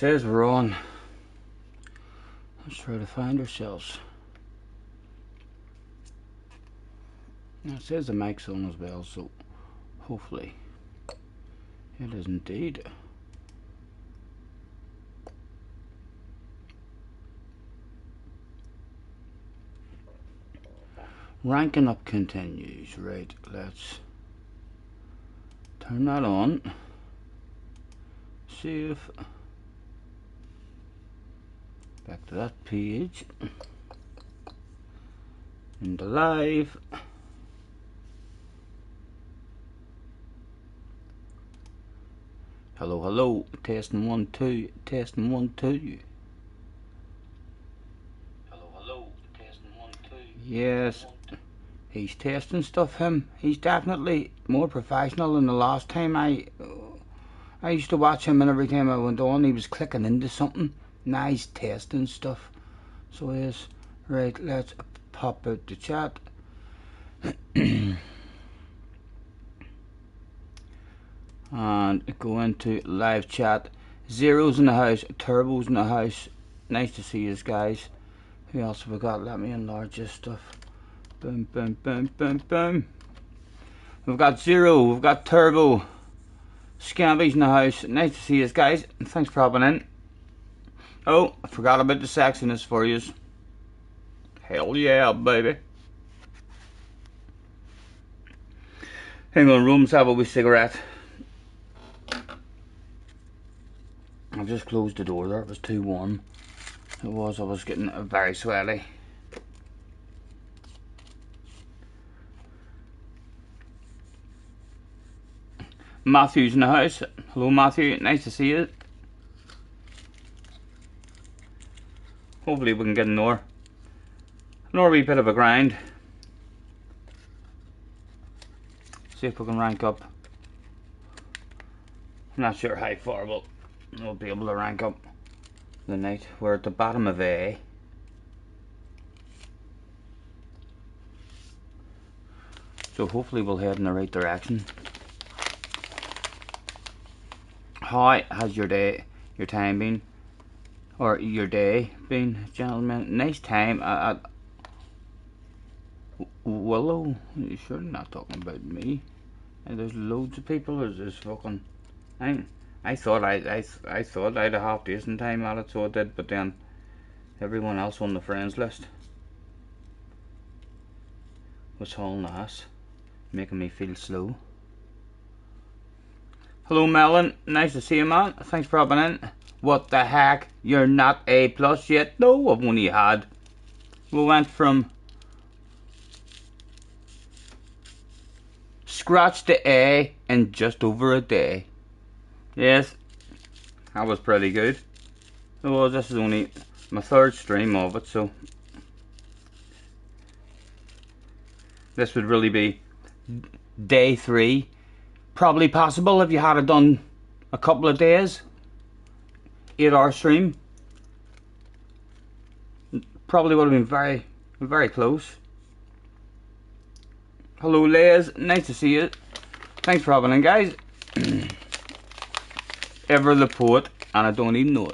Says we're on. Let's try to find ourselves. Now it says the mic's on as well, so hopefully it is indeed. Ranking up continues. Right, let's turn that on. Save. Back to that page. Into live. Hello, hello. Testing 1 2. Testing 1 2. Hello, hello. Testing 1 2. Yes. He's testing stuff, him. He's definitely more professional than the last time I used to watch him, and every time I went on he was clicking into something. Now he's testing stuff. So yes. Right, let's pop out the chat. And go into live chat. Zero's in the house, Turbo's in the house. Nice to see you guys. Who else have we got? Let me enlarge this stuff. Boom, boom, boom, boom, boom. We've got Zero, we've got Turbo. Scamby's in the house. Nice to see you guys. Thanks for hopping in. Oh, I forgot about the sexiness for you. Hell yeah, baby. Hang on, Rooms, have a wee cigarette. I've just closed the door there, it was too warm. I was getting very sweaty. Matthew's in the house. Hello Matthew, nice to see you. Hopefully we can get another wee bit of a grind. See if we can rank up. I'm not sure how far, but we'll be able to rank up the night. We're at the bottom of A. So hopefully we'll head in the right direction. How has your time been? Or your day been, gentlemen? Nice time at Willow. You sure you're not talking about me? And there's loads of people. There's this fucking. I thought I'd a half decent time at it, so I did. But then everyone else on the friends list was hauling ass, making me feel slow. Hello Melon, nice to see you, man. Thanks for hopping in. What the heck? You're not A plus yet? No, I've only had. We went from scratch to A in just over a day. Yes, that was pretty good. Well, this is only my third stream of it, so this would really be day 3. Probably possible if you had it done a couple of days. 8-hour stream. Probably would have been very, very close. Hello Les, nice to see you. Thanks for hopping in, guys. Ever the poet, and I don't even know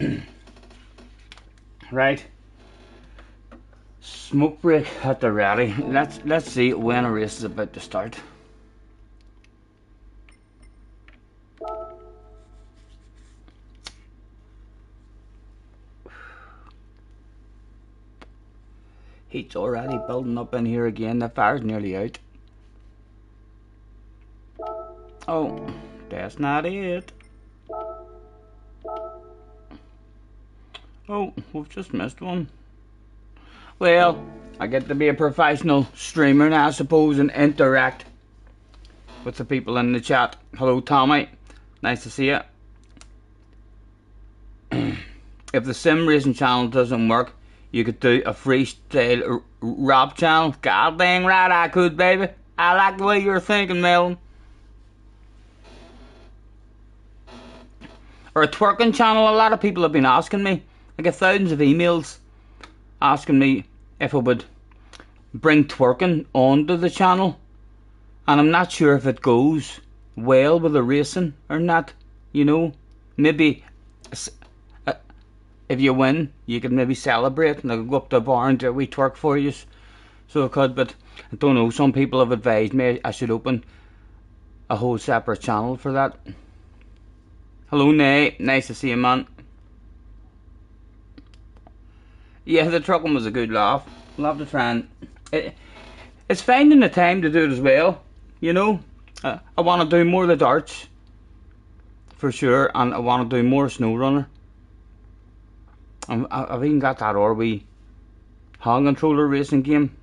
it. Right. Smoke break at the ready. Let's see when a race is about to start. Heat's already building up in here again. The fire's nearly out. Oh, that's not it. Oh, we've just missed one. Well, I get to be a professional streamer now, I suppose, and interact with the people in the chat. Hello Tommy, nice to see you. If the sim racing channel doesn't work, you could do a freestyle rap channel. God dang right I could, baby. I like the way you're thinking, Melon. Or a twerking channel. A lot of people have been asking me. I get thousands of emails asking me if I would bring twerking onto the channel, and I'm not sure if it goes well with the racing or not. You know, maybe if you win, you could maybe celebrate and I could go up to the bar and do a wee twerk for you. So I could, but I don't know. Some people have advised me I should open a whole separate channel for that. Hello, Nay. Nice to see you, man. Yeah, the trucking was a good laugh. Love to try and... It's finding the time to do it as well, you know. I want to do more of the darts, for sure, and I want to do more snow runner. I've even got that wee hand controller racing game,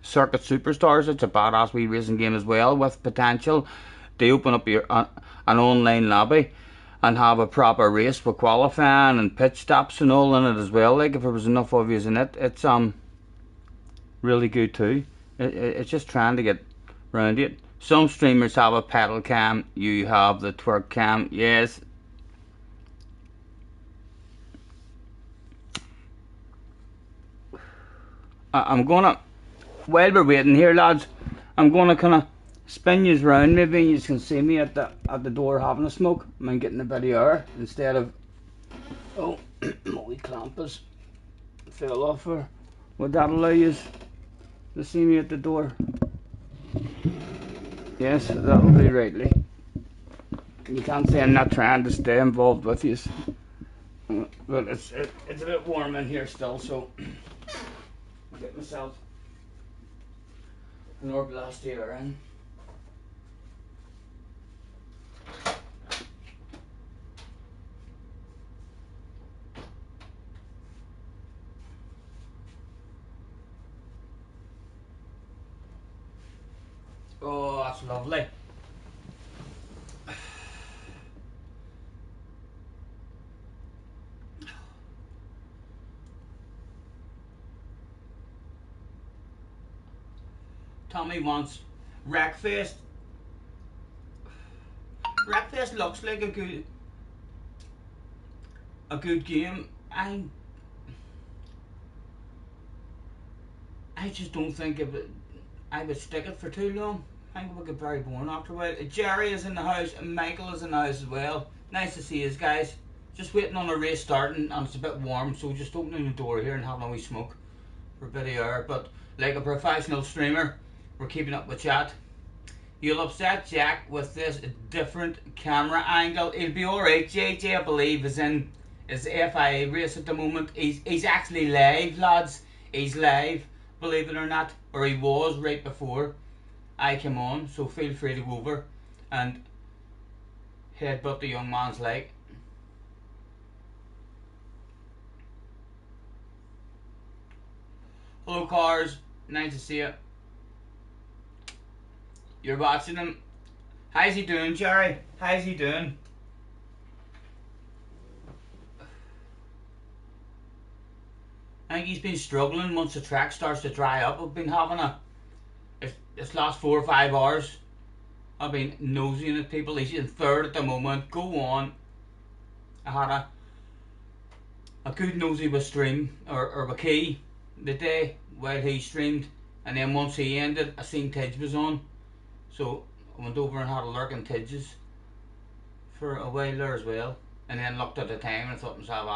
Circuit Superstars. It's a badass wee racing game as well, with potential to open up your an online lobby and have a proper race with qualifying and pit stops and all in it as well. Like if there was enough of you in it, it's really good too. It's just trying to get round it. Some streamers have a pedal cam, you have the twerk cam. Yes. I'm gonna, while we're waiting here, lads, I'm gonna kinda spin you round. Maybe you can see me at the door having a smoke. I'm getting a bit of air instead of, oh, my wee clamp has fell off her. Would that allow you to see me at the door? Yes, that'll be rightly. You can't say I'm not trying to stay involved with you, but it's a bit warm in here still, so I'll get myself an blast air in. Oh, that's lovely. Tommy wants Wreckfest. Wreckfest looks like a good game. I just don't think I would stick it for too long. I think it would get very boring after a while. Jerry is in the house and Michael is in the house as well. Nice to see you guys. Just waiting on the race starting and it's a bit warm, so just opening the door here and having a wee smoke for a bit of air. But like a professional streamer, we're keeping up with chat. You'll upset Jack with this different camera angle. He'll be alright. JJ, I believe, is in his FIA race at the moment. He's actually live, lads. He's live, believe it or not. Or he was right before I came on. So feel free to go over and headbutt the young man's leg. Hello, cars. Nice to see you. You're watching him. How's he doing, Jerry? How's he doing? I think he's been struggling once the track starts to dry up. I've been having this last 4 or 5 hours, I've been nosing at people. He's in third at the moment. Go on. I had a good nosy with stream, or with Key, the day while he streamed. And then once he ended, I seen Tidge was on. So I went over and had a lurk in Tidge's for a while there as well, and then looked at the time and I thought to myself,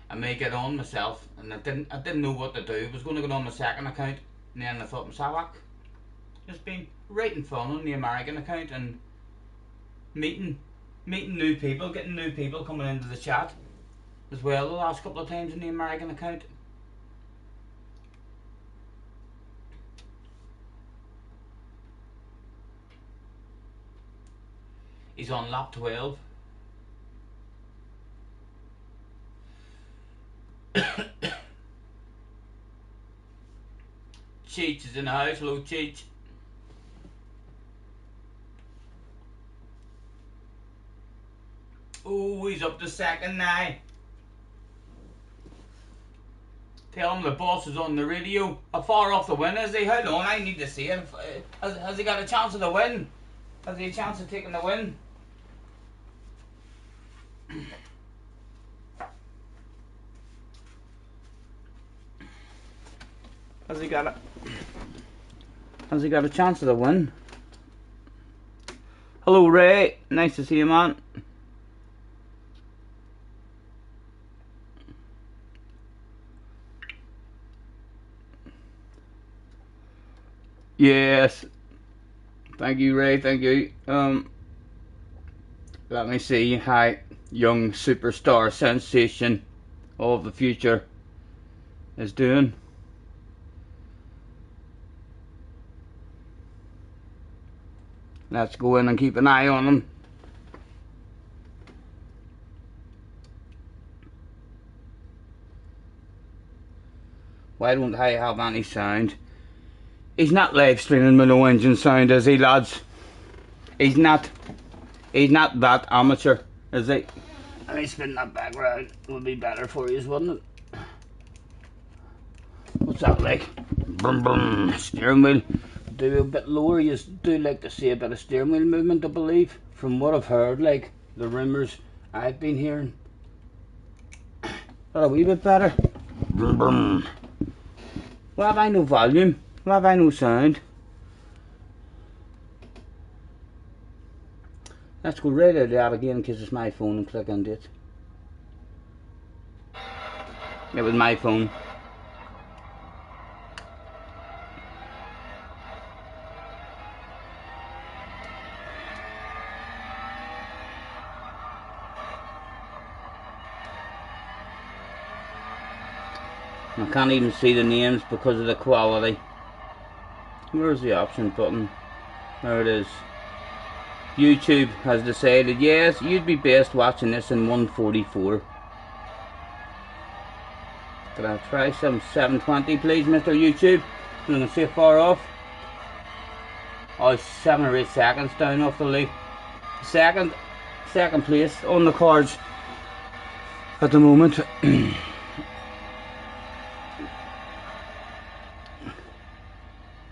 I may get on myself, and I didn't know what to do. I was going to get on my second account, and then I thought to myself, it's been writing fun on the American account and meeting new people, getting new people coming into the chat as well the last couple of times on the American account. He's on lap 12. Cheech is in the house. Hello, Cheech. Oh, he's up to second now. Tell him the boss is on the radio. How far off the win is he? How long? I need to see it. Has he got a chance of the win? Has he a chance of taking the win? Has he got a chance of the win? Hello Ray, nice to see you, man. Yes, thank you Ray, thank you. Let me see how young superstar sensation of the future is doing. Let's go in and keep an eye on him. Why don't I have any sound? He's not live streaming with no engine sound, is he, lads? He's not that amateur, is he? Let me spin that back round. It would be better for you, wouldn't it? What's that like? Brum brum. Steering wheel. Do a bit lower. You do like to see a bit of steering wheel movement, I believe. From what I've heard, like the rumours I've been hearing. That a wee bit better. Brum brum. Why have I no volume? Why have I no sound? Let's go right out of that again in case it's my phone and click on it. It was my phone. I can't even see the names because of the quality. Where's the option button? There it is. YouTube has decided, yes, you'd be best watching this in 144. Can I try some 720 please, Mr. YouTube? You can see far off. Oh, 7 or 8 seconds down off the lead. Second place on the cards at the moment.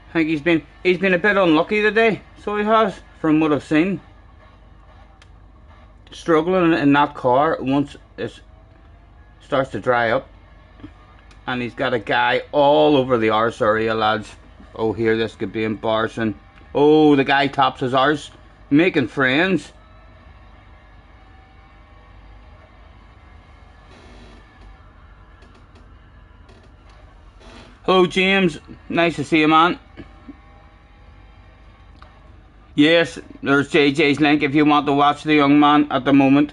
I think he's been a bit unlucky today, so he has, from what I've seen. Struggling in that car once it starts to dry up. And he's got a guy all over the arse area, lads. Oh, here, this could be embarrassing. Oh, the guy tops his arse, making friends. Hello, James. Nice to see you, man. Yes, there's JJ's link if you want to watch the young man at the moment.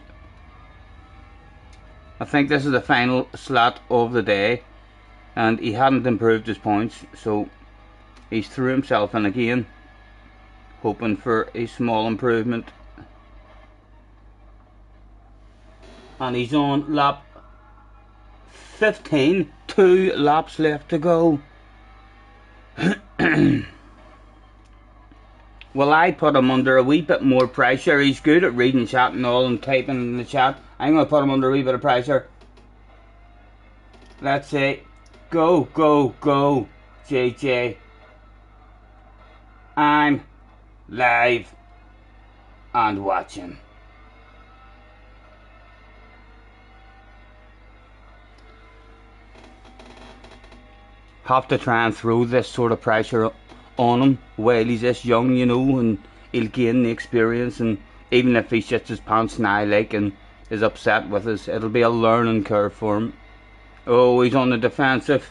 I think this is the final slot of the day. And he hadn't improved his points, so he's threw himself in again, hoping for a small improvement. And he's on lap 15, 2 laps left to go. Well, I put him under a wee bit more pressure. He's good at reading chat and all and typing in the chat. I'm going to put him under a wee bit of pressure. Let's say, go, go, go, JJ. I'm live and watching. Have to try and throw this sort of pressure on him while he's this young, you know, and he'll gain the experience. And even if he shits his pants now, like, and is upset with us, it'll be a learning curve for him. Oh, he's on the defensive.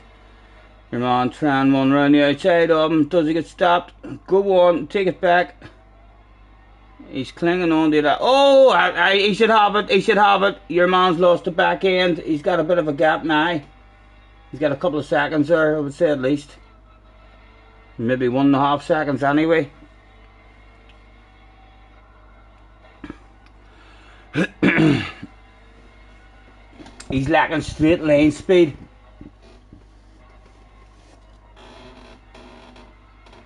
Your man trying one round the outside of him. Does he get stopped? Go on, take it back. He's clinging on to that. Oh, he should have it. He should have it. Your man's lost the back end. He's got a bit of a gap now. He's got a couple of seconds there, I would say, at least. Maybe 1.5 seconds anyway. He's lacking straight lane speed.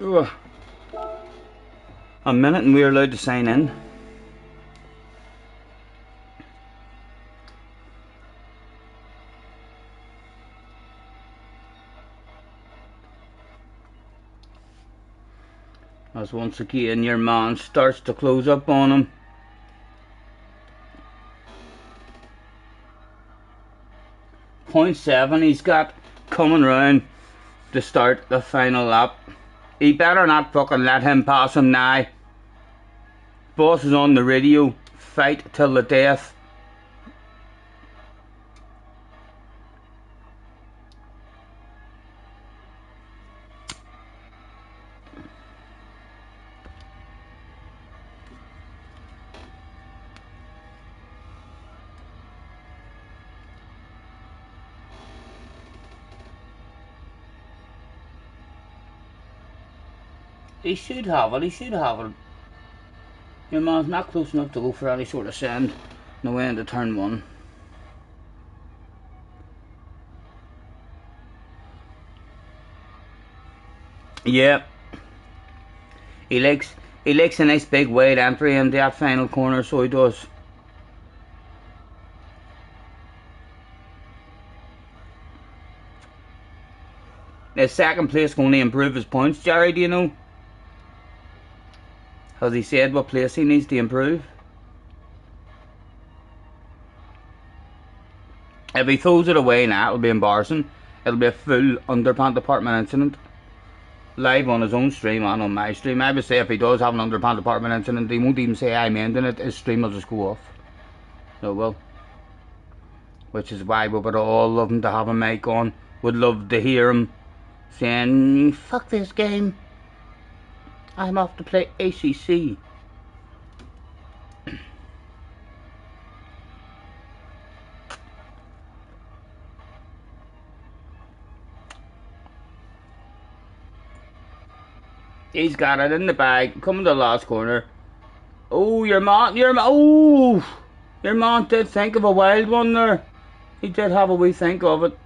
Ugh. A minute and we're allowed to sign in. As once again your man starts to close up on him. .7 he's got coming round to start the final lap. He better not fucking let him pass him now. boss is on the radio. Fight till the death. He should have it, he should have it. Your man's not close enough to go for any sort of send. No way into turn one. Yeah. He likes a nice big wide entry in that final corner, so he does. Is second place going to improve his points, Jerry, do you know? Has he said what place he needs to improve? If he throws it away now, it'll be embarrassing. It'll be a full underpant department incident. Live on his own stream and on my stream. I would say if he does have an underpant department incident, he won't even say I'm ending it. His stream will just go off. So will. Which is why we would all love him to have a mic on. Would love to hear him saying, fuck this game. I'm off to play ACC. He's got it in the bag. Coming to the last corner. Oh, your man did think of a wild one there. He did have a wee think of it.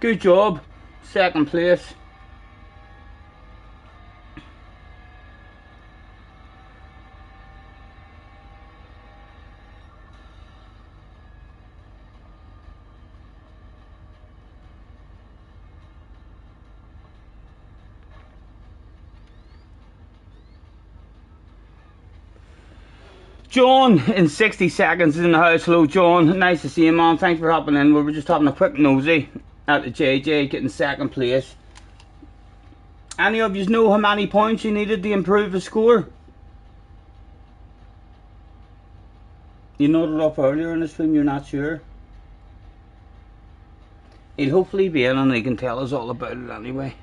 Good job. Second place. John in 60 seconds in the house. Hello John, nice to see you man, thanks for hopping in. We were just having a quick nosy at the JJ getting second place. Any of you know how many points you needed to improve the score? You noted up earlier in the stream, you're not sure? He'll hopefully be in and he can tell us all about it anyway.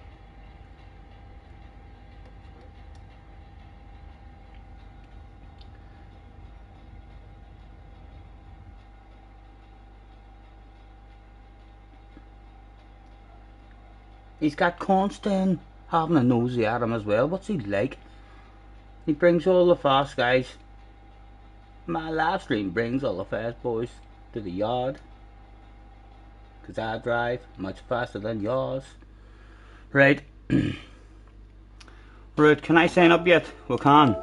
He's got Constant having a nosy at him as well. What's he like? He brings all the fast guys. My live stream brings all the fast boys to the yard. Because I drive much faster than yours. Right. Right, can I sign up yet? We can.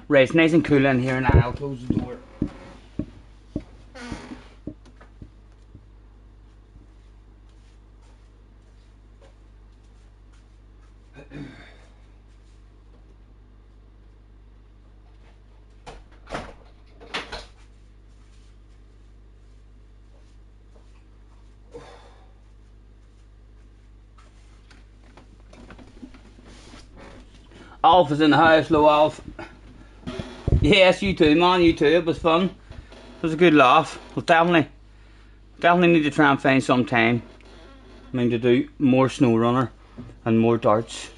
Right, it's nice and cool in here now. I'll close the door. Alf is in the house. Hello Alf. Yes, you too man, you too. It was fun. It was a good laugh. We'll definitely need to try and find some time. I mean to do more snow runner and more darts.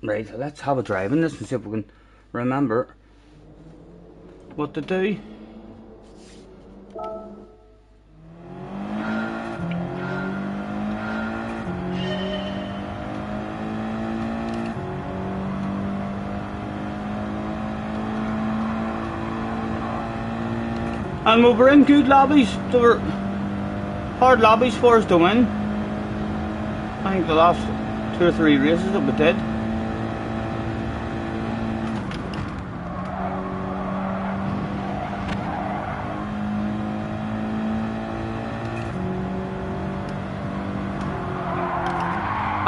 Right, so let's have a drive in this and see if we can remember what to do. And we were in good lobbies. They were hard lobbies for us to win. I think the last 2 or 3 races that we did.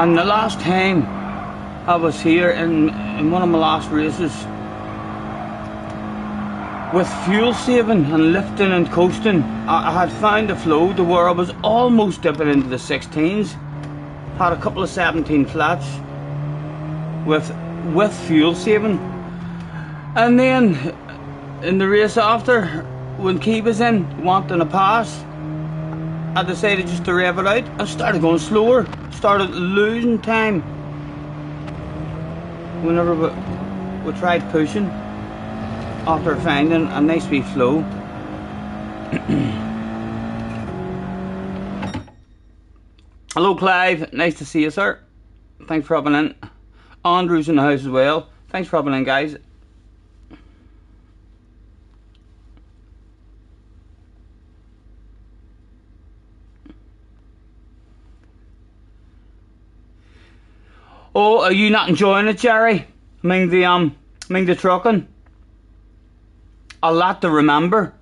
And the last time I was here in one of my last races, with fuel saving and lifting and coasting, I had found a flow to where I was almost dipping into the 16s. Had a couple of 17 flats with fuel saving, and then in the race after, when Key was in wanting a pass, I decided just to rev it out. I started going slower, started losing time whenever we tried pushing after finding a nice wee flow. Hello Clive, nice to see you sir. Thanks for hopping in. Andrew's in the house as well. Thanks for hopping in guys. Oh, are you not enjoying it, Jerry? I mean the trucking. A lot to remember.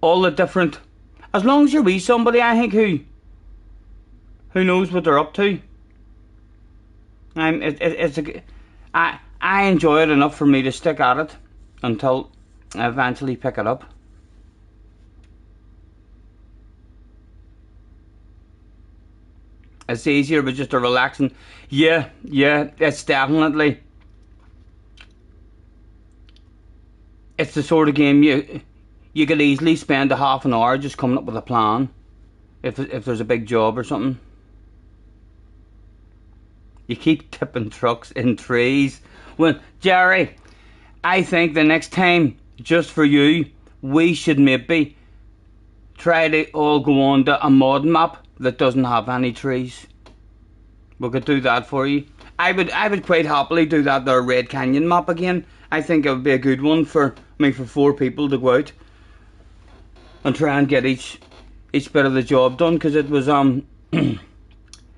All the different. As long as you're with somebody, I think who knows what they're up to. I enjoy it enough for me to stick at it until I eventually pick it up. It's easier but just a relaxing. Yeah, it's definitely. It's the sort of game you could easily spend a half an hour just coming up with a plan if there's a big job or something. You keep tipping trucks in trees. Well, Jerry, I think the next time, just for you, we should maybe try to all go on to a mod map that doesn't have any trees. We could do that for you. I would quite happily do that there Red Canyon map again. I think it would be a good one for 4 people to go out and try and get each bit of the job done, because it was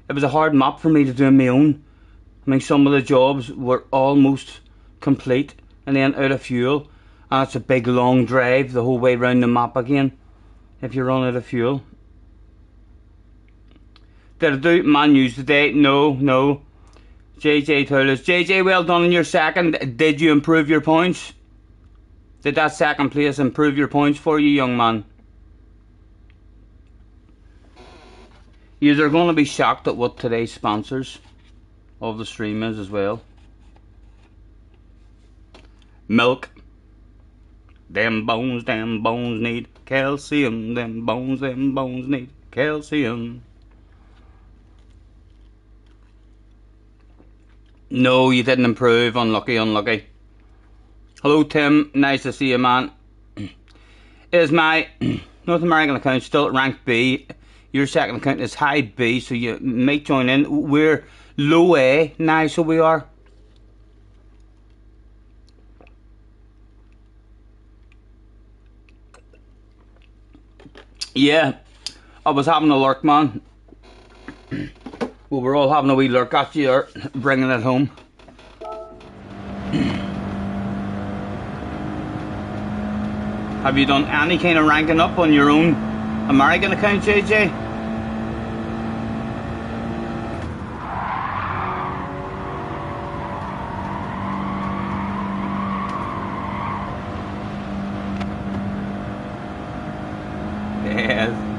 it was a hard map for me to do on my own. I mean, some of the jobs were almost complete and then out of fuel, and it's a big long drive the whole way around the map again if you run out of fuel. Did I do Man News today? No. JJ Toilers. JJ, well done in your second. Did you improve your points? Did that second place improve your points for you, young man? You're going to be shocked at what today's sponsors of the stream is as well. Milk. Them bones need calcium. Them bones need calcium. No, you didn't improve. Unlucky. Hello Tim, nice to see you man. Is my North American account still at rank B? Your second account is high B, so you might join in. We're low A now, so we are. Yeah, I was having a lurk, man. Well, we're all having a wee lurk at you, or bringing it home. Have you done any kind of ranking up on your own American account, JJ? Yes.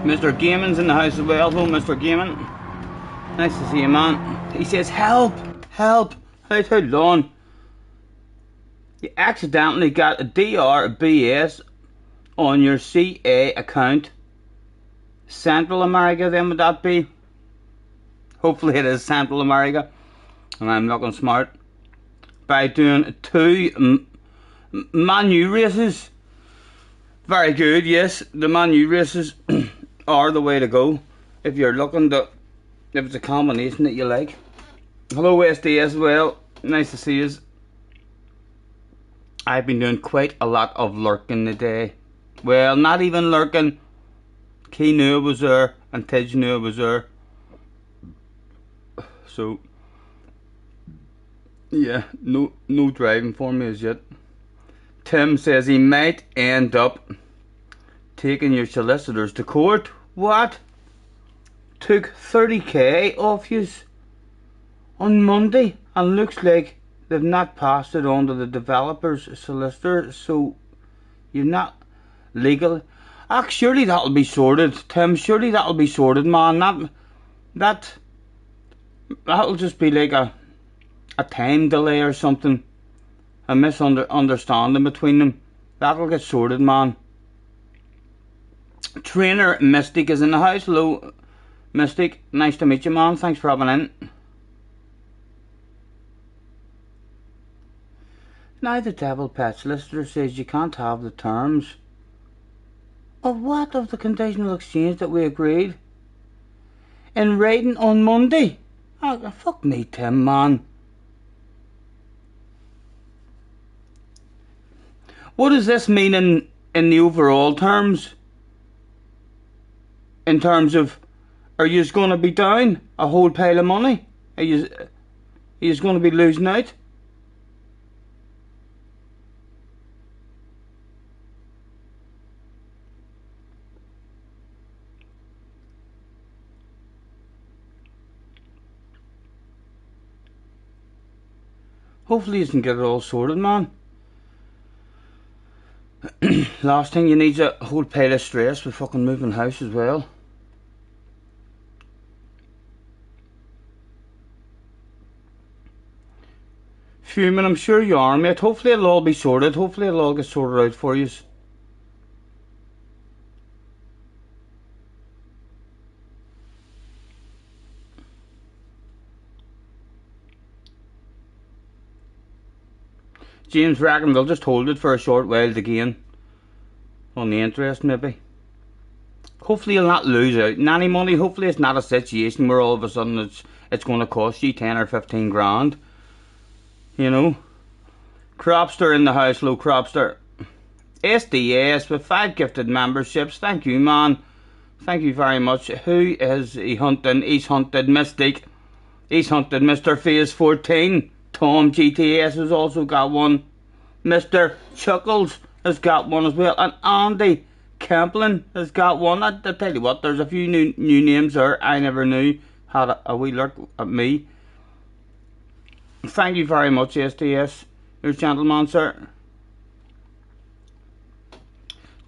Mr. Gaiman's in the house as well. Hello, Mr. Gaiman. Nice to see you, man. He says, help! How long? You accidentally got a DRBS on your CA account. Central America, then would that be? Hopefully it is Central America. And I'm looking smart. By doing 2 Man U races. Very good, yes. The Man U races are the way to go if you're looking to, if it's a combination that you like. Hello SD as well. Nice to see you. I've been doing quite a lot of lurking today. Well, not even lurking. Key knew I was there and Tej knew I was there. So yeah, no driving for me as yet. Tim says he might end up taking your solicitors to court. What? Took 30k off yous on Monday and looks like they've not passed it on to the developer's solicitor, so you're not legal. Surely that'll be sorted, Tim. Surely that'll be sorted, man. That'll just be like a time delay or something. A misunderstanding between them. That'll get sorted, man. Trainer Mystic is in the house. Hello, Mystic. Nice to meet you, man. Thanks for having in. Now the devil pet solicitor says you can't have the terms of what? Of the conditional exchange that we agreed in writing on Monday. Oh, fuck me, Tim, man. What does this mean in the overall terms? In terms of, are you going to be down a whole pile of money? Are you going to be losing out? Hopefully you can get it all sorted, man. Last thing you need is a whole pile of stress with fucking moving house as well. Fuming, I'm sure you are, mate. Hopefully it'll all be sorted. Hopefully it'll all get sorted out for you. James reckon they'll just hold it for a short while to gain on the interest, maybe. Hopefully you'll not lose out in any money. Hopefully it's not a situation where all of a sudden it's going to cost you 10 or 15 grand. You know. Cropster in the house. Low Cropster. SDS with 5 gifted memberships. Thank you, man. Thank you very much. Who is he hunting? He's hunted Mystic. He's hunted Mr. Phase 14. Tom GTS has also got one. Mr. Chuckles has got one as well. And Andy Kemplin has got one. I tell you what, there's a few new names there I never knew had a wee look at me. Thank you very much, SDS. You're a gentleman, sir.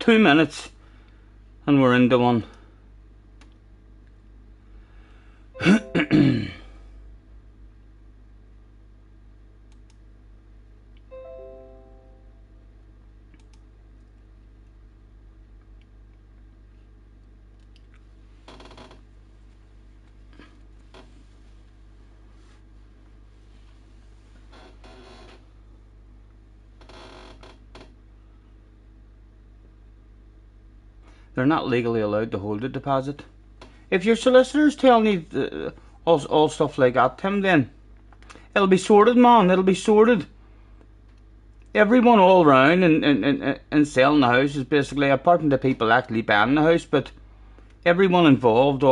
2 minutes and we're into one. They're not legally allowed to hold a deposit. If your solicitor's telling you all stuff like that, Tim, then it'll be sorted, man. It'll be sorted. Everyone all round and selling the house is basically, apart from the people actually buying the house, but everyone involved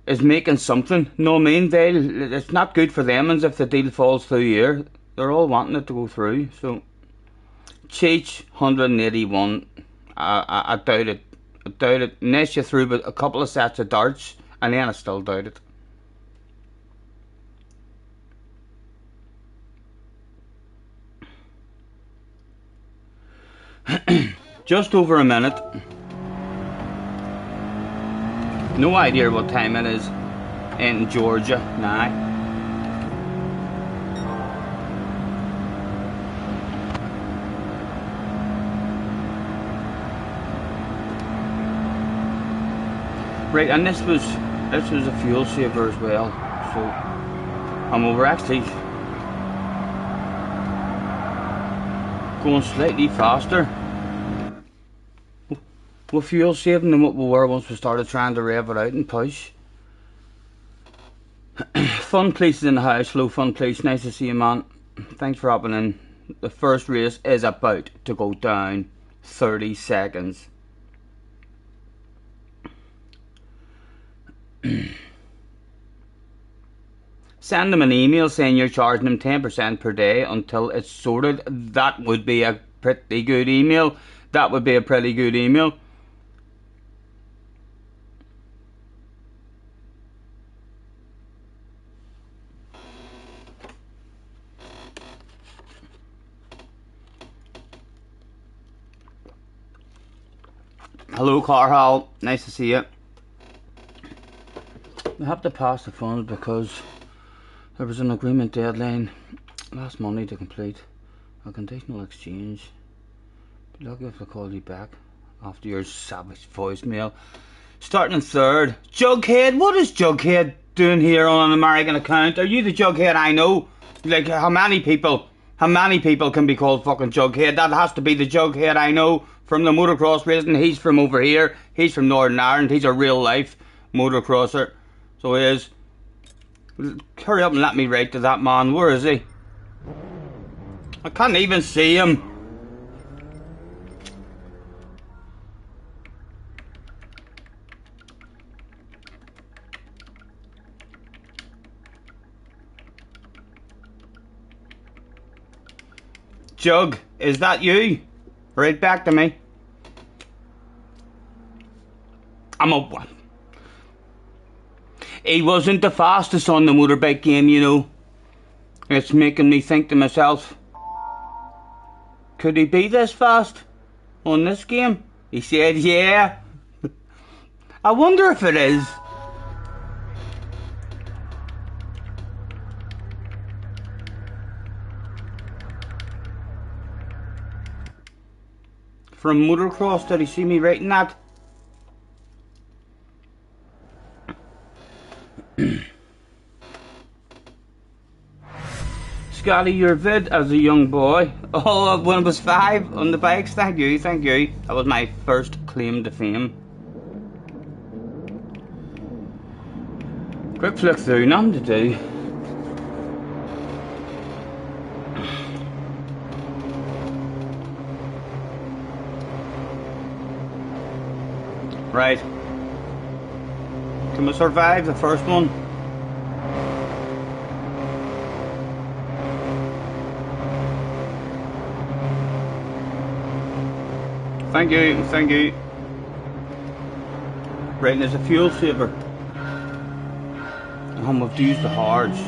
is making something. No, I mean, it's not good for them as if the deal falls through here. They're all wanting it to go through. So Cheech 181. I doubt it. I doubt it. Unless you threw a couple of sets of darts, and then I still doubt it. Just over a minute. No idea what time it is in Georgia now. Right, and this was a fuel saver as well, so we're actually going slightly faster with fuel saving than what we were once we started trying to rev it out and push. Fun Police is in the house. Hello, Fun Police. Nice to see you, man. Thanks for hopping in. The first race is about to go down. 30 seconds. Send them an email saying you're charging them 10% per day until it's sorted. That would be a pretty good email. That would be a pretty good email. Hello, Carhall. Nice to see you. I have to pass the funds because there was an agreement deadline last Monday to complete a conditional exchange. Be lucky if I call you back after your savage voicemail. Starting third. Jughead, what is Jughead doing here on an American account? Are you the Jughead I know? Like, how many people can be called fucking Jughead? That has to be the Jughead I know from the motocross racing. He's from over here. He's from Northern Ireland. He's a real life motocrosser. So he is. Hurry up and let me write to that man. Where is he? I can't even see him. Jug, is that you? Right back to me. I'm a one. He wasn't the fastest on the motorbike game, you know. It's making me think to myself, could he be this fast on this game? He said, yeah. I wonder if it is. From motocross, did he see me writing that? Scotty, your vid as a young boy. Oh, when I was 5 on the bikes. Thank you, thank you. That was my first claim to fame. Quick flick through, nothing to do. Right. Can we survive the first one? Thank you, thank you. Right, and there's a fuel saver. And we've used the hards.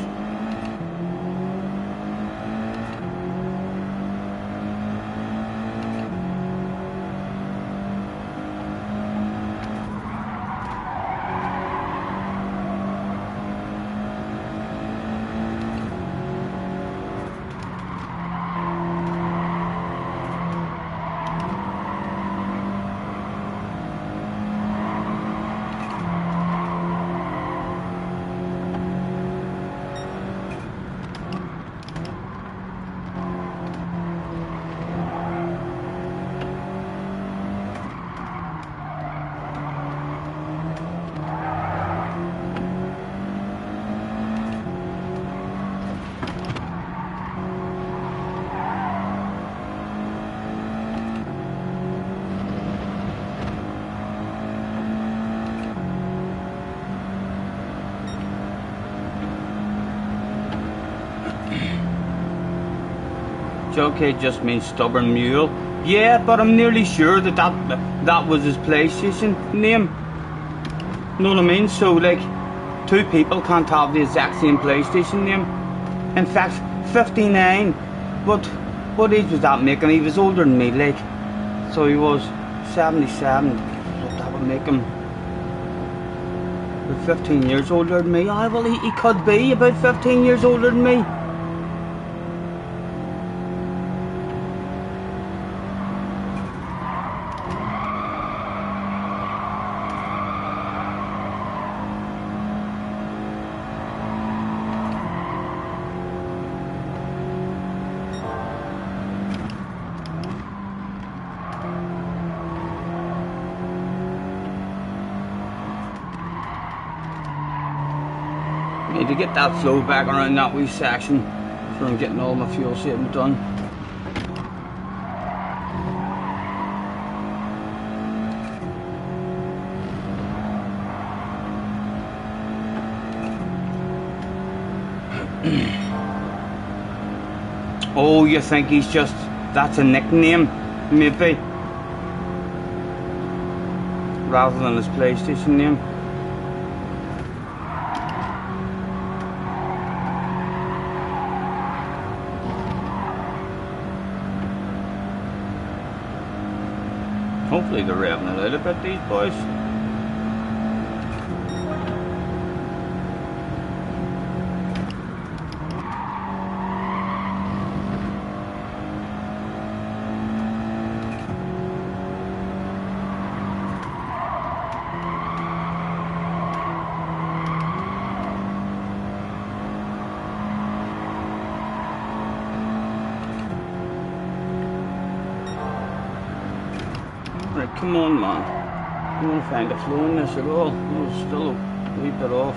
Jughead just means stubborn mule. Yeah, but I'm nearly sure that was his PlayStation name. Know what I mean? So, like, two people can't have the exact same PlayStation name. In fact, 59. But what age was that making? He was older than me, like. So he was 77. So that would make him about 15 years older than me. Ah, well, he could be about 15 years older than me. need to get that flow back around that wee section so I'm getting all my fuel saving done. Oh, you think he's just, that's a nickname, maybe, rather than his PlayStation name. Hopefully they're revving it out a bit, these boys. Right, come on, man. I don't want to find a flow in this at all. No, still a wee bit off.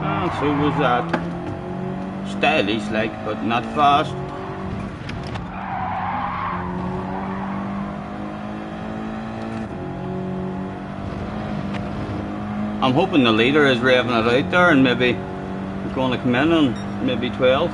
Ah, so was that. Stylish like, but not fast. I'm hoping the leader is revving it out there and maybe going to come in on maybe 12.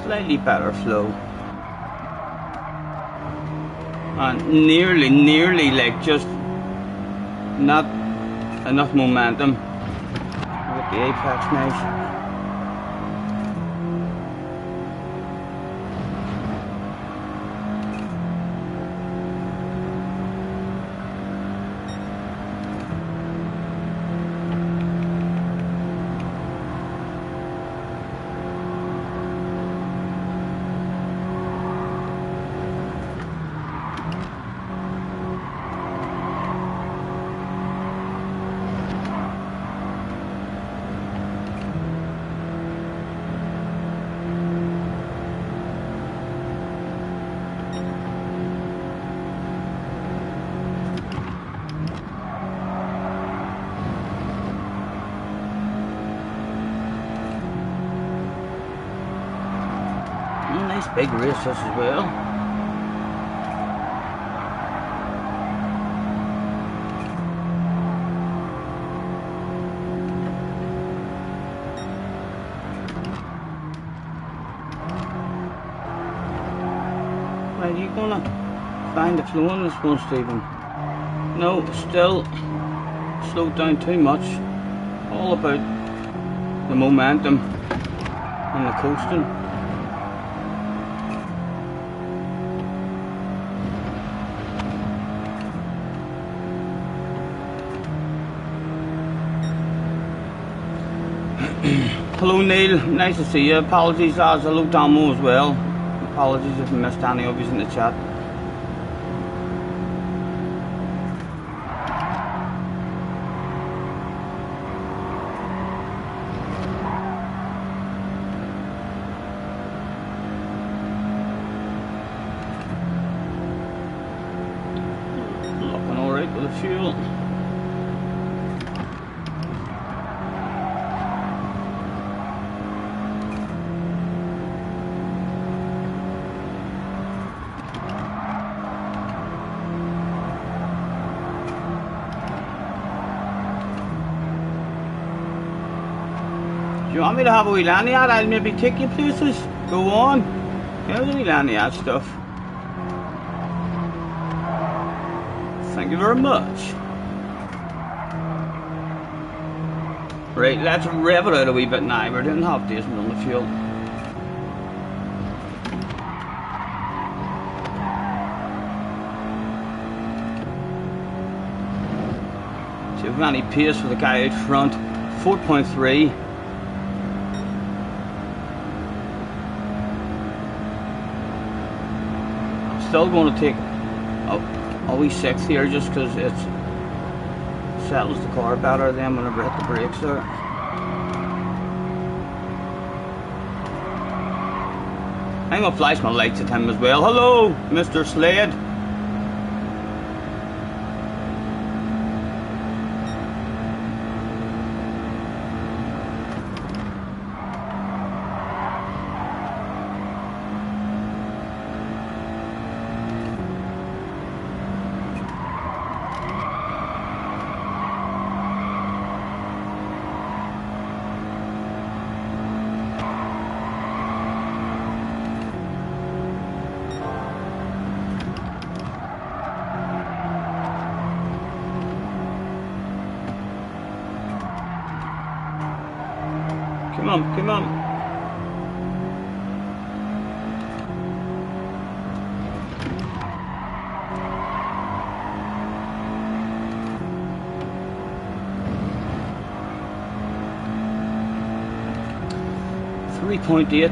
Slightly better flow and nearly like just not enough momentum with the apex nice. Nice big race this as well. Right, you gonna find the flow in this one, Stephen? No, still slowed down too much. All about the momentum and the coasting. Hello Neil, nice to see you. Apologies lads, hello Damo as well. Apologies if I missed any of you in the chat. Looking alright with the fuel. Do you want me to have a wee lanny out? I'll maybe take you places. Go on. How do we land that stuff? Thank you very much. Right, let's rev it out a wee bit now. We're doing half decent on the fuel. See if we've got any pace for the guy out front. 4.3. Still going to take a wee 6 here just because it settles the car better than whenever I hit the brakes there. I'm going to flash my lights at him as well. Hello, Mr. Slade. Come on. .8.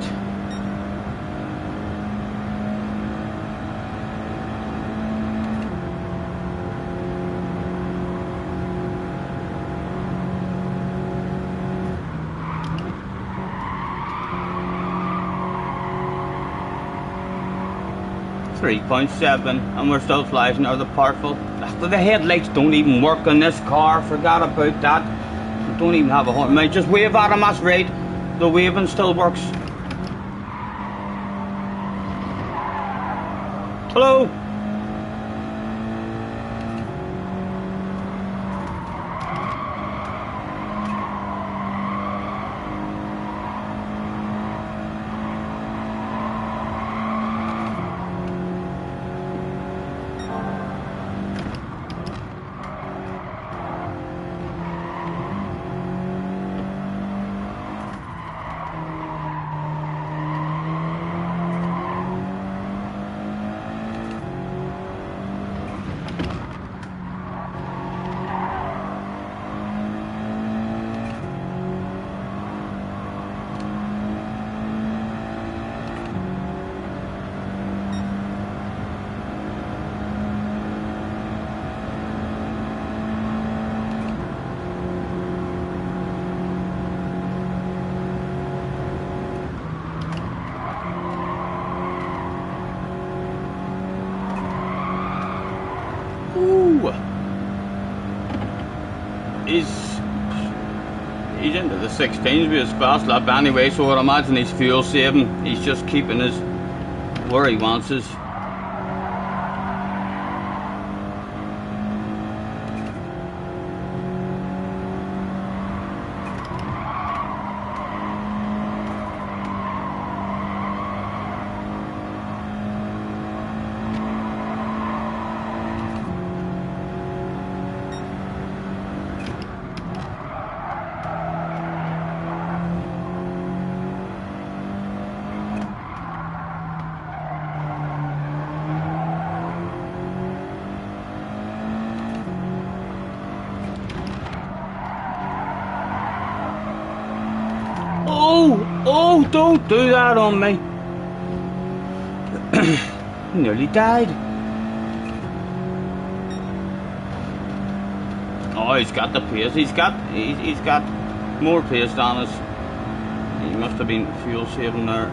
.7, and we're still flashing out of the powerful. The headlights don't even work on this car. Forgot about that. We don't even have a horn. Might just wave at him. That's right. The waving still works. Hello. He's into the 16s with his fast lap anyway, so I imagine he's fuel saving. He's just keeping his where he wants us. Oh, don't do that on me. Nearly died. Oh, he's got the pace. He's got more pace than us. He must have been fuel saving there.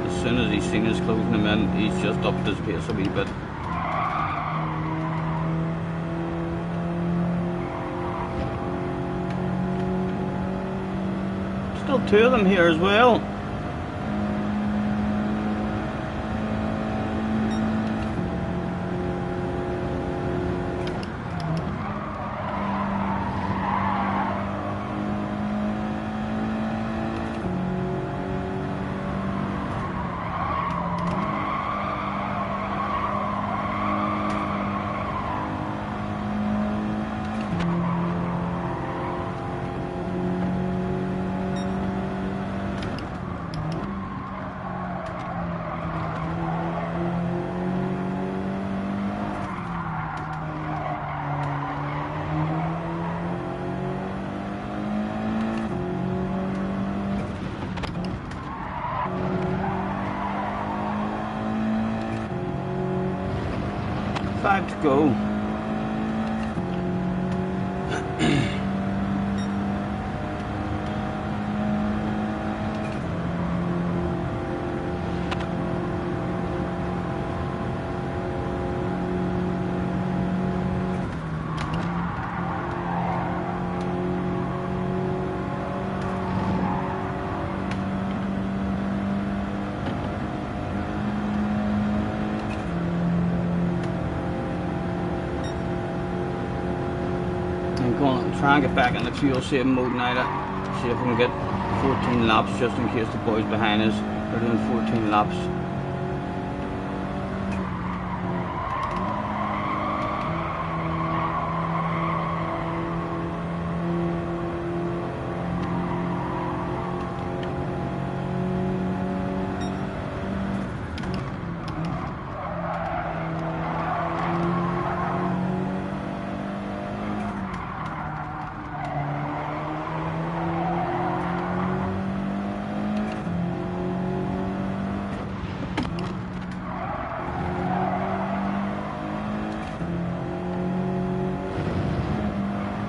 As soon as he's seen us closing him in, he's just upped his pace a wee bit. Still two of them here as well. 5 to go. I'm going to try and get back in the fuel saving mode now. See if we can get 14 laps just in case the boys behind us are doing 14 laps.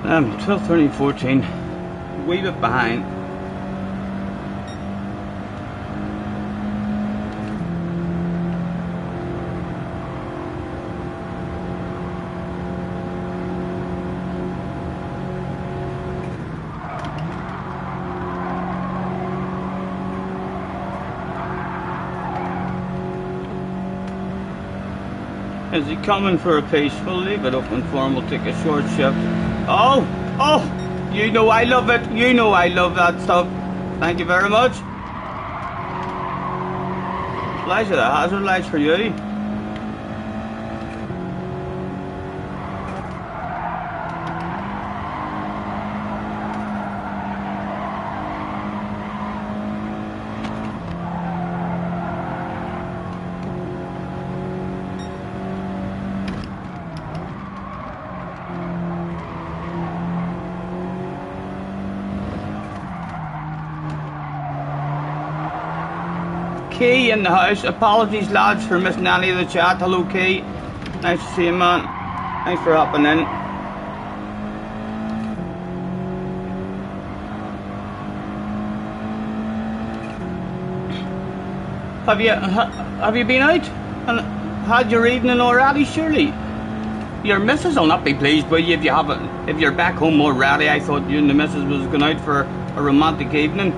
Um, 12, 13, 14, a wee bit behind. Is he coming for a pace? We'll leave it open for him. We'll take a short shift. Oh, oh, you know I love it. You know I love that stuff. Thank you very much. Flash of the hazard lights for you. Key in the house. Apologies lads for missing any of the chat. Hello Key. Nice to see you, man. Thanks for hopping in. Have you been out and had your evening already? Surely your missus will not be pleased with you if you're back home already. I thought you and the missus was going out for a romantic evening.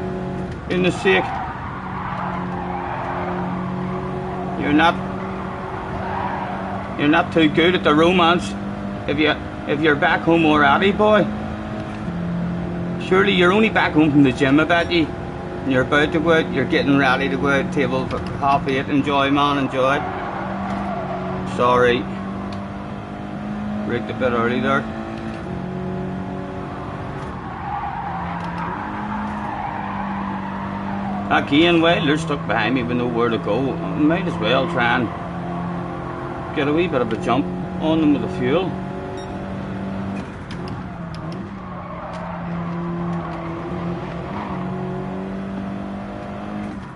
In the sake. You're not too good at the romance if you're back home already, boy. Surely you're only back home from the gym, I bet you. And you're about to go out, you're getting ready to go out, table for 8:30. Enjoy, man, enjoy. Sorry. Braked a bit early there. Again, well, they're stuck behind me with nowhere to go. I might as well try and get a wee bit of a jump on them with the fuel.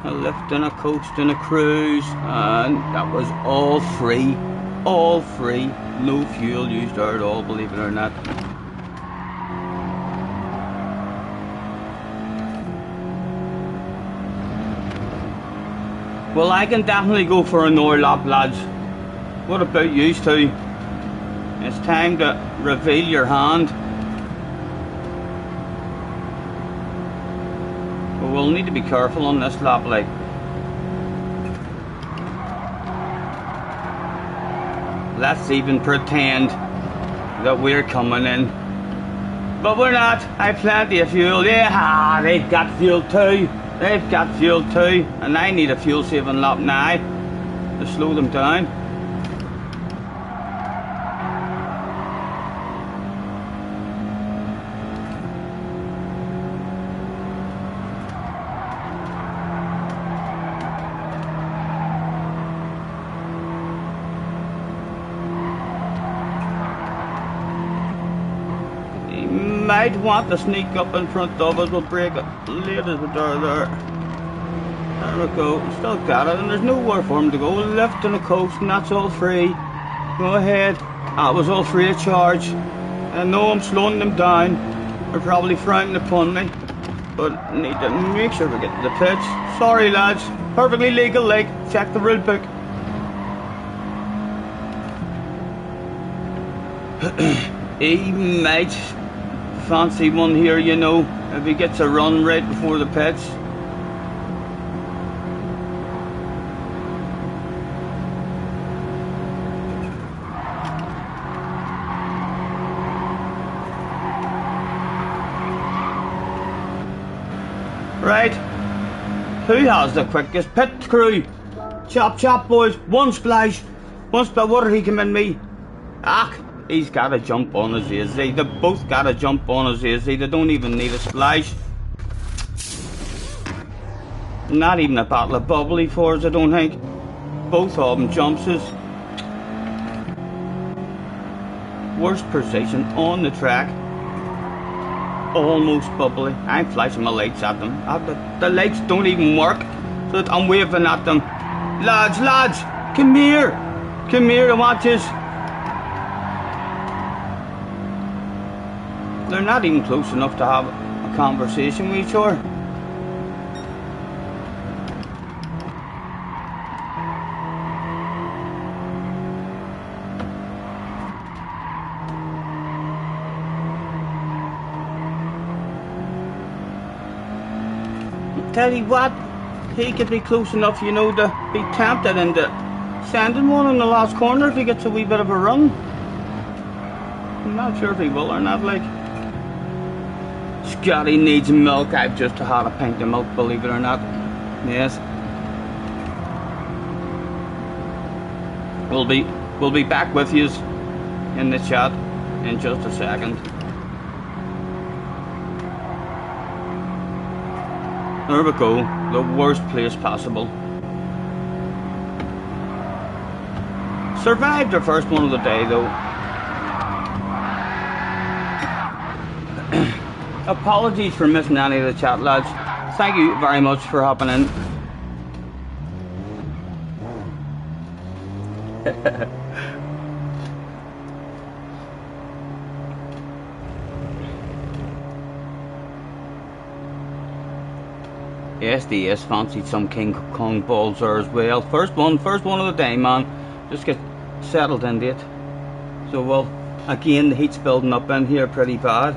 A lift and a coast and a cruise, and that was all free. All free. No fuel used there at all, believe it or not. Well, I can definitely go for another lap, lads. What about you two? It's time to reveal your hand. But we'll need to be careful on this lap, like. Let's even pretend that we're coming in. But we're not. I have plenty of fuel. Yeah, they've got fuel too. They've got fuel too, and I need a fuel saving lap now to slow them down. He might want to sneak up in front of us. We'll break it late as we are there. There we go. Still got it, and there's nowhere for him to go. Left on the coast, and that's all free. Go ahead. That was all free of charge. I know I'm slowing them down. They're probably frowning upon me. But I need to make sure we get to the pitch. Sorry lads. Perfectly legal, like. Check the rule book. He might fancy one here, you know, if he gets a run right before the pitch. Right, who has the quickest pit crew? Chop chop boys, one splash, what did he come in me? Ah, he's got to jump on his easy, they both got to jump on his easy, they don't even need a splash. Not even a bottle of bubbly for us, I don't think. Both of them jumps us. Worst precision on the track. Almost bubbly. I'm flashing my lights at them. The lights don't even work, so I'm waving at them. Lads, come here, I want this. They're not even close enough to have a conversation with each other. Tell you what, he could be close enough, you know, to be tempted into sending one in the last corner if he gets a wee bit of a run. I'm not sure if he will or not, like. Scotty needs milk. I've just had a pint of milk, believe it or not. Yes. We'll be back with you in the chat in just a second. There we go, the worst place possible. Survived the first one of the day though. Apologies for missing any of the chat, lads. Thank you very much for hopping in. SDS fancied some King Kong balls there as well. First one of the day, man. Just get settled into it. So, well, again, the heat's building up in here pretty bad.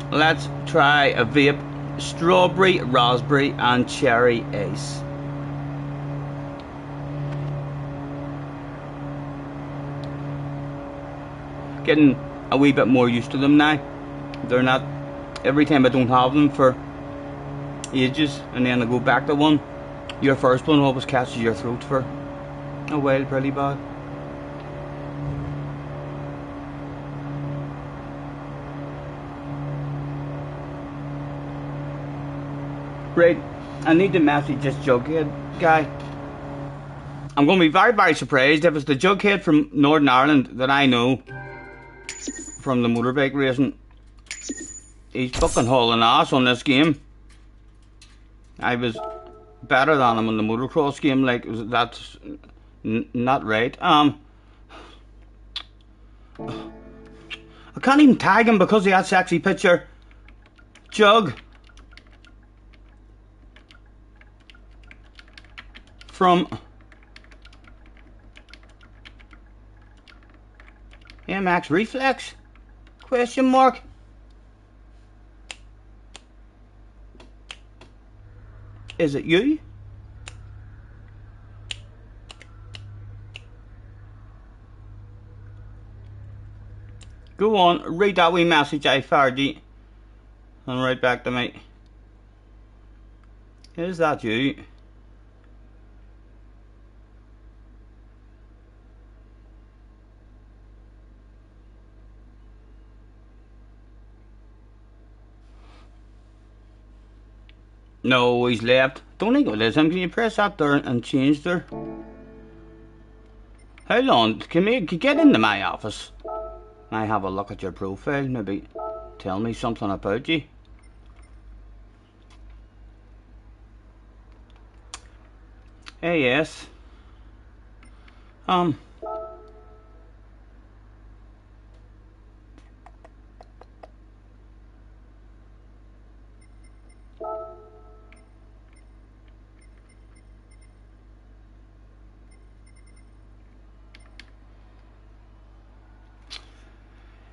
Let's try a vape. Strawberry, raspberry and cherry ace. Getting a wee bit more used to them now. They're not, every time I don't have them for ages and then I go back to one, your first one always catches your throat for a while pretty bad. Right, I need to message this Jughead guy. I'm going to be very, very surprised if it's the Jughead from Northern Ireland that I know from the motorbike racing. He's fucking hauling ass on this game. I was better than him in the motocross game, like, that's not right. I can't even tag him because of that sexy picture. Jug. From MX Reflex? Question mark. Is it you? Go on, read that wee message I fired you and write back to me. Is that you? No, he's left. Don't think it is him. Can you press that there and change there? How long? Can you get into my office? I have a look at your profile. Maybe tell me something about you. yes.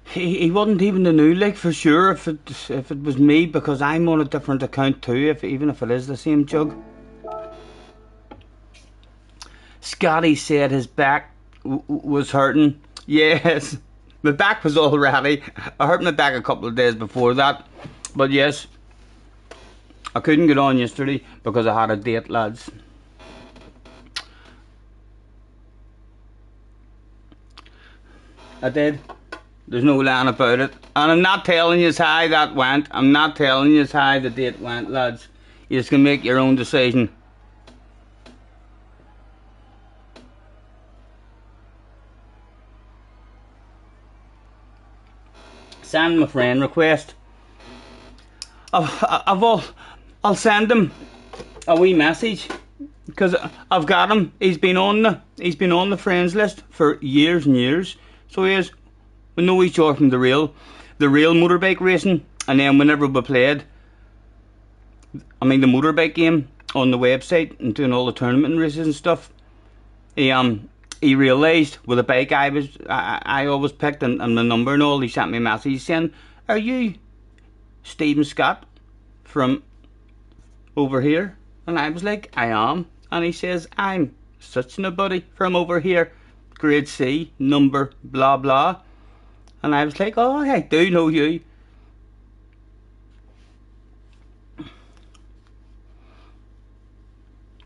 He wasn't even the new, like, for sure, if it was me, because I'm on a different account too, even if it is the same jug. Scotty said his back was hurting. Yes, my back was already. I hurt my back a couple of days before that, but yes, I couldn't get on yesterday because I had a date, lads. I did. There's no lying about it. And I'm not telling you how that went. I'm not telling you how the date went, lads. You just can make your own decision. Send my friend request. I'll send him a wee message, because I've got him. He's been on the friends list for years and years. So he is. We know each other from the real motorbike racing, and then whenever we played, the motorbike game on the website and doing all the tournament races and stuff, he realised with the bike I always picked and the number and all, he sent me a message saying, "Are you Stephen Scott from over here?" And I was like, "I am." And he says, "I'm such a buddy from over here, grade C, number blah blah." And I was like, "Oh, I do know you."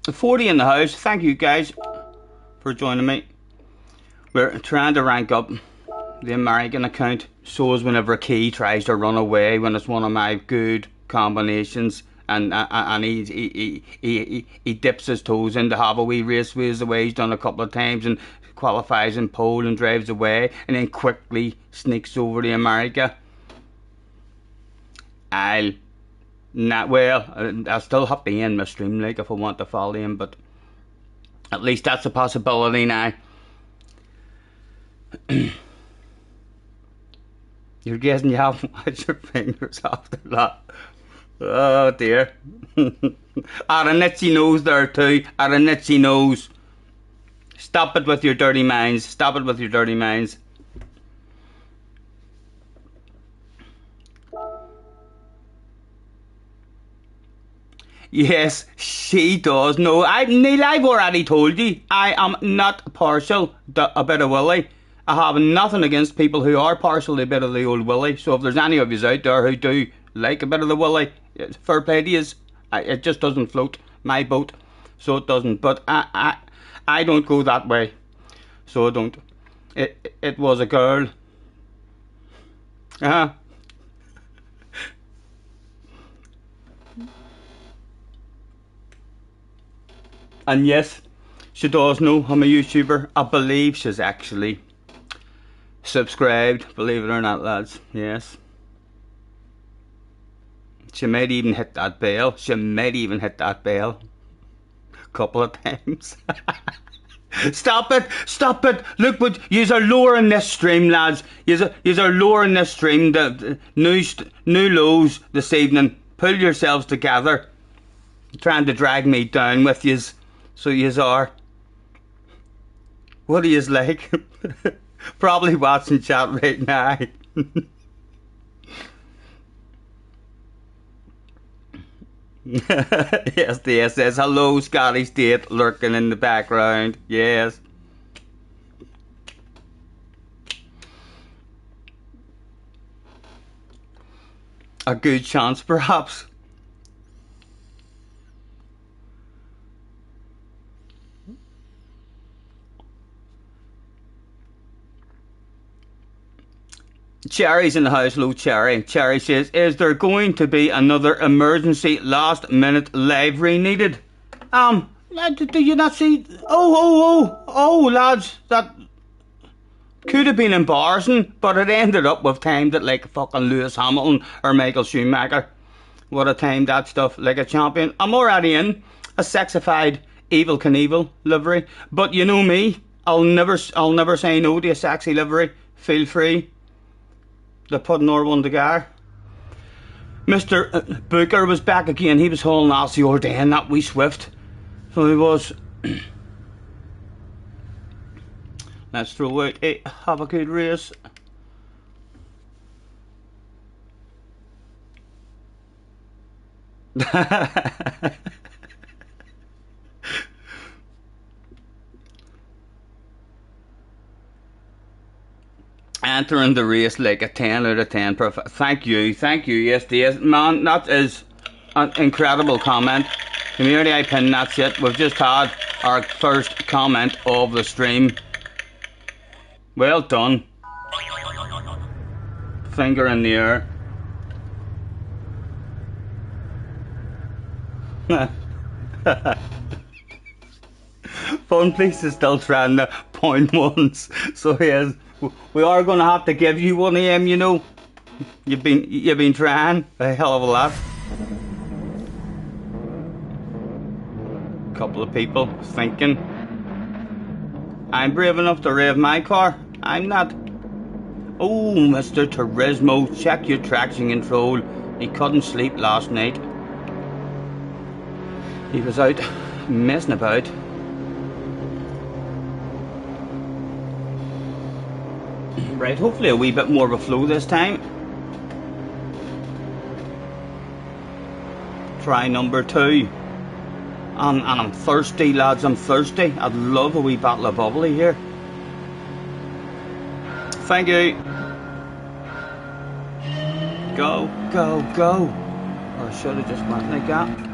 The 40 in the house. Thank you guys for joining me. We're trying to rank up the American account so as whenever a key tries to run away, when it's one of my good combinations, and he dips his toes in to have a wee race with the way he's done a couple of times and qualifies in pole and drives away and then quickly sneaks over to America, I'll still have to end my stream, like, if I want to follow him, but at least that's a possibility now. You're guessing you haven't washed your fingers after that. Oh dear. Out a nitsy nose there too. Out a nitsy nose. Stop it with your dirty minds. Stop it with your dirty minds. Yes, she does. No, Neil, I've already told you, I am not partial to a bit of Willie. I have nothing against people who are partial to a bit of the old Willie. So if there's any of you out there who do like a bit of the Willie, fair play to you. It just doesn't float my boat, so it doesn't. But I don't go that way, so I don't. It was a girl. And yes, she does know I'm a YouTuber. I believe she's actually subscribed, believe it or not, lads. Yes. She might even hit that bell. She might even hit that bell a couple of times. Stop it! Stop it! Look, what yous are lowering this stream, lads. Yous are lowering this stream. The new lows this evening. Pull yourselves together. Trying to drag me down with yous. So yous are. What are yous like? Probably watching chat right now. Yes, the S says hello, Scotty State lurking in the background. Yes. A good chance, perhaps. Cherry's in the house. Hello, Cherry. Cherry says, "Is there going to be another emergency last minute livery needed?" Do you not see? Oh, lads, that could have been embarrassing, but it ended up with timed it like fucking Lewis Hamilton or Michael Schumacher. Would have timed that stuff like a champion. I'm already in a sexified Evel Knievel livery. But you know me, I'll never say no to a sexy livery. Feel free to put another one together. Mr. Booker was back again. He was hauling Alcy Ordain, that wee Swift. So he was. Let's throw out a have a good race. Entering the race like a 10 out of 10. Thank you, yes, man, that is an incredible comment. Community I pin, that's it. We've just had our first comment of the stream. Well done. Finger in the air. Fun Police is still trying the point ones, so yes, we are going to have to give you one of them. You know, you've been trying a hell of a lot. Couple of people thinking I'm brave enough to rev my car. I'm not. Oh, Mr. Turismo, check your traction control. He couldn't sleep last night. He was out messing about. Right, hopefully a wee bit more of a flow this time. Try number 2. And I'm thirsty, lads, I'm thirsty. I'd love a wee bottle of bubbly here. Thank you. Go, go, go. Or I should have just went like that.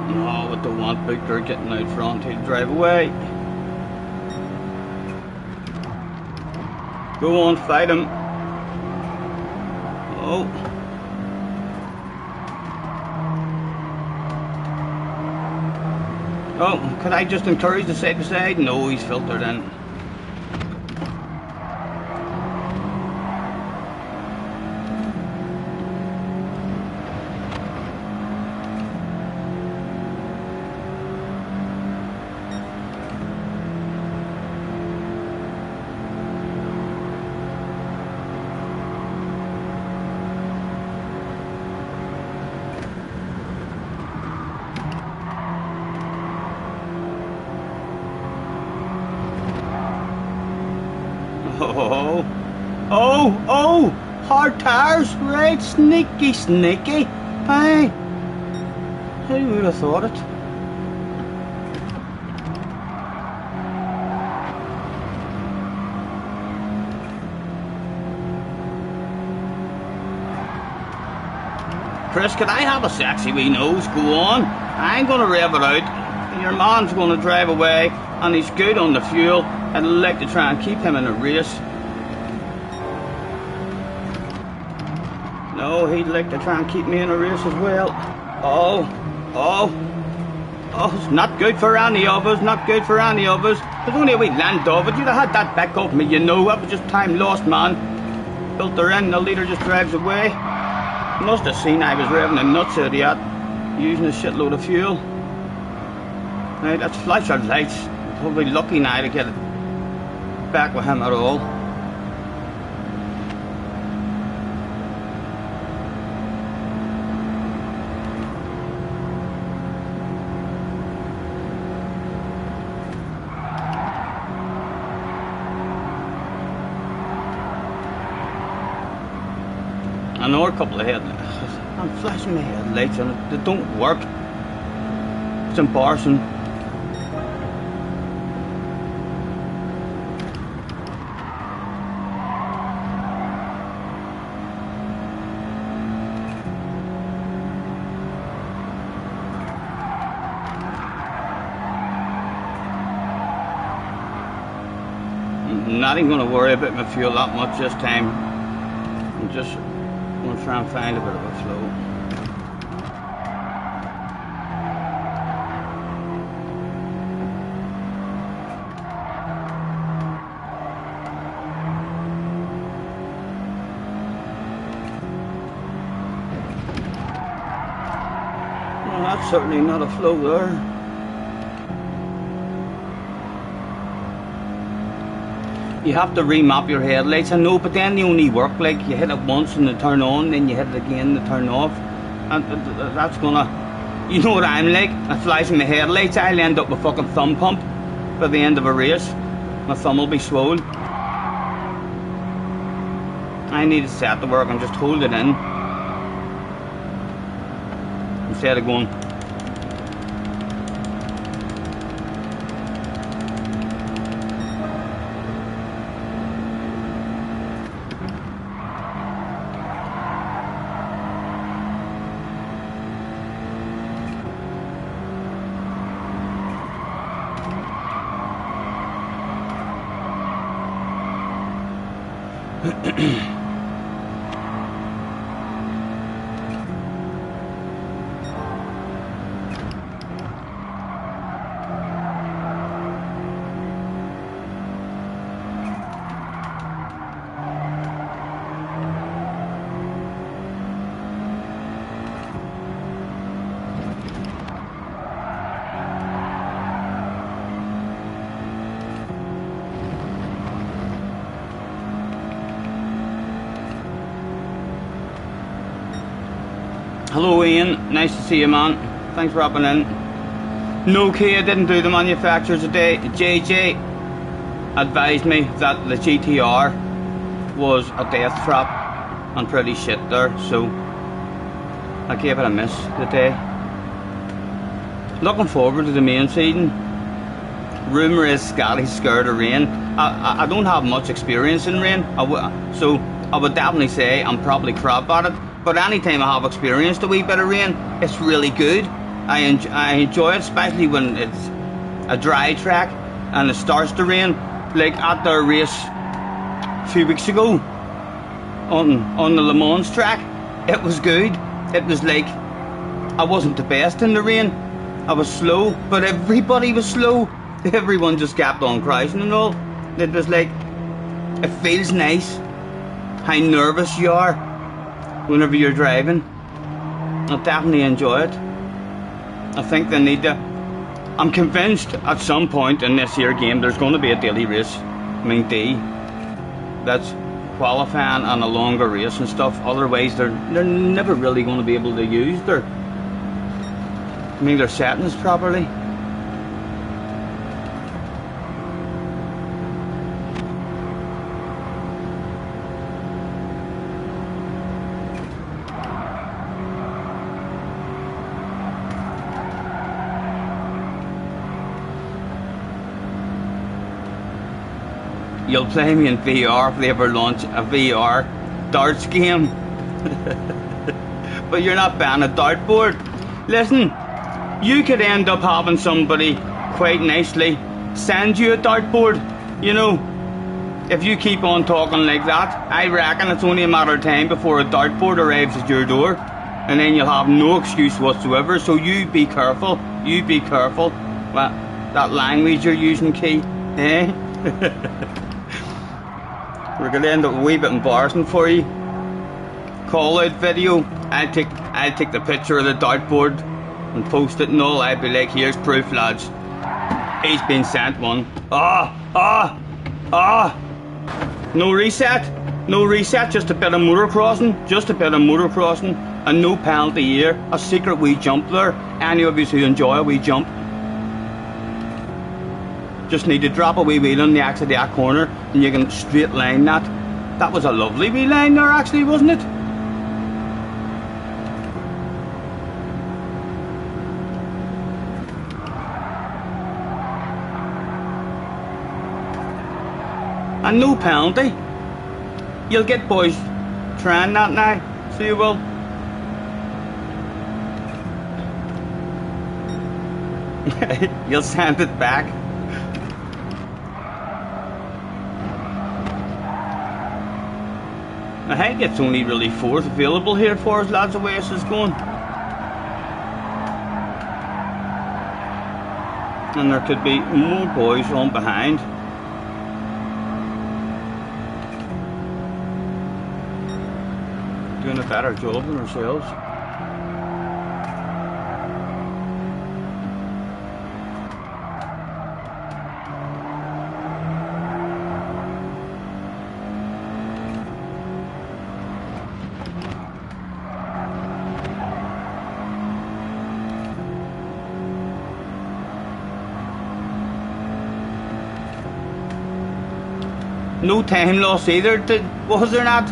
No, I don't want Booker getting out front. He'll drive away. Go on, fight him. Oh. Oh, could I just encourage the side to side? No, he's filtered in. Oh, oh, oh, hard tires, right, sneaky, sneaky, hey, who would have thought it? Chris, can I have a sexy wee nose? Go on, I ain't gonna rev it out, your man's gonna drive away, and he's good on the fuel. I'd like to try and keep him in a race. No, he'd like to try and keep me in a race as well. Oh, oh, oh, it's not good for any of us, not good for any of us. There's only a wee land of it. You'd have had that back up me, you know. That was just time lost, man. Built her in, the leader just drives away. Must have seen I was revving the nuts out of that, using a shitload of fuel. Right, let's flash our lights. We'll be lucky now to get it back with him at all. I know a couple of headlights. I'm flashing my headlights and they don't work. It's embarrassing. I'm not even going to worry about my fuel that much this time. I'm just going to try and find a bit of a flow. Well, that's certainly not a flow there. You have to remap your headlights, I know, but then they only work like you hit it once and they turn on, then you hit it again and they turn off, and that's gonna, you know what I'm like, I flash my headlights, I'll end up with fucking thumb pump by the end of a race. My thumb will be swollen. I need it set to work and just hold it in instead of going. Hello Ian, nice to see you, man. Thanks for hopping in. No, Kia didn't do the manufacturers today. JJ advised me that the GTR was a death trap and pretty shit there, so I gave it a miss today. Looking forward to the main season. Rumour is Scotty's scared of rain. I don't have much experience in rain, so I would definitely say I'm probably crap at it. But anytime I have experienced a wee bit of rain, it's really good. I enjoy it, especially when it's a dry track and it starts to rain. Like at their race a few weeks ago on the Le Mans track, it was good. It was like I wasn't the best in the rain. I was slow, but everybody was slow. Everyone just kept on crashing and all. It was like, it feels nice how nervous you are whenever you're driving. I definitely enjoy it. I think they need to. I'm convinced at some point in this year game there's going to be a daily race. I mean D. That's qualifying and a longer race and stuff. Otherwise they're never really going to be able to use their settings properly. You'll play me in VR if they ever launch a VR darts game. But you're not buying a dartboard. Listen, you could end up having somebody quite nicely send you a dartboard. You know, if you keep on talking like that, I reckon it's only a matter of time before a dartboard arrives at your door. And then you'll have no excuse whatsoever. So you be careful. You be careful. Well, that language you're using, Key. Eh? We're going to end up a wee bit embarrassing for you. Call out video. I'll take the picture of the dartboard and post it and all. I'll be like, here's proof, lads. He's been sent one. No reset. No reset, just a bit of motocrossing. Just a bit of motocrossing. And no penalty here. A secret wee jump there. Any of you who enjoy a wee jump. Just need to drop a wee wheel on the exit of that corner and you can straight line that. That was a lovely wee line there actually, wasn't it? And no penalty. You'll get boys trying that now, so you will. You'll send it back. I think it's only really 4th available here for us lads, the way this is going. And there could be more boys on behind. Doing a better job than ourselves. No time loss either, was there not?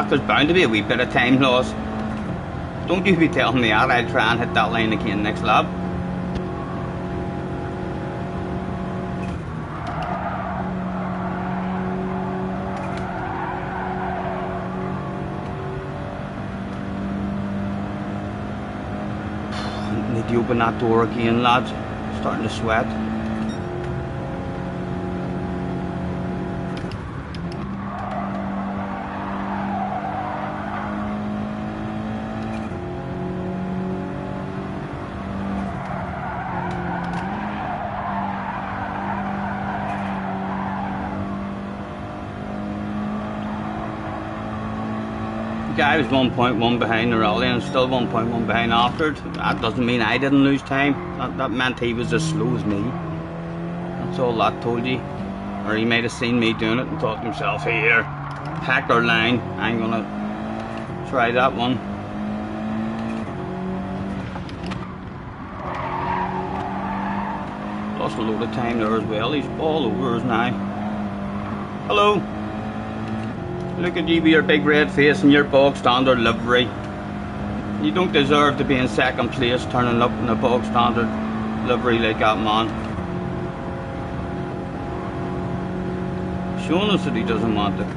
There's bound to be a wee bit of time loss. Don't you be telling me that. I'll try and hit that line again next lap. Need to open that door again, lads. Starting to sweat. I was 1.1 behind the rally and still 1.1 behind after it. That doesn't mean I didn't lose time. That meant he was as slow as me. That's all that told you. Or he might have seen me doing it and thought to himself, here, pack our line, I'm gonna try that one. Lost a load of time there as well. He's all over us now. Hello. Look at you with your big red face and your bog standard livery. You don't deserve to be in 2nd place turning up in a bog standard livery like that man. Showing us that he doesn't want it.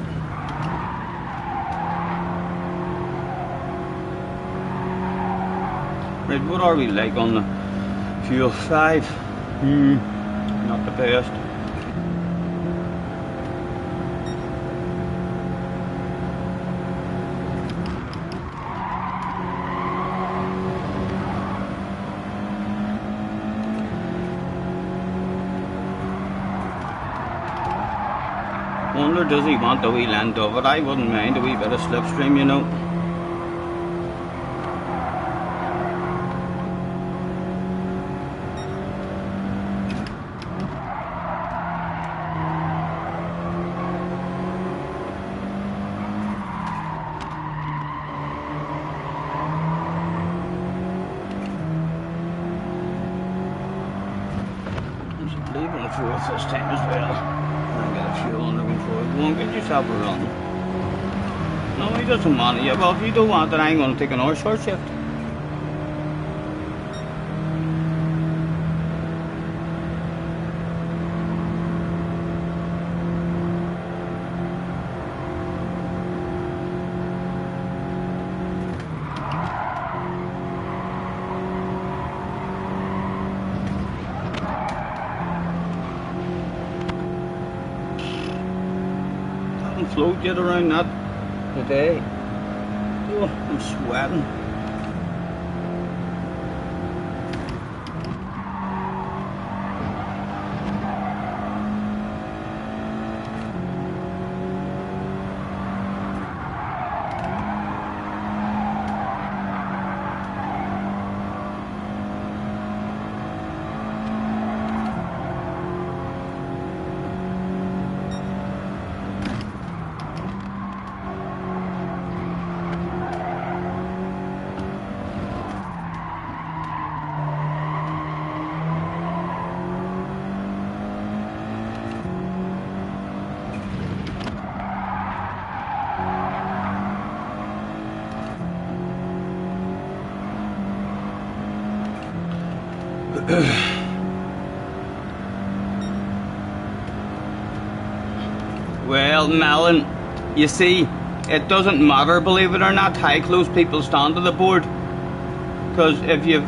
Right, what are we like on the fuel? 5? Not the best. Wonder does he want a wee land of it? I wouldn't mind a wee bit of slipstream, you know. I believe on the 4th this time as well. Fuel and looking for it. Go and get yourself a run. No, he doesn't want it. Yeah, well, if you don't want it, I'm going to take another short shift. Float yet around that today. Oh, I'm sweating. Well, Melon, you see, it doesn't matter, believe it or not, how close people stand to the board. Because if you've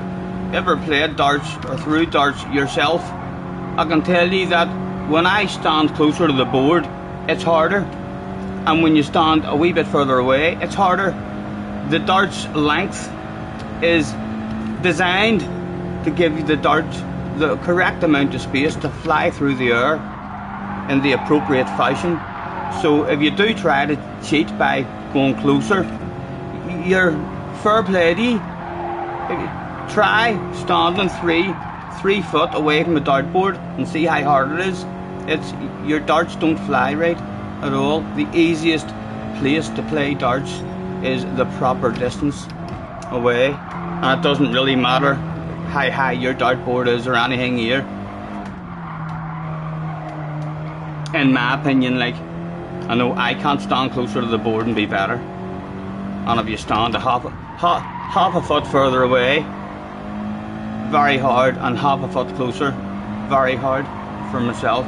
ever played darts or threw darts yourself, I can tell you that when I stand closer to the board, it's harder. and when you stand a wee bit further away, it's harder. The dart's length is designed to give you the dart the correct amount of space to fly through the air in the appropriate fashion. So if you do try to cheat by going closer, you're fair play to you. Try standing three foot away from a dartboard and see how hard it is. Your darts don't fly right at all. The easiest place to play darts is the proper distance away, and it doesn't really matter how high your dartboard is or anything here. In my opinion, like, I know I can't stand closer to the board and be better, and if you stand a half a foot further away, very hard, and half a foot closer, very hard for myself.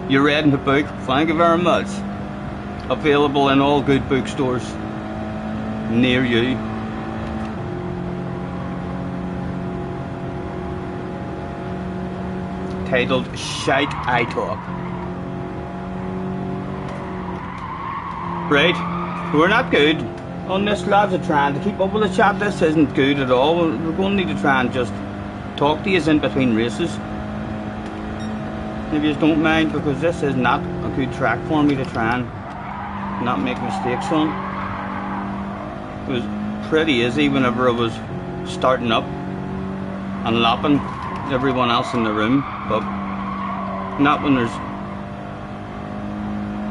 You're reading the book, thank you very much. Available in all good bookstores near you. Titled Shite I Talk. Right, we're not good on this, lads. Are trying to keep up with the chat. This isn't good at all. We're going to need to try and just talk to you in between races, if you don't mind, because this is not a good track for me to try and not make mistakes on. It was pretty easy whenever I was starting up and lapping everyone else in the room, but not when there's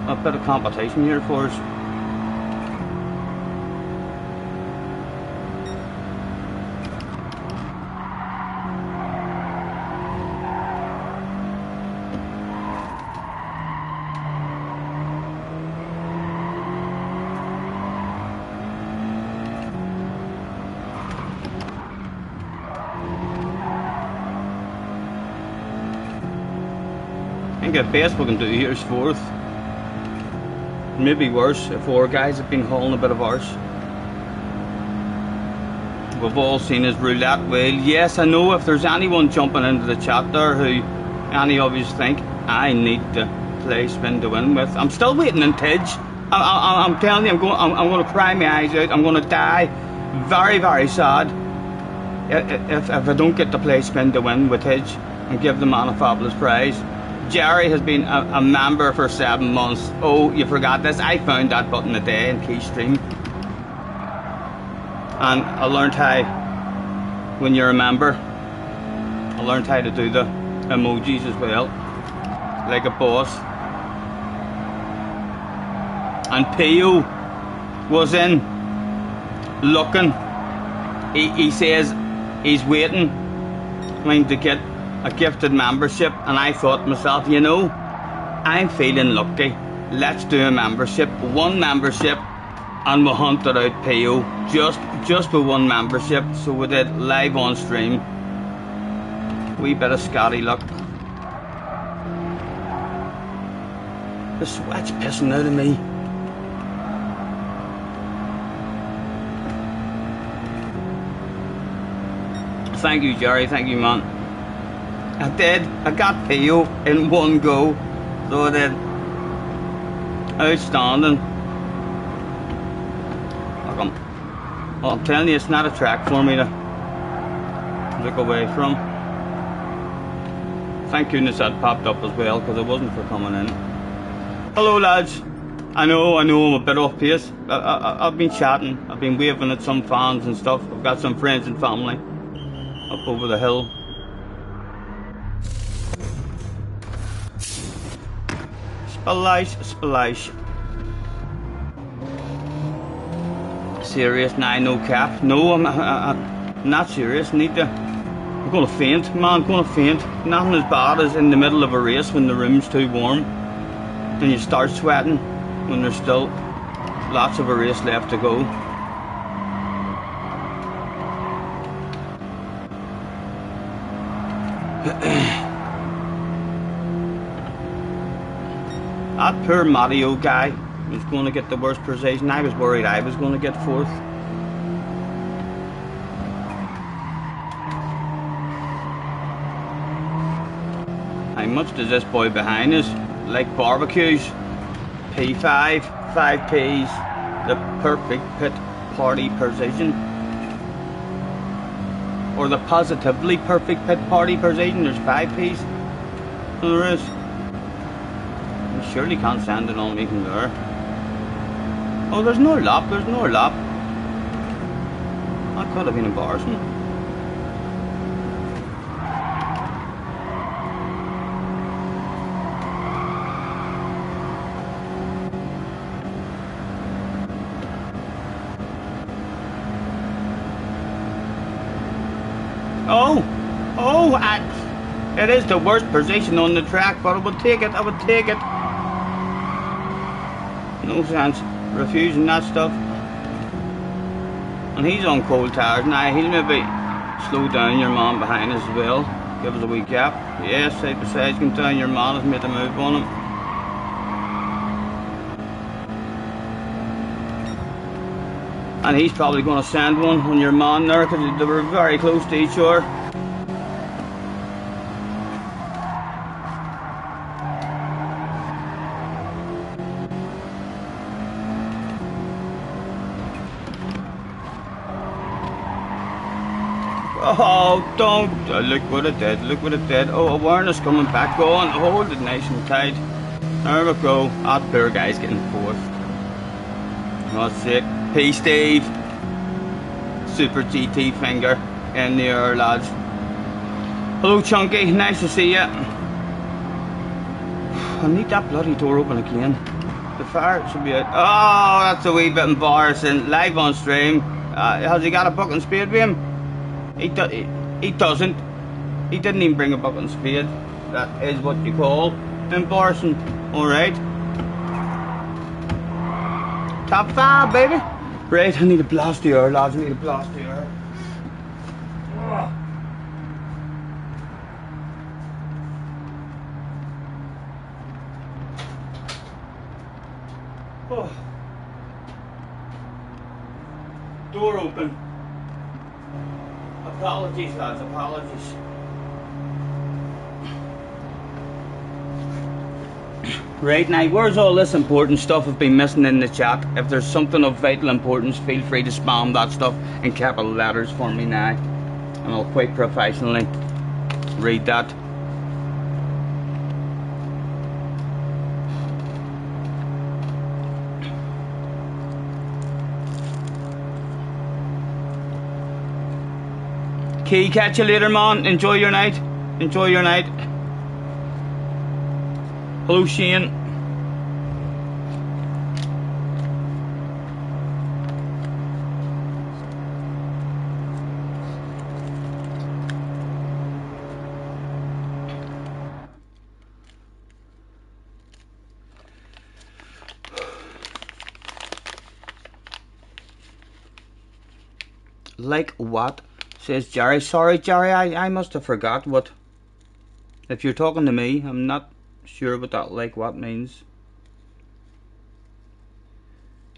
a bit of competition here for us. I think the best we can do here is fourth. Maybe worse if four guys have been hauling a bit of arse. We've all seen his roulette wheel. Yes, I know if there's anyone jumping into the chat there who any of you think I need to play spin to win with, I'm still waiting in Tidge. I'm telling you, I'm going to cry my eyes out. I'm going to die very, very sad if I don't get to play spin to win with Tidge and give the man a fabulous prize. Jerry has been a member for 7 months. Oh, you forgot this? I found that button today in Keystream. And I learned how, when you're a member, I learned how to do the emojis as well, like a boss. And Pio was in, looking. He says he's waiting, trying to get a gifted membership, and I thought to myself, you know, I'm feeling lucky. Let's do a membership, one membership, and we'll hunt it out, Pio. Just for one membership. So we did live on stream. Wee bit of Scotty luck. The sweat's pissing out of me. Thank you, Jerry. Thank you, man. I did. I got Pio in one go. So I did. Outstanding. Well, I'm telling you, it's not a track for me to look away from. Thank goodness that popped up as well, because it wasn't for coming in. Hello, lads. I know I'm a bit off pace. I've been chatting. I've been waving at some fans and stuff. I've got some friends and family up over the hill. Splash. Serious? Nah, no cap. No, I'm not serious. I'm gonna faint, man. I'm gonna faint. Nothing as bad as in the middle of a race when the room's too warm and you start sweating when there's still lots of a race left to go. That poor Mario guy was going to get the worst position. I was worried I was going to get fourth. How much does this boy behind us like barbecues? P5, 5Ps, the perfect pit party precision. Or the positively perfect pit party precision. There's 5Ps. So there is. You surely can't send it on me from there. Oh, there's no lap, there's no lap. That could have been embarrassing. It is the worst position on the track, but I would take it, I would take it. No sense refusing that stuff. And he's on cold tires now. He'll maybe slow down your man behind us as well. Give us a wee gap. Yes, side by side, come down. Your man has made a move on him. And he's probably going to send one on your man there because they were very close to each other. Oh, don't. Oh, look what it did, look what it did. Oh, awareness coming back on. Hold it nice and tight. There we go. That poor guy's getting fourth. That's it. P Steve. Super GT finger in the air, lads. Hello, Chunky. Nice to see you. I need that bloody door open again. The fire should be out. Oh, that's a wee bit embarrassing. Live on stream. Has he got a bucket and spade with him? He doesn't. He didn't even bring a bucket and spade. That is what you call embarrassing. Alright. Top 5, baby. Right, I need a blast the air, lads. I need a blast the air. Oh. Door open. Apologies, lads, apologies. Right now, where's all this important stuff I've been missing in the chat? If there's something of vital importance, feel free to spam that stuff in capital letters for me now. And I'll quite professionally read that. Key, catch you later, man. Enjoy your night. Enjoy your night. Hello, Shane. Like what? Says Jerry. Sorry, Jerry, I must have forgot what. If you're talking to me, I'm not sure what that like what means.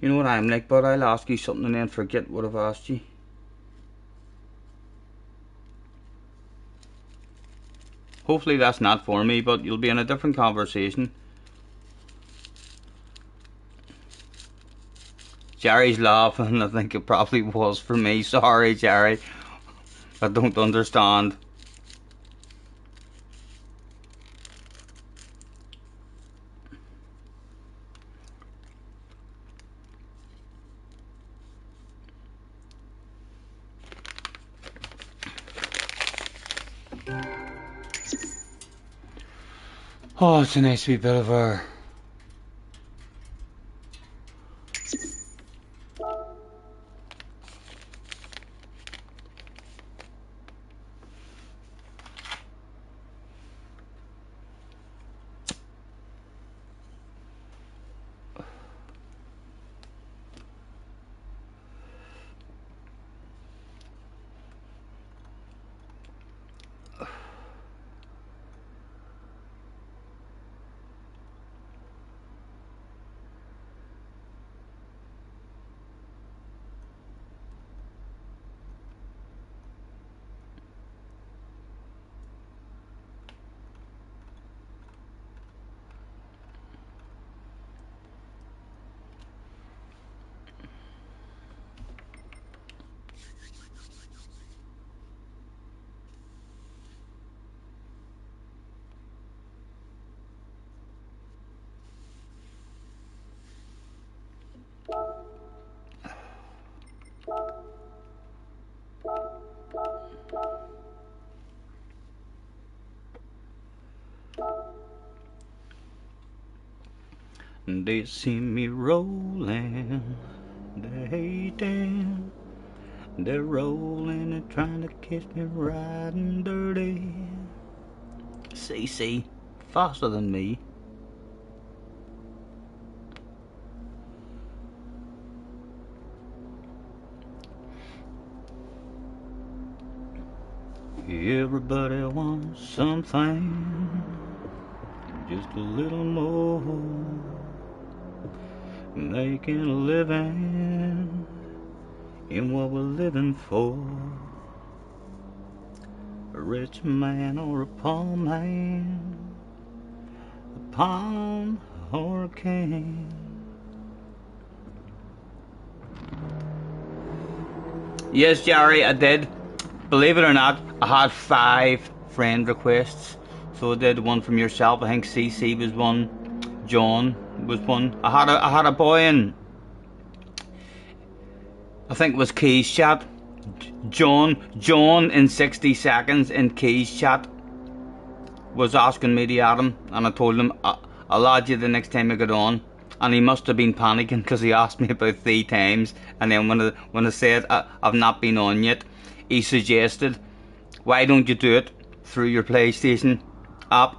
You know what I'm like, but I'll ask you something and then forget what I've asked you. Hopefully that's not for me, but you'll be in a different conversation. Jerry's laughing. I think it probably was for me. Sorry, Jerry. I don't understand. Oh, it's a nice wee bit of air. They see me rolling, they're hating, they're rolling and trying to kiss me riding dirty. CC, faster than me. Everybody wants something, just a little more, making a living in what we're living for. A rich man or a poor man, a pawn or a king. Yes, Jerry, I did. Believe it or not, I had 5 friend requests. So I did one from yourself. I think CC was one. John was one. I had a boy in, I think it was Keys chat. John in 60 seconds in Keys chat was asking me to add him, and I told him I'll add you the next time I get on. And he must have been panicking because he asked me about 3 times, and then when I said I've not been on yet, he suggested, why don't you do it through your PlayStation app?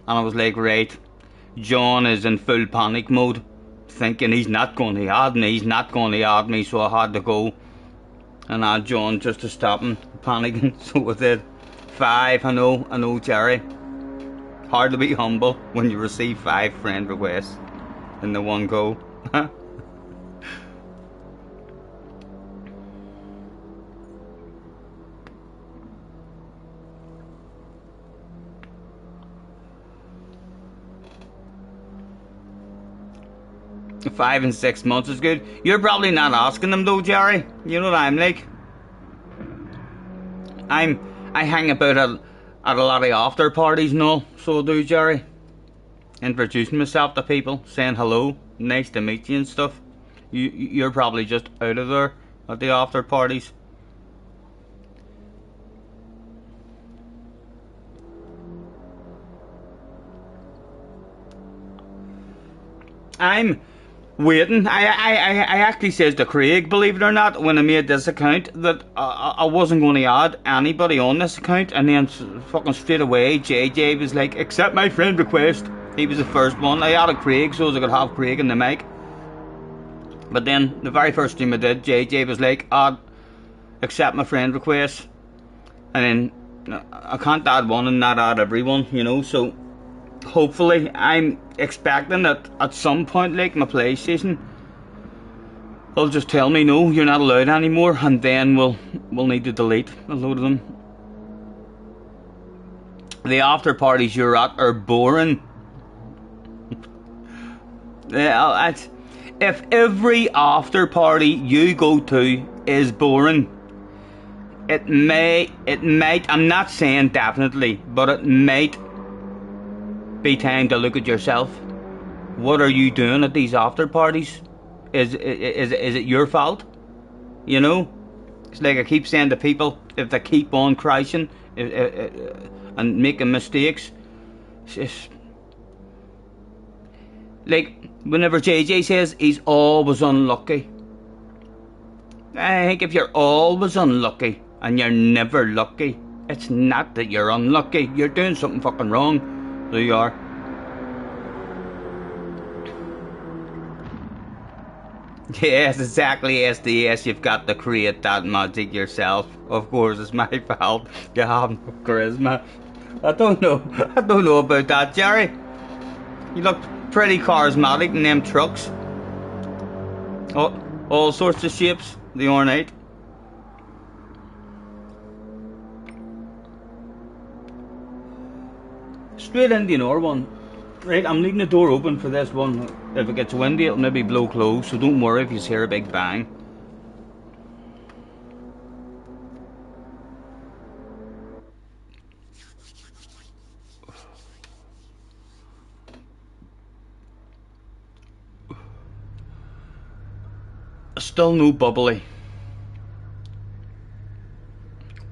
And I was like, right. John is in full panic mode, thinking he's not going to add me, so I had to go and add John just to stop him panicking. So I did 5. I know, Jerry. Hard to be humble when you receive 5 friend requests in the one go. 5 and 6 months is good. You're probably not asking them though, Jerry. You know what I'm like? I hang about at a lot of after parties and all, so I do, Jerry. Introducing myself to people, saying hello, nice to meet you and stuff. You're probably just out of there at the after parties. I'm waiting. I actually says to Craig, believe it or not, when I made this account, that I wasn't going to add anybody on this account, and then fucking straight away JJ was like, accept my friend request. He was the first one. I added Craig so as I could have Craig in the mic. But then the very first time I did, JJ was like, accept my friend request. And then I can't add one and not add everyone, you know, so hopefully I'm expecting that at some point, like my PlayStation, they'll just tell me no, you're not allowed anymore, and then we'll need to delete a load of them. The after parties you're at are boring. Yeah, if every after party you go to is boring, it might, I'm not saying definitely, but it might be time to look at yourself. What are you doing at these after parties? Is it your fault? You know, it's like I keep saying to people, if they keep on crashing and making mistakes, it's just like whenever JJ says he's always unlucky. I think if you're always unlucky and you're never lucky, it's not that you're unlucky. You're doing something fucking wrong. So you are. Yes, exactly, SDS. You've got to create that magic yourself. Of course, it's my fault. You have no charisma. I don't know about that, Jerry. You look pretty charismatic in them trucks. All sorts of shapes. The ornate. Straight in the inner one. Right, I'm leaving the door open for this one. If it gets windy, it'll maybe blow closed, so don't worry if you hear a big bang. Still no bubbly.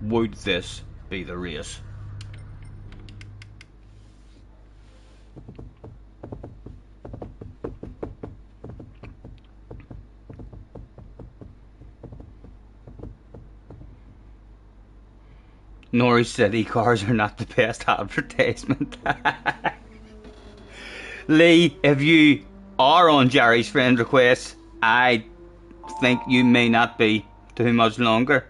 Would this be the race? Norwich City cars are not the best advertisement. Lee, if you are on Jerry's friend request, I think you may not be too much longer.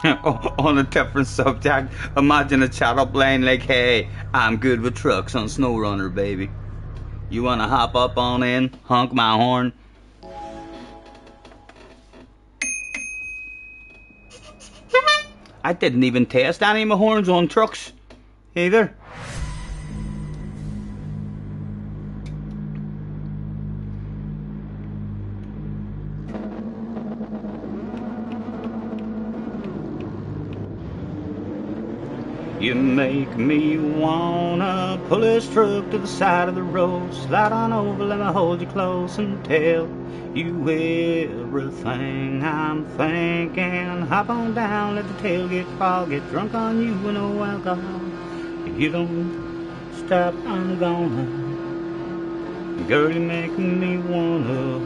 On a different subject, imagine a chat up line like, hey, I'm good with trucks on Snow Runner, baby. You wanna hop up on in, honk my horn? I didn't even test any of my horns on trucks either. You make me wanna pull this truck to the side of the road, slide on over, let me hold you close and tell you everything I'm thinking. Hop on down, let the tailgate crawl, get drunk on you with no alcohol. If you don't stop, I'm gonna. Girl, you make me wanna.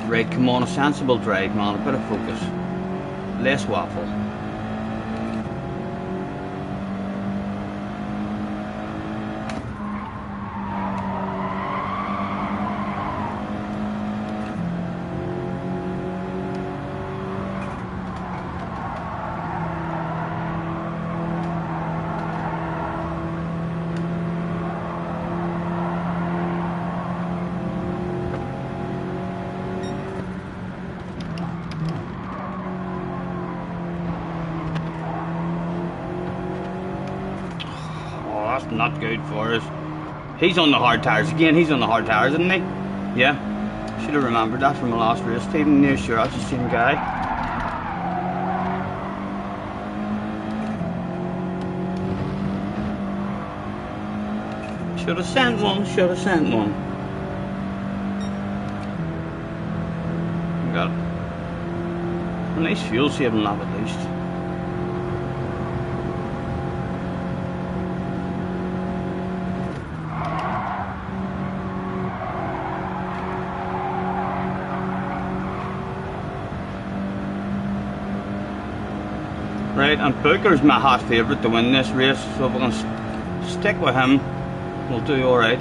Right, come on, a sensible drive, man, a bit of focus. Less waffle. That's not good for us. He's on the hard tires again. He's on the hard tires, isn't he? Yeah. Should have remembered that from the last race. Even near sure that's the same guy. Should have sent one. Should have sent one. Got it. A nice fuel saving lap at least. Right, and Booker's my hot favourite to win this race, so if we're going to stick with him, we'll do alright.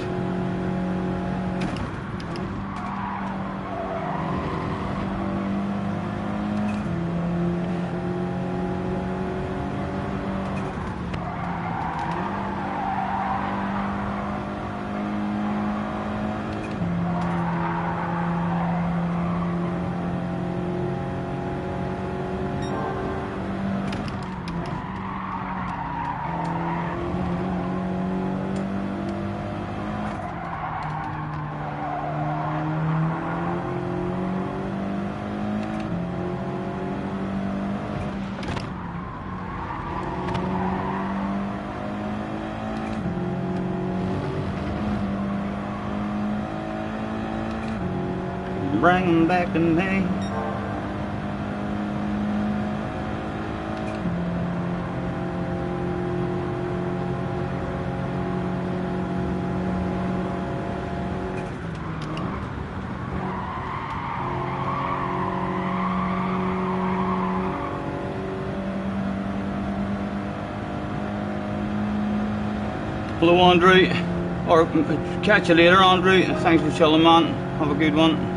Bring 'em back to me. Hello, Andrew. Or catch you later, Andrew. Thanks for chilling, man. Have a good one.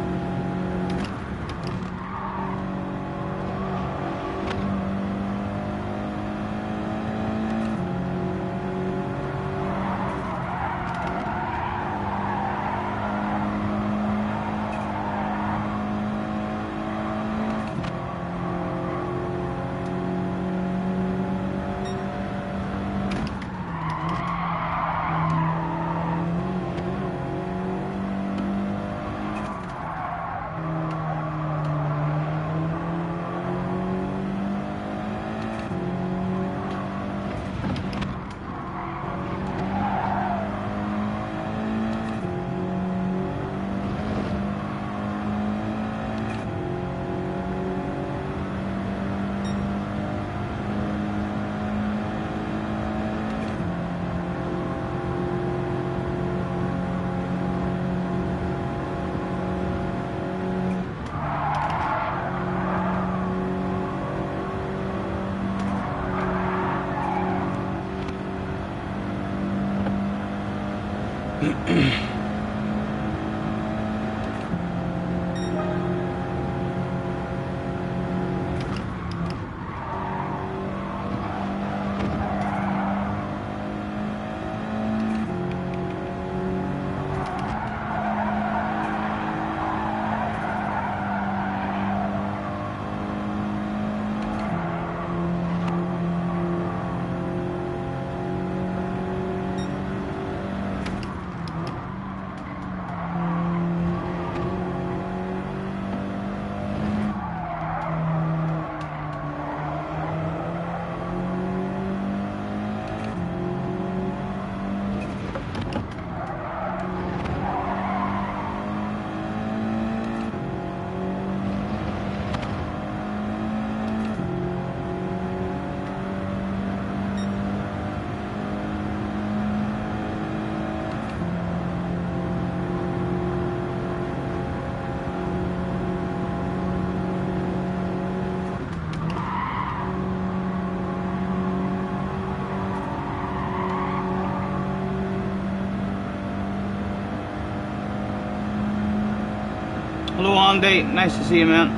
Hello Andy, nice to see you, man.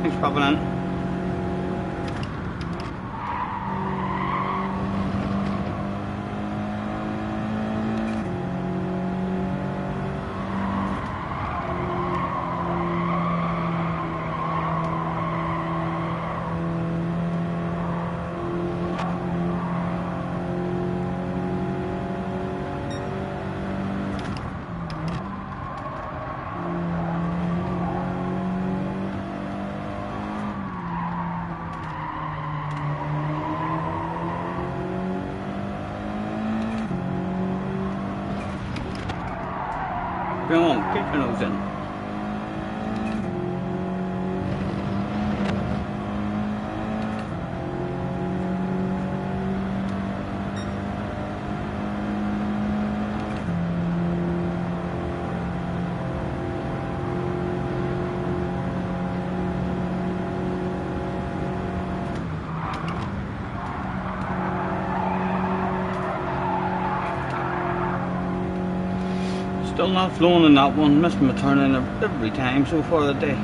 Thanks for popping in. Come on, kick your nose in. Still not flowing in that one, missed my turn in every time so far today.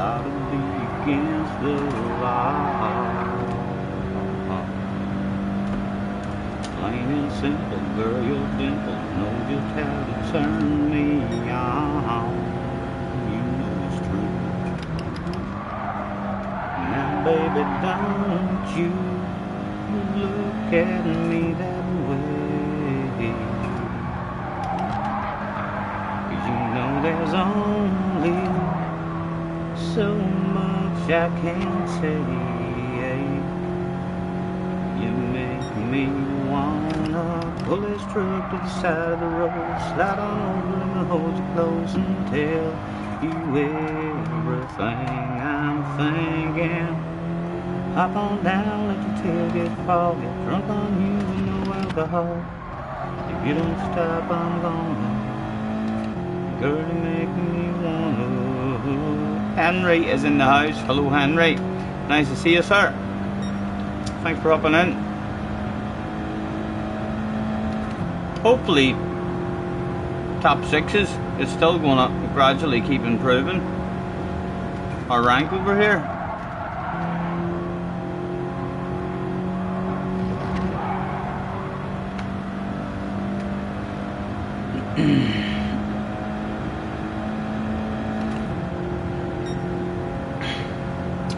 gotta be against the law. Plain and simple, girl, your dimples know just how to turn me on. You know it's true. Now, baby, don't you look at me that way. 'Cause you know there's only so much I can take. You make me wanna pull this truck to the side of the road, slide on over and hold you close and tell you everything I'm thinking. Hop on down, let your tailgate fall, get drunk on you with no alcohol. If you don't stop, I'm gonna. Girl, you make me wanna. Henry is in the house. Hello, Henry. Nice to see you, sir. Thanks for hopping in. Hopefully, top sixes is still going to gradually keep improving our rank over here.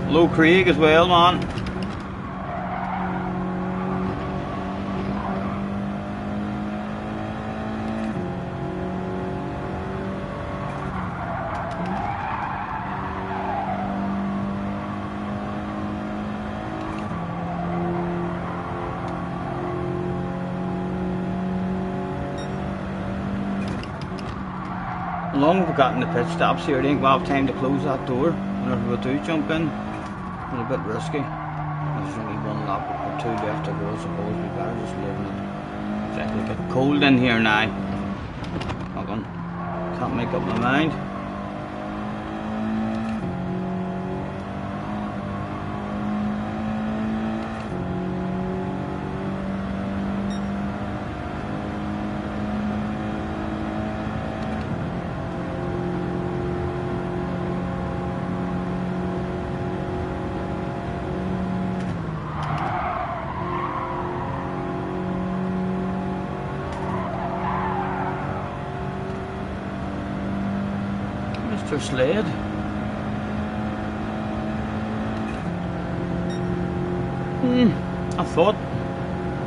Hello, Craig, as well, man. How long have we got in the pit stops here? I think we'll have time to close that door whenever we do jump in. It's a bit risky. There's only one lap or two left to go, I suppose. We better just live in it. It's actually a bit cold in here now. Hold on. Can't make up my mind. Mr. Slade. I thought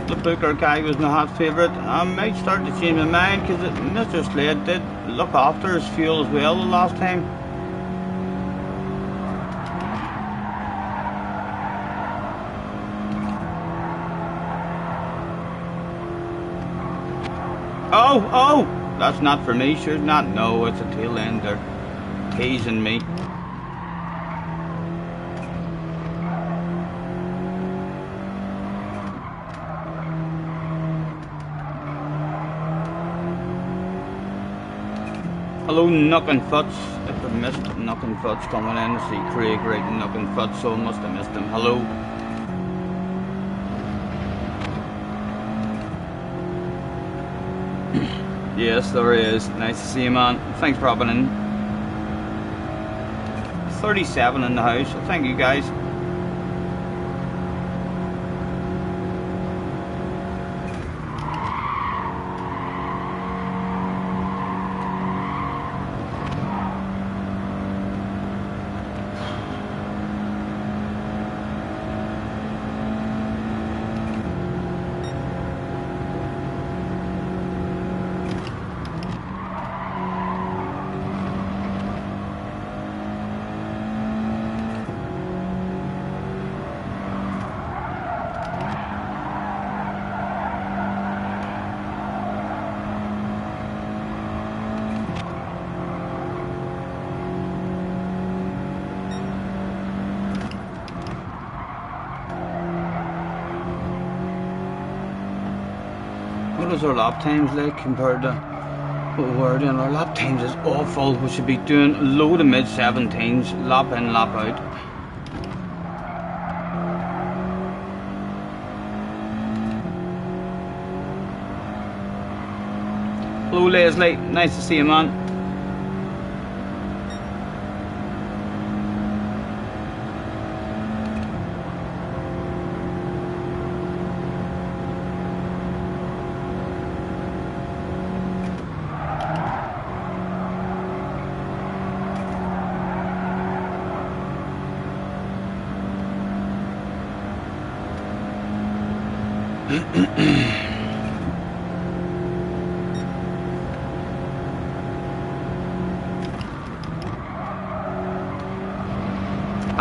the Booker guy was my hot favourite. I might start to change my mind because Mr. Slade did look after his fuel as well the last time. Oh! That's not for me, sure not. No, it's a tail ender. Teasing me. Hello, Knockin' Foots. If I missed Knockin' Foots coming in, I see Craig writing Knockin' Foots, so I must have missed him. Hello. Yes, there he is. Nice to see you, man. Thanks for hopping in. 37 in the house. Thank you, guys. What is our lap times like compared to what we're doing? Our lap times is awful. We should be doing low to mid 17s, lap in, lap out. Hello, Leslie. Nice to see you, man. I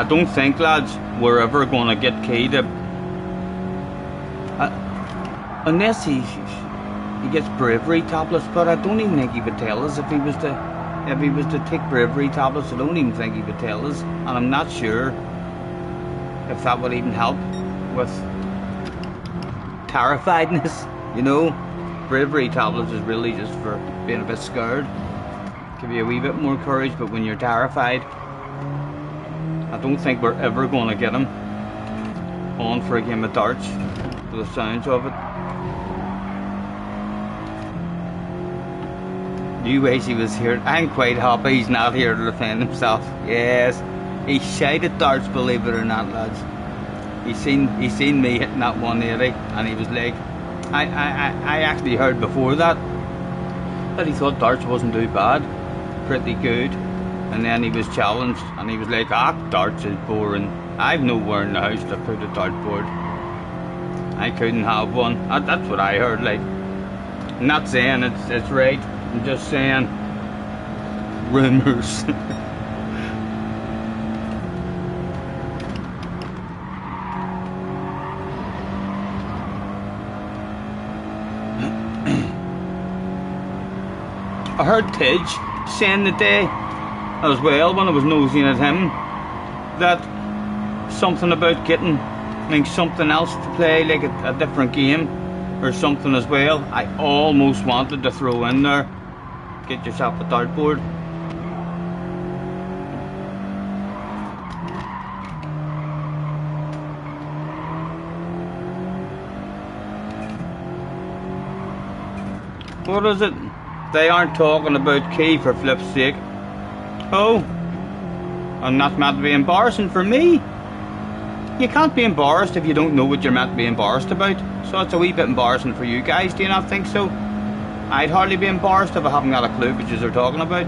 don't think, lads, we're ever going to get key to... unless he gets bravery tablets, but I don't even think he would tell us if he was to take bravery tablets. I don't even think he would tell us, and I'm not sure if that would even help with terrifiedness, you know. Bravery tablets is really just for being a bit scared, give you a wee bit more courage, but when you're terrified, I don't think we're ever going to get him on for a game of darts, for the sounds of it. You wish he was here. I'm quite happy he's not here to defend himself. Yes, he's shy at darts, believe it or not, lads. He's seen me hitting that 180, and he was like, I actually heard before that he thought darts wasn't too bad, pretty good. And then he was challenged, and he was like, darts is boring. I've nowhere in the house to put a dartboard. I couldn't have one. That's what I heard, like. I'm not saying it's right. I'm just saying rumours. I heard Tidge saying today as well, when I was nosing at him, that something about getting something else to play, like a different game or something as well. I almost wanted to throw in there, get yourself a dartboard. What is it? They aren't talking about key, for flip's sake. Oh, and that's meant to be embarrassing for me. You can't be embarrassed if you don't know what you're meant to be embarrassed about. So it's a wee bit embarrassing for you guys, do you not think so? I'd hardly be embarrassed if I haven't got a clue what you're talking about.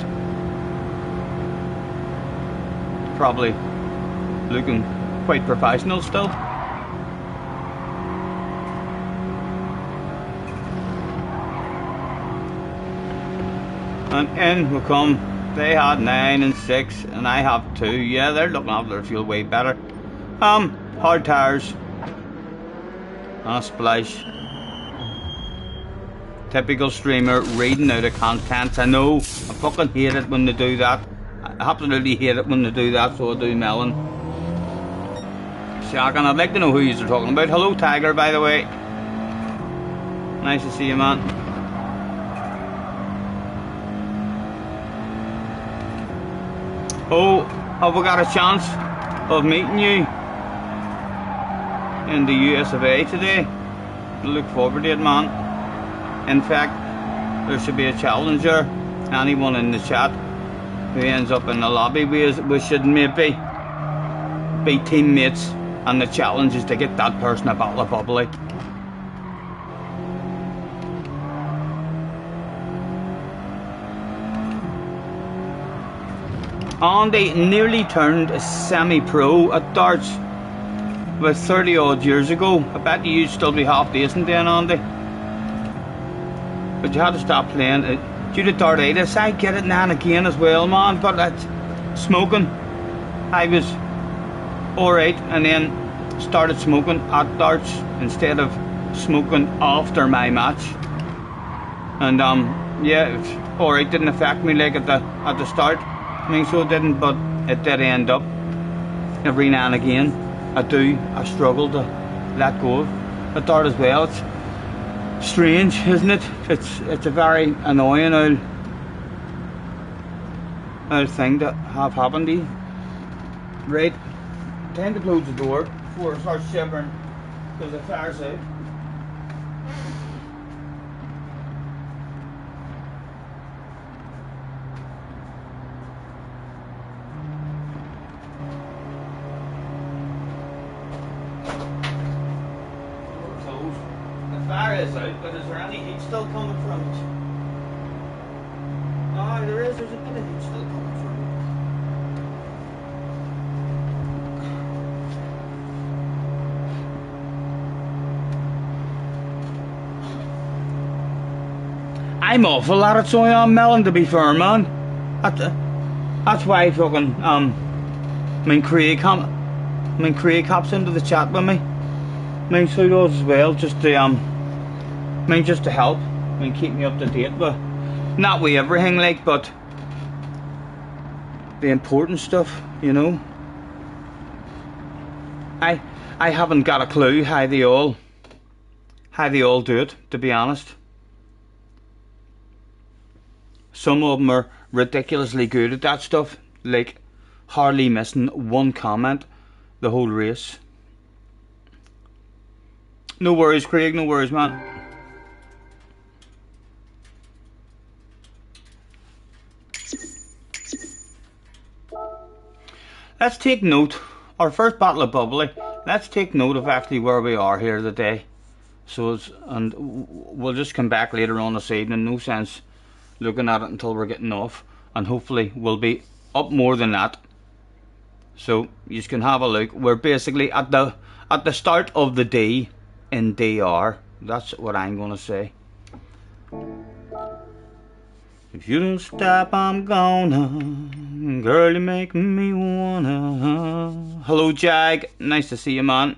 Probably looking quite professional still. And in will come. They had 9 and 6, and I have 2. Yeah, they're looking after their fuel way better. Hard tires and a splash. Typical streamer reading out of contents. I know, I fucking hate it when they do that. I absolutely hate it when they do that, so I do melon. Shocking. I'd like to know who you're talking about. Hello, Tiger, by the way. Nice to see you, man. Oh, have we got a chance of meeting you in the US of A today? I look forward to it, man. In fact, there should be a challenger. Anyone in the chat who ends up in the lobby, we should maybe be teammates, and the challenge is to get that person a bottle of bubbly. Andy nearly turned a semi-pro at darts about 30 odd years ago. I bet you'd still be half decent then, Andy. But you had to stop playing due to dartitis. I get it now and again as well, man, but that's smoking. I was alright, and then started smoking at darts instead of smoking after my match. And yeah, it was alright, didn't affect me like at the start. So it didn't, but it did end up every now and again. I struggle to let go of a dart as well. It's strange, isn't it? It's a very annoying old thing to have happened to you. Right, time to close the door before it starts shivering because the fire's out. Is out, but is there any heat still coming from it? Ah, there is. There's a bit of heat still coming from it. I'm awful at it, so I am, Melon, to be fair, man. That's why fucking, Craig hops into the chat with me. So he does as well, just to, just to help. Keep me up to date with, not with everything, like, but the important stuff, you know. I haven't got a clue how they all do it, to be honest. Some of them are ridiculously good at that stuff, like hardly missing one comment the whole race. No worries, Craig, no worries, man. Let's take note, our first bottle of bubbly, let's take note of actually where we are here today. And we'll just come back later on this evening, no sense looking at it until we're getting off, and hopefully we'll be up more than that. So you can have a look. We're basically at the start of the day in DR. That's what I'm gonna say. If you don't stop, I'm gonna. Girl, you make me wanna. Hello, Jag. Nice to see you, man.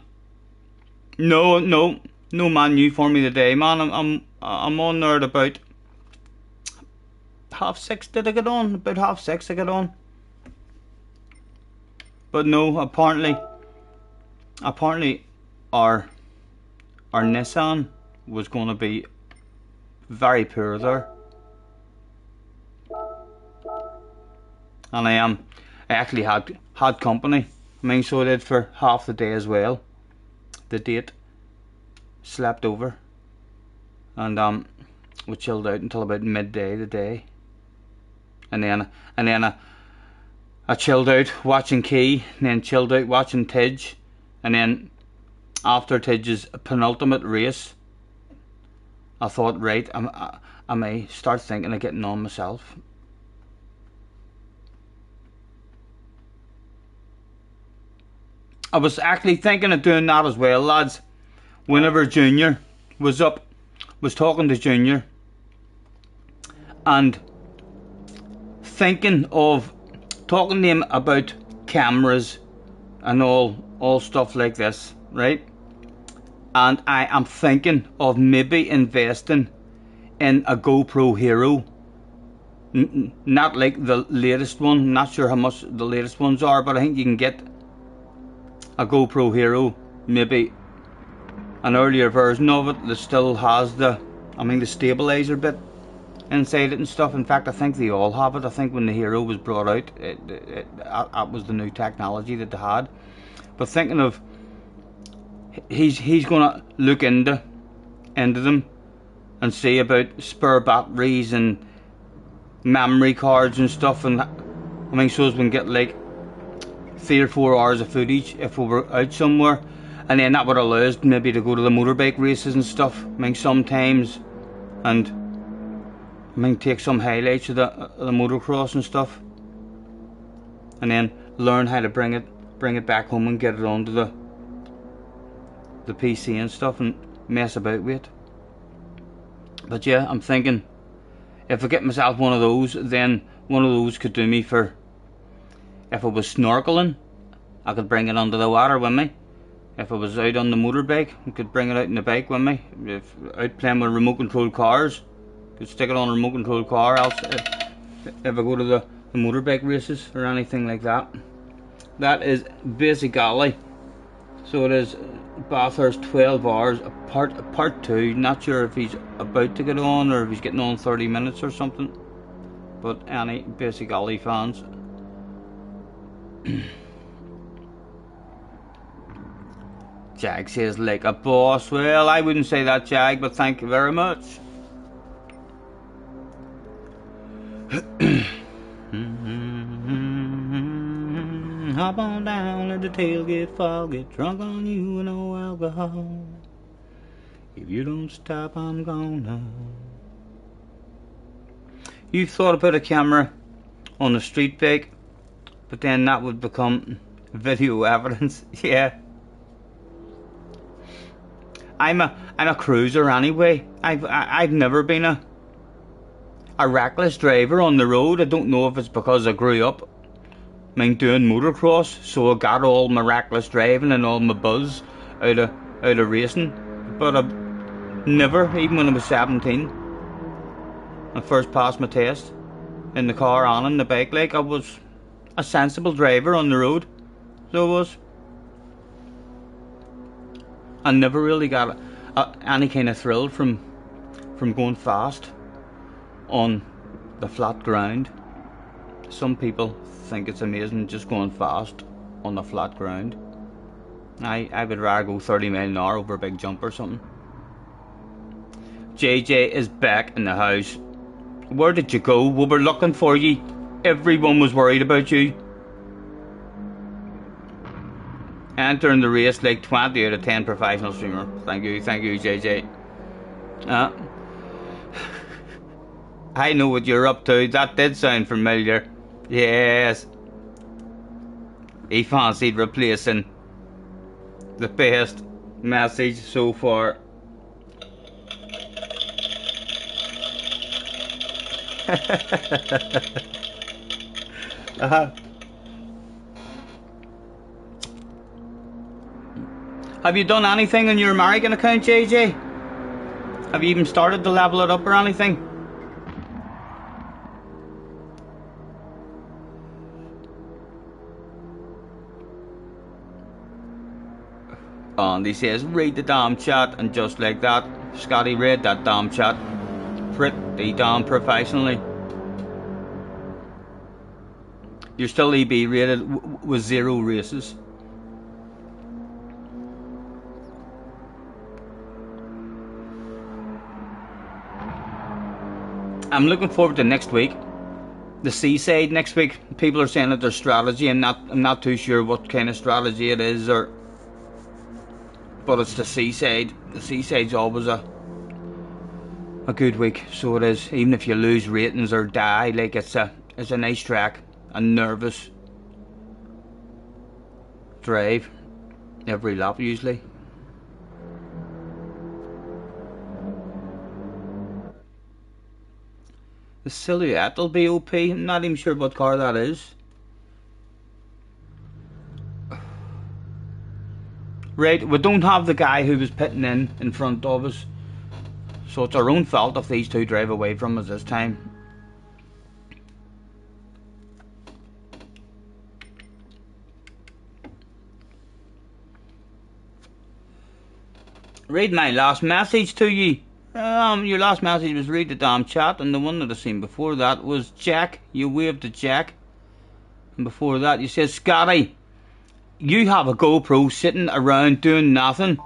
No, man, new for me today, man. I'm on there at about 6:30. Did I get on? About 6:30 I get on. But no, apparently our Nissan was going to be very poor there. And I actually had company. So I did for half the day as well. The date slept over, and we chilled out until about midday today, and then I chilled out watching Key, and then chilled out watching Tidge, and then after Tidge's penultimate race, I thought, right, I may start thinking of getting on myself. I was actually thinking of doing that as well, lads. Whenever Junior was talking to Junior, and thinking of talking to him about cameras and all stuff like this, right? And I am thinking of maybe investing in a GoPro Hero. Not like the latest one, not sure how much the latest ones are, but I think you can get a GoPro Hero, maybe an earlier version of it that still has the stabilizer bit inside it and stuff. In fact, I think they all have it. I think when the Hero was brought out, that was the new technology that they had. But thinking of, he's gonna look into them and see about spare batteries and memory cards and stuff, and so as we can get like 3 or 4 hours of footage if we were out somewhere, and then that would allow us maybe to go to the motorbike races and stuff. sometimes, and take some highlights of the motocross and stuff, and then learn how to bring it back home and get it onto the PC and stuff and mess about with it. But yeah, I'm thinking if I get myself one of those, then one of those could do me for, if I was snorkeling, I could bring it under the water with me. If I was out on the motorbike, I could bring it out in the bike with me. If out playing with remote controlled cars, could stick it on a remote controlled car. Else, if I go to the motorbike races or anything like that. That is basically, so it is Bathurst 12 hours, part 2. Not sure if he's about to get on or if he's getting on 30 minutes or something. But any Basic Ollie fans, Jag says like a boss. Well, I wouldn't say that, Jag, but thank you very much. Hop on down, let the tailgate fall, get drunk on you and no alcohol. If you don't stop, I'm gonna. You thought about a camera on the street bike, but then that would become video evidence. Yeah. I'm a cruiser anyway. I've never been a a reckless driver on the road. I don't know if it's because I grew up doing motocross, so I got all my reckless driving and all my buzz out of racing. But I never, even when I was 17, I first passed my test in the car and on the bike, like I was a sensible driver on the road. So I was. I never really got any kind of thrill from going fast on the flat ground. Some people think it's amazing just going fast on the flat ground. I would rather go 30 miles an hour over a big jump or something. JJ is back in the house. Where did you go? We were looking for you. Everyone was worried about you. Entering the race like 20 out of 10 professional streamer. Thank you, JJ. I know what you're up to. That did sound familiar. Yes. He fancied replacing the best message so far. Have you done anything on your American account, JJ? Have you even started to level it up or anything? And he says, read the damn chat, and just like that, Scotty read that damn chat pretty damn professionally. You're still EB rated with 0 races. I'm looking forward to next week. The seaside next week. People are saying that there's strategy. I'm not too sure what kind of strategy it is, but it's the seaside. The seaside's always a good week, so it is. Even if you lose ratings or die, like it's a nice track, a nervous drive every lap usually. The Silhouette will be OP. I'm not even sure what car that is. Right, we don't have the guy who was pitting in front of us, so it's our own fault if these two drive away from us this time. Read my last message to you. Your last message was read the damn chat, and the one that I seen before that was Jack. You waved to Jack, and before that you said, Scotty, you have a GoPro sitting around doing nothing.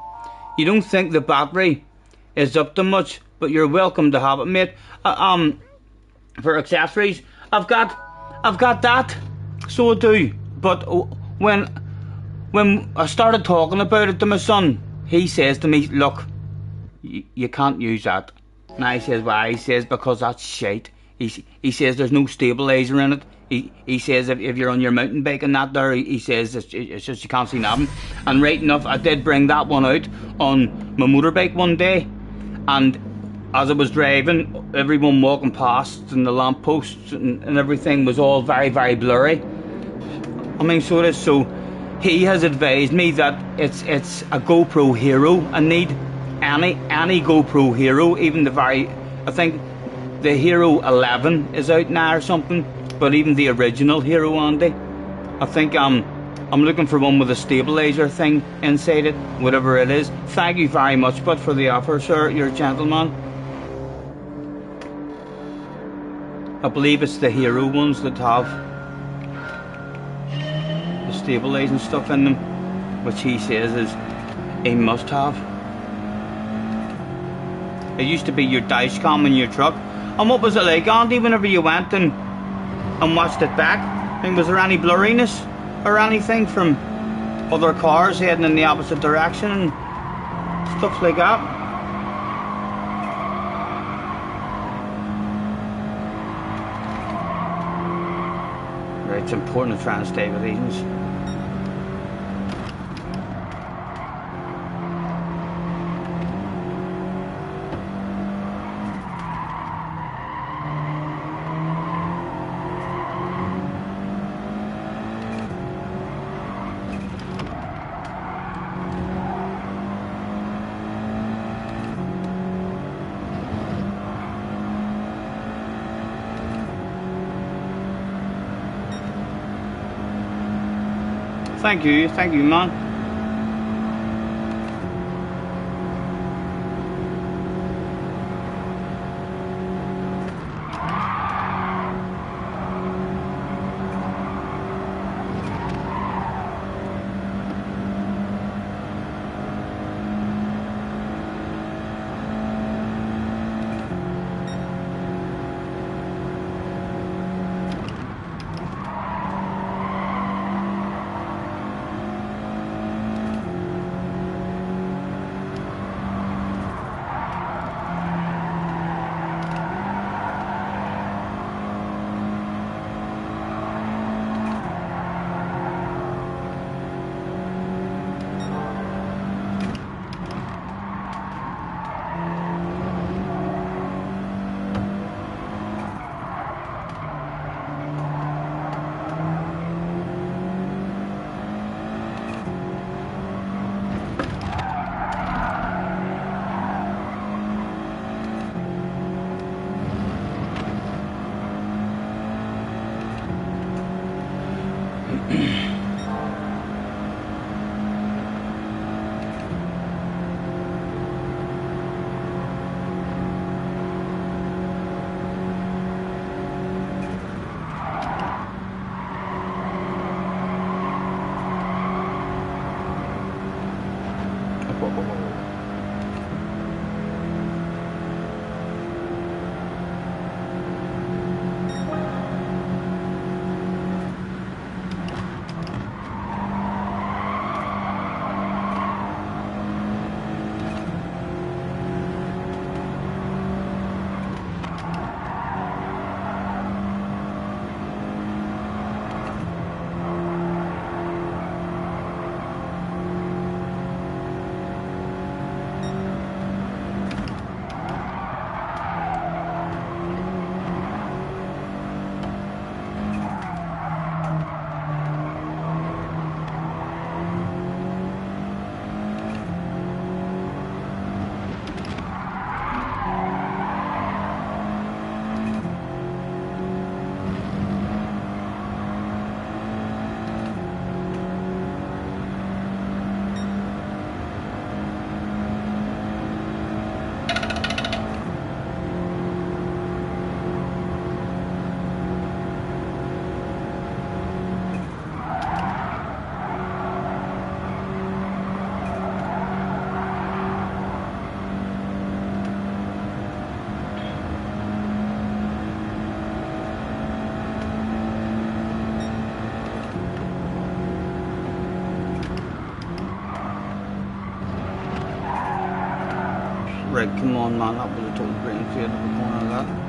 You don't think the battery is up to much, but you're welcome to have it, mate. For accessories, I've got that, so I do. But when I started talking about it to my son, he says to me, look, you can't use that. And I says, why? He says, because that's shite. He says there's no stabilizer in it. He says if you're on your mountain bike and that there, he says it's just you can't see nothing. And right enough, I did bring that one out on my motorbike one day, and as I was driving, everyone walking past and the lampposts and everything was all very, very blurry. I mean, so it is. So he has advised me that it's a GoPro Hero. I need any GoPro Hero, even the very, I think the Hero 11 is out now or something, but even the original Hero, Andy, I think I'm looking for one with a stabilizer thing inside it, whatever it is. Thank you very much, but for the offer, sir, you're a gentleman. I believe it's the Hero ones that have the stabilizing stuff in them, which he says is a must have. It used to be your dash cam in your truck. And what was it like, Andy, whenever you went and watched it back? I mean, was there any blurriness or anything from other cars heading in the opposite direction and stuff like that? Right, it's important to try and stay with these. thank you, man. Right, come on, man, that was a total brain fade of a corner of that.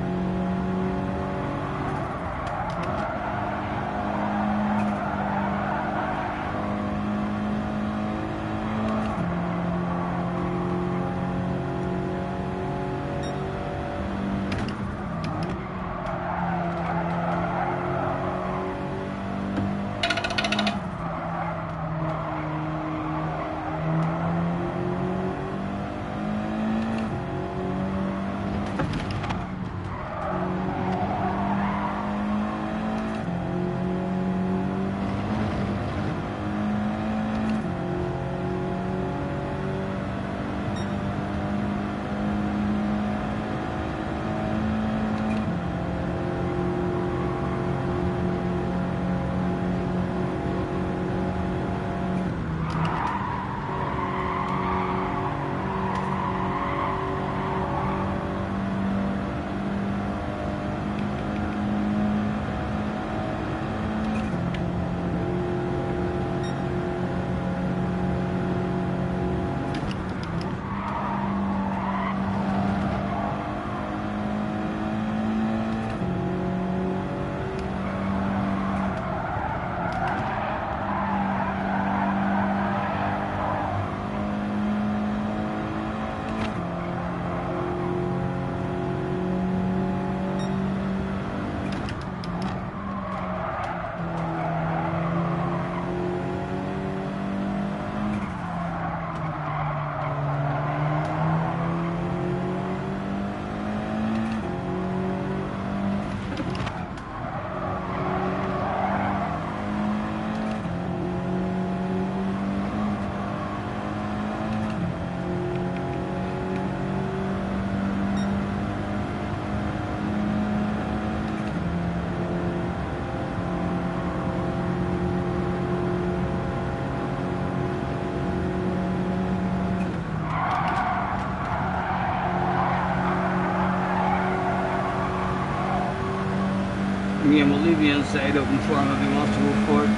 again, we'll leave the inside open for him if he wants to go for it.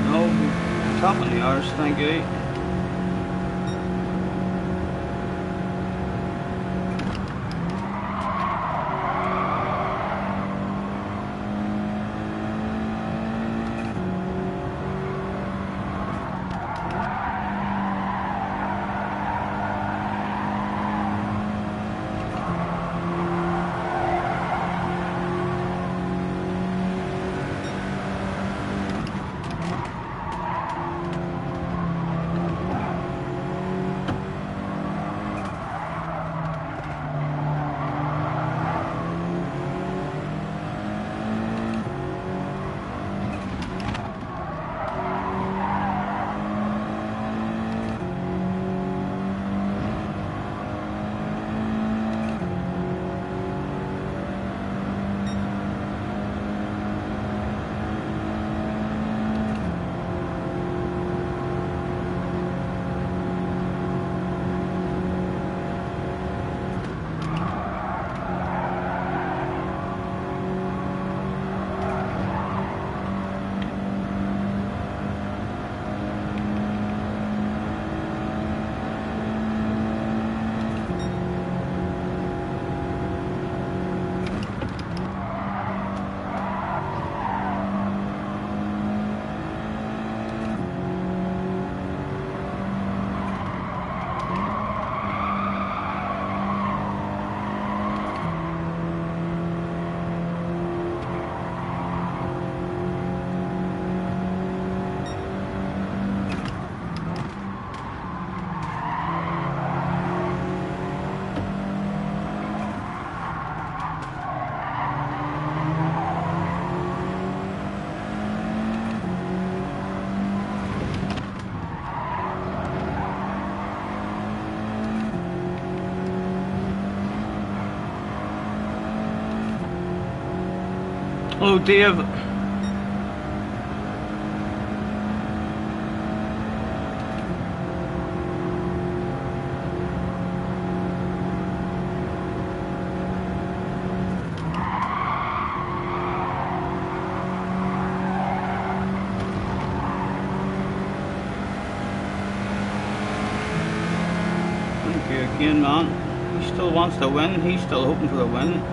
No, top on the arse, thank you. Hello, Dave. Thank you again, man. He still wants to win. He's still hoping for a win.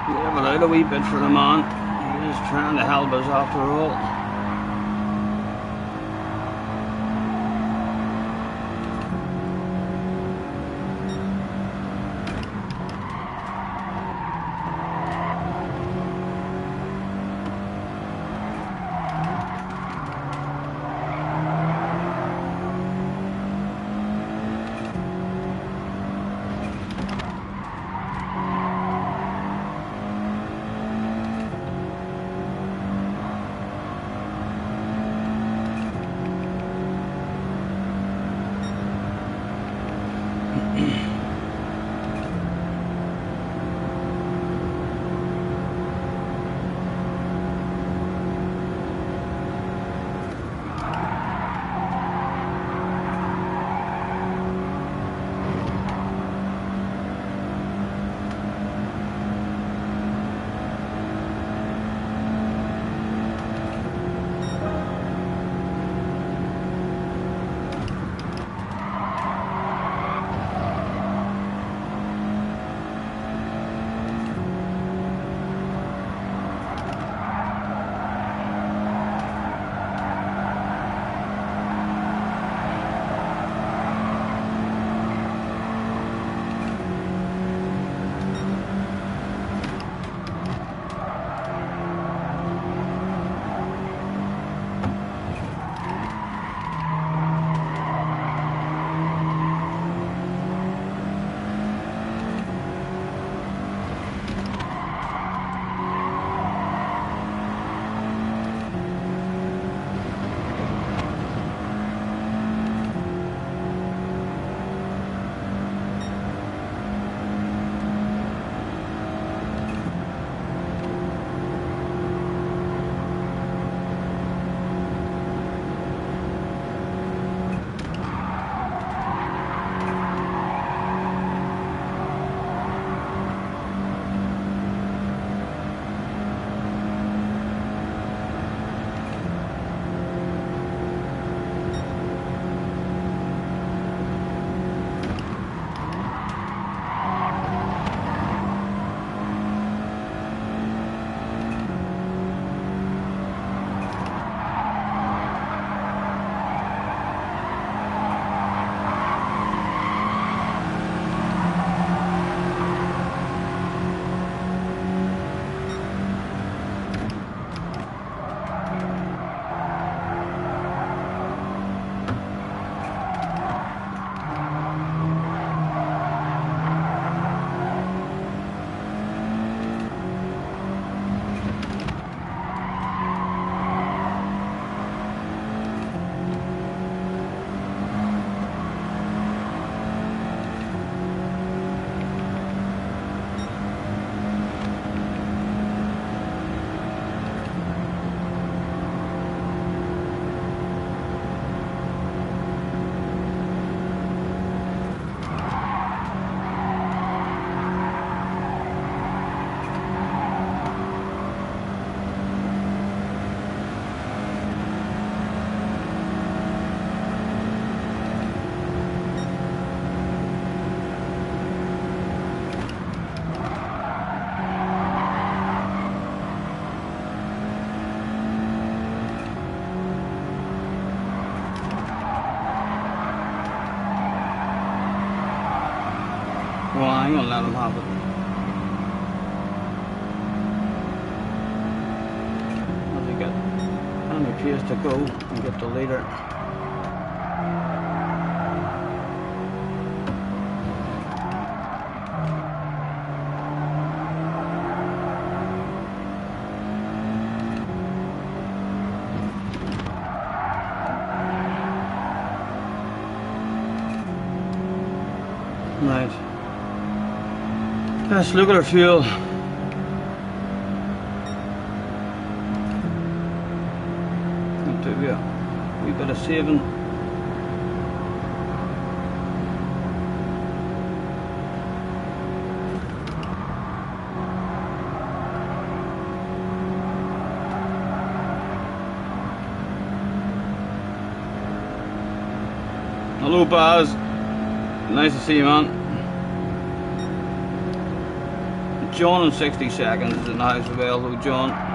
Level out a wee bit for the man. He is trying to help us after all. Well, I ain't gonna let him have it. Has he got any place to go and get the leader? Right. Let's look at our fuel. Do a wee bit of saving. Hello, Baz. Nice to see you, man. John in 60 seconds is in the house as well. Hello, John.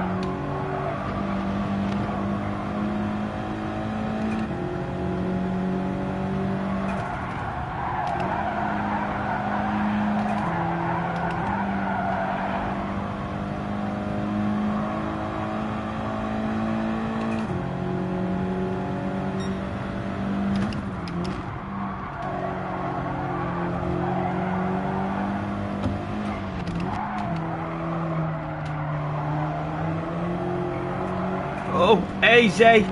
Oh, easy.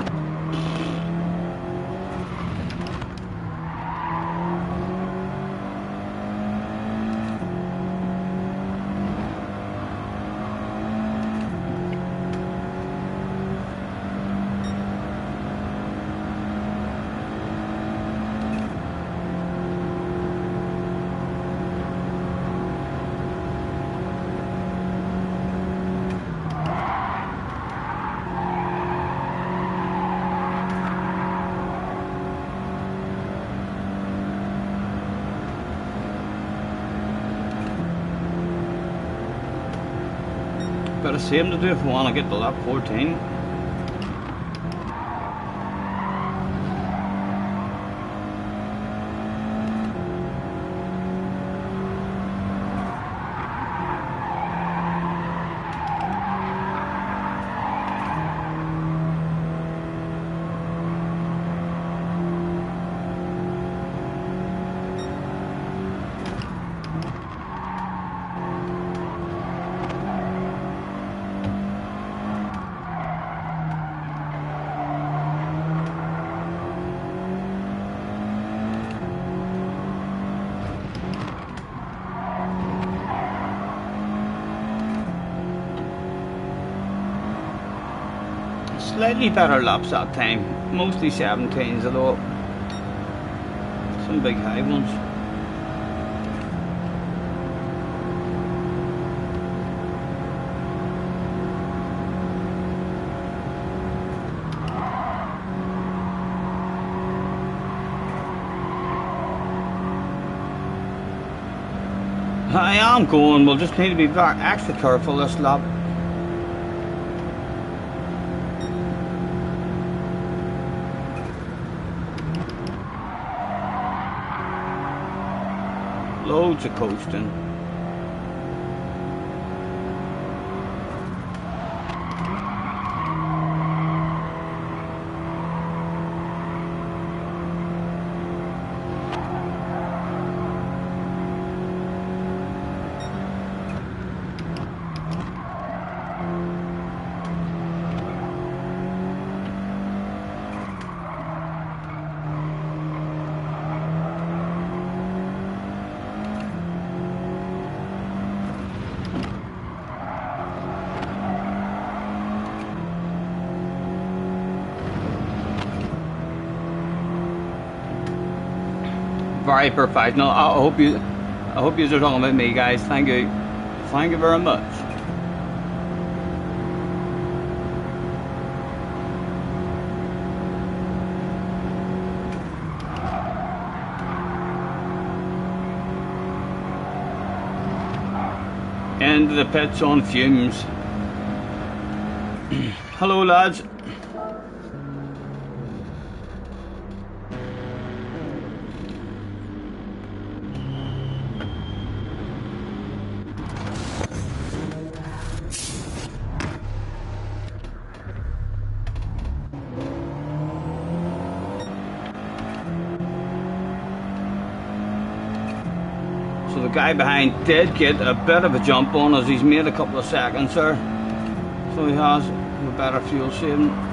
Got the same to do if we want to get to lap 14. Slightly better laps that time, mostly 17s, although some big high ones. I am going, we'll just need to be very extra careful this lap. Loads of coasting. Very professional. I hope you are talking about me, guys. Thank you very much. Into the pits on fumes. Hello, lads. So the guy behind did get a bit of a jump on us. He's made a couple of seconds there. So he has a better fuel saving.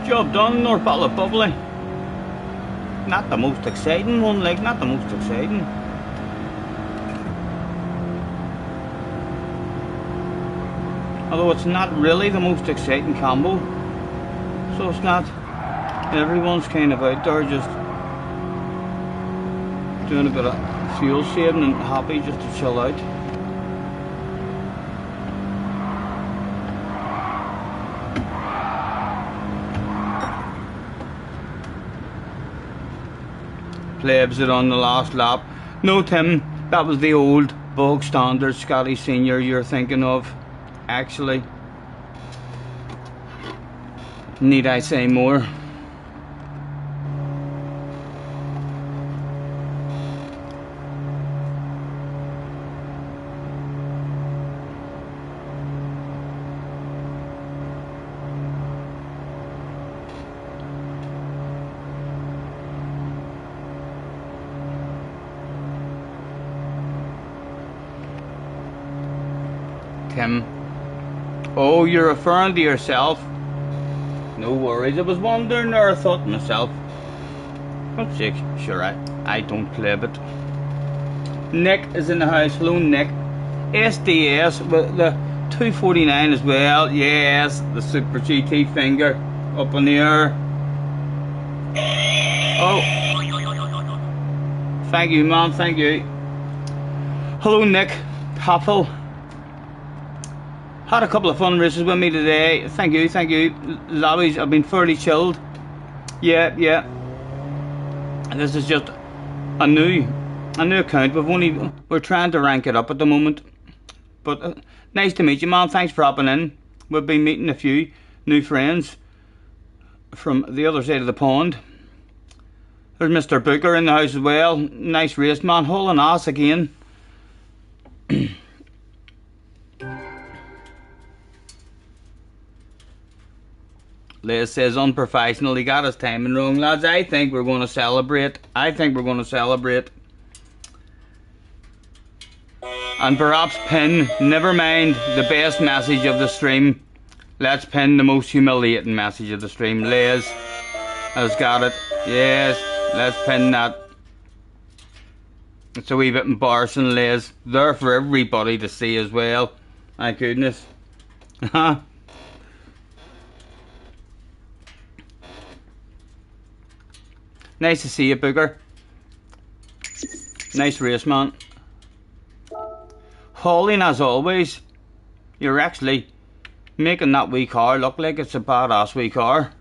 Job done, North Bottle of Bubbly. Not the most exciting one, like, not the most exciting. Although it's not really the most exciting combo. So it's not. Everyone's kind of out there just doing a bit of fuel saving and happy just to chill out. Plebs it on the last lap. No, Tim, that was the old bog standard Scotty Senior you're thinking of, actually. Need I say more? Tim. Oh, you're referring to yourself? No worries, I was wondering there, I thought to myself. God's sake, sure, I don't play it. Nick is in the house. Hello, Nick. SDS with the 249 as well. Yes, the Super GT finger up in the air. Oh, thank you, man, thank you. Hello, Nick. Haffel. Had a couple of fun races with me today. Thank you, thank you. Lobbies have been fairly chilled. Yeah. This is just a new account. We're trying to rank it up at the moment. But nice to meet you, man. Thanks for hopping in. We've been meeting a few new friends from the other side of the pond. There's Mr. Booker in the house as well. Nice race, man. Hauling ass again. Liz says unprofessional. He got his timing wrong, lads. I think we're going to celebrate. And perhaps pin, never mind the best message of the stream. Let's pin the most humiliating message of the stream. Liz has got it. Yes, let's pin that. It's a wee bit embarrassing, Liz. There for everybody to see as well. My goodness. Nice to see you, Booker. Nice race, man. Hauling as always. You're actually making that wee car look like it's a badass wee car.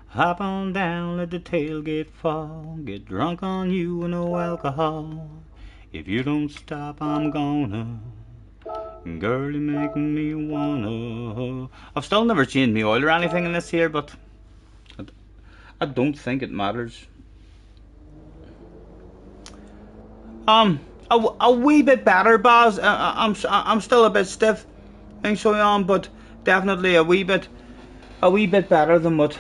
Hop on down, let the tailgate fall. Get drunk on you and no alcohol. If you don't stop, I'm gonna. Girl, you make me wanna. I've still never changed my oil or anything in this here, but I don't think it matters. A wee bit better, Baz. I'm still a bit stiff, and so on, but definitely a wee bit better than what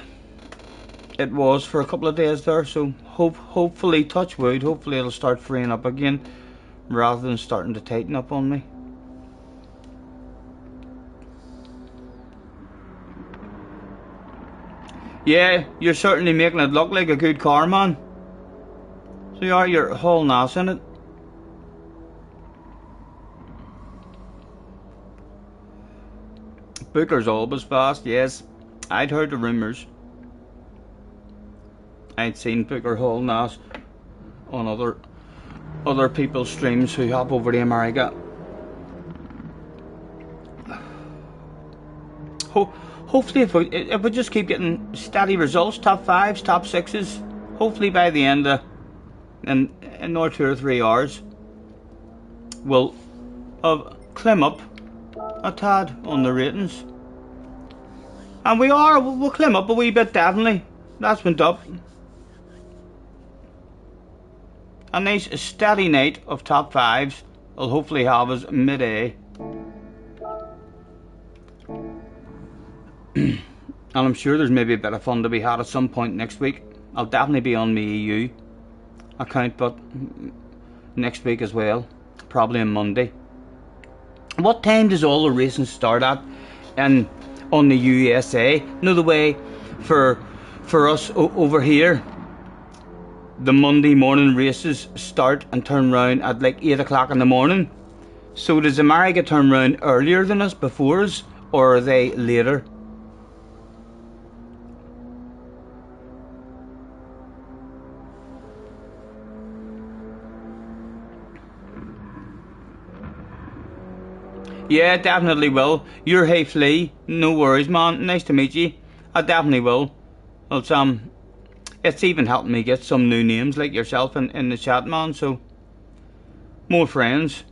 it was for a couple of days there. So hopefully, touch wood, hopefully it'll start freeing up again, rather than starting to tighten up on me. Yeah, you're certainly making it look like a good car, man. So you're hauling ass in it. Booker's always fast, yes. I'd heard the rumours. I'd seen Booker hauling ass on other other people's streams who hop over to America. Hopefully if we just keep getting steady results, top 5s, top 6s, hopefully by the end of in another 2 or 3 hours we'll climb up a tad on the ratings. And we'll climb up a wee bit, definitely. That's went up. A nice steady night of top 5s will hopefully have us mid-A. And I'm sure there's maybe a bit of fun to be had at some point next week. I'll definitely be on my EU account, but next week as well, probably on Monday. What time does all the racing start at on the USA? You know, the way for us over here, the Monday morning races start and turn round at like 8 o'clock in the morning. So does America turn round earlier than us, before us, or are they later? Yeah, definitely will. You're Hey Flea. No worries, man. Nice to meet you. I definitely will. Well, it's even helping me get some new names like yourself in the chat, man. So, more friends.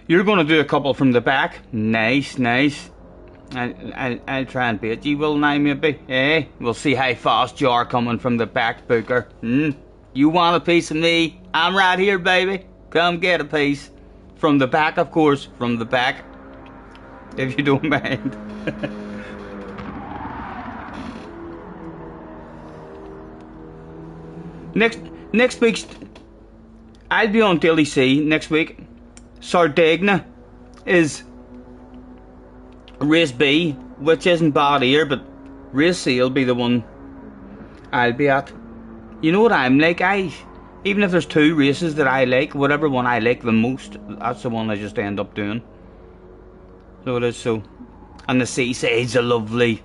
You're going to do a couple from the back. Nice, nice. I'll try and beat you, will I, maybe? Eh? We'll see how fast you are coming from the back, Booker. You want a piece of me? I'm right here, baby. Come get a piece. From the back, of course. From the back. If you don't mind. Next week's... I'll be on Daily C next week. Sardegna is race B, which isn't bad here, but race C will be the one I'll be at. You know what I'm like? Even if there's 2 races that I like, whatever one I like the most, that's the one I just end up doing. So it is so. And the Seaside's a lovely,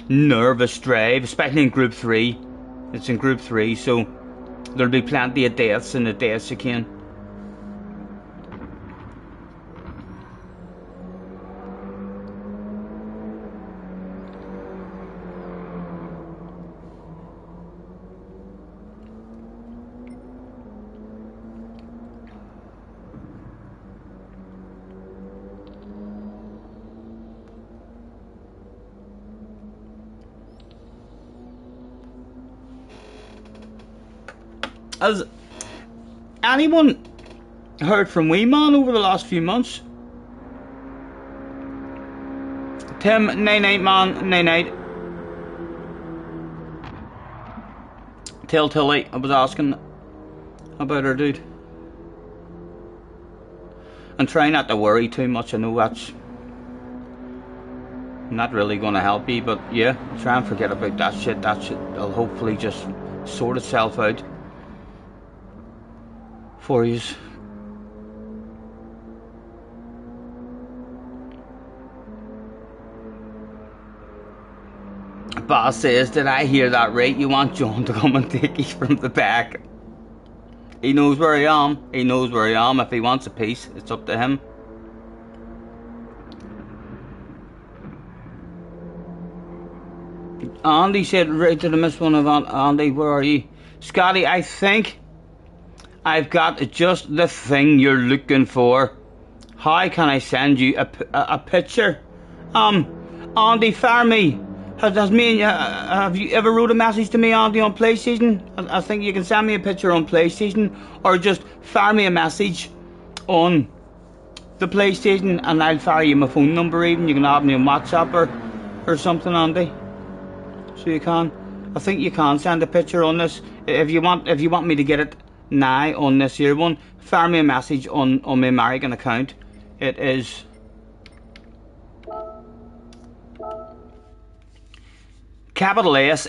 nervous drive, especially in Group 3. It's in Group 3, so there'll be plenty of deaths in the death chicane. Has anyone heard from Wee Man over the last few months? Tim, night man, night. Tell Tilly, I was asking about her, dude. And try not to worry too much. I know that's not really going to help you, but yeah, try and forget about that shit. That shit will hopefully just sort itself out for you. Boss says, did I hear that right? You want John to come and take you from the back? He knows where I am. He knows where I am. If he wants a piece, it's up to him. Andy said, right to the miss one of Andy, where are you? Scotty, I think I've got just the thing you're looking for. How can I send you a picture? Andy, fire me. Have you ever wrote a message to me, Andy, on PlayStation? I think you can send me a picture on PlayStation, or just fire me a message on the PlayStation, and I'll fire you my phone number. Even you can have me on WhatsApp or something, Andy. So you can. I think you can send a picture on this. If you want me to get it now on this here one, fire me a message on my American account. It is capital S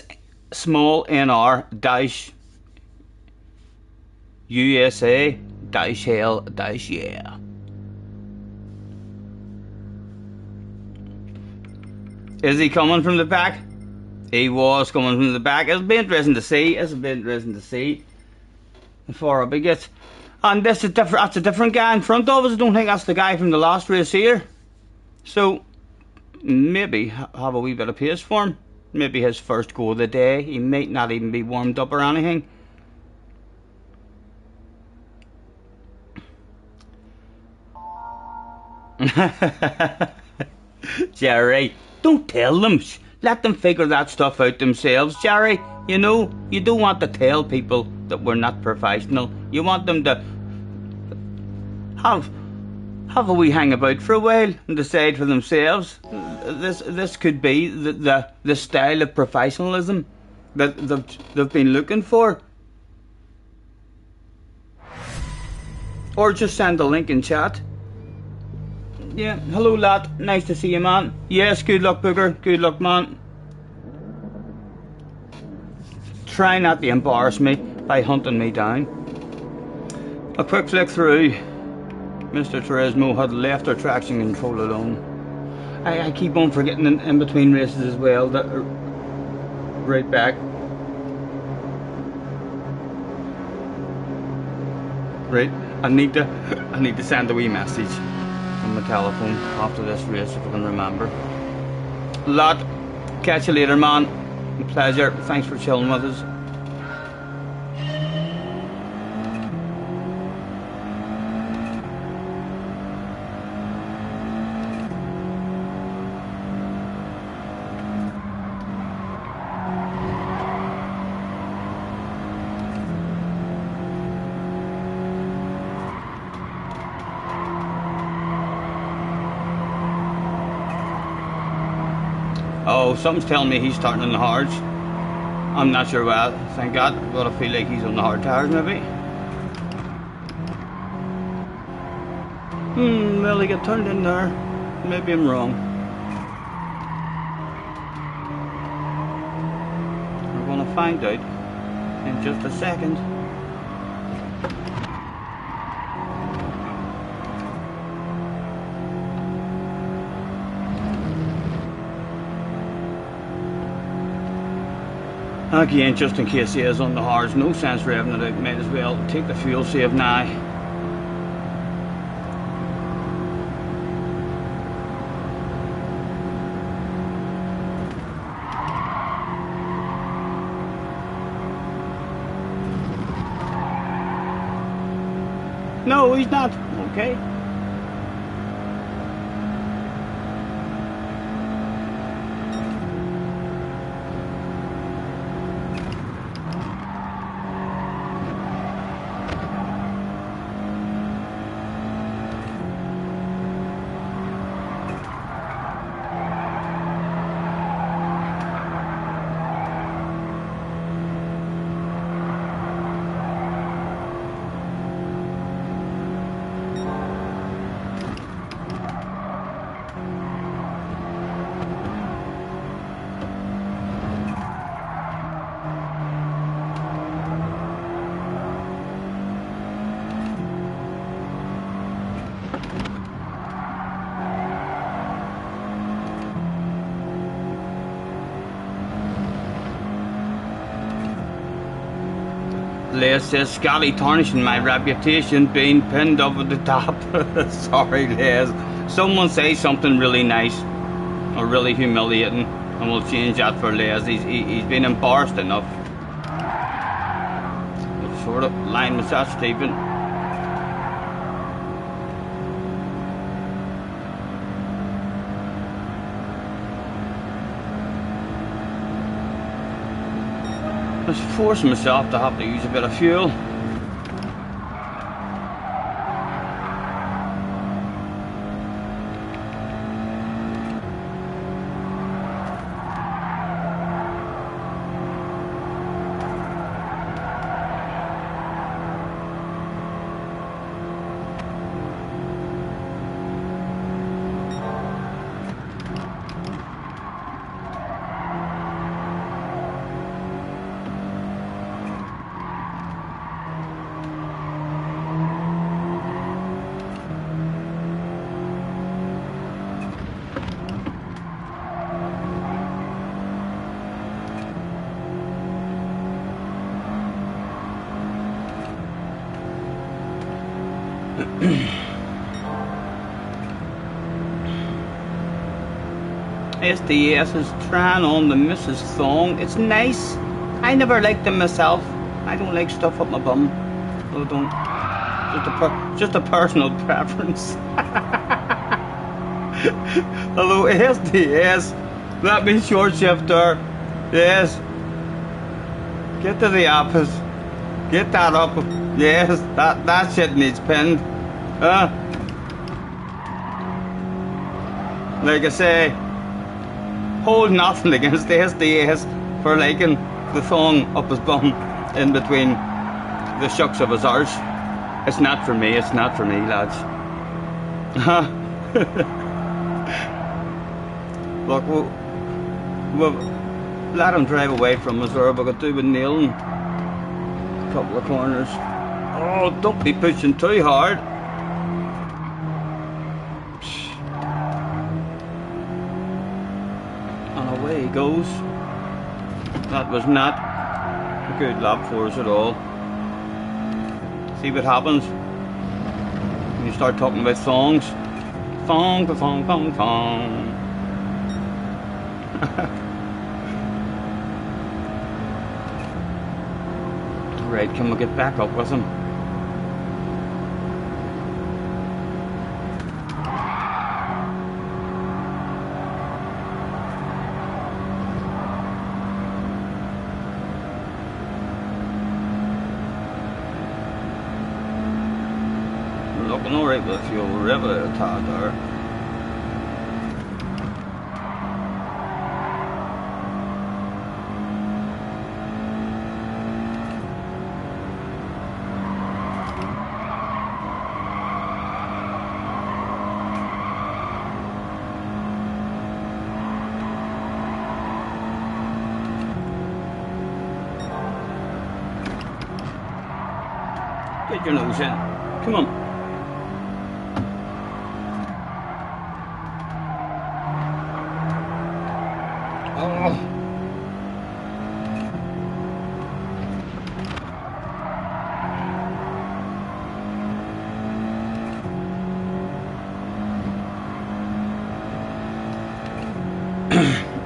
small nr dash USA dash hell dash yeah. Is he coming from the back? He was coming from the back. It'll be interesting to see. before up he gets. And this is different. That's a different guy in front of us. I don't think that's the guy from the last race here. So maybe have a wee bit of pace for him. Maybe his first go of the day. He might not even be warmed up or anything. Jerry, don't tell them. Let them figure that stuff out themselves, Jerry. You know, you don't want to tell people that we're not professional. You want them to have a wee hang about for a while and decide for themselves. This could be the style of professionalism that they've been looking for. Or just send a link in chat. Yeah, hello lad, nice to see you, man. Yes, good luck, Booker, good luck, man. Try not to embarrass me by hunting me down. A quick flick through. Mr. Turismo had left our traction control alone. I keep on forgetting in between races as well that right back. Right, I need to send a wee message on my telephone after this race if I can remember. Lot, catch you later, man. A pleasure. Thanks for chilling with us. Oh, something's telling me he's starting on the hards. I'm not sure why. Thank God, but I feel like he's on the hard tires maybe. Well, he got turned in there. Maybe I'm wrong. We're gonna find out in just a second. Again, just in case he is on the hards, no sense revving it out, might as well take the fuel save now. No, he's not. Okay. Les says, Scotty tarnishing my reputation being pinned over the top. Sorry, Les. Someone say something really nice or really humiliating and we'll change that for Les. He's been embarrassed enough. What sort of line was that, Stephen? I was forcing myself to have to use a bit of fuel. SDS is trying on the Mrs. Thong. It's nice. I never liked them myself. I don't like stuff up my bum. I don't. Just a personal preference. Hello, SDS. Let me short shift there. Yes. Get to the office. Get that up. Yes, that shit needs pinned. Like I say, hold nothing against the SDS for liking the thong up his bum in between the shucks of his arse. It's not for me, it's not for me, lads. Look, we'll let him drive away from us, or we could do with nailing a couple of corners. Oh, don't be pushing too hard. And away he goes. That was not a good lap for us at all. See what happens when you start talking about songs. Thong, thong, thong, thong. Right, can we get back up with him? We're looking alright with a fuel. We're able to attack there. Get your nose in. Come on. Oh.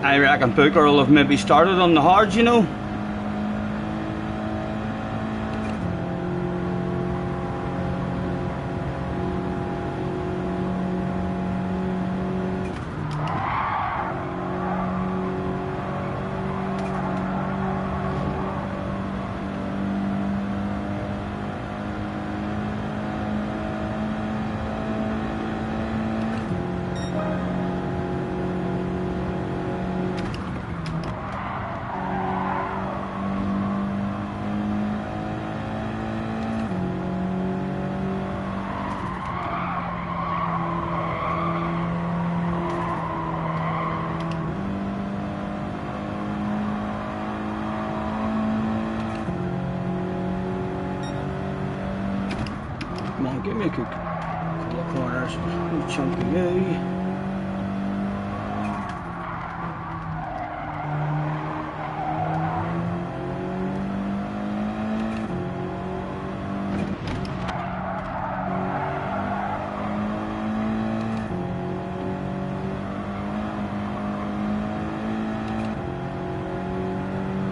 I reckon Booker will have maybe started on the hards, you know. Come on, give me a couple of corners. You chunky you.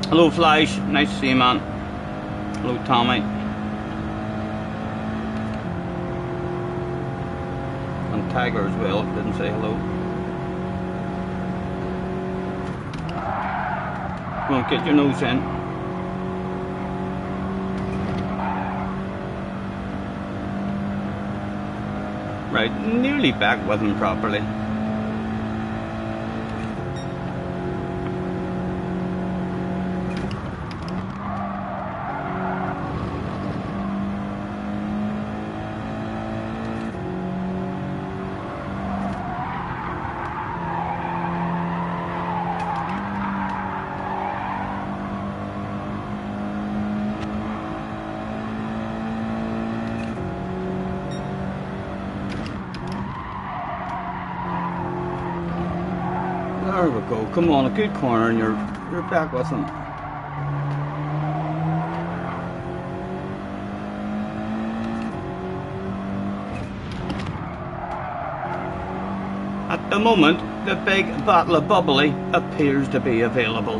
Hello Flash, nice to see you, man. Hello Tommy. And Tiger as well, didn't say hello. Come on, get your nose in. Right, nearly back with him properly. There we go. Come on, a good corner, and you're back with him. the moment, the big bottle of bubbly appears to be available.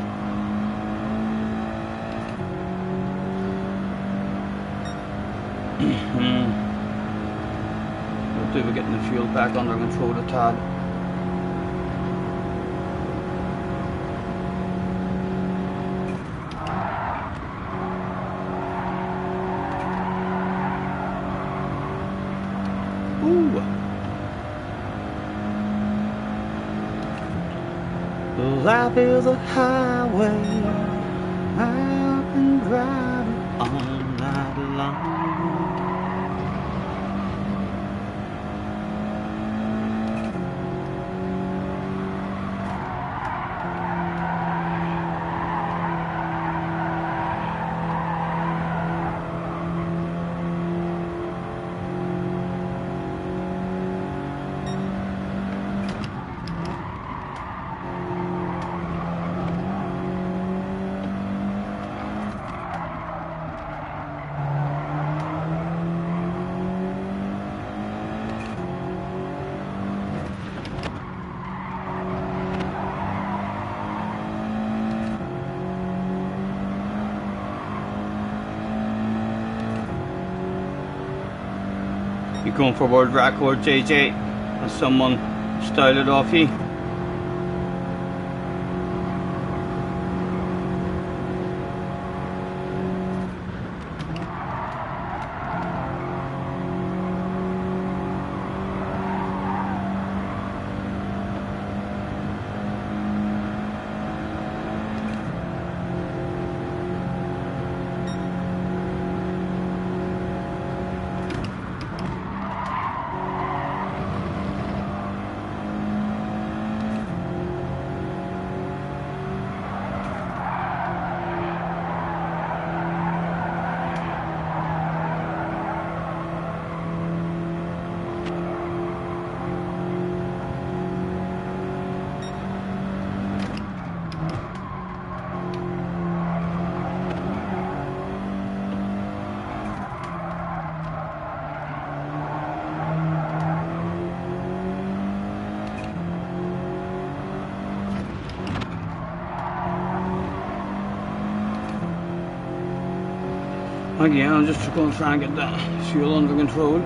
Hopefully we're getting the fuel back under control a tad. Ooh. Life is a highway, I've been driving all night long. You going for world record, JJ? Has someone styled it off you? Again, I'm just going to try and get that fuel under control.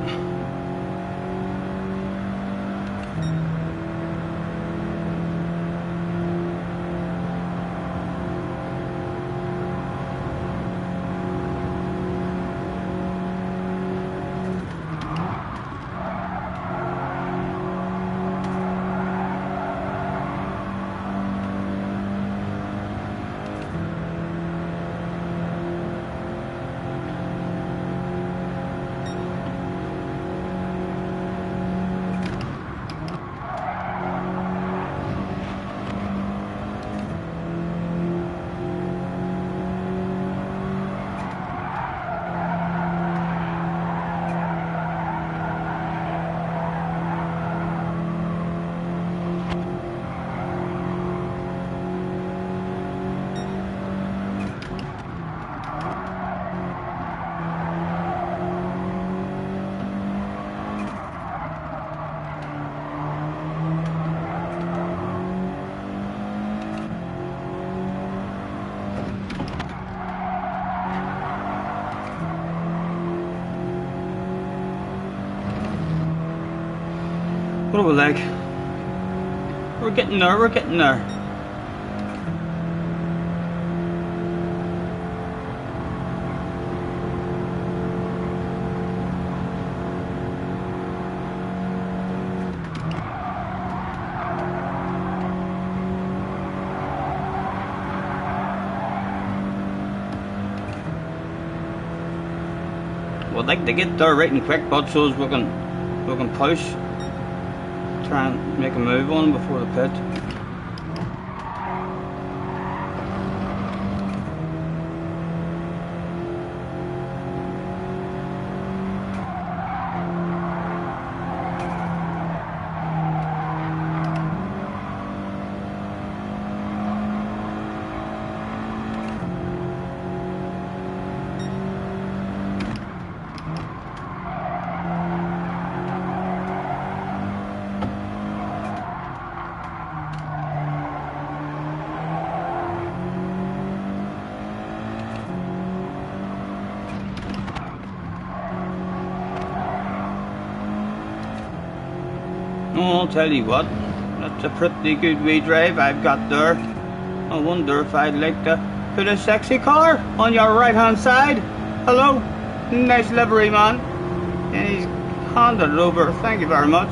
What are we like? We're getting there, we're getting there. We'd like to get there right and quick, but so as we can push. Try and make a move on before the pit. Oh, I'll tell you what, that's a pretty good wee drive I've got there. I wonder if I'd like to put a sexy car on your right hand side. Hello, nice livery man. And he's handed it over, thank you very much.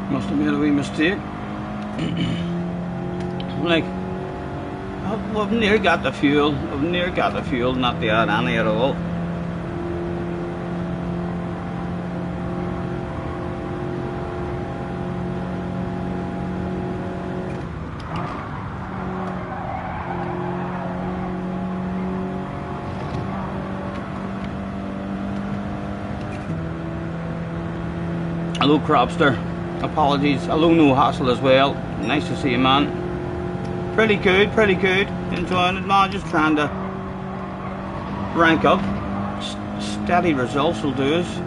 Must have made a wee mistake. Like, I've near got the fuel. I've near got the fuel, not to add any at all. Hello, Cropster. Apologies. Hello, No Hassle as well. Nice to see you, man. Pretty good, pretty good. Enjoying it, man. Just trying to rank up. Steady results will do us.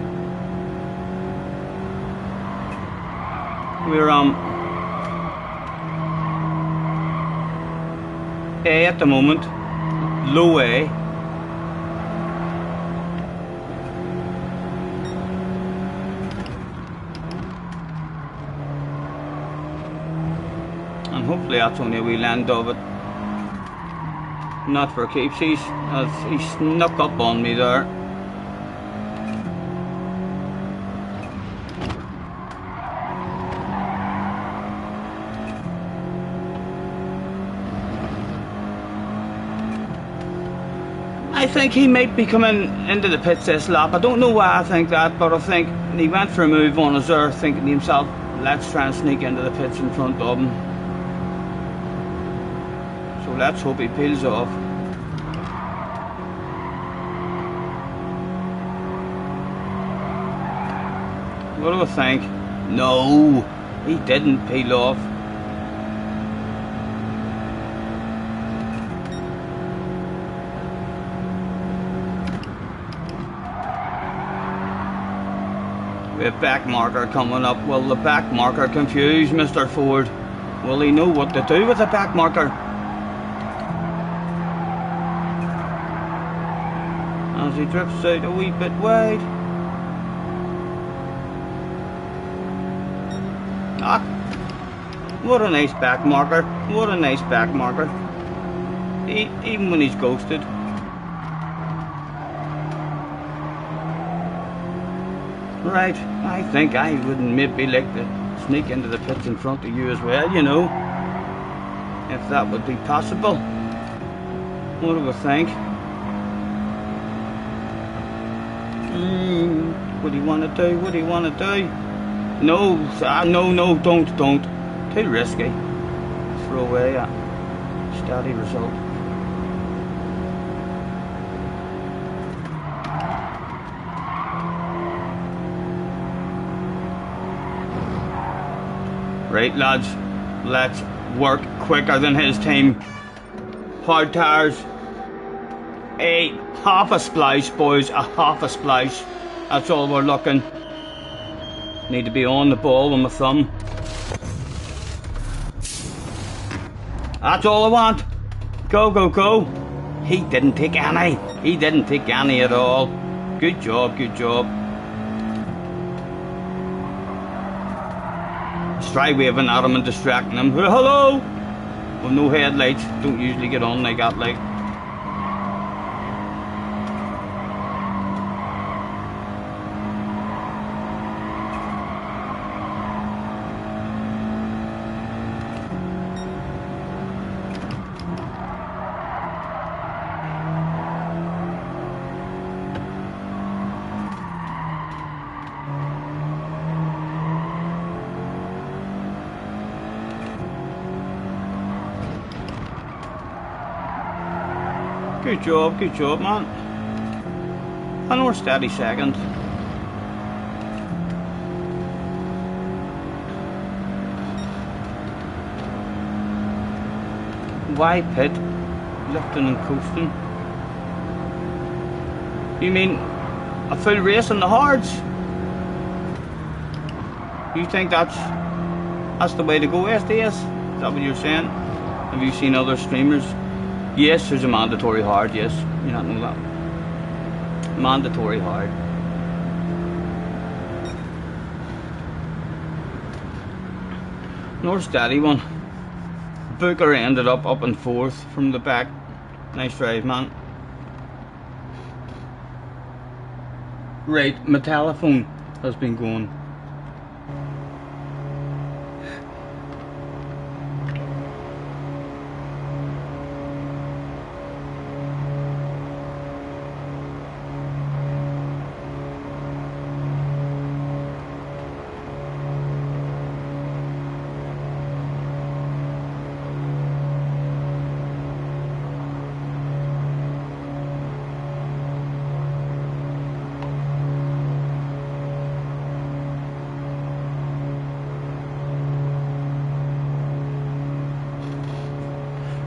We're A at the moment. Low A. And hopefully that's only a wee land of it. Not for keeps. He snuck up on me there. I think he might be coming into the pits this lap. I don't know why I think that, but I think he went for a move on his there, thinking to himself, let's try and sneak into the pits in front of him. So let's hope he peels off. What do I think? No, he didn't peel off. We have back marker coming up. Will the back marker confuse Mr. Ford? Will he know what to do with the back marker? As he drifts out a wee bit wide. Ah, what a nice back marker. What a nice back marker. Even when he's ghosted. Right, I think I wouldn't maybe like to sneak into the pits in front of you as well, you know. If that would be possible. What do I think? What do you want to do? What do you want to do? No, no, don't. Too risky. Throw away a steady result. Right, lads, let's work quicker than his team. Hard tires. A half a splice, boys, a half a splice. That's all we're looking. Need to be on the ball with my thumb. That's all I want. Go, go, go. He didn't take any. He didn't take any at all. Good job, good job. Try waving at him and distracting him. Hello! Well, no headlights. Don't usually get on like that, like. Good job, man. And we're steady second. Why pit? Lifting and coasting. You mean a full race on the hards? You think that's the way to go, SDS? Is that what you're saying? Have you seen other streamers? Yes, there's a mandatory hard, yes. You not know that. Mandatory hard. Another steady one. Booker ended up in fourth from the back. Nice drive, man. Right, my telephone has been going.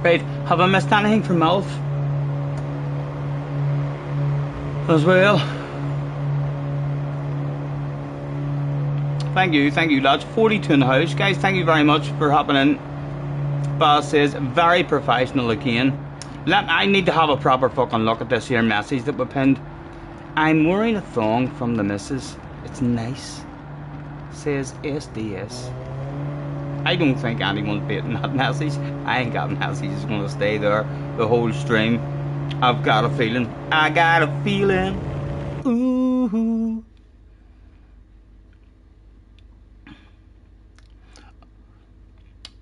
Right, have I missed anything from Elf? As well. Thank you lads. 42 in the house. Guys, thank you very much for hopping in. Baz says, very professional again. I need to have a proper fucking look at this here message that we pinned. I'm wearing a thong from the missus. It's nice. Says SDS. I don't think anyone's baiting that message. I ain't got a message. It's gonna stay there the whole stream. I've got a feeling. I got a feeling. Ooh.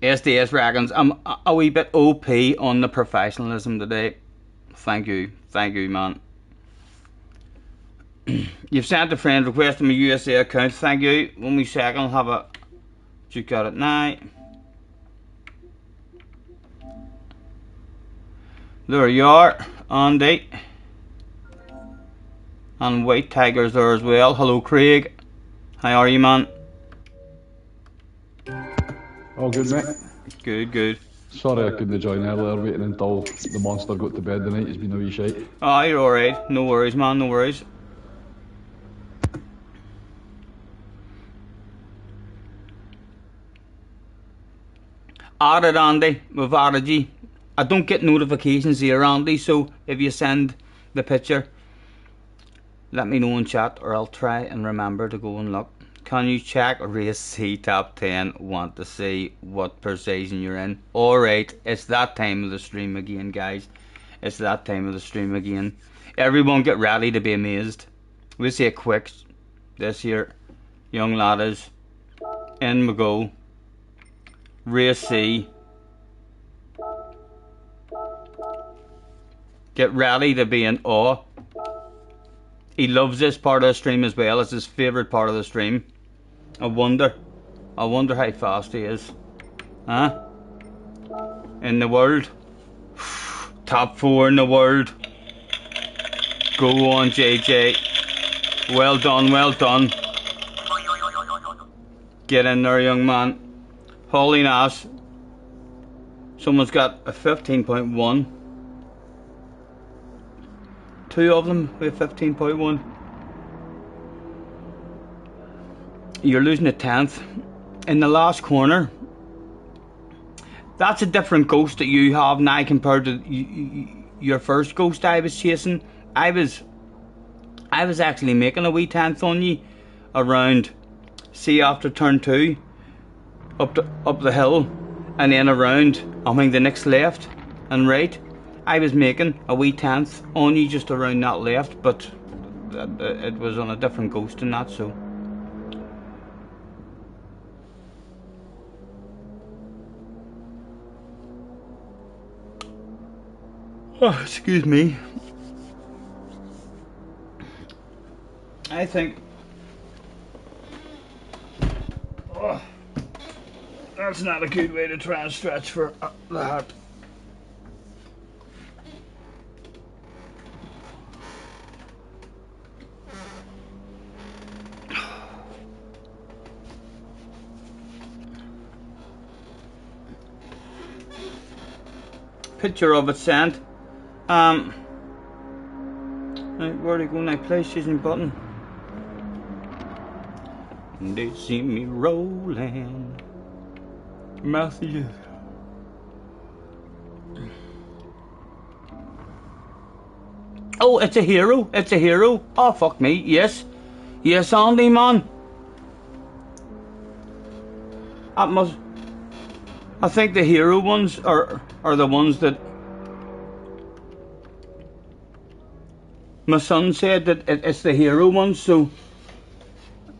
SDS reckons I'm a wee bit OP on the professionalism today. Thank you, man. You've sent a friend requesting my USA account. Thank you. 1 wee second, I'll have a. You got it now. There you are, Andy. And White Tiger's there as well. Hello, Craig. How are you, man? All good, mate. Good. Sorry I couldn't join earlier, waiting until the monster got to bed tonight. It's been a wee shite. Oh, you're alright. No worries, man. No worries. Added, Andy. We've added you. I don't get notifications here, Andy, so if you send the picture, let me know in chat, or I'll try and remember to go and look. Can you check race C top 10? Want to see what precision you're in. Alright, it's that time of the stream again, guys. It's that time of the stream again. Everyone get ready to be amazed. We'll see it quick. This year, young laddies, in we go. Race C. Get ready to be in awe. He loves this part of the stream as well. It's his favourite part of the stream. I wonder how fast he is. Huh? In the world. Top 4 in the world. Go on, JJ. Well done. Get in there, young man. Holy Nash. Someone's got a 15.1. 2 of them with 15.1. You're losing a 10th. In the last corner. That's a different ghost that you have now compared to your first ghost I was chasing. I was actually making a wee 10th on you around, see, after turn 2 up the hill, and then around, I think the next left and right. I was making a wee 10th on you just around that left, but it was on a different ghost than that, so. Oh, excuse me. I think. Oh, that's not a good way to try and stretch for the heart. Picture of it sent. Right, where do you go now? PlayStation button. They see me rolling. Messages. Oh, it's a hero. It's a hero. Oh, fuck me. Yes. Yes, Andy, man. That must... I think the hero ones are the ones that... My son said that it's the hero ones, so...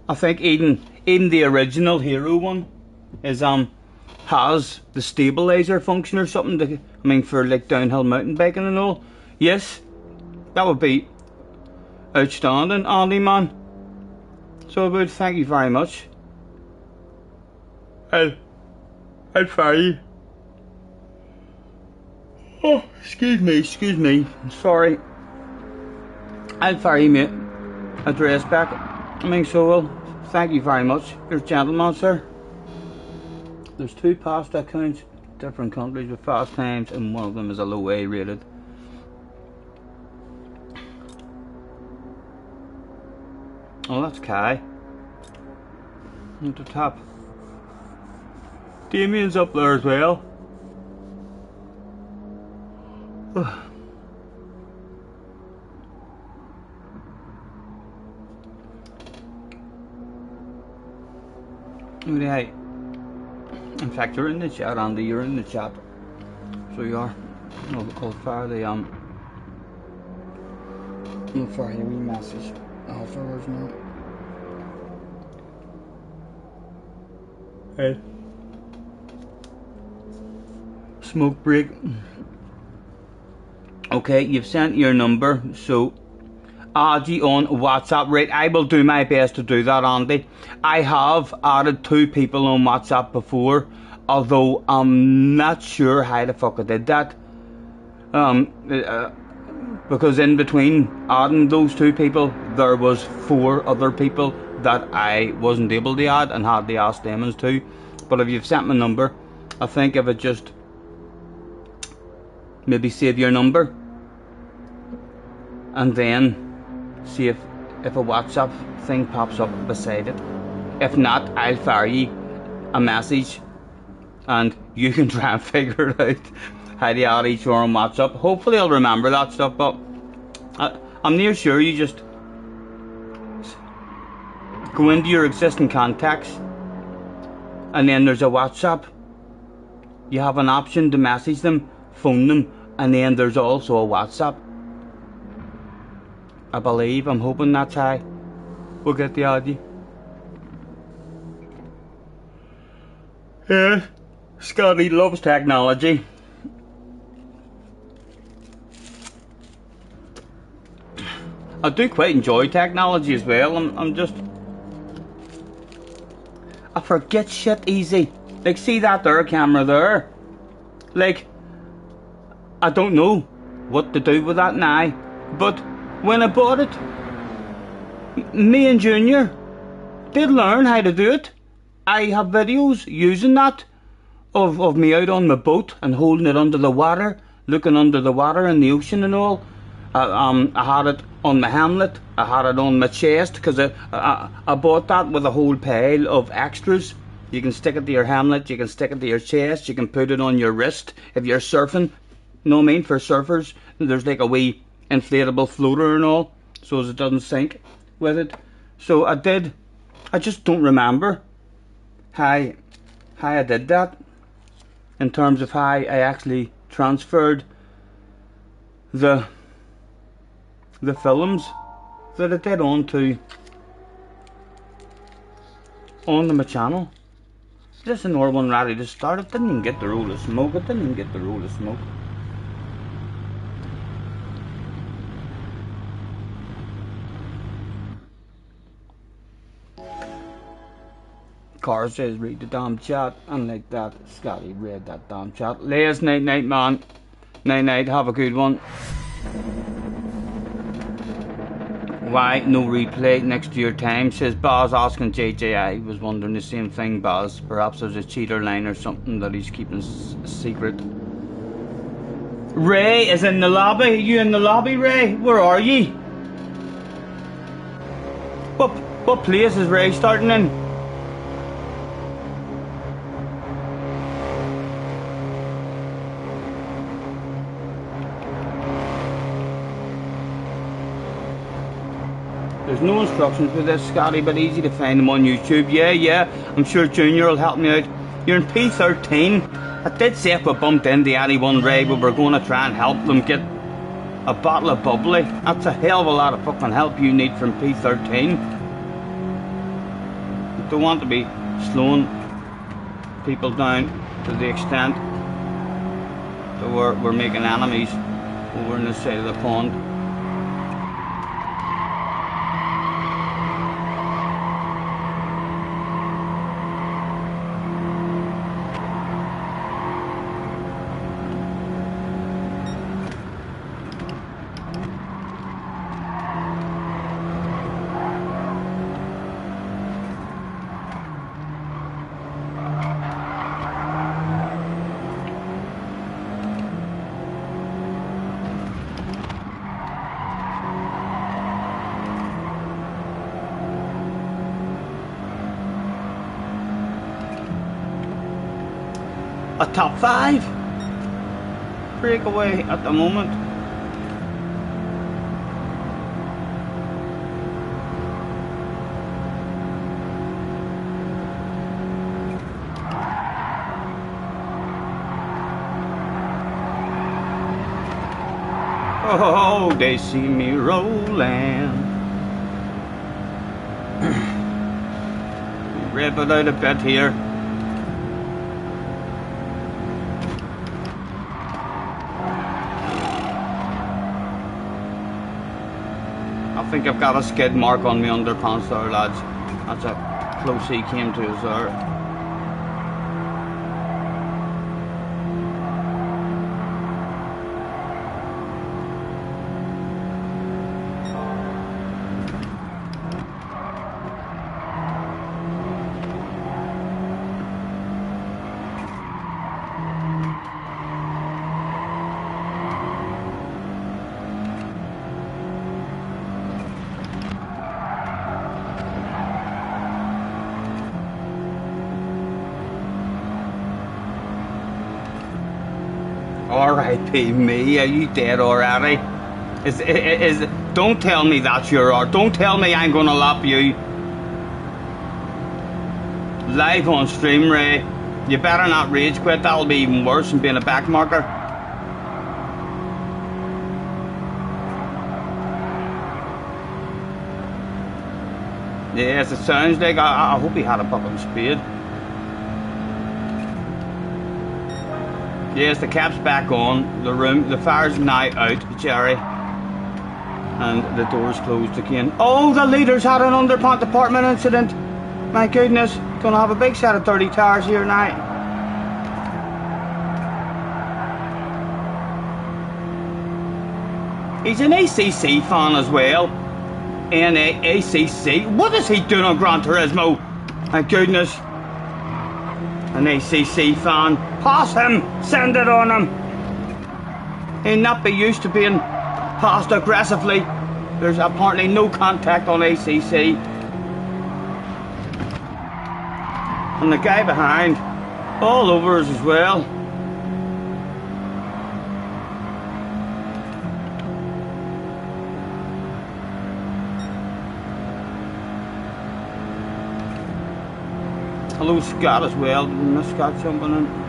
I think even the original hero one is has the stabilizer function or something to, I mean, for like downhill mountain biking and all. Yes, that would be outstanding, Andy, man. So I would thank you very much. I'll fire you. Oh, excuse me. Sorry. I'll fire you, mate. Address back. I mean, so well. Thank you very much. You're a gentleman, sir. There's 2 pasta accounts, different countries with fast times, and one of them is a low A rated. Oh, that's Kai. At the top. Damien's up there as well. Right. In fact, you're in the chat, Andy. You're in the chat. So you are. I'll fire the I'll fire your message afterwards now. Hey. Smoke break. Okay, you've sent your number, so add you on WhatsApp. Right, I will do my best to do that, Andy. I have added 2 people on WhatsApp before, although I'm not sure how the fuck I did that. Because in between adding those 2 people, there was 4 other people that I wasn't able to add and had to ask them as too. But if you've sent my number, I think if it just maybe save your number and then see if a WhatsApp thing pops up beside it. If not, I'll fire you a message and you can try and figure it out how to add each one on WhatsApp. Hopefully I'll remember that stuff, but I'm near sure you just go into your existing contacts and then there's a WhatsApp. You have an option to message them, phone them, and then there's also a WhatsApp. I believe, I'm hoping that's how we'll get the audio. Yeah, Scotty loves technology. I do quite enjoy technology as well. I'm just... I forget shit easy. Like, see that there camera there? Like, I don't know what to do with that now. But when I bought it, me and Junior did learn how to do it. I have videos using that of me out on my boat and holding it under the water, looking under the water in the ocean and all. I had it on my helmet, I had it on my chest, because I bought that with a whole pile of extras. You can stick it to your helmet, you can stick it to your chest, you can put it on your wrist if you're surfing. You know what I mean? For surfers, there's like a wee inflatable floater and all, so as it doesn't sink with it. So I just don't remember how I did that, in terms of how I actually transferred the films that I did onto my channel. Just an one ready to start. It didn't even get the roll of smoke. Car says read the damn chat, and like that, Scotty read that damn chat. Last night, man. Night, have a good one. Why no replay next to your time, says Baz, asking JJ. I was wondering the same thing, Baz. Perhaps there's a cheater line or something that he's keeping secret. Ray is in the lobby. Are you in the lobby, Ray? Where are ye? What place is Ray starting in? There's no instructions for this, Scotty, but easy to find them on YouTube. Yeah, I'm sure Junior will help me out. You're in P13. I did say if we bumped into anyone, Ray, we were going to try and help them get a bottle of bubbly. That's a hell of a lot of fucking help you need from P13. You don't want to be slowing people down to the extent that we're making enemies over on this side of the pond. A top 5 breakaway at the moment. Oh, they see me rolling. Rip it out a bit here. I think I've got a skid mark on my underpants there, lads. That's how close he came to us there. R.I.P. me, are you dead already? Don't tell me that's your art. Don't tell me I'm gonna lap you. Live on stream, Ray. You better not rage quit, that'll be even worse than being a backmarker. Yes, it sounds like. I hope he had a fucking spade. Yes, the cap's back on. The fire's now out, Jerry. And the door's closed again. Oh, the leader's had an underpant department incident. My goodness, gonna have a big set of dirty tires here now. He's an ACC fan as well. ACC. What is he doing on Gran Turismo? My goodness. An ACC fan. Pass him! Send it on him! He'll not be used to being passed aggressively. There's apparently no contact on ACC. And the guy behind, all over us as well. Hello Scott as well, Miss Scott jumping in.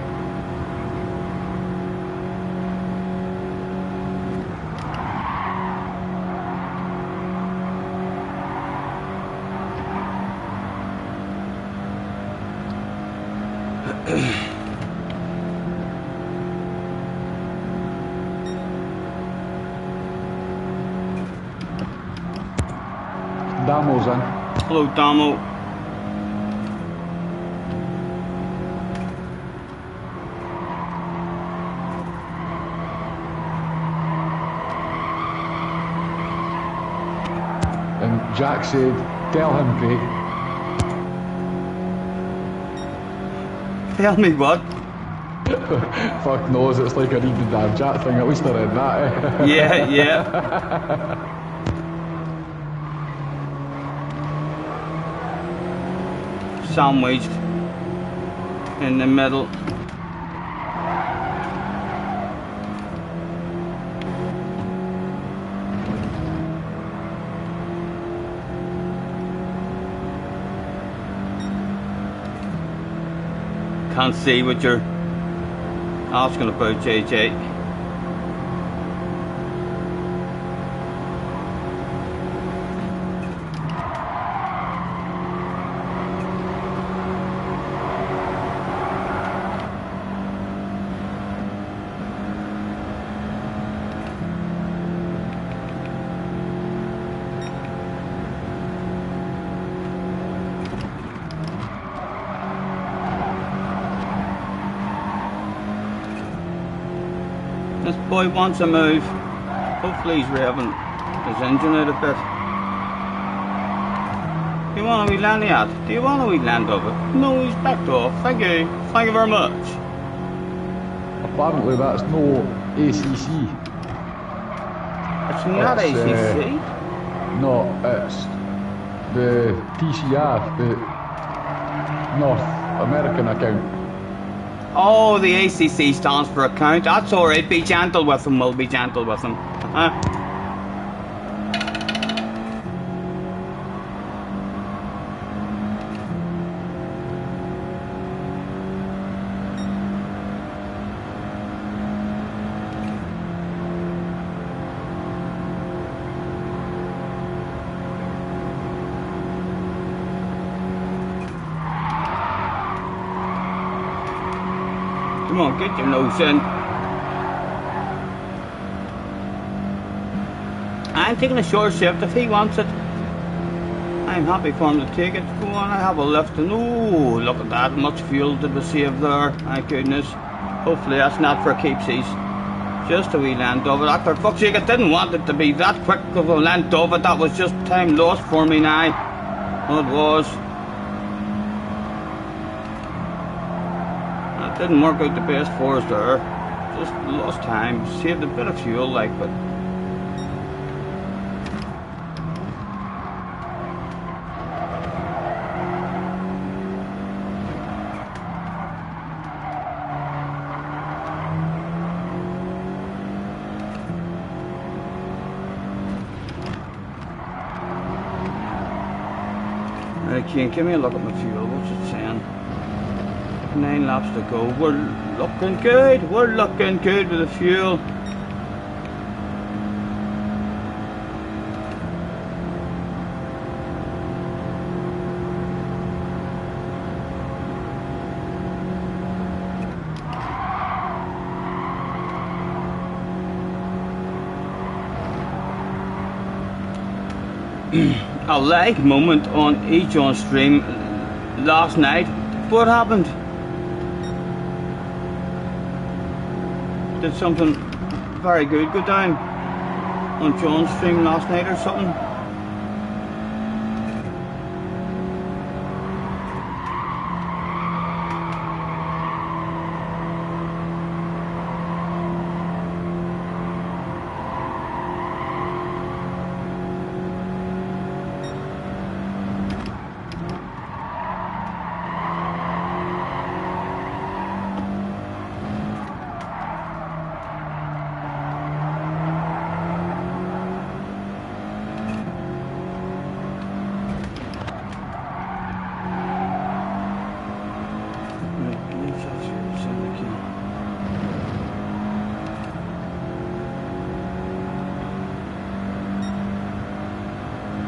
Damo's in. Hello Damo. And Jack said, tell him, Craig. Tell me what? Fuck knows, it's like a read the damn chat thing. At least I read that, eh? Yeah, yeah. Sandwiched in the middle. Can't see what you're asking about, JJ. This boy wants a move. Hopefully he's revving his engine out a bit. Do you want a wee land yet? Do you want a wee land of it? No, he's backed off. Thank you. Thank you very much. Apparently that's no ACC. It's not ACC. No, it's the TCR, the North American account. Oh, the ACC stands for account. That's alright. Be gentle with him. We'll be gentle with him. Come on, get your nose in. I'm taking a short shift if he wants it. I'm happy for him to take it. Go on, I have a lift. And oh, look at that. Much fuel did we save there. My goodness. Hopefully that's not for keepsies. Just a wee land of it. For fuck's sake, I didn't want it to be that quick of a land of it. That was just time lost for me now. It was. Didn't work out the best for us there. Just lost time. Saved a bit of fuel, like, but right, Kane, give me a look at my fuel. What's it saying? 9 laps to go. We're looking good. We're looking good with the fuel. A live moment on each on stream last night. What happened? Did something very good go down on John's stream last night or something?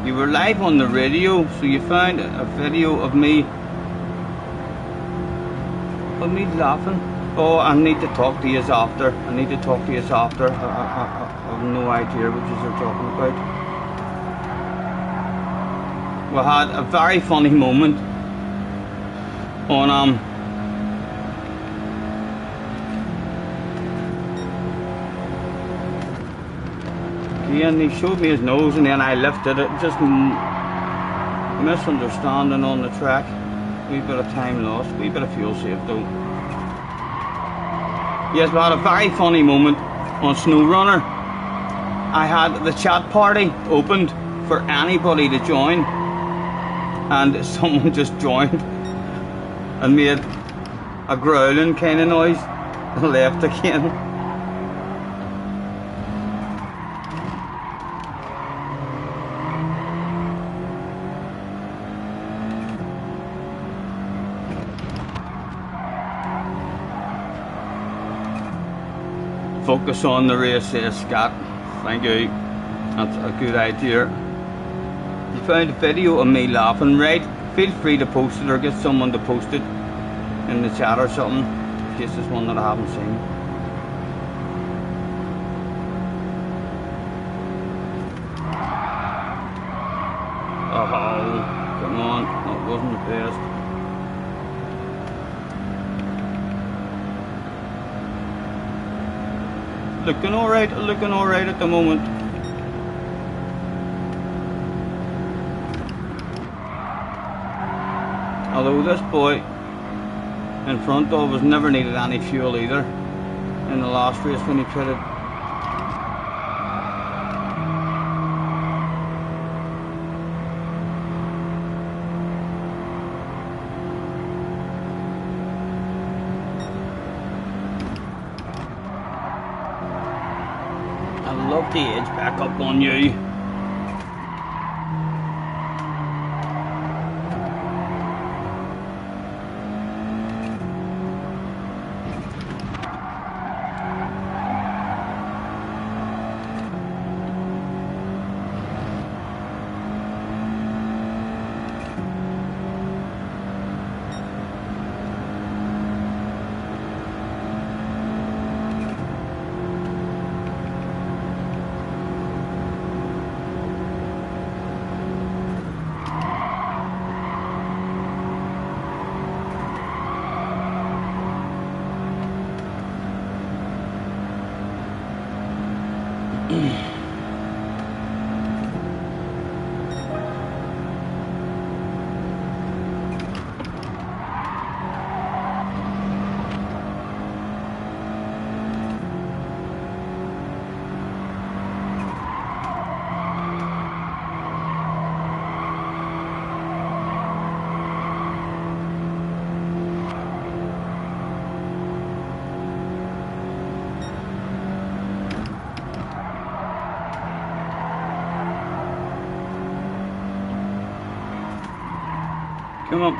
You were live on the radio, so you found a video of me laughing. Oh, I need to talk to you after. I need to talk to you after. I have no idea what you're talking about. We had a very funny moment on and he showed me his nose and then I lifted it. Just misunderstanding on the track. Wee bit of time lost, wee bit of fuel saved though. Yes, we had a very funny moment on SnowRunner. I had the chat party opened for anybody to join, and someone just joined and made a growling kind of noise and left again. Focus on the race, says Scott. Thank you. That's a good idea. You found a video of me laughing, right? Feel free to post it or get someone to post it in the chat or something, in case there's one that I haven't seen. Oh, come on. That wasn't the best. Looking alright at the moment. Although this boy in front of us never needed any fuel either in the last race when he pitted. I love the edge back up on you.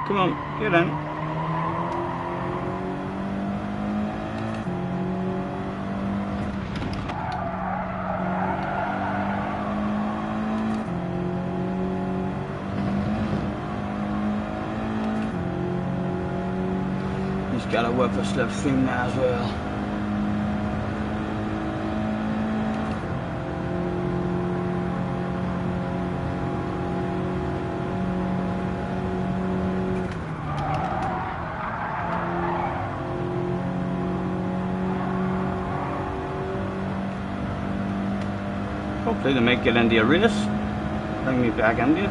Come on, get in. He's got a whip of slipstream now as well. Hopefully they might get into a race, bring me back into it.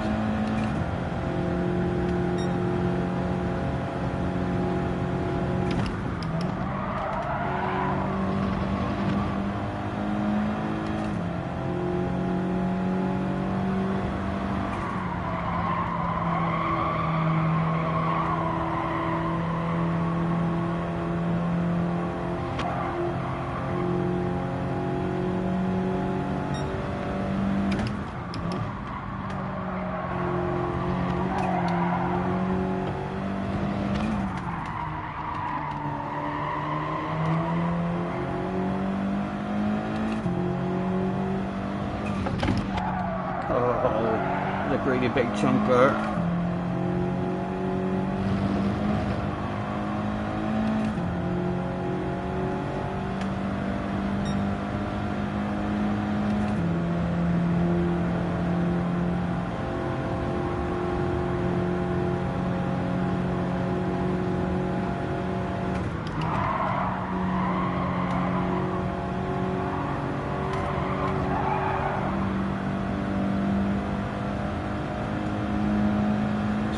Oh, a really big chunk there.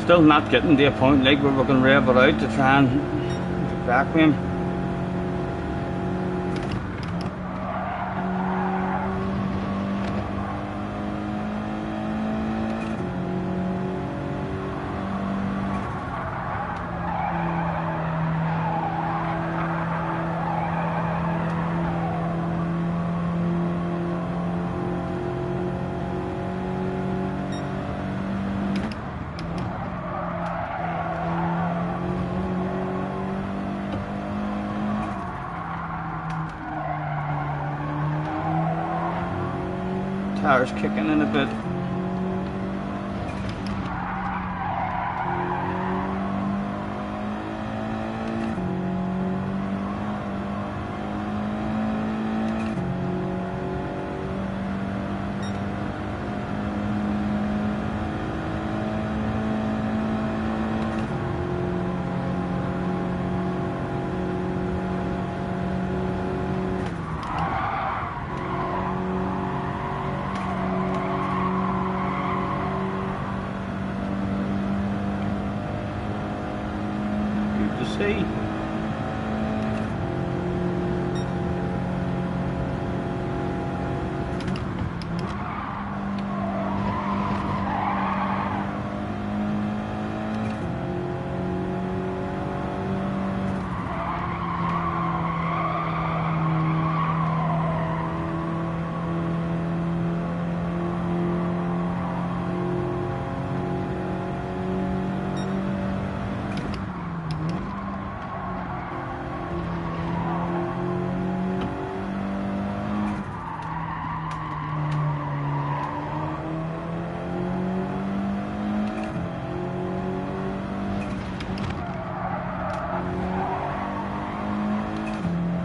Still not getting to a point like where we can rev it out to try and get back with him. Tire's kicking in a bit. See.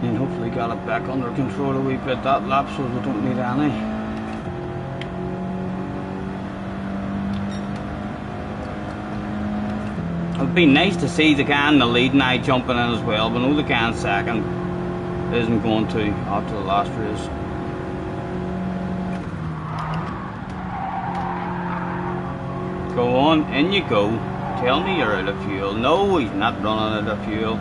And hopefully got it back under control a wee bit that lap, so we don't need any. It'd be nice to see the guy in the lead now jumping in as well, but no, the guy in second isn't going to after the last race. Go on, in you go. Tell me you're out of fuel. No, he's not running out of fuel.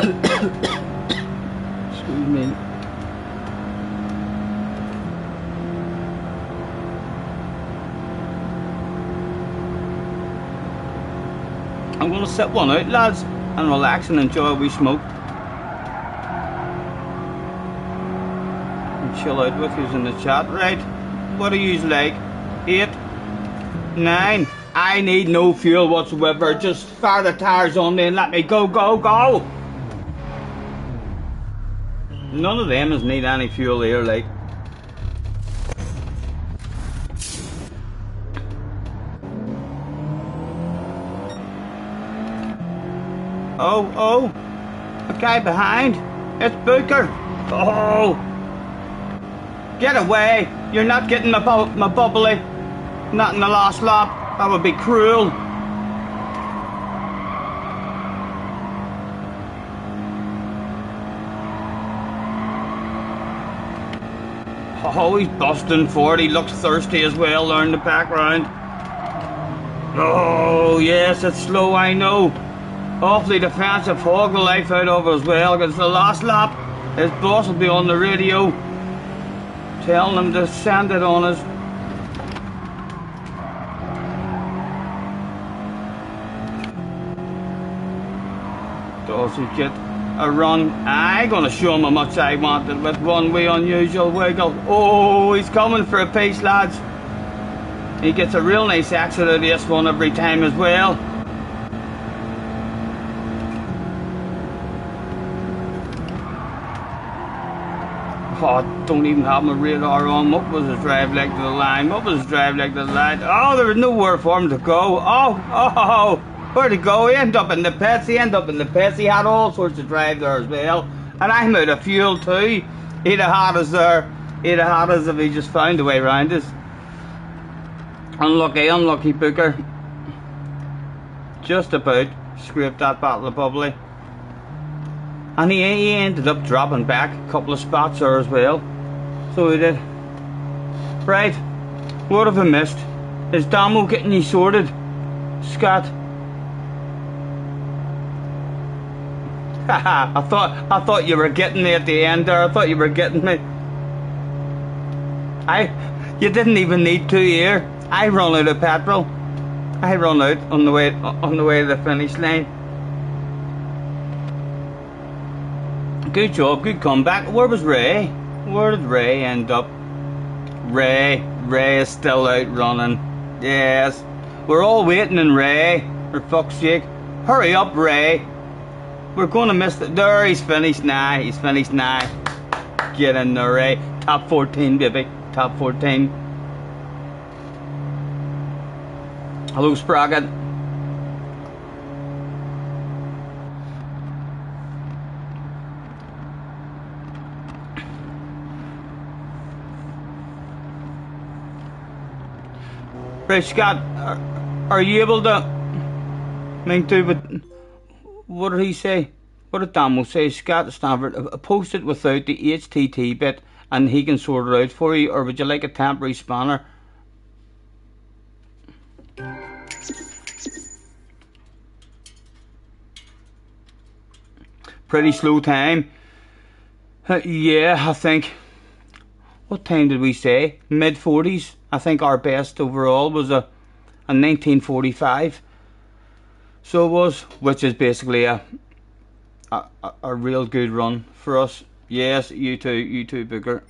Excuse me. I'm going to set one out, lads, and relax and enjoy a wee smoke. And chill out with you in the chat. Right, what do you like? 8, 9. I need no fuel whatsoever. Just fire the tires on me and let me go, go, go. None of them need any fuel here, like. Oh, a guy behind. It's Booker. Oh, get away. You're not getting my bubbly. Not in the last lap. That would be cruel. Oh, he's busting for it. He looks thirsty as well there in the background. Oh, yes, it's slow, I know. Awfully defensive, hog the life out of it as well, because the last lap, his boss will be on the radio telling him to send it on us. Does he get a run? I'm going to show him how much I wanted with one wee unusual wiggle. Oh, he's coming for a piece, lads. He gets a real nice exit out of this one every time as well. Oh, don't even have my radar on. What was his drive like to the line? What was his drive like to the line? Oh, there was nowhere for him to go. Oh, where'd he go? He ended up in the pits. He He had all sorts of drive there as well. And I'm out of fuel too. He'd have had us there. He'd have had us if he just found a way around us. Unlucky Booker. just about scraped that bottle of bubbly. And he ended up dropping back a couple of spots there as well. So he did. Right, what have I missed? Is Damo getting you sorted, Scott? Haha, I thought you were getting me at the end there. I thought you were getting me. You didn't even need to here. I run out of petrol. I run out on the way to the finish line. Good job, good comeback. Where was Ray? Where did Ray end up? Ray is still out running. Yes, we're all waiting on Ray. For fuck's sake, hurry up, Ray. We're going to miss it. There, he's finished now. He's finished now. Get in there, Ray. Top 14, baby. Top 14. Hello, Sprocket. Right, Scott, are you able to link to it? What did he say? What did Damo say? Scott Stanford, post it without the HTT bit and he can sort it out for you, or would you like a temporary spanner? Pretty slow time. Yeah, I think. What time did we say? Mid-40s. I think our best overall was a 1945. So it was, which is basically a real good run for us. Yes, you too, Booker.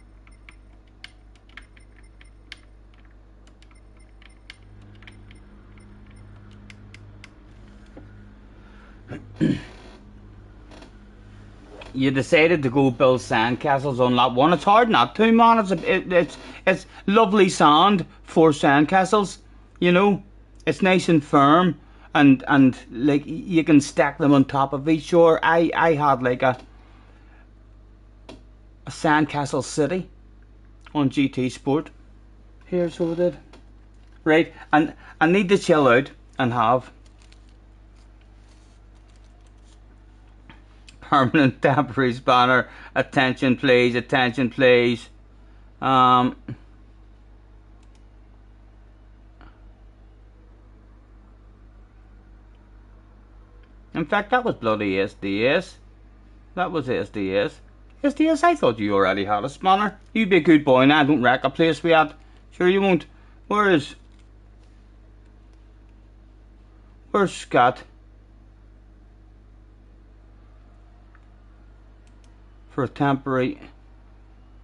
You decided to go build sandcastles on lap 1. It's hard not to, man. It's lovely sand for sandcastles. You know, it's nice and firm, and like you can stack them on top of each other. I had like a sandcastle city on GT Sport. Here's what I did. Right, and I need to chill out and have permanent temporary spanner. Attention please, attention please. In fact, that was bloody SDS. That was SDS. SDS, I thought you already had a spanner. You be a good boy now, don't wreck a place we had. Sure you won't. Where's Scott? For a temporary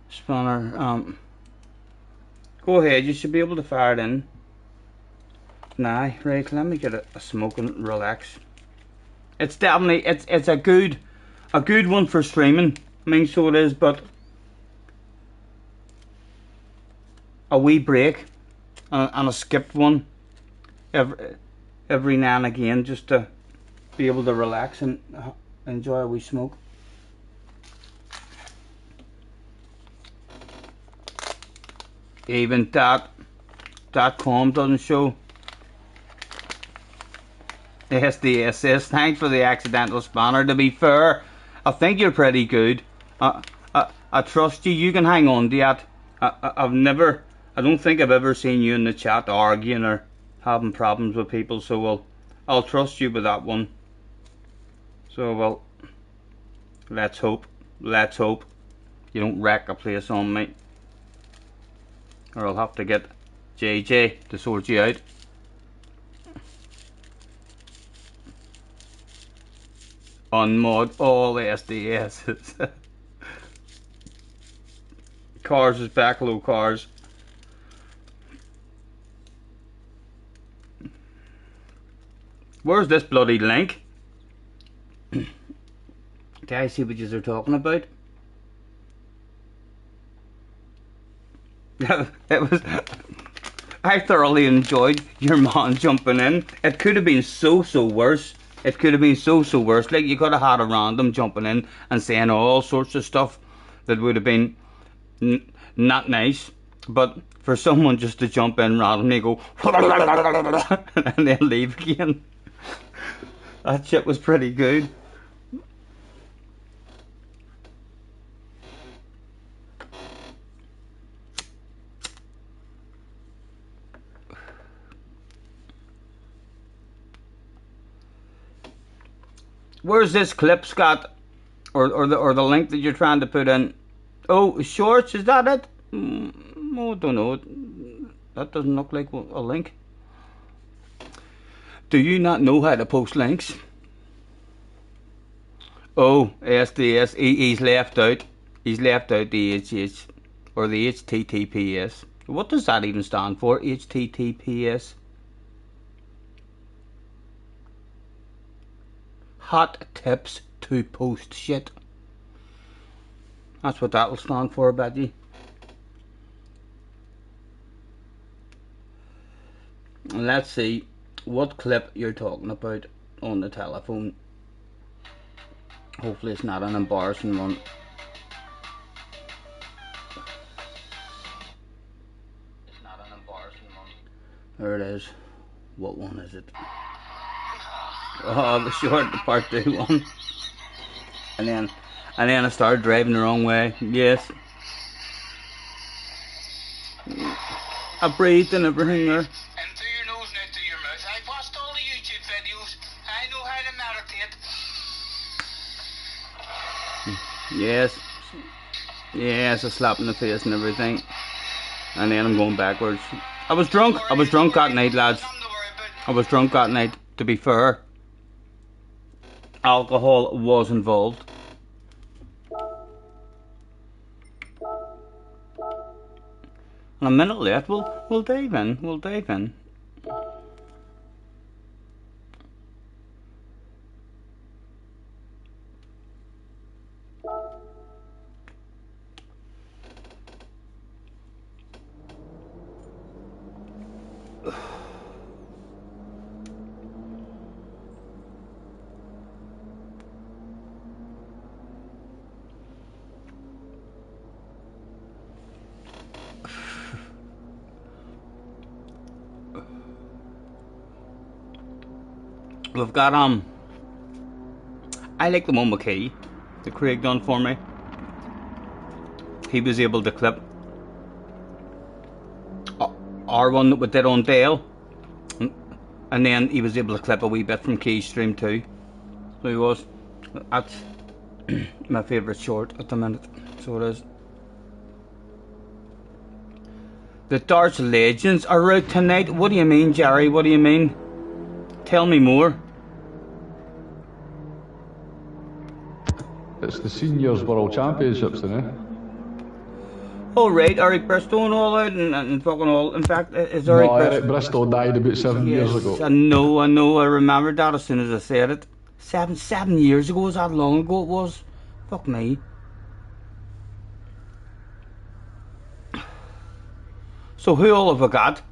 spanner. Go ahead, you should be able to fire it in. Nah, right, let me get a smoke and relax. It's definitely it's a good one for streaming. I mean, so it is, but a wee break and a skipped one every now and again, just to be able to relax and enjoy a wee smoke. Even that com doesn't show. SDS, thanks for the accidental spanner. To be fair, I think you're pretty good. I trust you. You can hang on to that. I don't think I've ever seen you in the chat arguing or having problems with people. So I'll trust you with that one. So well, let's hope you don't wreck a place on me, or I'll have to get JJ to sort you out. Unmod all SDSs. Cars is back, low cars. Where's this bloody link? Do I see what you're talking about? It was. I thoroughly enjoyed your man jumping in. It could have been so worse. It could have been so worse. Like, you could have had a random jumping in and saying all sorts of stuff that would have been not nice. But for someone just to jump in randomly, go and then leave again. That shit was pretty good. Where's this clip, Scott? Or the link that you're trying to put in? Oh, shorts, is that it? I don't know. That doesn't look like a link. Do you not know how to post links? Oh, SDS. He's left out. He's left out the HH or the HTTPS. What does that even stand for? HTTPS. Hot tips to post shit. That's what that'll stand for, Betty. And let's see what clip you're talking about on the telephone. Hopefully it's not an embarrassing one. It's not an embarrassing one. There it is. What one is it? Oh, the short part 2 one. And then I started driving the wrong way. Yes. I breathed and everything there. And through your nose and out through your mouth. I've watched all the YouTube videos. I know how to meditate. Yes. Yes, a slap in the face and everything. And then I'm going backwards. I was drunk. I was drunk that night, lads. I was drunk that night, to be fair. Alcohol was involved. And a minute left. We'll dive in. We'll dive in. We've got I like the one with Key that Craig done for me. He was able to clip our one that we did on Dale, and then he was able to clip a wee bit from Key's stream too. So he was. That's my favourite short at the minute. So it is. The Darts Legends are out tonight. What do you mean, Jerry? What do you mean? Tell me more. It's the Seniors World Championships, isn't it? Oh right, Eric Bristow and all out and fucking all. In fact, is Eric No, Bristow? Eric Bristow died about 7 years ago. I know, I remembered that as soon as I said it. 7 years ago, was that long ago it was? Fuck me. So who all have I got?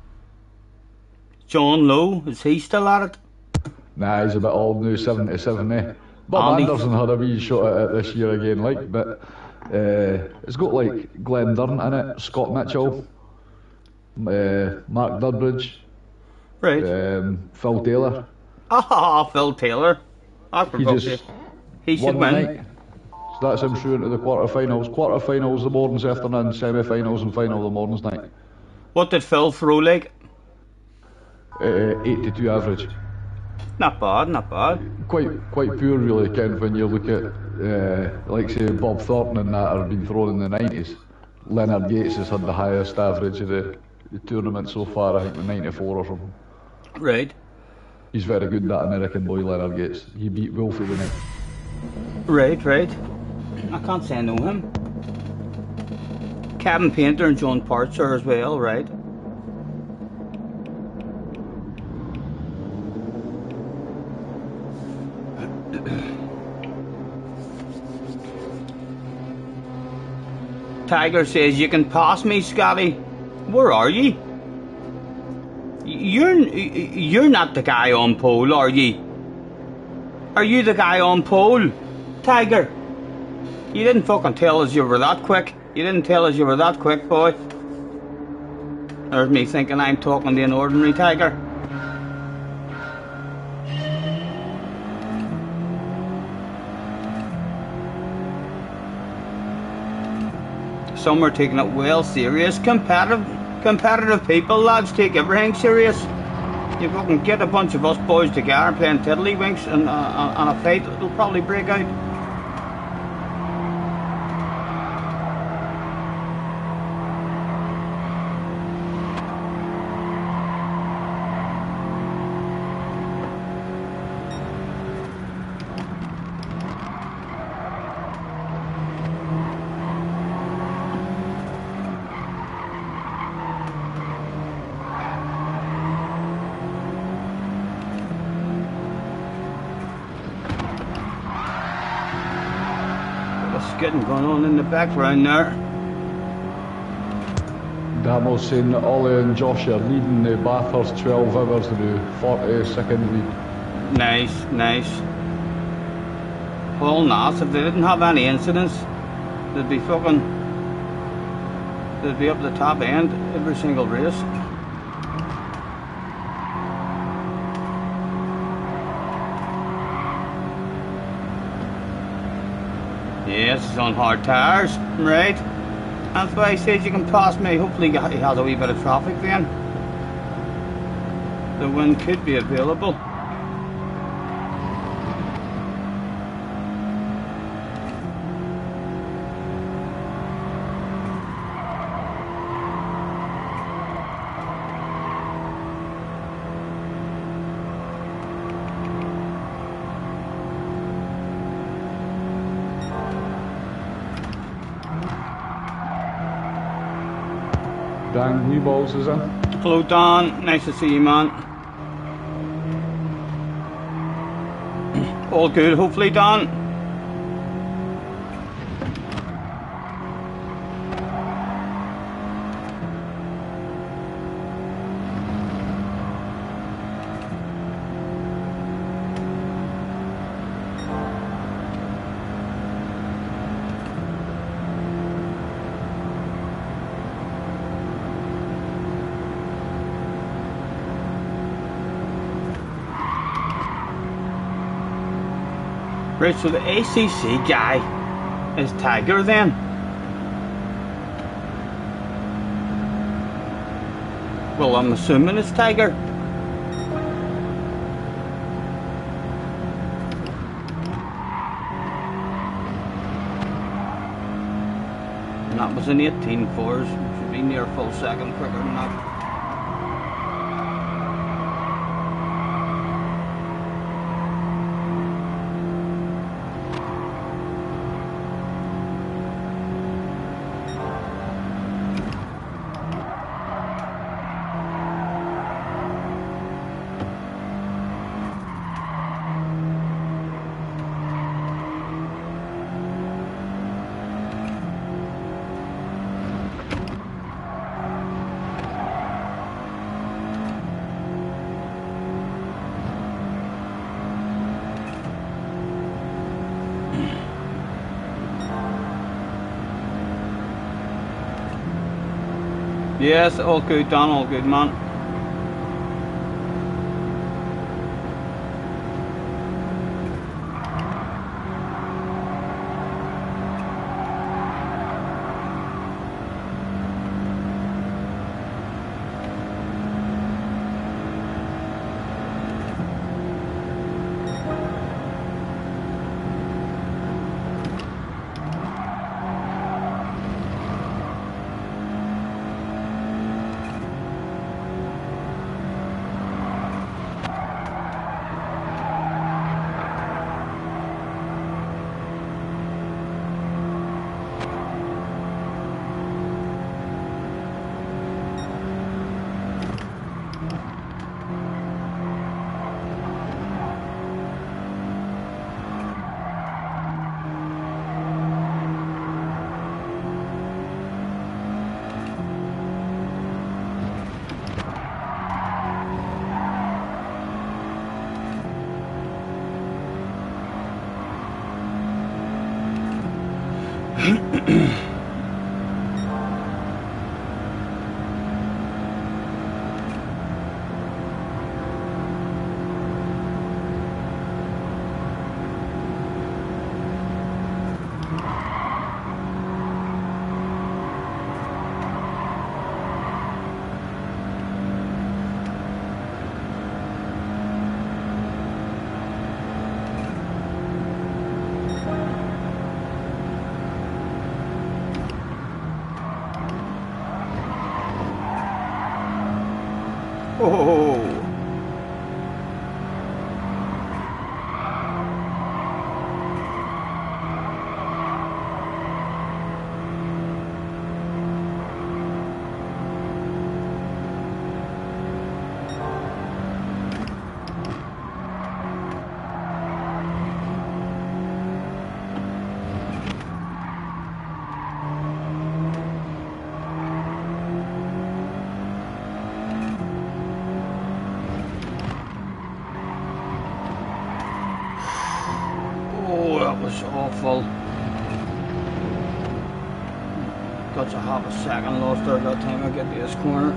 John Lowe, is he still at it? Nah, he's a bit old now, 77, eh? Bob Andy. Anderson had a wee shot at it this year again, like, but it's got like Glenn Durrant in it, Scott Mitchell, Mark Durbridge, Right. Phil Taylor. Ah, Phil Taylor. That's He just He should won the win. night. So that's him through into the quarterfinals. Quarterfinals the mornings afternoon, semi-finals and final the mornings night. What did Phil throw like? 82 average. Not bad, not bad. Quite poor really, Ken, when you look at like say Bob Thornton and that have been thrown in the 90s. Leonard Yates has had the highest average of the tournament so far, I think 94 or something. Right. He's very good, that American boy Leonard Yates. He beat Wolfie the night. Right. I can't say I know him. Kevin Painter and John Parcher as well, right? Tiger says, you can pass me, Scotty. Where are you? You're not the guy on pole, are you? Are you the guy on pole? Tiger, you didn't fucking tell us you were that quick. You didn't tell us you were that quick, boy. There's me thinking I'm talking to an ordinary tiger. some are taking it well serious. Competitive people, lads, take everything serious. You fucking get a bunch of us boys together playing tiddlywinks and a fight, it'll probably break out. Getting going on in the background there. Damo's saying that Ollie and Josh are leading the Bathurst 12 hours through 40-second lead. Nice. All nice. If they didn't have any incidents, they'd be up the top end every single race. Yes, it's on hard tires, right? That's why he says you can pass me. Hopefully he has a wee bit of traffic then. The win could be available. Dan Newballs is in. Hello Don, nice to see you, man. All good, hopefully, Don. Right, so the ACC guy is Tiger then? Well, I'm assuming it's Tiger. And that was in 18.4s, should be near a full second quicker than that. Yes, all good, Don, all good, man. was awful. Got a half a second lost there that time I get to this corner.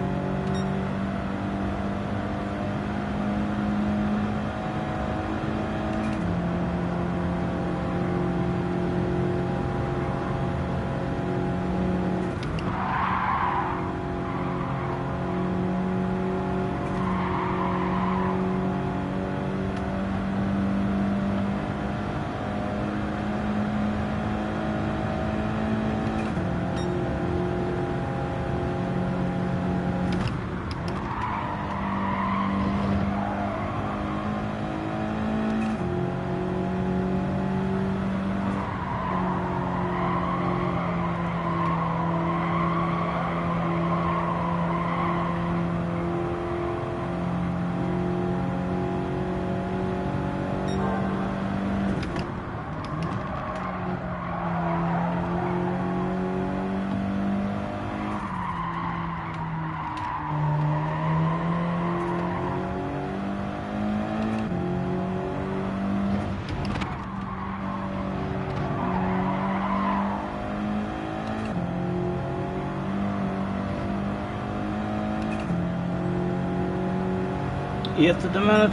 Eighth at the minute.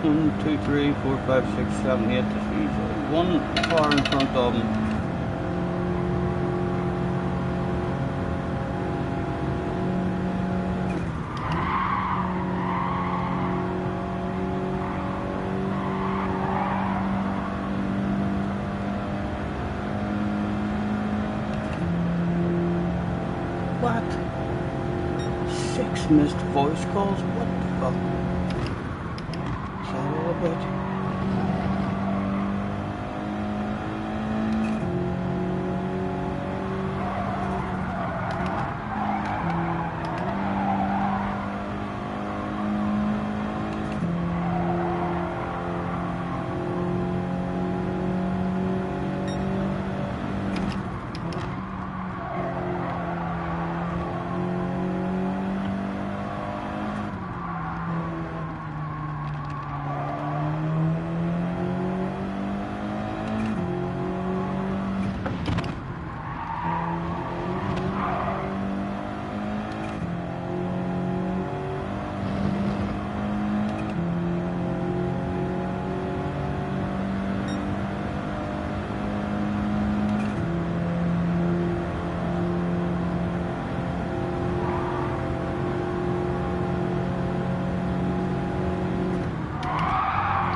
1, 2, 3, 4, 5, 6, 7, 8. One car in front of him. What? 6 missed voice calls? What the fuck? All about.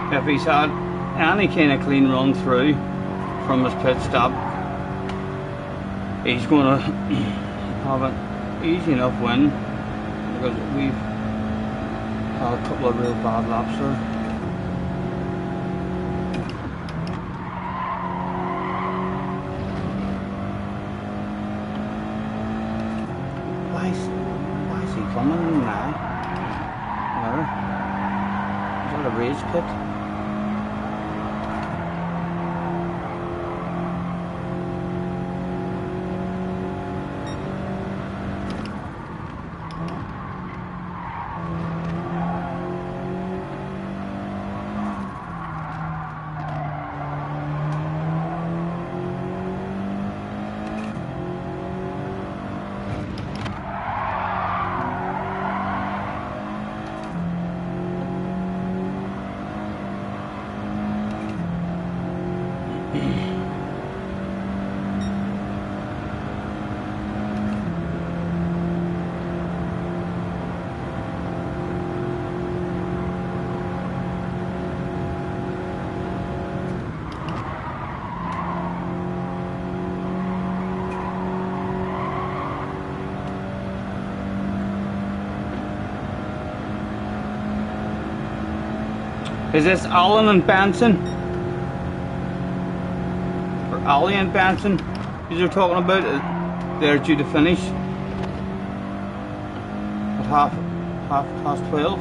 If he's had any kind of clean run through from his pit stop, he's going to have an easy enough win, because we've had a couple of real bad laps there. Why is he coming now? Where? Is that a race pit? Is this Allen and Benson? Or Ali and Benson? These are talking about it. They're due to finish at half past 12.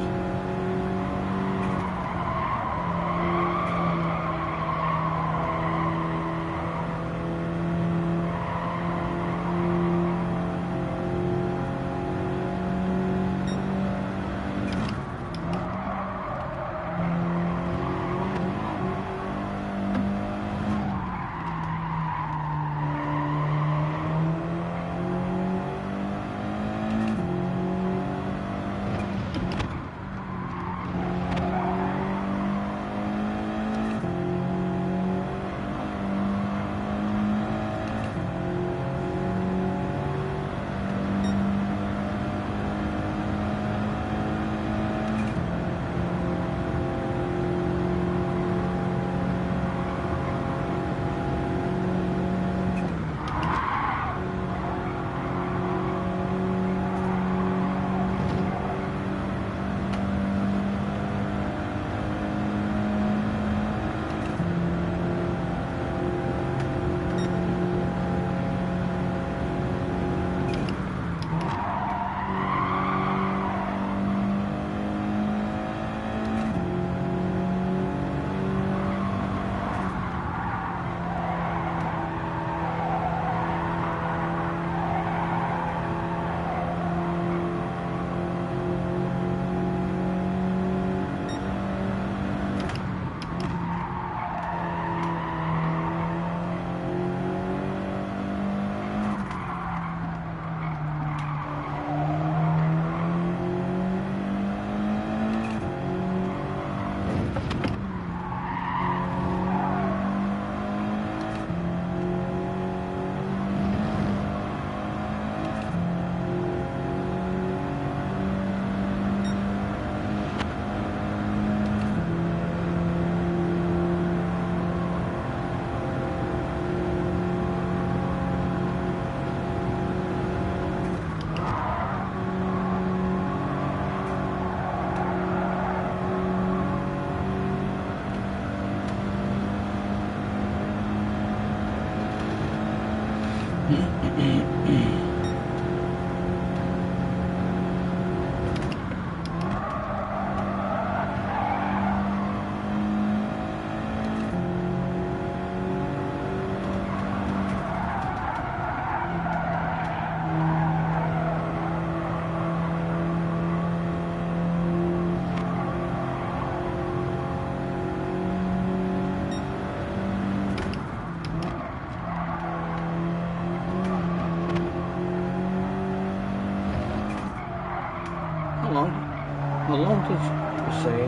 How long did you say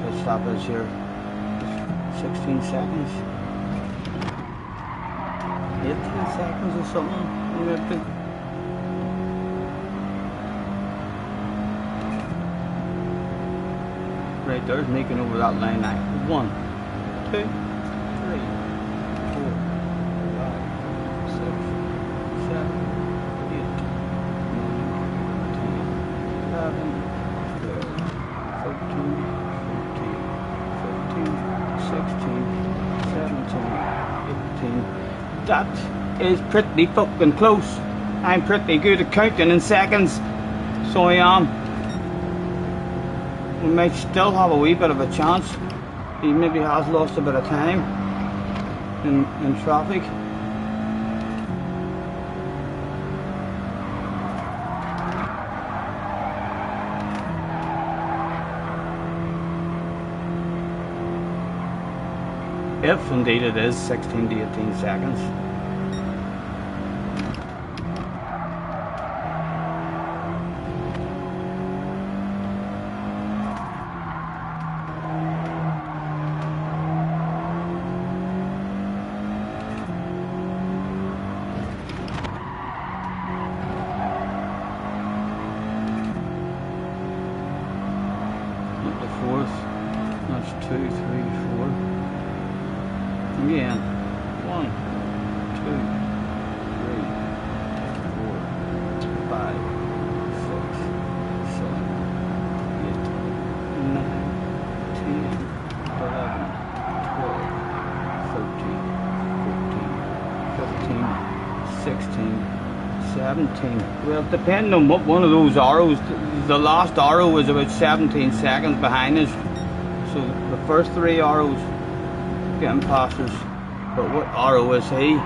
pit stop is here? 16 seconds? 18 seconds or something? Maybe. Right there's making over that line now. 1, 2, 3, 4, 5, 6, 7, 8, 9, 10, 11, 12, 13, 14, 15, 16, 17, 18. That is pretty fucking close. I'm pretty good at counting in seconds. So I am. We might still have a wee bit of a chance. He maybe has lost a bit of time in traffic. If indeed it is 16 to 18 seconds. Fourth, that's 2, 3, 4. Again, 1, 2, 3, 4, 5, 6, 7, 8, 9, 10, 11, 12, 13, 14, 15, 16, 17. Well, depending on what one of those arrows, the last arrow was about 17 seconds behind us. So the first 3 arrows getting past us. But what arrow is he?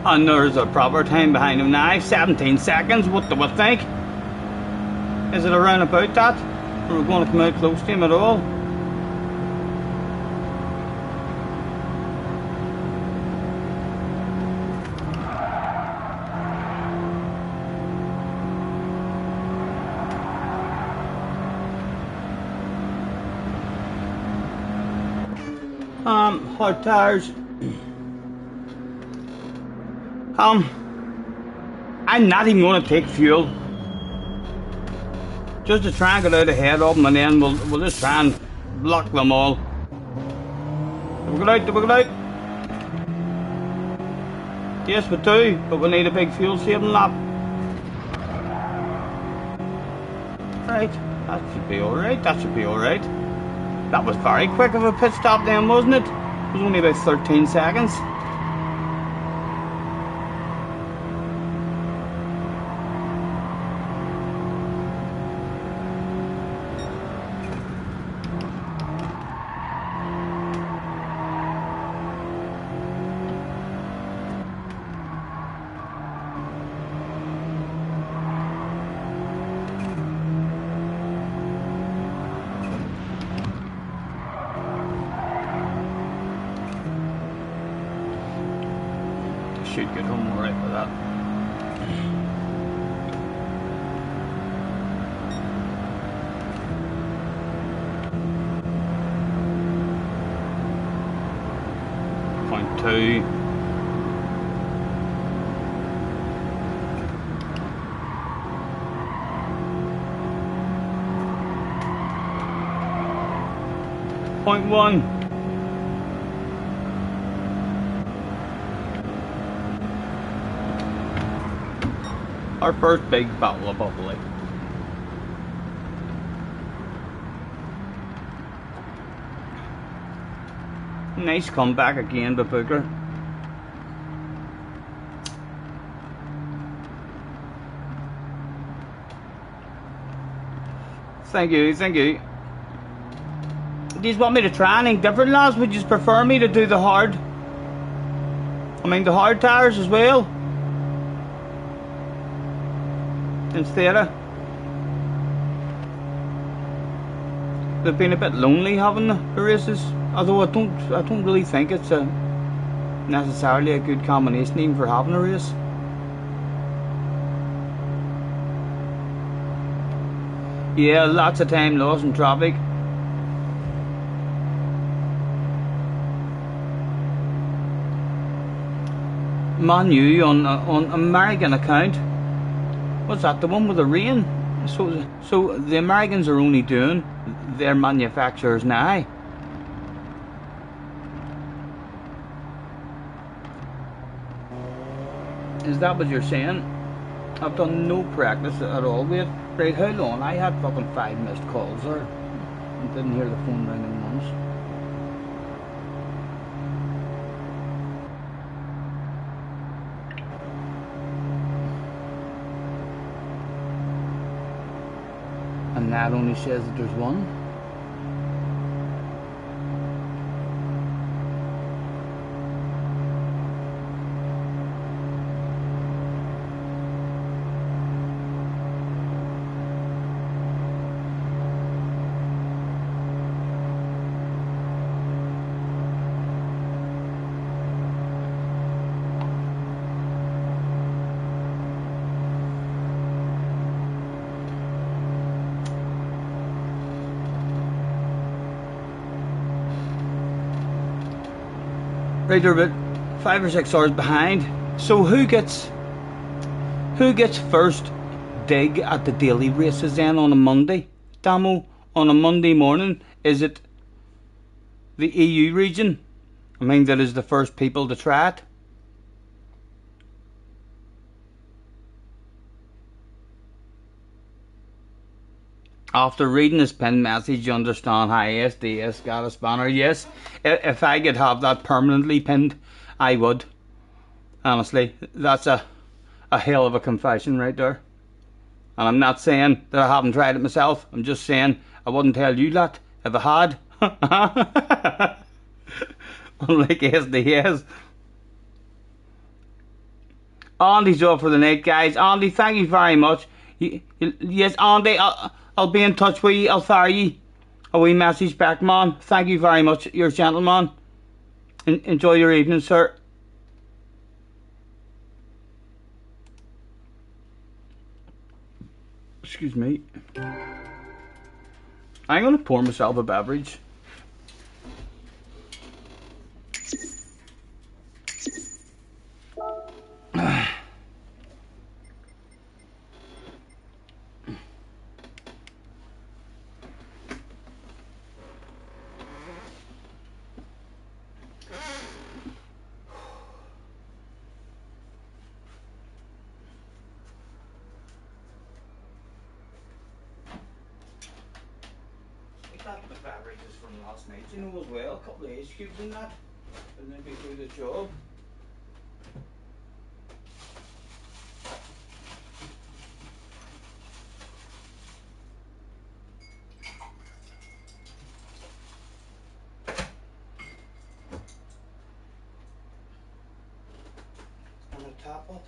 And there's a proper time behind him now, 17 seconds. What do we think? Is it around about that? Or are we going to come out close to him at all? Hard tires. I'm not even going to take fuel. Just to try and get out ahead of them, and then we'll just try and block them all. Did we get out? Did we get out? Yes, we do, but we need a big fuel saving lap. Right, that should be alright, that should be alright. That was very quick of a pit stop then, wasn't it? It was only about 13 seconds. Should get home alright with that. Point 2. Point 1. Our first big battle of bubbly. Nice comeback again by Booker. Thank you, thank you. Do you want me to try anything different, lads? Would you prefer me to do the hard? I mean the hard tires as well? Instead of, they've been a bit lonely having the races, although I don't really think it's necessarily a good combination even for having a race. Yeah, lots of time lost in traffic. Man U on American account. What's that? The one with the rain? So the Americans are only doing their manufacturers now. Is that what you're saying? I've done no practice at all. Wait, right, how long? I had fucking 5 missed calls there. I didn't hear the phone ringing once. And that only says that there's one. Right, they're about 5 or 6 hours behind. So who gets first dig at the daily races then on a Monday? Damo, on a Monday morning, is it the EU region? I mean, that is the first people to try it. After reading his pinned message, you understand how SDS got a spanner. Yes, if I could have that permanently pinned, I would. Honestly, that's a hell of a confession right there. And I'm not saying that I haven't tried it myself. I'm just saying I wouldn't tell you that if I had. Unlike SDS. Andy's off for the night, guys. Andy, thank you very much. Yes, Andy, I'll be in touch with you. I'll fire you a wee message back, man. Thank you very much. You're a gentleman. Enjoy your evening, sir. Excuse me. I'm going to pour myself a beverage. last night, you know, as well. A couple of ice cubes in that, and then we do the job. And a top up.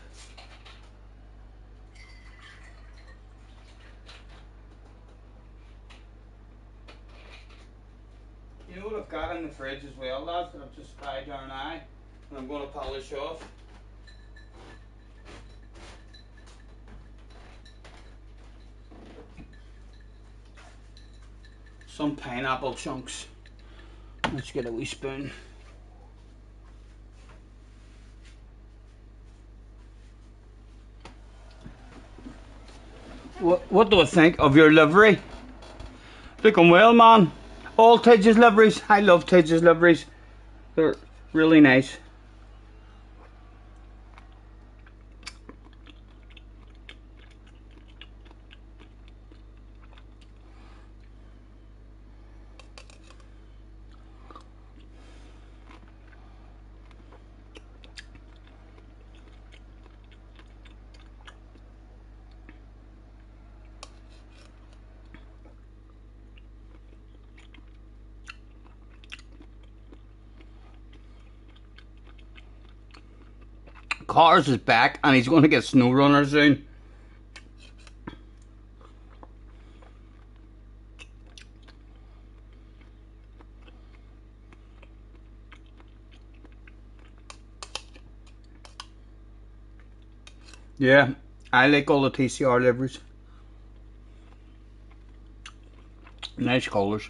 You know what I've got in the fridge as well, lads, that I've just spied down eye, and I'm going to polish off. Some pineapple chunks. Let's get a wee spoon. What do I think of your livery? Looking well, man. All Tidge's liveries. I love Tidge's liveries. They're really nice. Cars is back and he's going to get Snow Runner soon. Yeah, I like all the TCR liveries. Nice colours.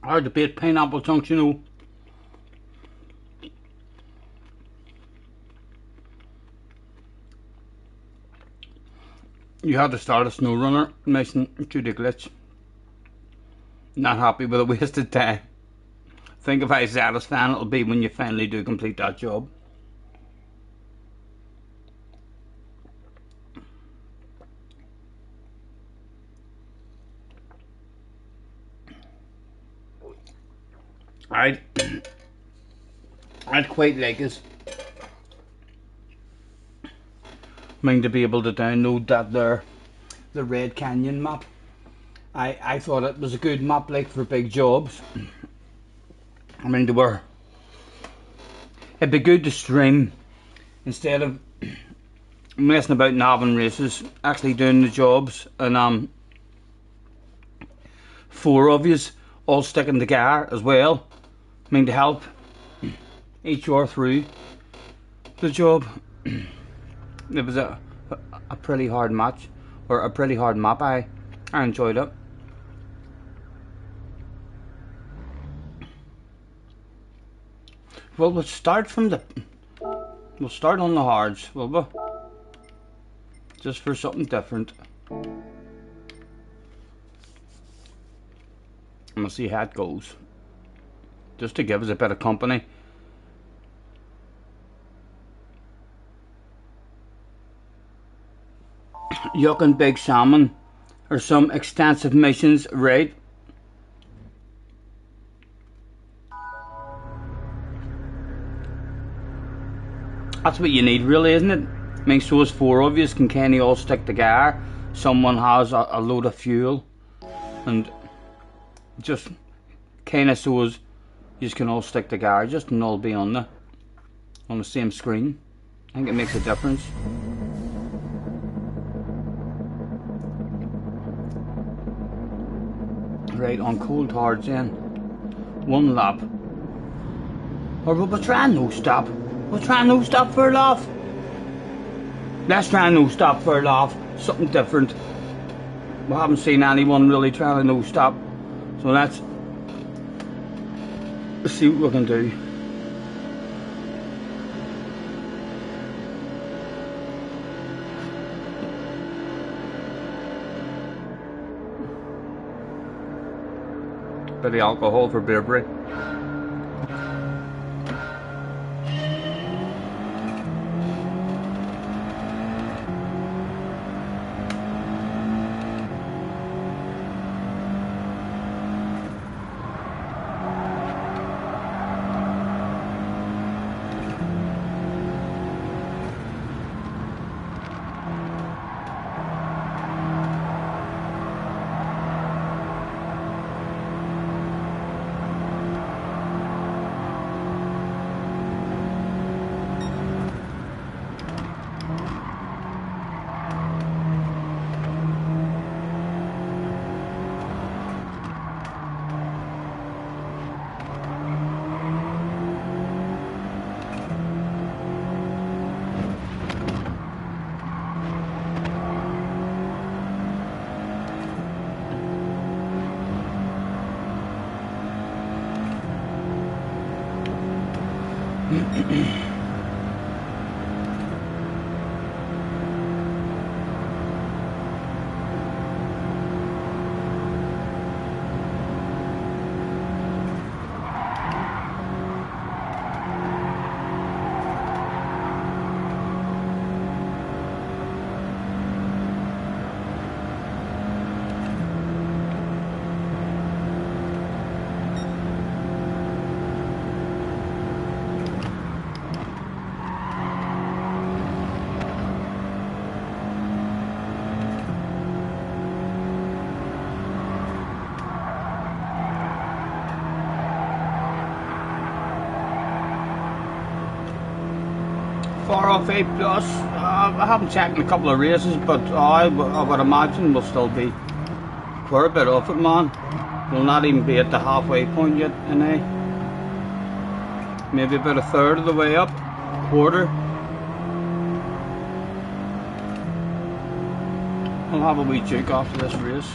Hard to beat pineapple chunks, you know. You had to start a Snow Runner, nice and to the glitch. Not happy with a wasted time. Think of how satisfying it'll be when you finally do complete that job. I'd quite like it. To be able to download that there, the Red Canyon map. I thought it was a good map, like, for big jobs. I mean, it'd be good to stream instead of messing about and having races, actually doing the jobs, and 4 of yous all sticking together as well. I mean, to help each other through the job. It was a pretty hard match, or a pretty hard map. I enjoyed it. Well, we'll start on the hards, will we? Just for something different. And we'll see how it goes. Just to give us a bit of company yucking big salmon or some extensive missions, right? That's what you need, really, isn't it? I mean, so as 4 of you can kind of all stick together. Someone has a load of fuel, and just kind of so as you can all stick together, just and all be on the same screen. I think it makes a difference. Right, on cold hards then. 1 lap. Or we'll try no stop. We'll try no stop for a laugh. Let's try no stop for a laugh. Something different. We haven't seen anyone really trying to no stop. So let's see what we can do. Bit of alcohol for Burberry. Far off 8 plus. I haven't checked in a couple of races, but I would imagine we'll still be quite a bit off it, man. We'll not even be at the halfway point yet in A. Maybe about a third of the way up, quarter. I'll have a wee juke after this race.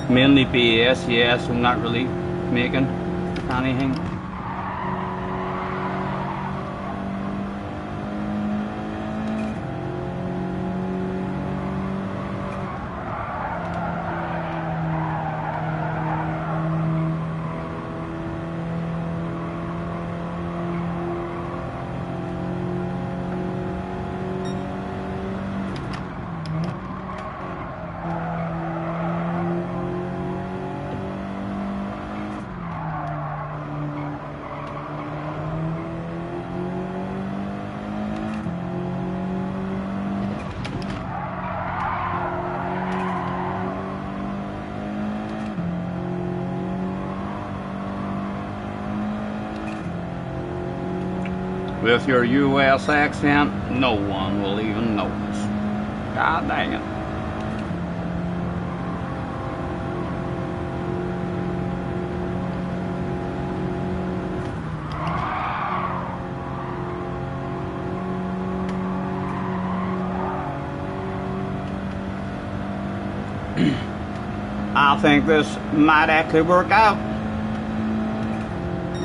Mainly BS, yeah, so I'm not really making anything. With your US accent, no one will even notice. God dang it. I think this might actually work out.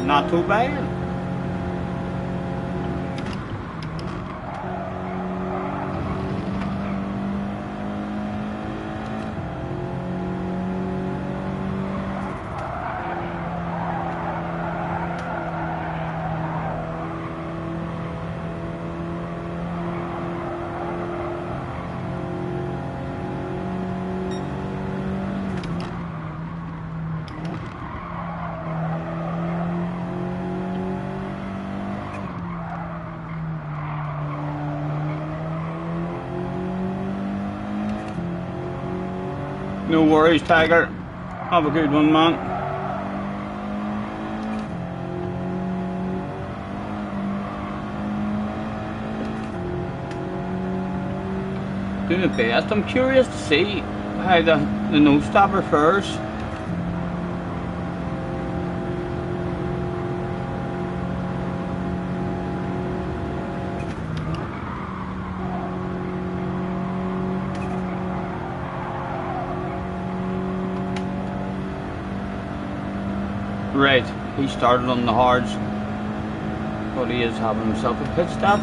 Not too bad. No worries, Tiger. Have a good one, man. Doing the best. I'm curious to see how the no stopper fares. Right, he started on the hards, but he is having himself a pit stop.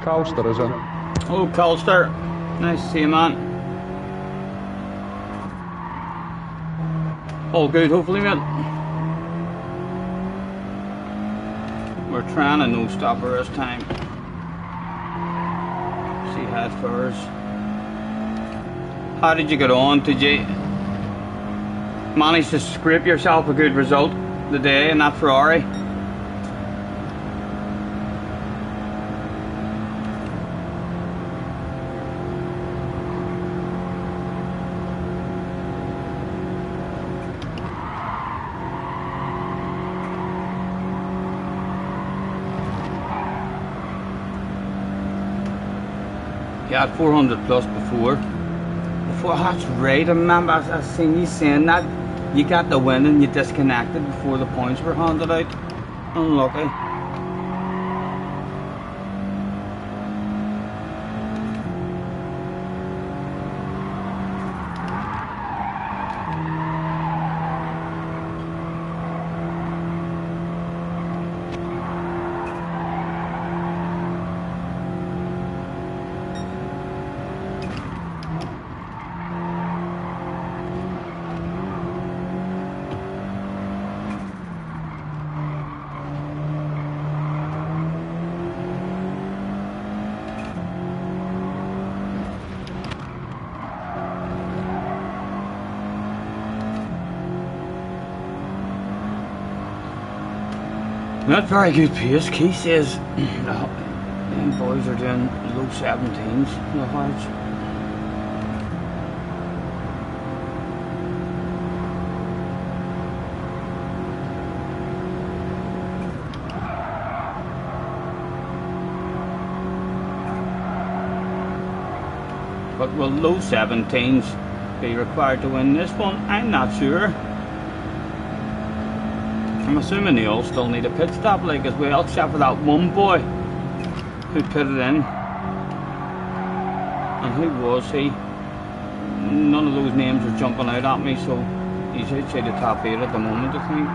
Calster is in. Oh, Calster. Nice to see you, man. All good, hopefully, mate. We're trying a no stopper this time. See how it fares. How did you get on? Did you manage to scrape yourself a good result today in that Ferrari? You had 400 plus before. That's right, I remember I seen you saying that. You got the win and you disconnected before the points were handed out. Unlucky. Not very good pace. Keith says them boys are doing low 17s, the hards. but will low 17s be required to win this one? I'm not sure. I'm assuming they all still need a pit stop like as well, except for that one boy who put it in. And who was he? None of those names are jumping out at me, so he's outside the top 8 at the moment, I think.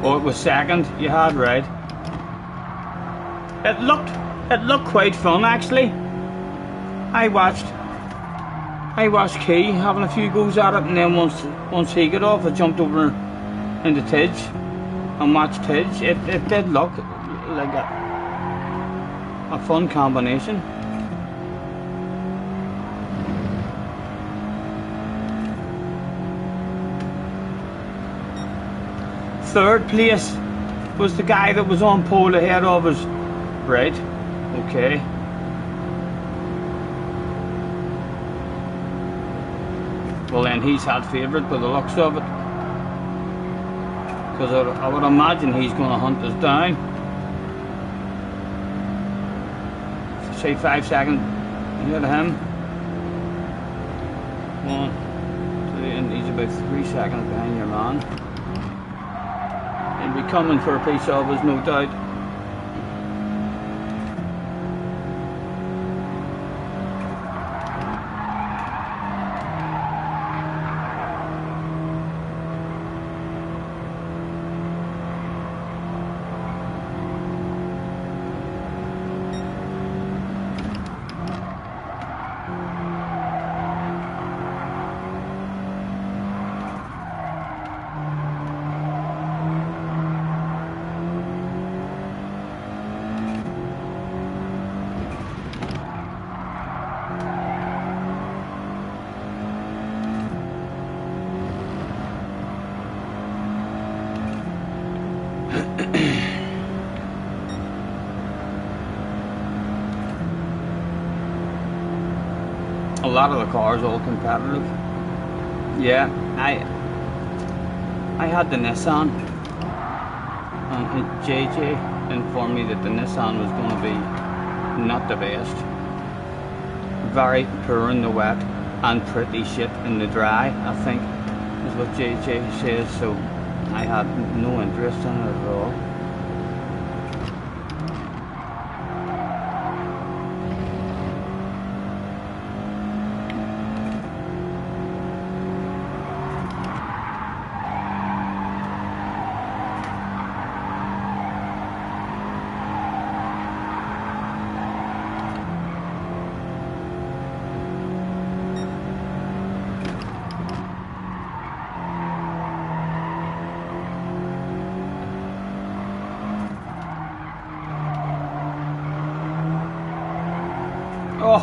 Oh, it was second, you had right. It looked quite fun actually. I watched Key having a few goes at it, and then once he got off I jumped over into Tidge and watched Tidge. It did look like a fun combination. Third place was the guy that was on pole ahead of us. Right, okay. Well then he's had favourite by the looks of it. Because I would imagine he's going to hunt us down. Say 5 seconds ahead of him. 1, 2, and he's about 3 seconds behind your man. He'll be coming for a piece of us, no doubt. A lot of the cars all competitive. Yeah, I had the Nissan, and JJ informed me that the Nissan was going to be not the best. Very poor in the wet and pretty shit in the dry, I think is what JJ says, so I had no interest in it at all.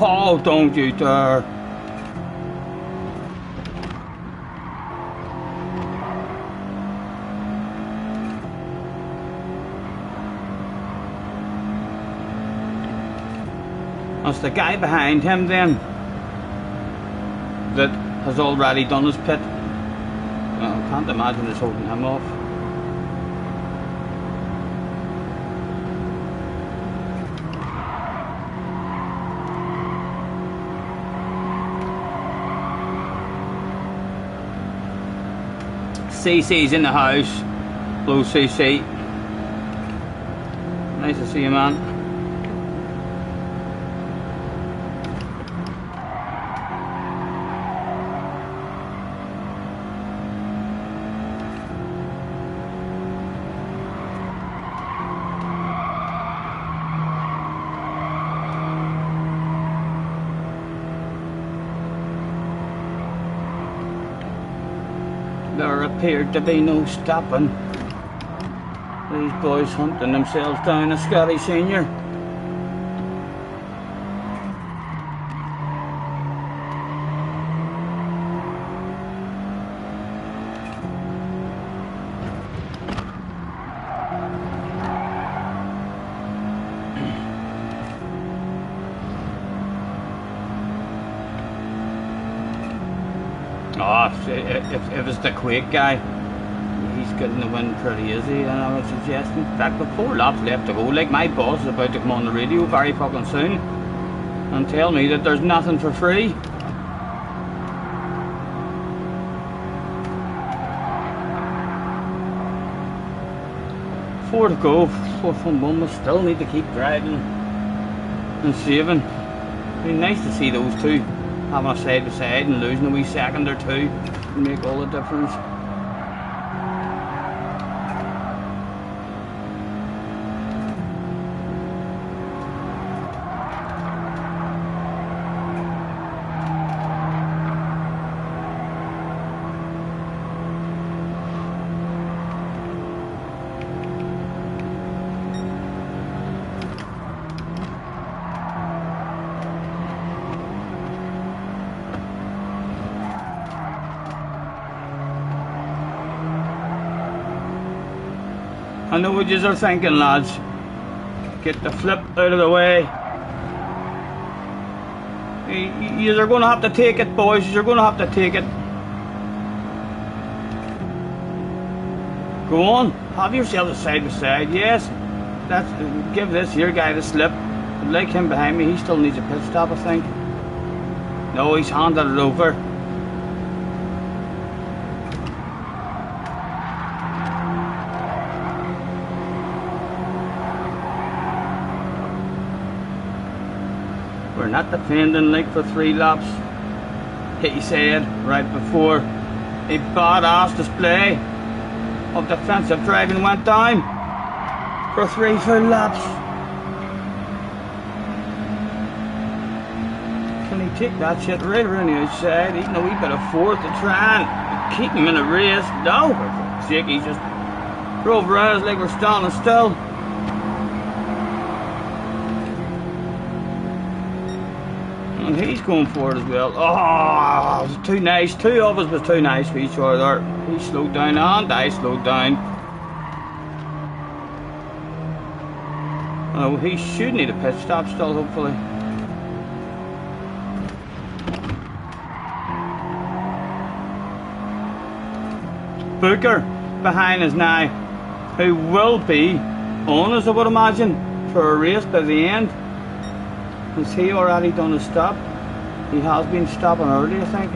Oh, don't you dare. It's the guy behind him then that has already done his pit. Well, I can't imagine it's holding him off. CC's in the house. Blue CC. Nice to see you, man. There appeared to be no stopping these boys hunting themselves down a Scotty Senior. Oh, if it was the Quake guy, getting the win pretty easy, and I would suggest. In fact, with 4 laps left to go, like my boss is about to come on the radio very fucking soon and tell me that there's nothing for free. Four to go, 4 from 1, we still need to keep driving and saving. It'd be nice to see those two having a side by side and losing a wee second or two would make all the difference. I know what yous are thinking, lads. Get the flip out of the way. Yous are going to have to take it, boys. You're going to have to take it. Go on, have yourselves a side by side. Yes, give this here guy the slip. I'd like him behind me. He still needs a pit stop, I think. No, he's handed it over. We're not defending like for 3 laps, he said right before a badass display of defensive driving went down for 3 full laps. Can he take that shit right around the outside, eating a wee bit of fourth to try and keep him in a race? No, for fuck's sake, he just drove around us like we're standing still. And he's going for it as well. Oh, it was too nice. 2 of us was too nice for each other. He slowed down and I slowed down. Oh, he should need a pit stop still, hopefully. Booker behind us now, who will be on us, I would imagine, for a race by the end. Has he already done a stop? He has been stopping early, I think.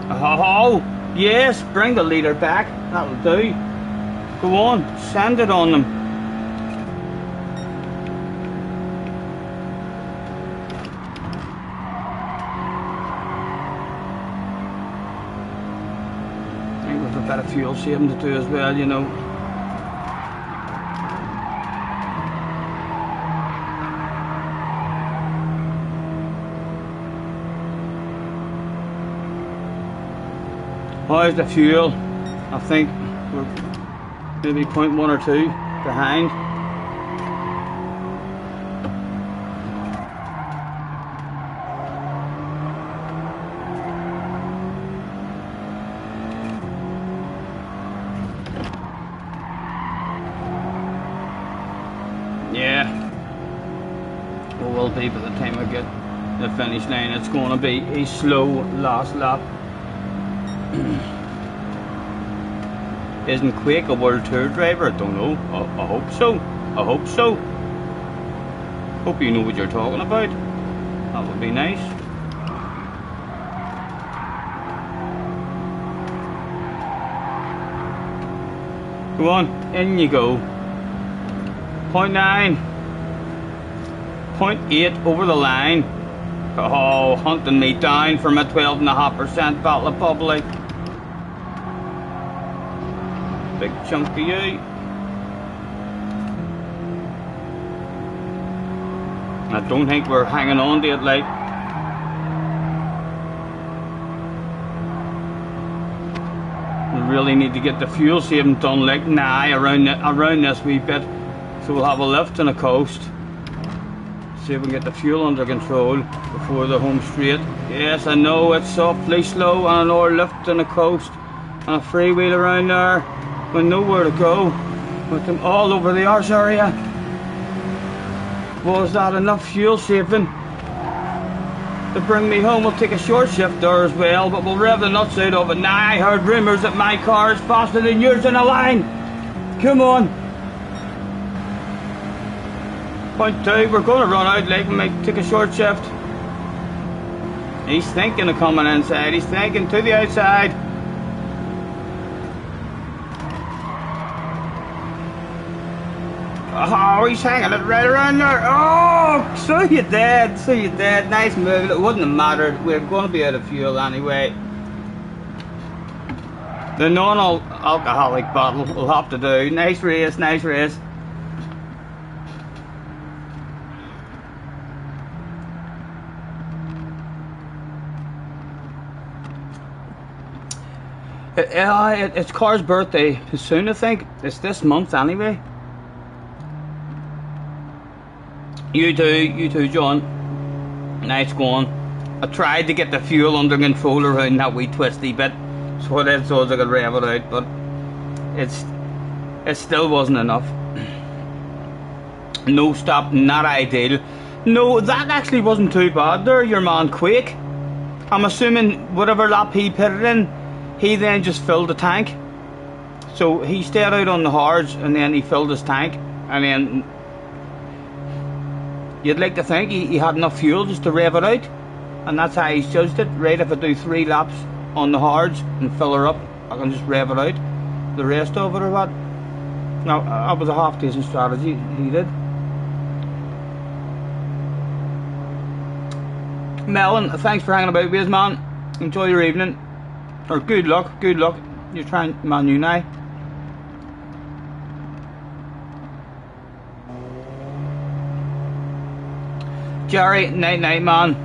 Oh, yes, bring the leader back. That'll do. Go on, send it on them. A bit of fuel saving to do as well, you know. How's the fuel? I think we're maybe 0.1 or 2 behind. Yeah, we will be by the time we get the finish line. It's going to be a slow last lap. Isn't Quake a World Tour driver? I don't know. I hope so. I hope so. Hope you know what you're talking about. That would be nice. Go on, in you go. 0.9, 0.8 over the line. Oh, hunting me down from a 12.5% Battle of Public. Big chunk of you. I don't think we're hanging on to it like. We really need to get the fuel saving done like now around this wee bit. So we'll have a lift and a coast. See if we can get the fuel under control before the home straight. Yes, I know it's softly slow, and I know a lift and a coast and a freewheel around there. We know where to go. with them all over the arse area. Was that enough fuel saving to bring me home? We'll take a short shift there as well, but we'll rev the nuts out of it. Now I heard rumours that my car is faster than yours in a line. Come on. Point 2, we're going to run out late. We might take a short shift. He's thinking of coming inside. He's thinking to the outside. Oh, he's hanging it right around there. Oh, so you did. So you did. Nice move. It wouldn't have mattered. We're going to be out of fuel anyway. The non-alcoholic bottle will have to do. Nice race, nice race. It's Car's birthday soon, I think. It's this month anyway. You too, John. Nice going. I tried to get the fuel under control around that wee twisty bit, so it is so I could rev it out, but it still wasn't enough. No stop, not ideal. No, that actually wasn't too bad there, your man Quake. I'm assuming whatever lap he put it in, he then just filled the tank. So he stayed out on the hards and then he filled his tank, and then you'd like to think he had enough fuel just to rev it out, and that's how he's judged it. Right, if I do 3 laps on the hards and fill her up, I can just rev it out. The rest of it or what? No, that was a half decent strategy he did. Melon, thanks for hanging about with us, man. Enjoy your evening. Or good luck. You're trying Man U now. Jerry, night man.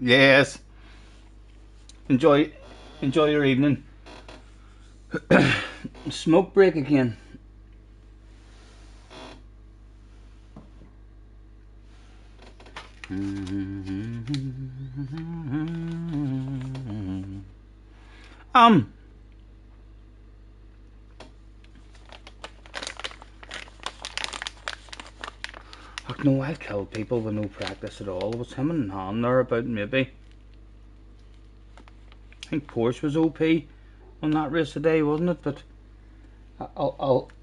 Yes. Enjoy your evening. Smoke break again. Look, no, I killed people with no practice at all. It was him and Han there about maybe. I think Porsche was OP on that race today, wasn't it? But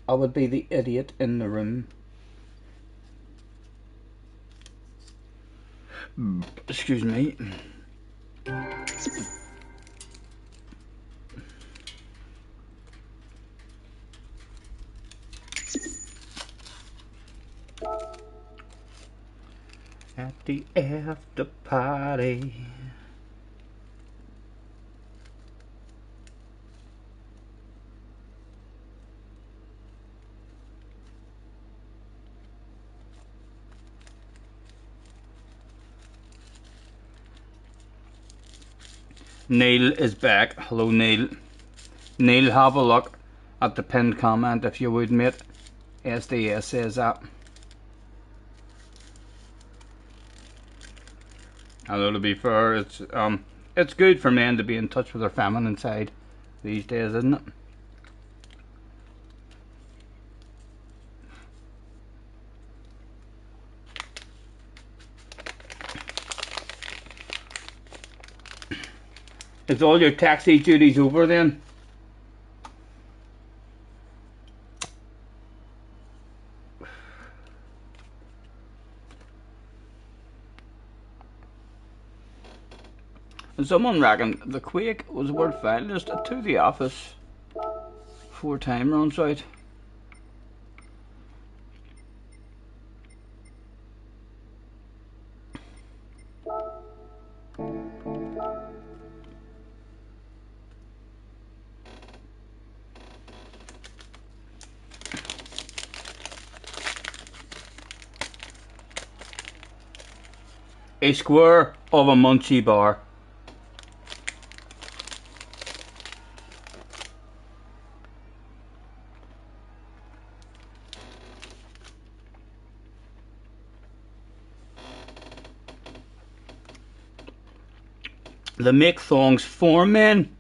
I would be the idiot in the room. Excuse me. At the after party. Neil is back. Hello, Neil. Neil, have a look at the pinned comment if you would, mate. SDS says that. Although to be fair, it's good for men to be in touch with their feminine side these days, isn't it? Is all your taxi duties over then? And someone reckoned the Quake was a world finalist to the office. 4 time runs out. A square of a munchie bar. They make thongs for men.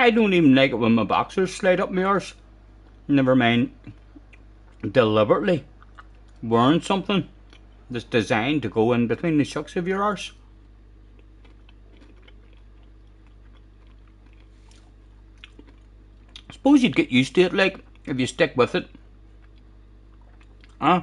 I don't even like it when my boxers slide up my arse. Never mind deliberately wearing something that's designed to go in between the shucks of your arse. I suppose you'd get used to it, like, if you stick with it. Huh?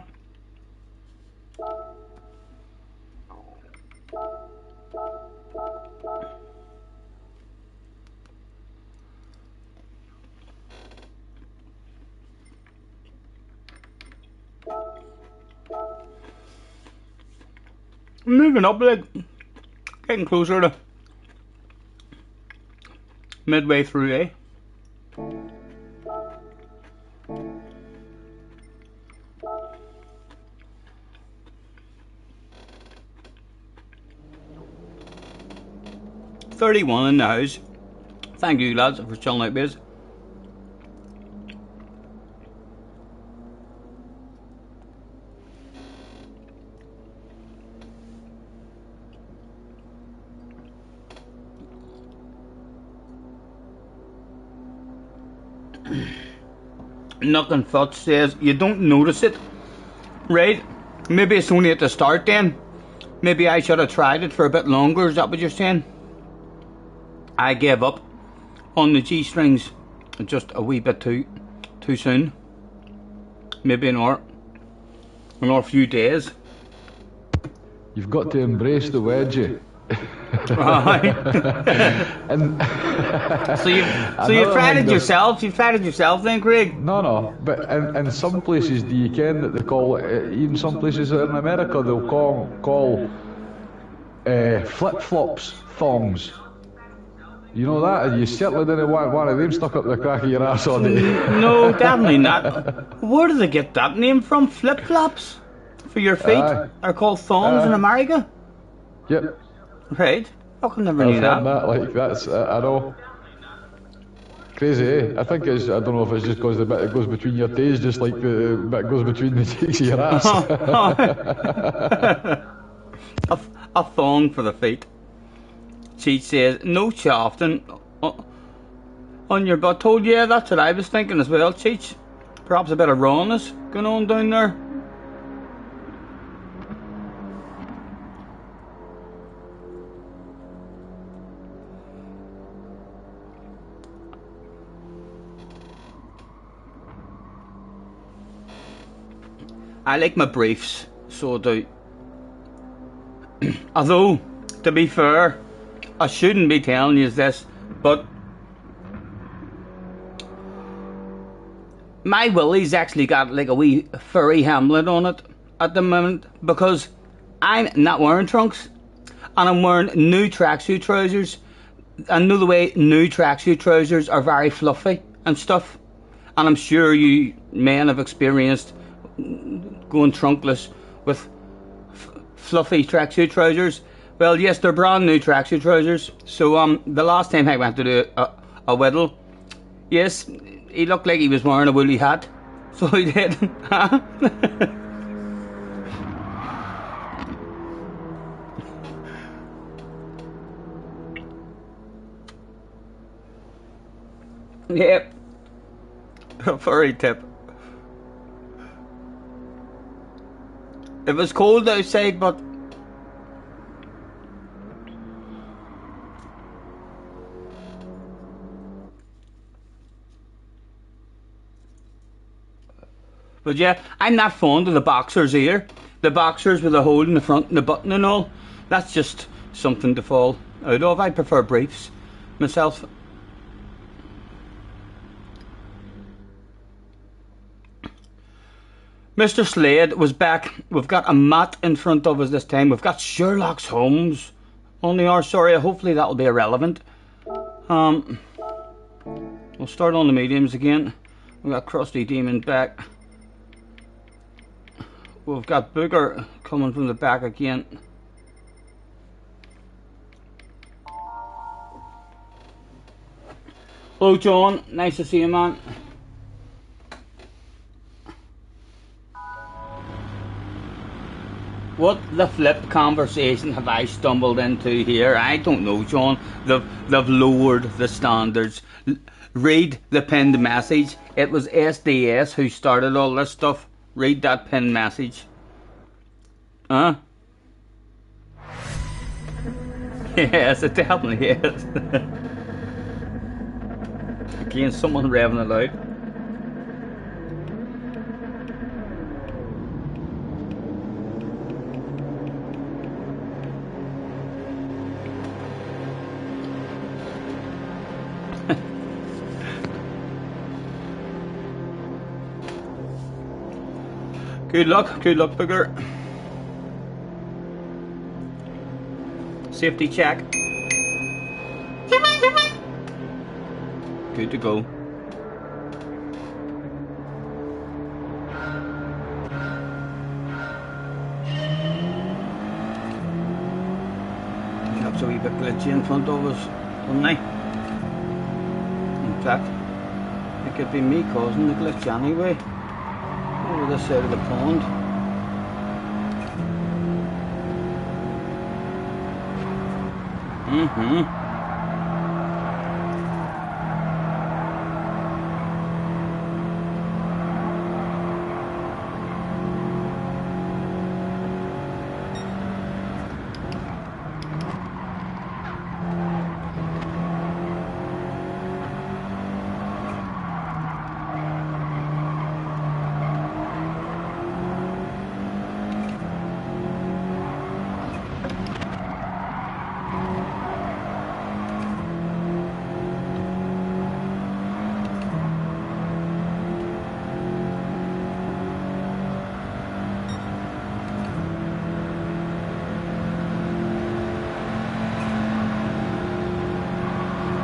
Moving up, like, getting closer to midway through, eh? $31 in the house. Thank you, lads, for chilling out, biz. Nothing Futz says you don't notice it, right? Maybe it's only at the start then. Maybe I should have tried it for a bit longer, is that what you're saying? I gave up on the G-strings just a wee bit too soon. Maybe another few days. You've got to embrace the wedgie. And so you've tried it yourself. You've tried it yourself, then, Craig? No. But in some places, do you ken that they call even some places in America they'll call flip flops thongs. You know that? And you certainly didn't want one of them stuck up the crack of your ass on it. No, definitely not. Where do they get that name from? Flip flops for your feet are called thongs in America. Yep. Right. Fucking never knew that. Like that's I know. Crazy, eh? I think it's, I don't know if it's just because the bit that goes between your toes, just like the bit goes between the cheeks of your ass. A thong for the feet. Cheat says, no shafting on your butt hole. Yeah, that's what I was thinking as well, Cheech. Perhaps a bit of rawness going on down there. I like my briefs, so do. Although, to be fair, I shouldn't be telling you this, but my willy's actually got like a wee furry Hamlet on it at the moment because I'm not wearing trunks and I'm wearing new tracksuit trousers. I know the way new tracksuit trousers are very fluffy and stuff, and I'm sure you men have experienced going trunkless with fluffy tracksuit trousers. Well, yes, they're brand new tracksuit trousers. So the last time I went to do a whittle, yes, he looked like he was wearing a woolly hat. So he did. Yep. A furry tip. It was cold outside, but yeah, I'm not fond of the boxers either. The boxers with the hole in the front and the button and all. That's just something to fall out of. I prefer briefs myself. Mr. Slade was back. We've got a mat in front of us this time. We've got Sherlock Holmes on the arse. Sorry, hopefully that'll be irrelevant. We'll start on the mediums again. We've got Krusty Demon back. We've got Booger coming from the back again. Hello, John. Nice to see you, man. What the flip conversation have I stumbled into here? I don't know, John. They've lowered the standards. Read the pinned message. It was SDS who started all this stuff. Read that pinned message. Huh? Yes, it definitely is. Again, someone revving it out. Good luck, Booger. Safety check. Good to go. That's a wee bit glitchy in front of us, don't they? In fact, it could be me causing the glitch anyway. Over this side of the pond.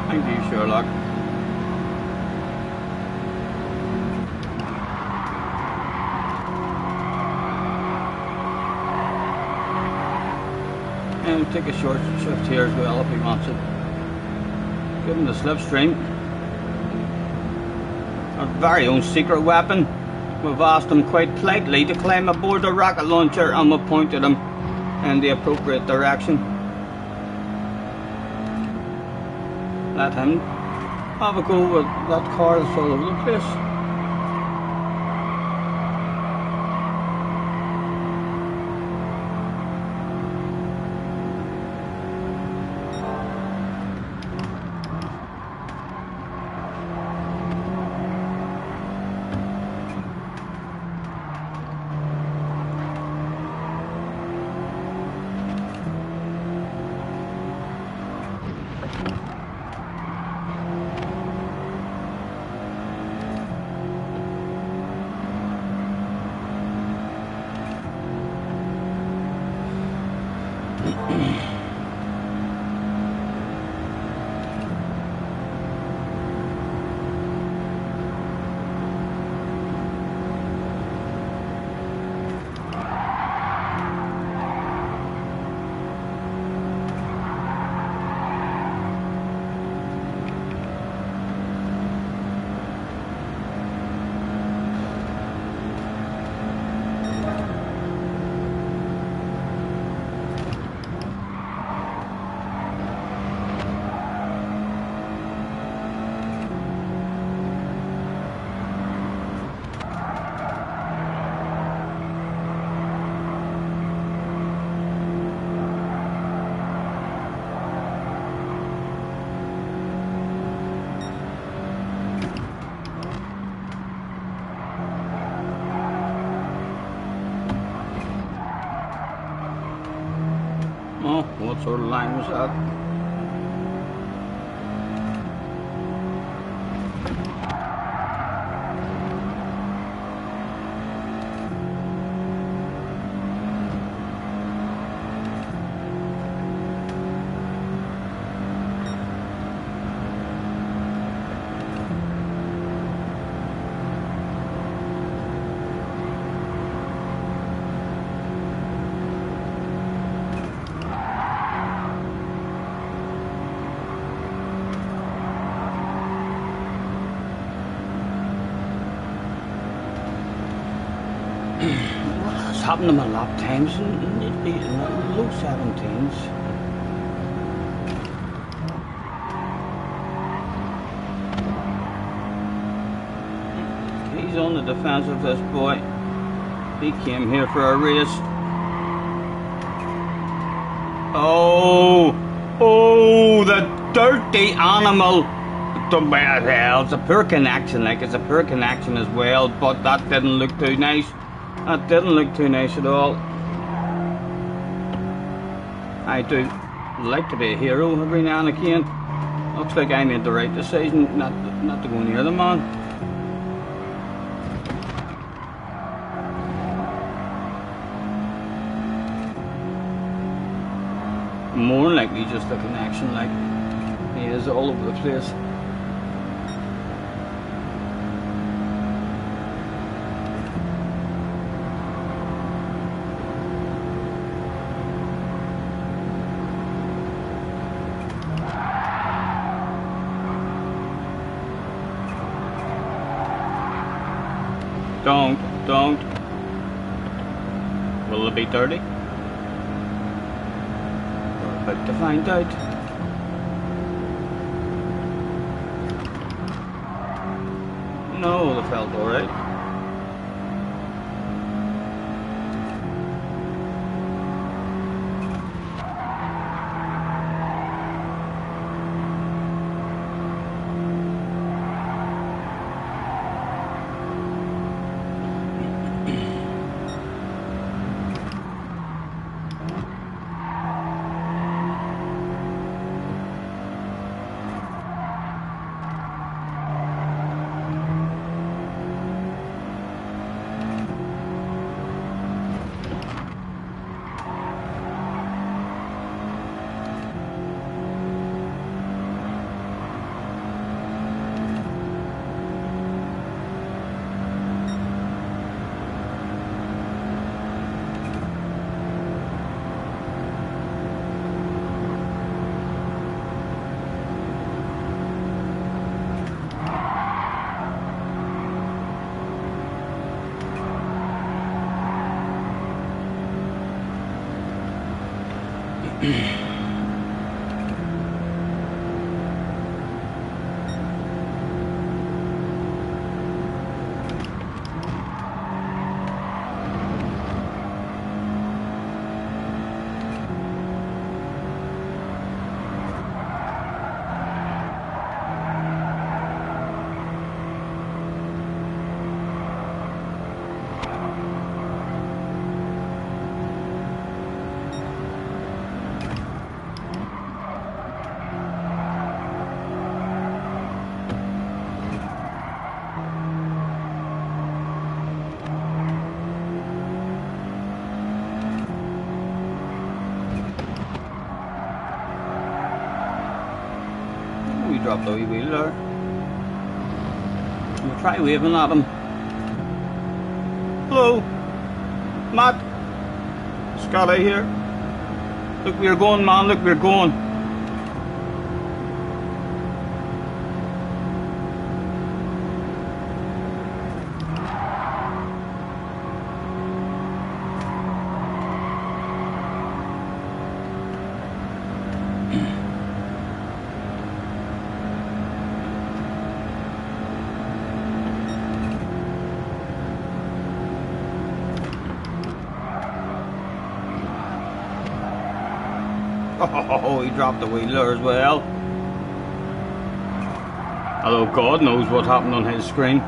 Thank you, Sherlock. And we'll take a short shift here as well if he wants it. Give him the slipstream. Our very own secret weapon. We've asked him quite politely to climb aboard the rocket launcher and we've pointed him in the appropriate direction. Let him have a go with that car that's all over the place. Oh, what sort of line was that? What has topping them a lap times and it'd be in the low 17s. He's on the defensive, this boy. He came here for a race. Oh, the dirty animal. Well, it's a poor connection, like it's a poor connection as well, but that didn't look too nice. That didn't look too nice at all. I do like to be a hero every now and again. Looks like I made the right decision not to go near the man. More than likely just a connection, like he is all over the place. Don't. Will it be dirty? We're about to find out. No, they felt alright. Drop the wee wheel there. We'll try waving at him. Hello, Matt. Scotty here. Look, we're going, man. Look, we're going. Oh, he dropped the wheel there as well. Although God knows what happened on his screen.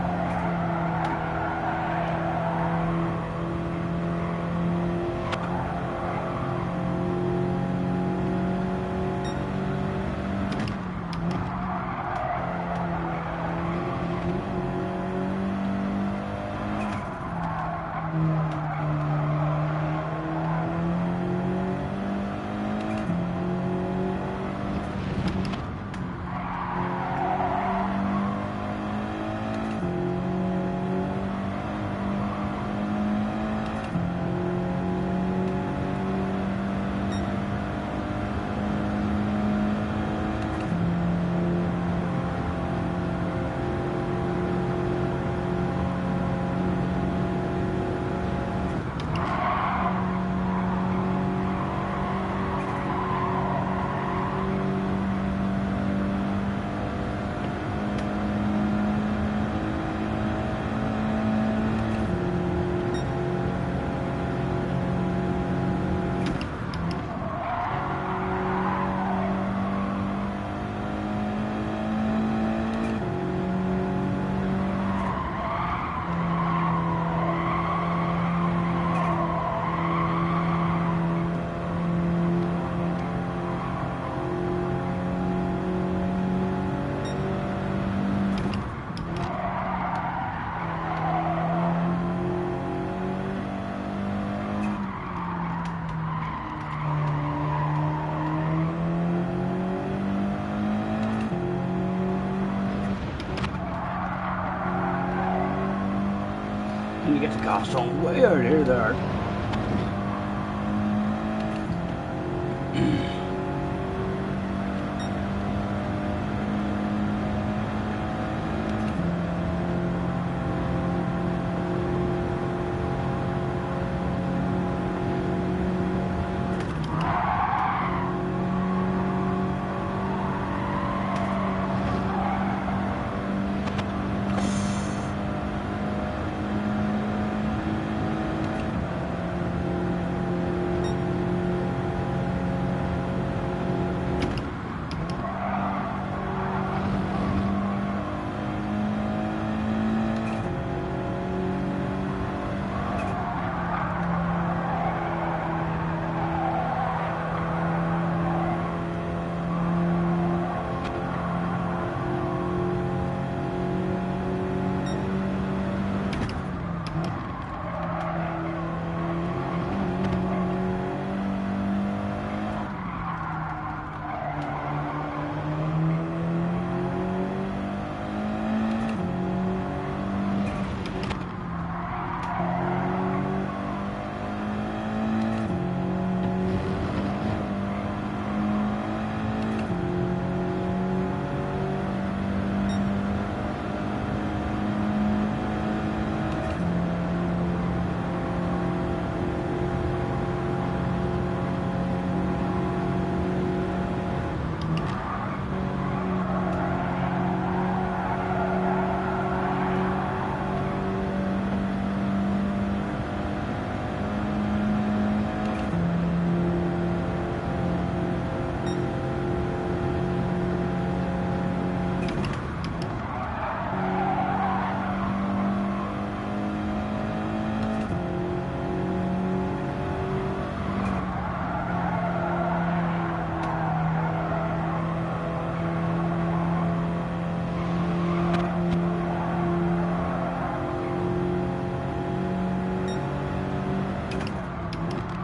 get the gas on way out here there.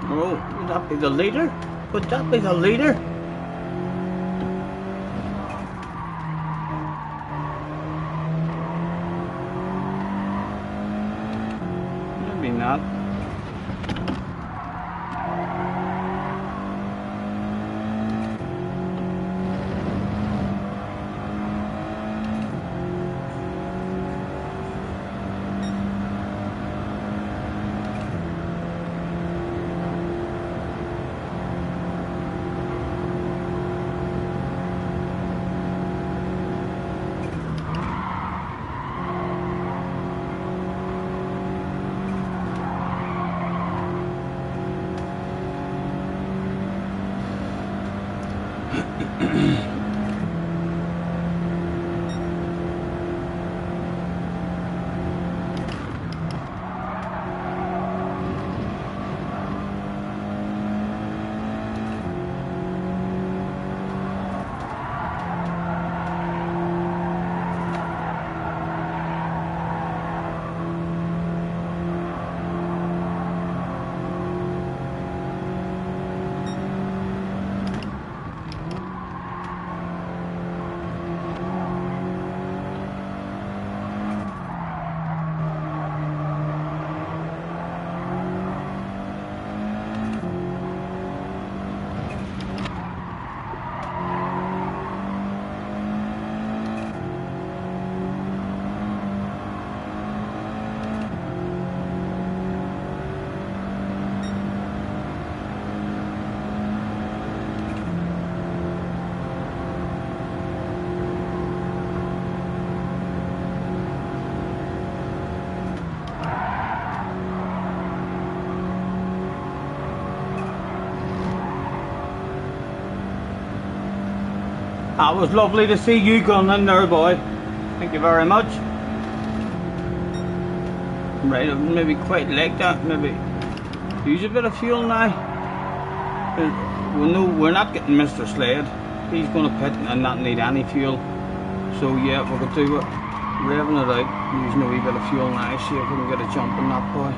Oh, would that be the leader? Would that be the leader? Maybe not. That was lovely to see you going in there, boy. Thank you very much. Right, maybe quite like that. Maybe use a bit of fuel now. We know we're not getting Mr. Slade. He's going to pit and not need any fuel. So yeah, we could do it. Revving it out, using a wee bit of fuel now. See if we can get a jump on that boy.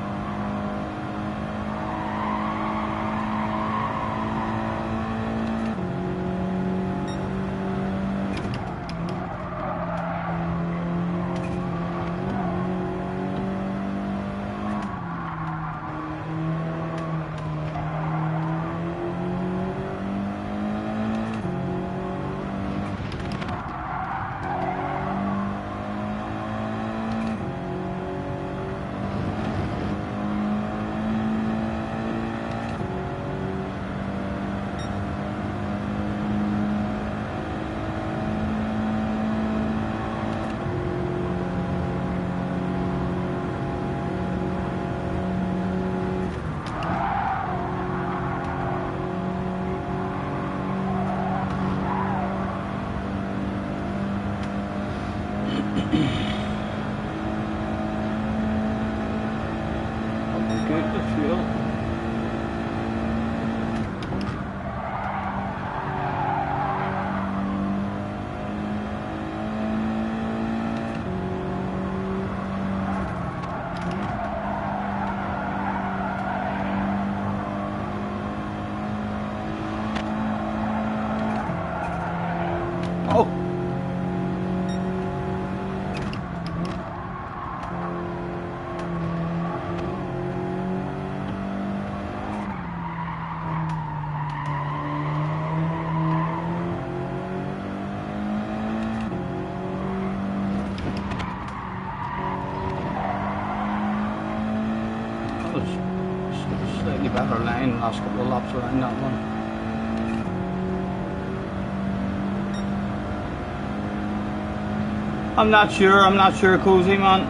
Slightly better line, last couple of laps around that one. I'm not sure, Cozy, man.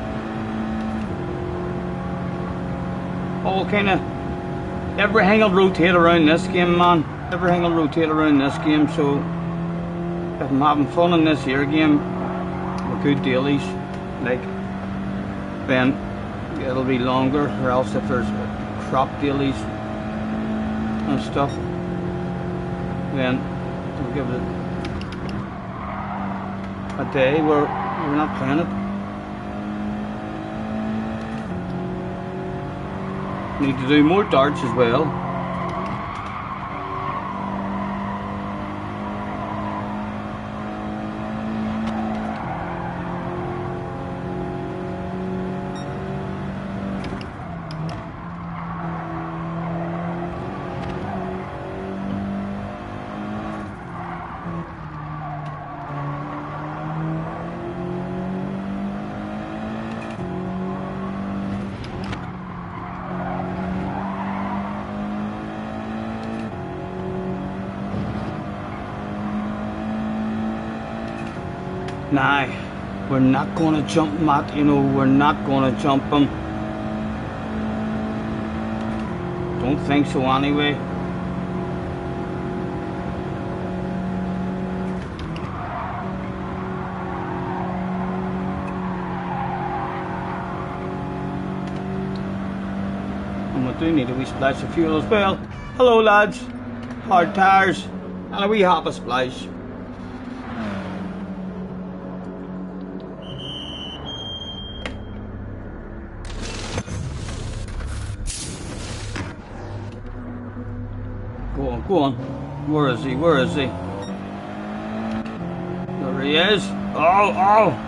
All kind of, everything will rotate around this game, man. Everything will rotate around this game, so if I'm having fun in this here game with good dailies, like, then it'll be longer, or else if there's crop dailies and stuff, then we'll give it a day where we're not playing it. Need to do more darts as well. Nah, we're not gonna jump Matt, you know, we're not gonna jump him. Don't think so anyway. And we do need a wee splash of fuel as well. Hello lads, hard tires, and a wee hop of splash. Go on. Where is he? Where is he? There he is. Oh!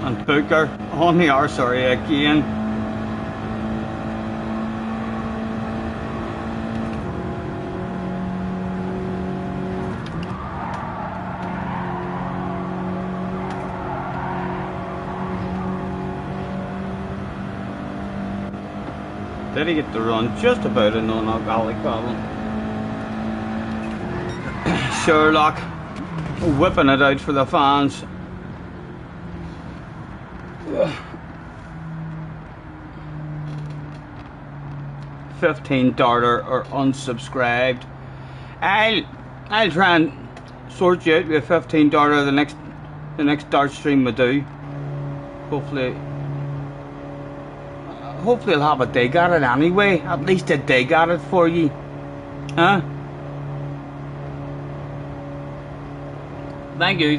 And Booker on the R, sorry, again. Did he get the run? Just about a non-alcoholic problem. Sherlock whipping it out for the fans. 15 darter or unsubscribed. I'll try and sort you out with 15 darter the next dart stream we do. Hopefully I'll have a dig at it anyway. At least a dig at it for you. Huh? Thank you.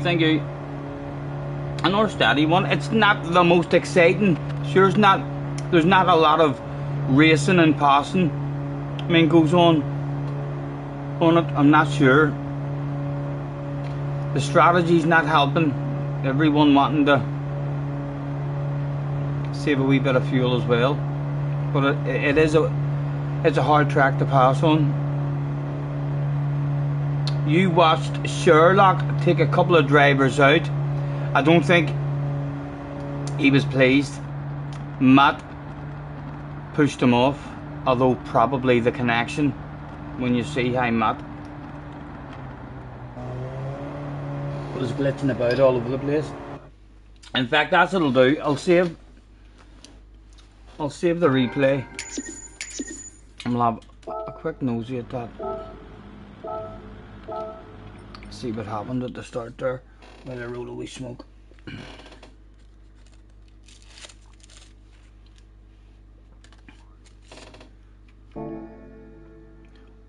Another steady one. It's not the most exciting. Sure, there's not a lot of racing and passing. I mean, goes on it. I'm not sure. The strategy's not helping. Everyone wanting to save a wee bit of fuel as well. But it's a hard track to pass on. You watched Sherlock take a couple of drivers out. I don't think he was pleased. Matt pushed him off, although probably the connection when you see hi Matt was glitching about all over the place. In fact, that's what I'll do. I'll save the replay and we'll have a quick nosy at that. See what happened at the start there while I roll a wee smoke.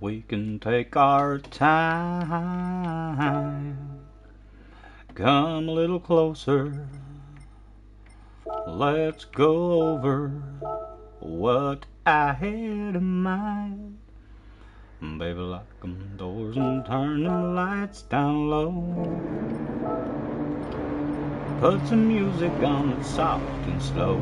We can take our time. Come a little closer. Let's go over what I had in mind. Baby, lock them doors and turn the lights down low. Put some music on soft and slow.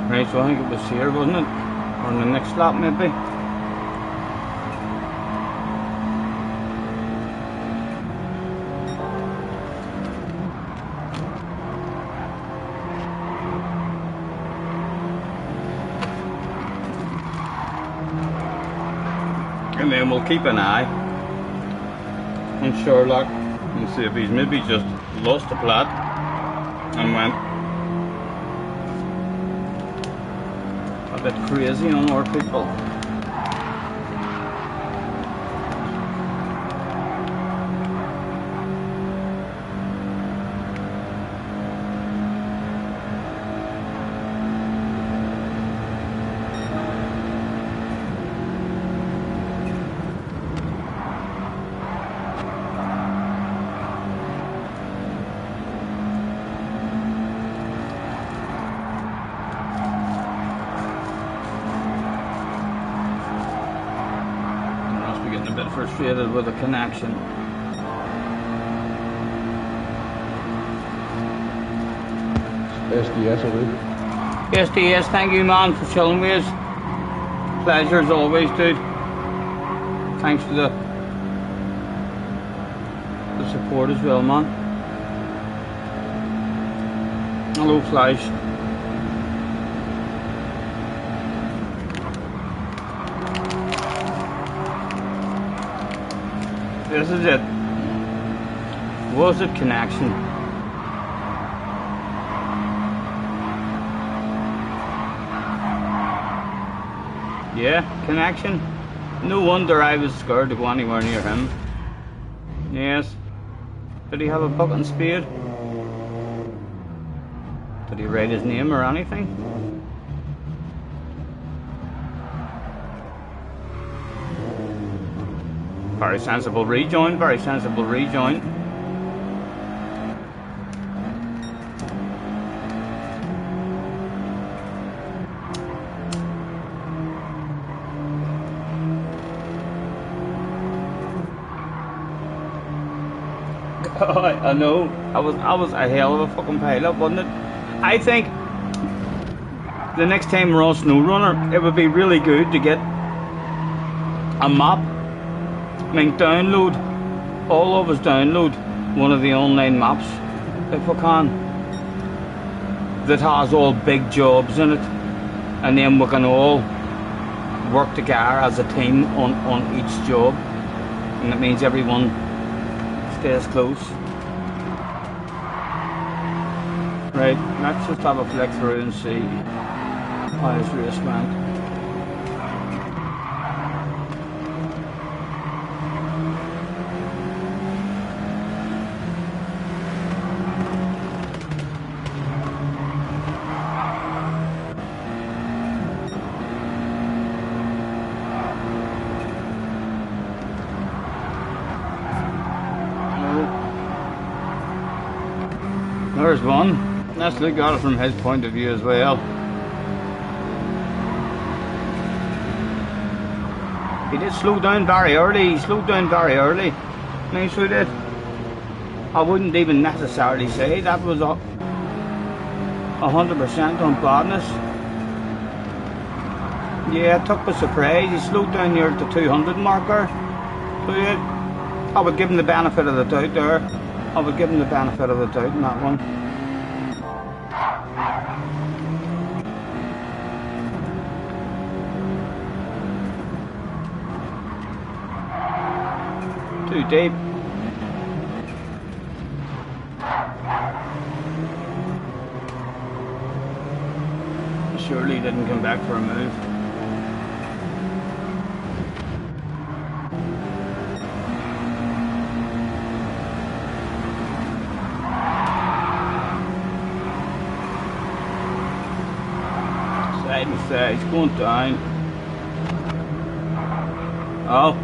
Right, so I think it was here, wasn't it? Or in the next lap, maybe? And then we'll keep an eye on Sherlock and see if he's maybe just lost the plot and went a bit crazy on our people. Getting a bit frustrated with the connection. SDS, are we? SDS, thank you, man, for chilling with us. Pleasure as always, dude. Thanks for the support as well, man. Hello, Flash. This is it. Was it connection? Yeah, connection. No wonder I was scared to go anywhere near him. Yes. Did he have a bucket and spade? Did he write his name or anything? Very sensible rejoin, very sensible rejoin. I know, I was a hell of a fucking pileup, wasn't it? I think the next time we're on SnowRunner, it would be really good to get a map. I mean, download, all of us download one of the online maps, if we can, that has all big jobs in it, and then we can all work together as a team on each job, and that means everyone stays close. Right, let's just have a flick through and see how this race went. There's one. Let's look at it from his point of view as well. He did slow down very early. He slowed down very early. Nice who did. I wouldn't even necessarily say that was 100% on badness. Yeah, it took by surprise. He slowed down near the 200 marker. So yeah, I would give him the benefit of the doubt there. I would give him the benefit of the doubt in that one. Too deep. Surely didn't come back for a move. He's going down. Oh.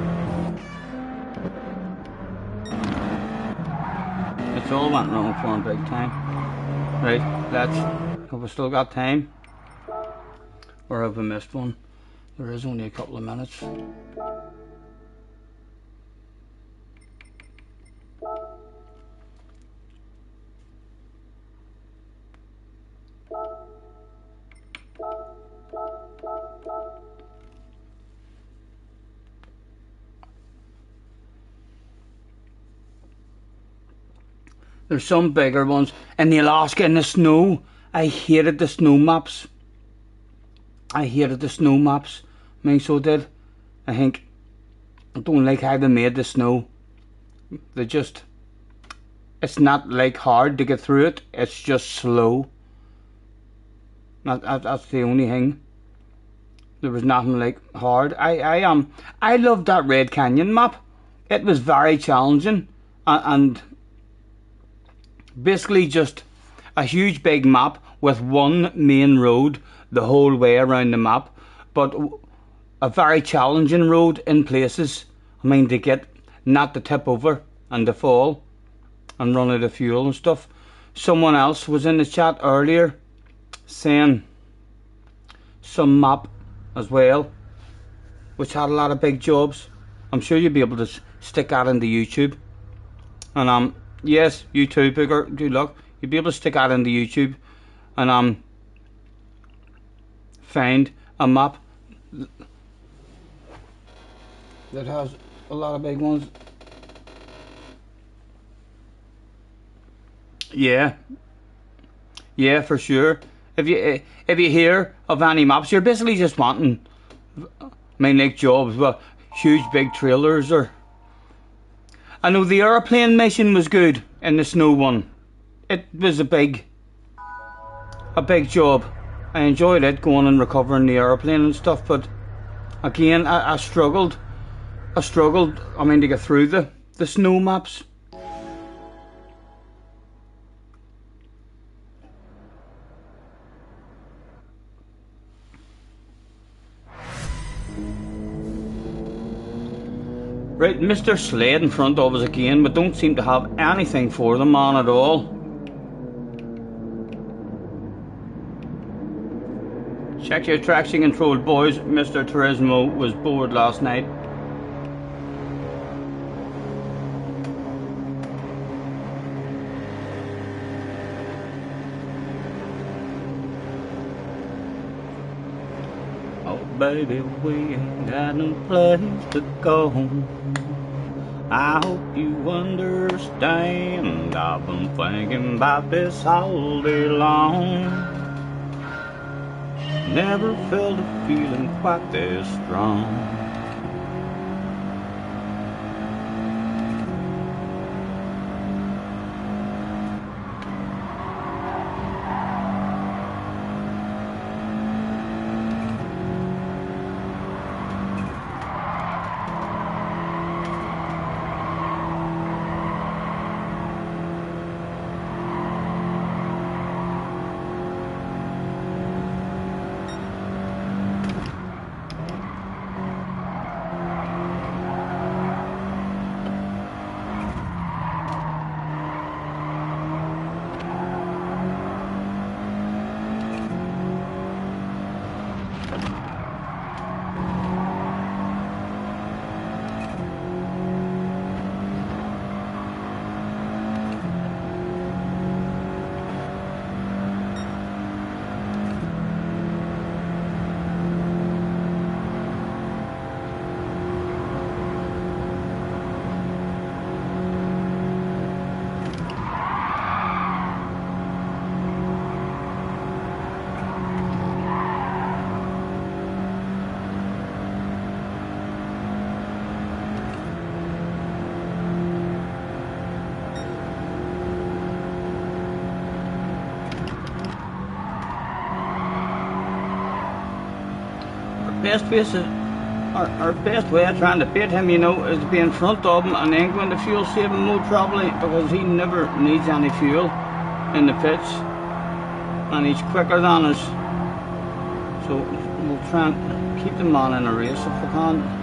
It's all went wrong for him big time. Right, have we still got time? Or have we missed one? There is only a couple of minutes. There's some bigger ones. In the Alaska, in the snow, I hated the snow maps. I hated the snow maps. I mean, so did. I think, I don't like how they made the snow. They just, it's not like hard to get through it. It's just slow. That's the only thing. There was nothing like hard. I loved that Red Canyon map. It was very challenging and basically just a huge big map with one main road the whole way around the map, but a very challenging road in places. I mean, to get not to tip over and to fall and run out of fuel and stuff. Someone else was in the chat earlier saying some map as well which had a lot of big jobs. I'm sure you'll be able to stick that into YouTube. And yes, YouTube, good luck. You'll be able to stick that into YouTube and find a map that has a lot of big ones. Yeah, for sure. If you hear of any maps, you're basically just wanting, I mean, like jobs, well, huge big trailers. Or I know the airplane mission was good in the snow one. It was a big job. I enjoyed it, going and recovering the airplane and stuff. But again, I struggled. I mean, to get through the snow maps. Right, Mr. Slade in front of us again, but don't seem to have anything for the man at all. Check your traction control, boys. Mr. Turismo was bored last night. Oh baby, we ain't got no place to go. I hope you understand. I've been thinking about this all day long. Never felt a feeling quite this strong. Our best way of trying to beat him, you know, is to be in front of him and then go into fuel saving mode probably, because he never needs any fuel in the pits and he's quicker than us. So we'll try and keep them on in a race if we can.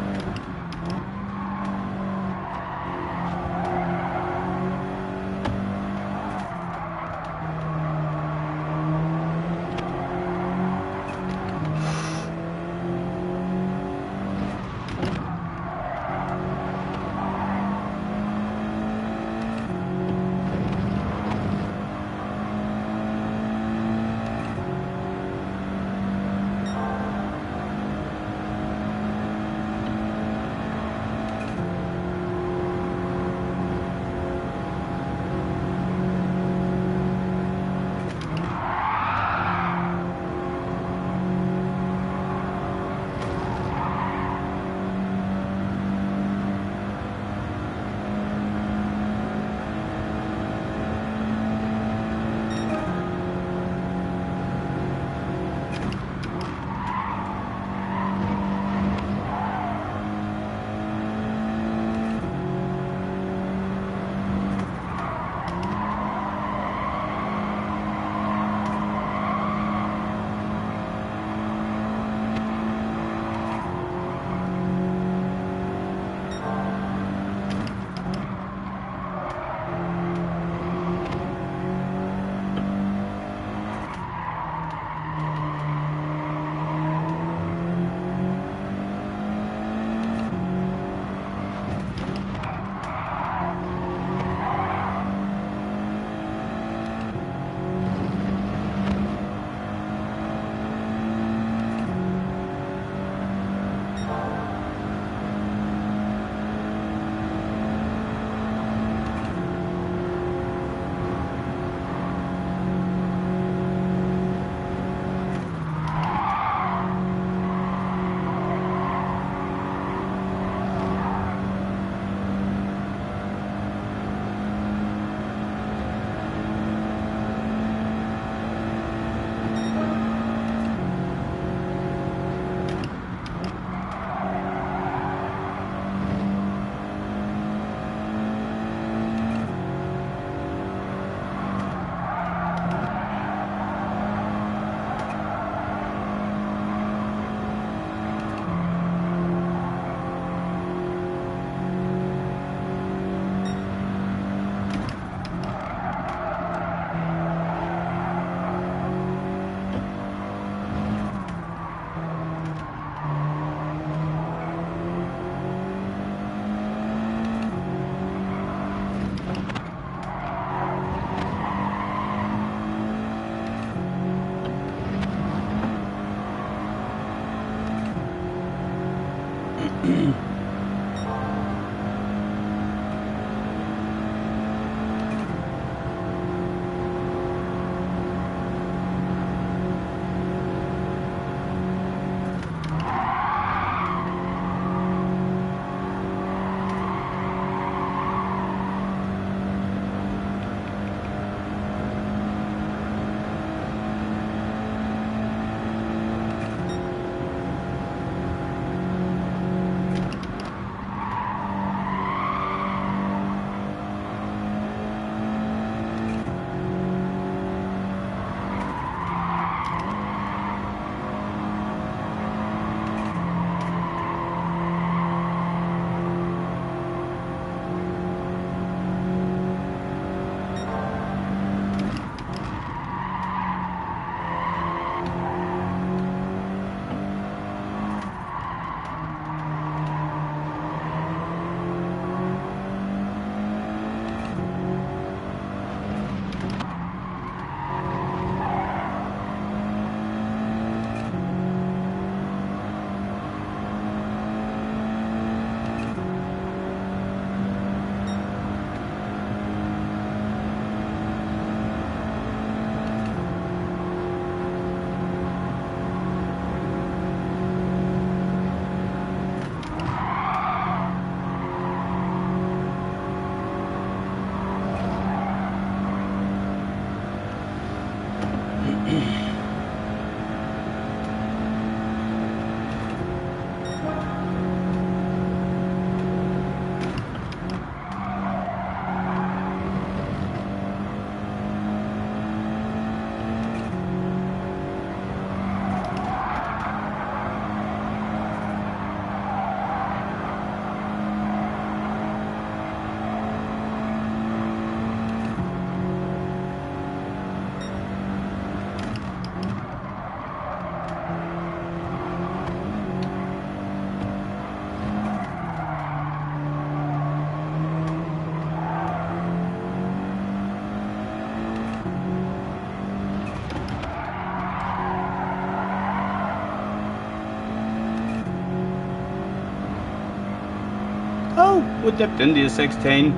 no, we dipped into a 16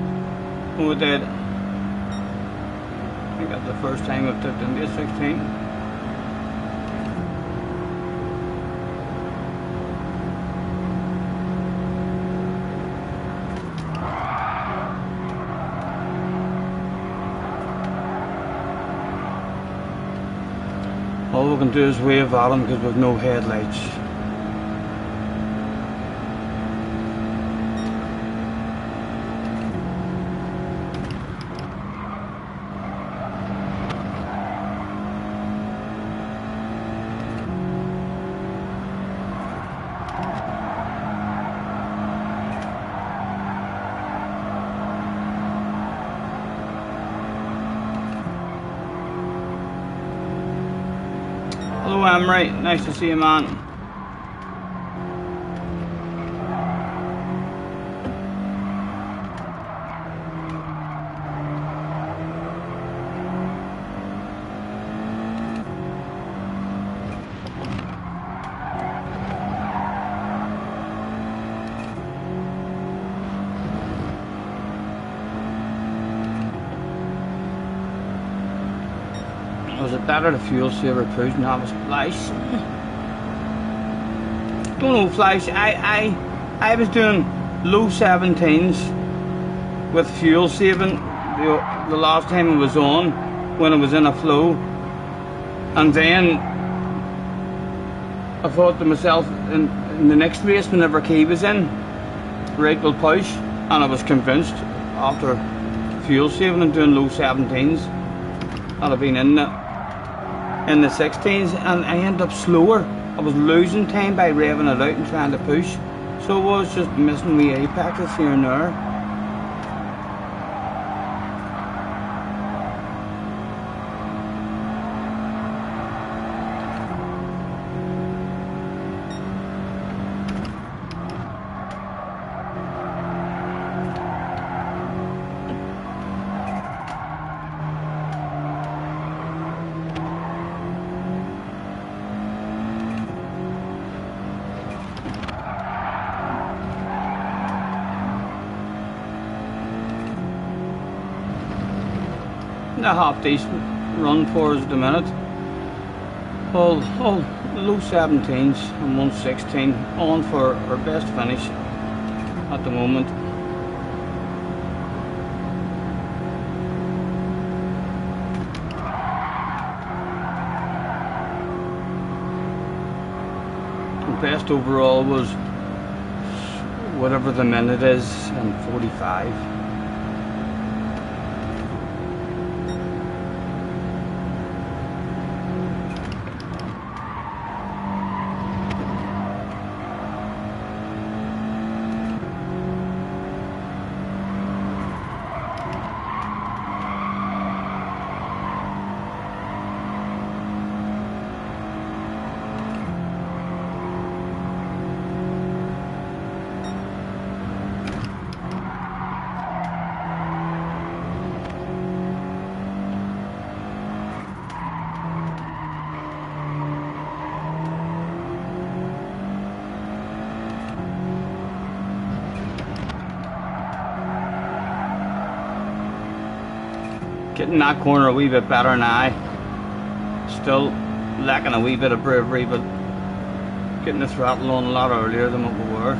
when we did. I think that's the first time we've dipped into a 16. All we can do is wave at them because we've no headlights. Hello, Emery. Nice to see you, man. Was it better the fuel saver push and have a splash? Don't know, Flash. I was doing low 17s with fuel saving the last time it was on when it was in a flow, and then I thought to myself in the next race whenever Key was in, right, will push, and I was convinced after fuel saving and doing low 17s that I'd been in the 16s, and I ended up slower. I was losing time by revving it out and trying to push, so I was just missing my apex here and there. A half decent run for us at the minute. All low 17s and 116 on for our best finish at the moment. The best overall was whatever the minute is, and 45. Getting that corner a wee bit better now. Still lacking a wee bit of bravery, but getting the throttle on a lot earlier than what we were.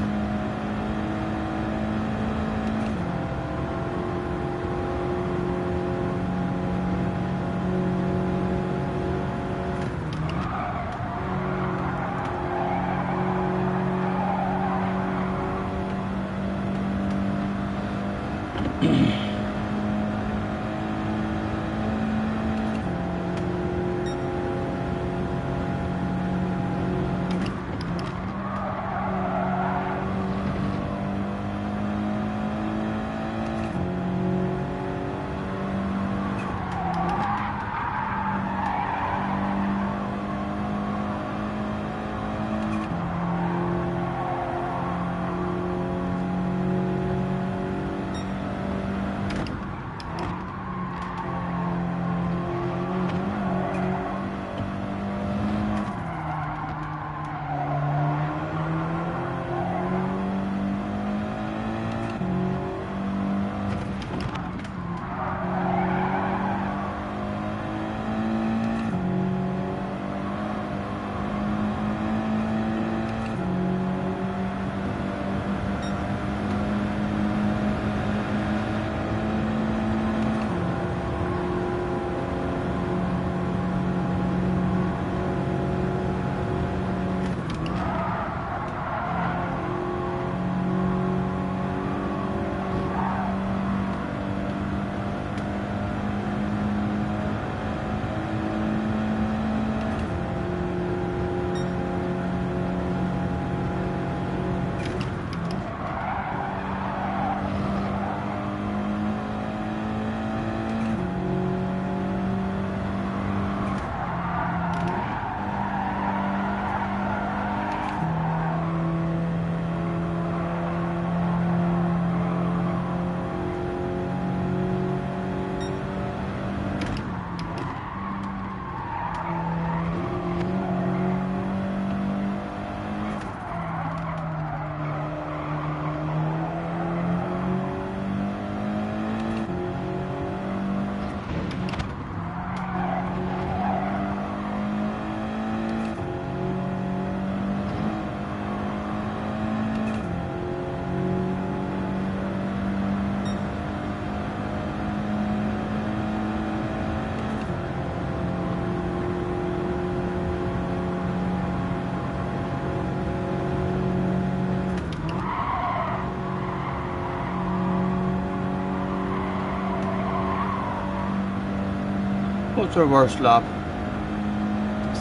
What's our worst lap?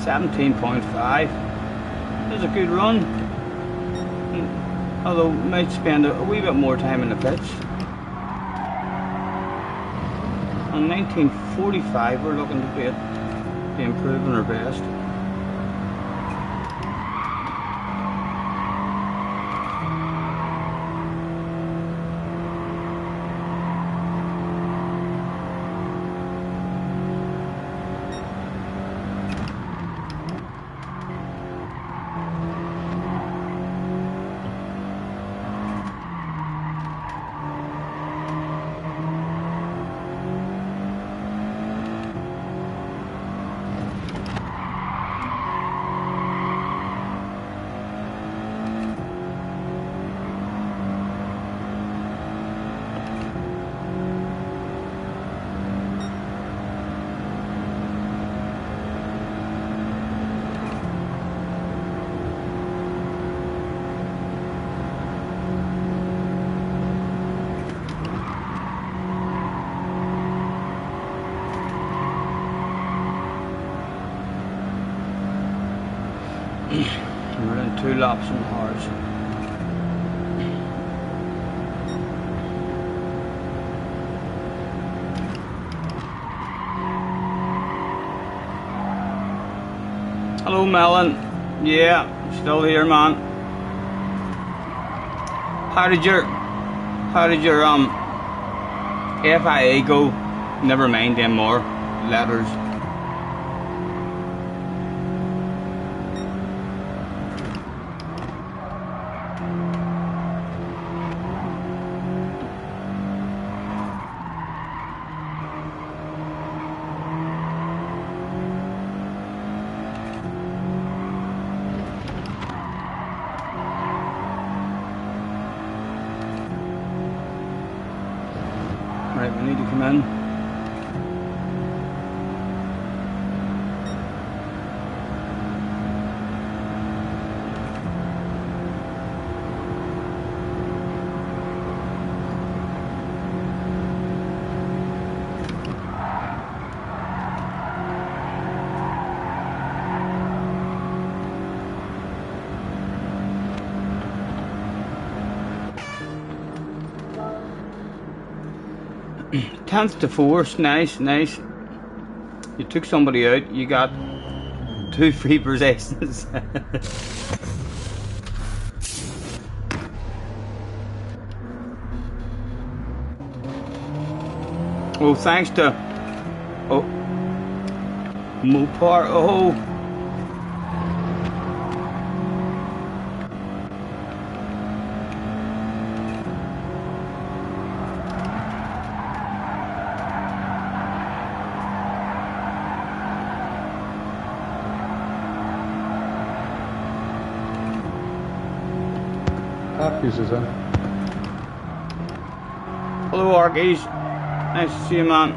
17.5. That's a good run. Although might spend a wee bit more time in the pits. On 1945 we're looking to be improving our best. We're in 2 laps on the horse. Hello Melon. Yeah, still here man. How did your FIA go? Never mind them more letters. Right, we need to come in. Tenth to fourth, nice. You took somebody out, you got 2 free possessions. Oh, thanks to Mopar. Oh. Arkies is in. Hello Arkies. Nice to see you man.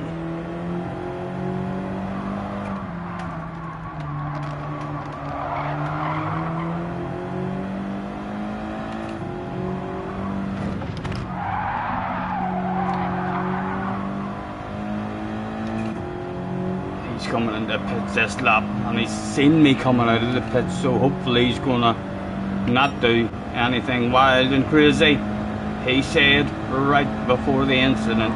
He's coming into the pits this lap and he's seen me coming out of the pits, so hopefully he's gonna not do anything wild and crazy. He said right before the incident.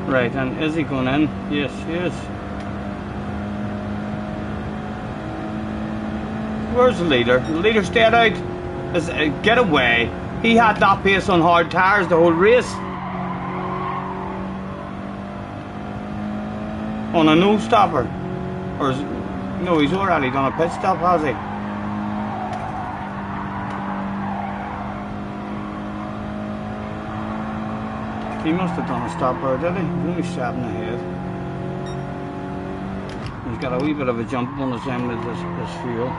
Right, and is he going in? Yes, he is. Where's the leader? The leader stayed out. Get away. He had that pace on hard tyres the whole race. On a no stopper. Or is, no, he's already done a pit stop, has he? He must have done a stopper, did he? He's only 7 ahead. He's got a wee bit of a jump on his end with this fuel.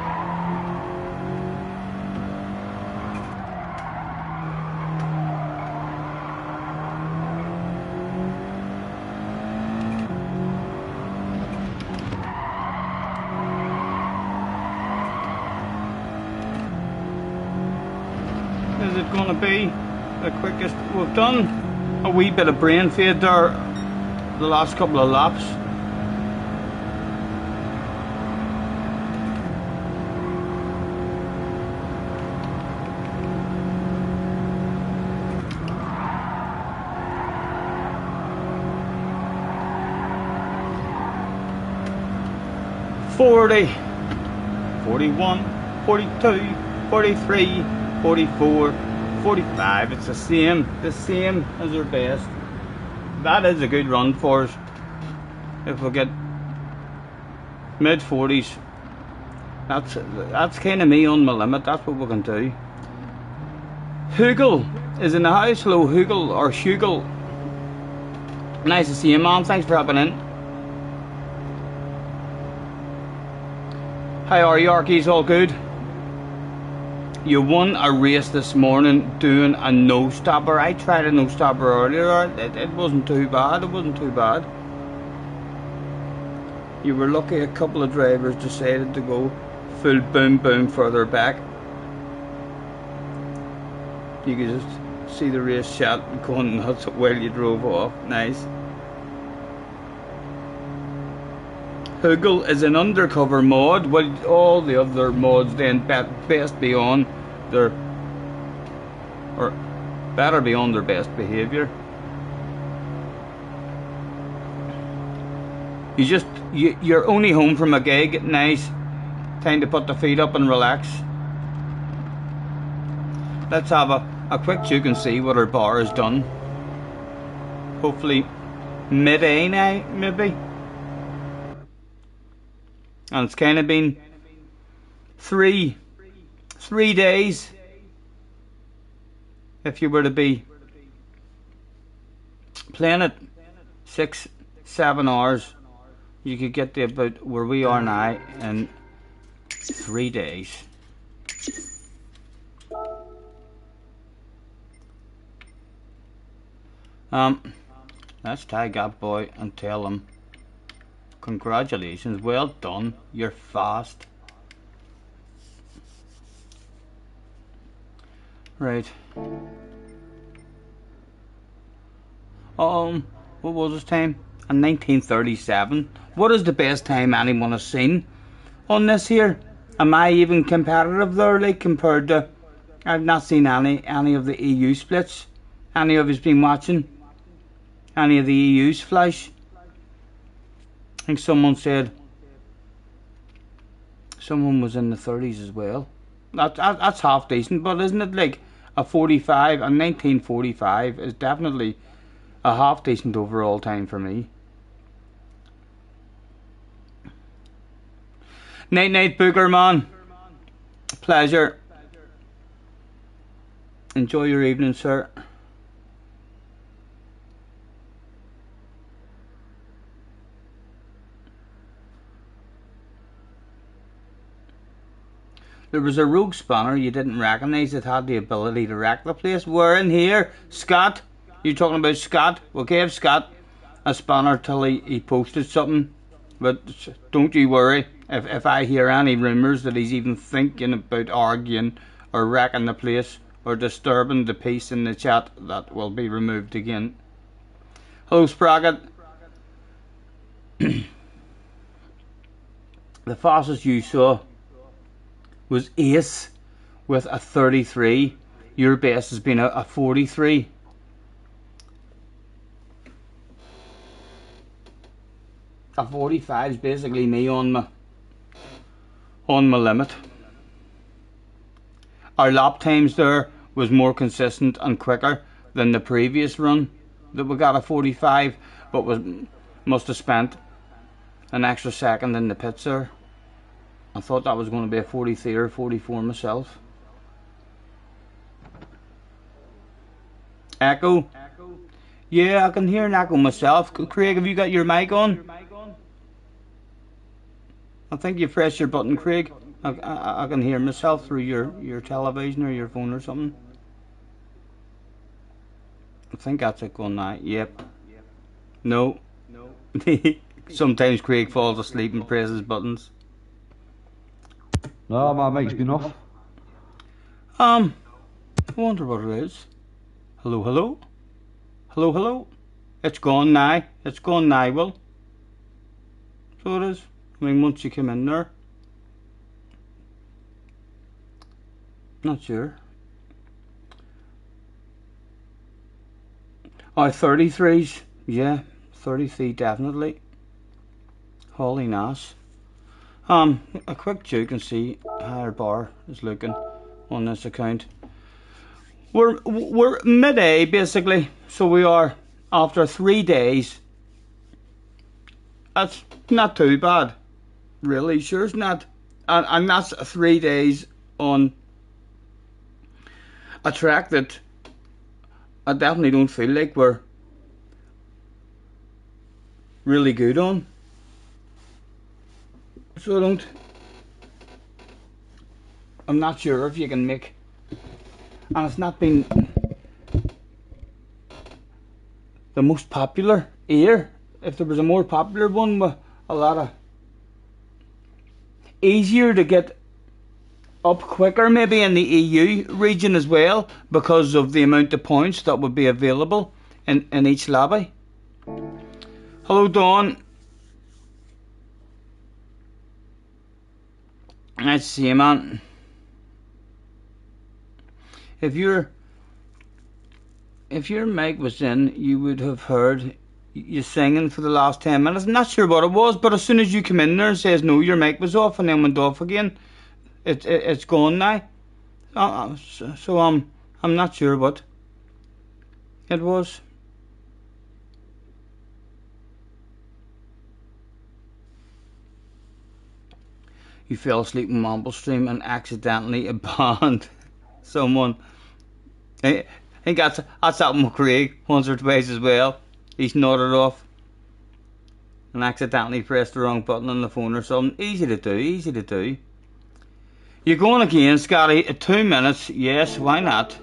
it going to be the quickest? We've done a wee bit of brain fade there the last couple of laps. Forty, 41, 42, 43, 44, 45. It's the same as our best. That is a good run for us. If we get mid 40s, that's kind of me on my limit. That's what we can do. Hugel is in the house. Hello, Hugel or Hugel. Nice to see you, man. Thanks for hopping in. How are you, Arkies? All good? You won a race this morning doing a no-stopper. I tried a no-stopper earlier. It wasn't too bad. It wasn't too bad. You were lucky a couple of drivers decided to go full boom boom further back. You could just see the race chat going nuts while you drove off. Nice. Hugel is an undercover mod, while all the other mods then best be on their, or better be on their best behaviour. You're only home from a gig. Nice. Time to put the feet up and relax. Let's have a quick check and see what our bar has done. Hopefully mid-A now, maybe. And it's kind of been three days. If you were to be playing it 6-7 hours, you could get to about where we are now in 3 days. Let's tag that boy and tell him congratulations, well done, you're fast. Right. What was his time? In 1937. What is the best time anyone has seen on this here? Am I even competitive there, like, compared to... I've not seen any of the EU splits. Any of us been watching? Any of the EU's flash? I think someone said someone was in the 30s as well. That's half decent, but isn't it like a 45? A 1945 is definitely a half decent overall time for me. Night Booker, man. Pleasure. Enjoy your evening, sir. There was a rogue spanner you didn't recognise that had the ability to wreck the place. We're in here. Scott. You're talking about Scott? We gave Scott a spanner till he posted something. But don't you worry. If I hear any rumours that he's even thinking about arguing or wrecking the place or disturbing the peace in the chat, that will be removed again. Hello, Sprocket. The fastest you saw was Ace with a 33. Your best has been a 43. A 45 is basically me on my limit. Our lap times there was more consistent and quicker than the previous run that we got a 45, but must have spent an extra second in the pits there. I thought that was going to be a 43 or 44 myself. Echo? Yeah, I can hear an echo myself. Craig, have you got your mic on? I think you pressed your button, Craig. I can hear myself through your television or your phone or something. I think that's it going now. Yep. No. Sometimes Craig falls asleep and presses buttons. No, my mic's been off. I wonder what it is. Hello, hello? Hello, hello? It's gone now. It's gone now, Will. So it is. I mean, once you come in there. Not sure. Oh, 33s. Yeah, 33 definitely. Holy Nass. A quick check and see how our bar is looking on this account. We're mid-A basically, so we are after 3 days. That's not too bad, really. Sure, it's not, and that's 3 days on a track that I definitely don't feel like we're really good on. So I'm not sure if you can make, and it's not been the most popular here. If there was a more popular one with a lot of easier to get up quicker, maybe in the EU region as well, because of the amount of points that would be available in each lobby. Hello, Dawn. Let's see, man. If your mic was in, you would have heard you singing for the last 10 minutes. I'm not sure what it was, but as soon as you come in there, it says no, your mic was off, and then went off again. It's gone now. So I'm not sure what it was. You fell asleep in Mumble Stream and accidentally abandoned someone. I think that's happened with Craig once or twice as well. He's nodded off and accidentally pressed the wrong button on the phone or something. Easy to do, easy to do. You're going again, Scotty. 2 minutes. Yes, why not?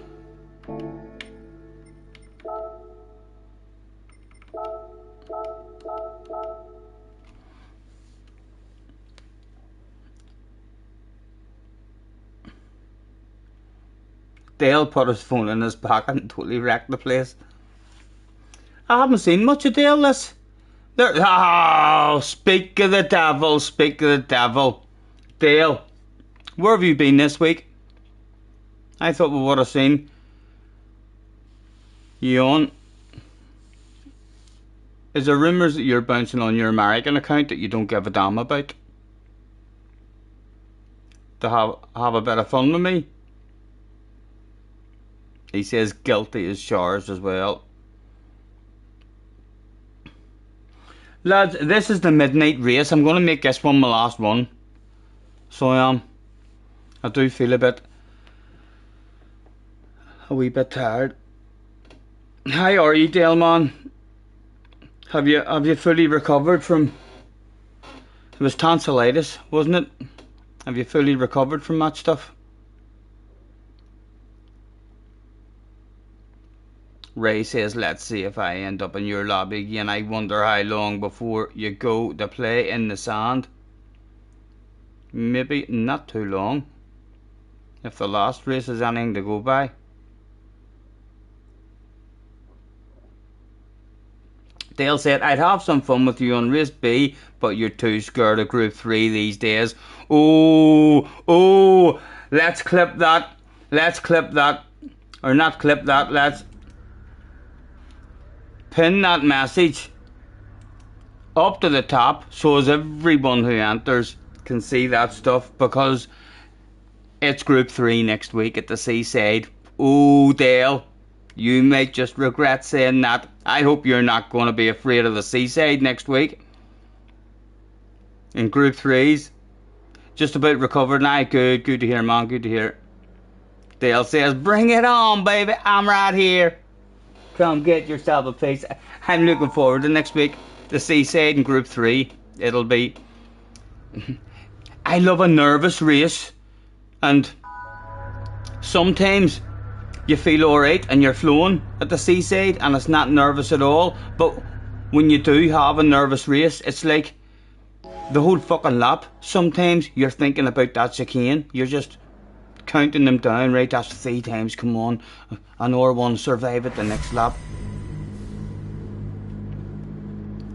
Dale put his phone in his pocket and totally wrecked the place. I haven't seen much of Dale this. Oh, speak of the devil, speak of the devil. Dale, where have you been this week? I thought we would have seen you on. Is there rumours that you're bouncing on your American account that you don't give a damn about? To have a bit of fun with me? He says guilty as charged as well. Lads, this is the midnight race. I'm going to make this one my last one. So I do feel a wee bit tired. How are you, Dale, man? Have you fully recovered from? It was tonsillitis, wasn't it? Have you fully recovered from that stuff? Ray says, let's see if I end up in your lobby again. I wonder how long before you go to play in the sand. Maybe not too long. If the last race is anything to go by. Dale said, I'd have some fun with you on race B, but you're too scared of group 3 these days. Oh, let's clip that. Let's clip that. Or not clip that, let's pin that message up to the top so as everyone who enters can see that stuff, because it's group 3 next week at the seaside. Oh, Dale, you might just regret saying that. I hope you're not going to be afraid of the seaside next week. In group 3's just about recovered now. Good to hear, man, good to hear. Dale says, bring it on, baby, I'm right here. Come get yourself a piece. I'm looking forward to next week. The seaside in group 3. It'll be... I love a nervous race. And sometimes you feel alright and you're flowing at the seaside and it's not nervous at all. But when you do have a nervous race, it's like the whole fucking lap. Sometimes you're thinking about that chicane. You're just counting them down. Right, that's 3 times. Come on, another one. Survive it the next lap.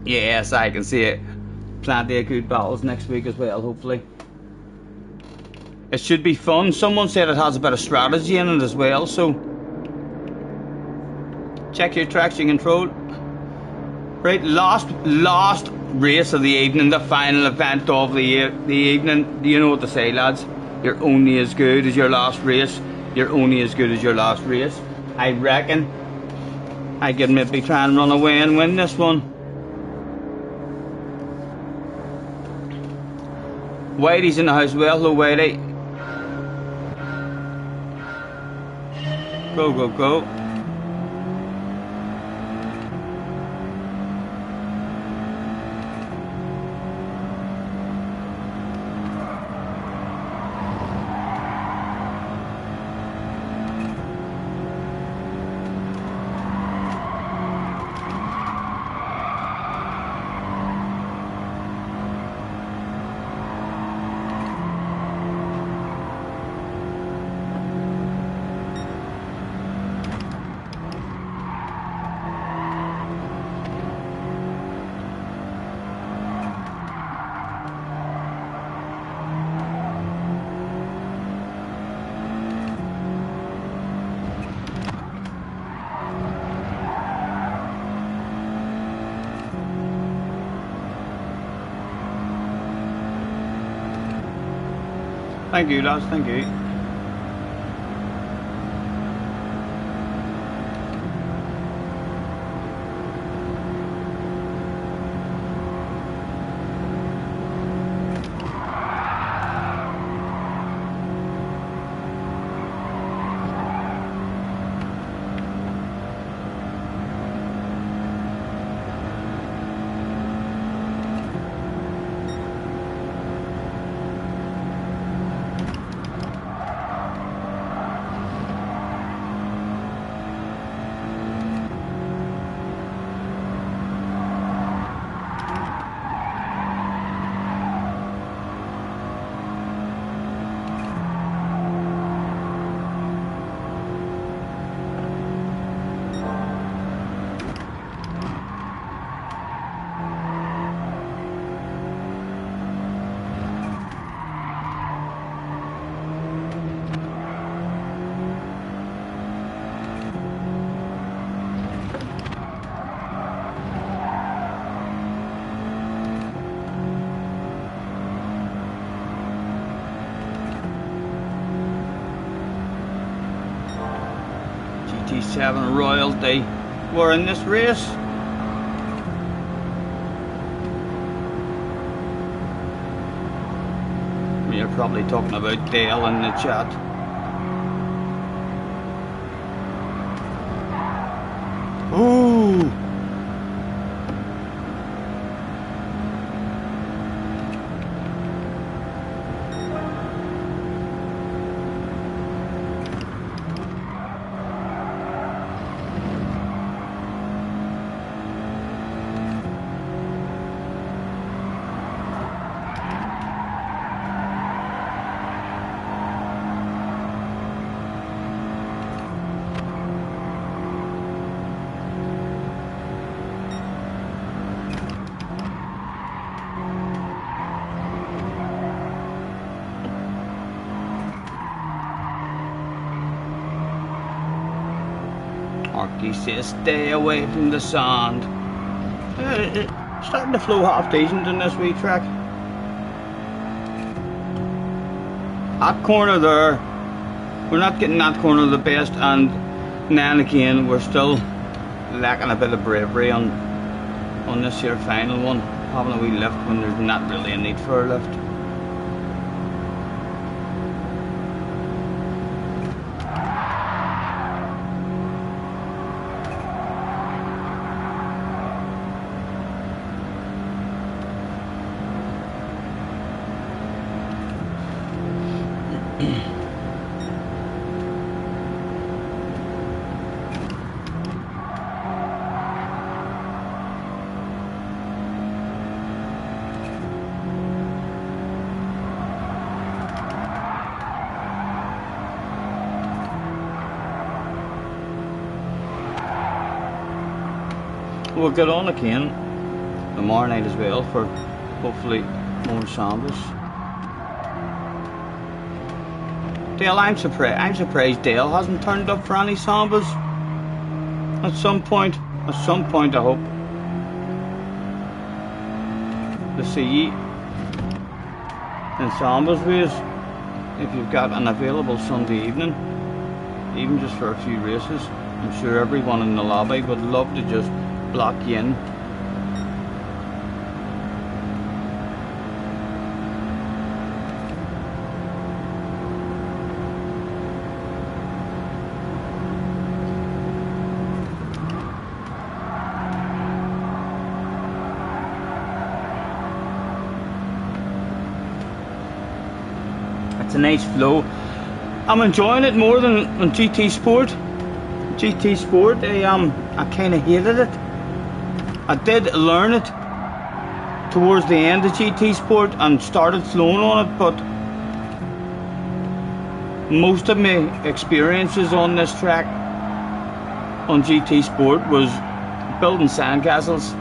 Yes, I can see it. Plenty of good battles next week as well, hopefully. It should be fun. Someone said it has a bit of strategy in it as well, so check your traction control. Right, last race of the evening, the final event of the evening. Do you know what to say, lads? You're only as good as your last race. You're only as good as your last race. I reckon I could maybe try and run away and win this one. Whitey's in the house. Well, hello, Whitey. Go, go, go. Thank you, lads, thank you. GT7 Royalty were in this race. You're probably talking about Dale in the chat. Ooh! Arky says stay away from the sand. It's starting to flow half decent in this wee track. That corner there, we're not getting that corner the best, and then again we're still lacking a bit of bravery on this here final one, having a wee lift when there's not really a need for a lift. we'll get on again tomorrow night as well for hopefully more sambas. Dale, I'm surprised Dale hasn't turned up for any sambas. At some point I hope to see ye in sambas ways if you've got an available Sunday evening, even just for a few races. I'm sure everyone in the lobby would love to just block you in. It's a nice flow. I'm enjoying it more than on GT Sport. GT Sport, I kind of hated it. I did learn it towards the end of GT Sport and started flowing on it, but most of my experiences on this track on GT Sport was building sandcastles,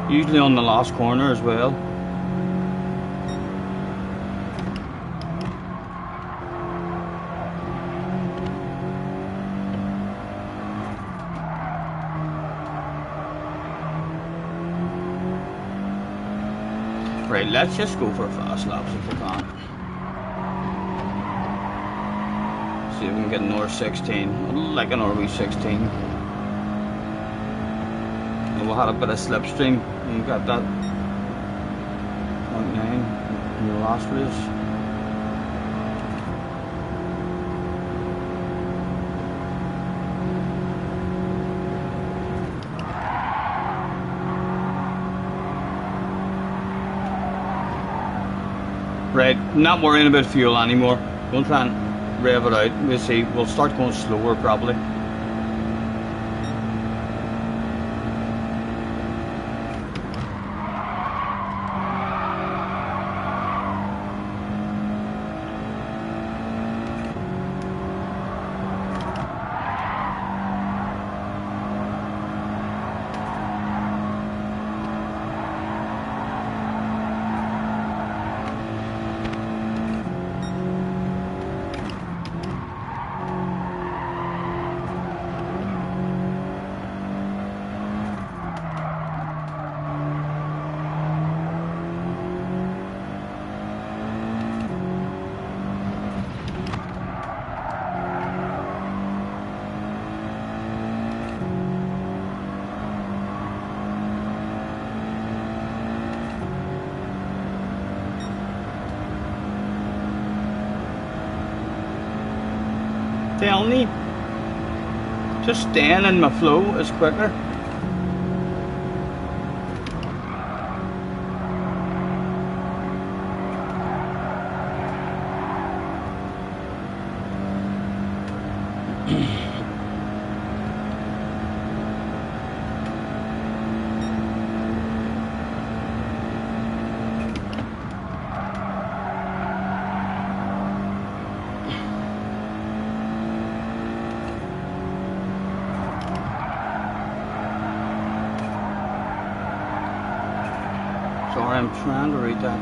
usually on the last corner as well. Right, let's just go for fast laps if we can. See if we can get an R16. I'd like an RV16. And we'll have a bit of slipstream. You got that 0.9 in the last race. Right, not worrying about fuel anymore. We'll try and rev it out. We'll see. We'll start going slower probably. Telling me, just staying in my flow is quicker. Sorry, I'm trying to read that.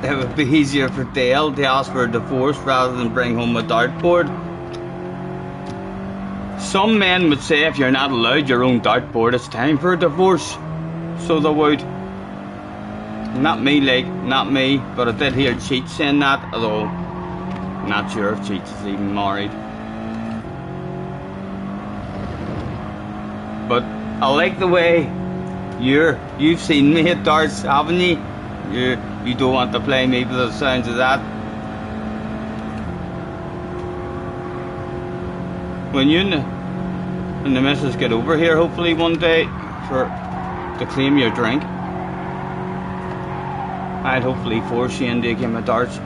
It would be easier for Dale to ask for a divorce rather than bring home a dartboard. Some men would say if you're not allowed your own dartboard, it's time for a divorce. So they would. Not me, not me, but I did hear Cheech saying that, although I'm not sure if Cheech is even married. But I like the way you've seen me at darts, haven't you? You don't want to play me, but the sounds of that. When you and the missus get over here, hopefully one day, to claim your drink, I'd hopefully force you into a game of darts.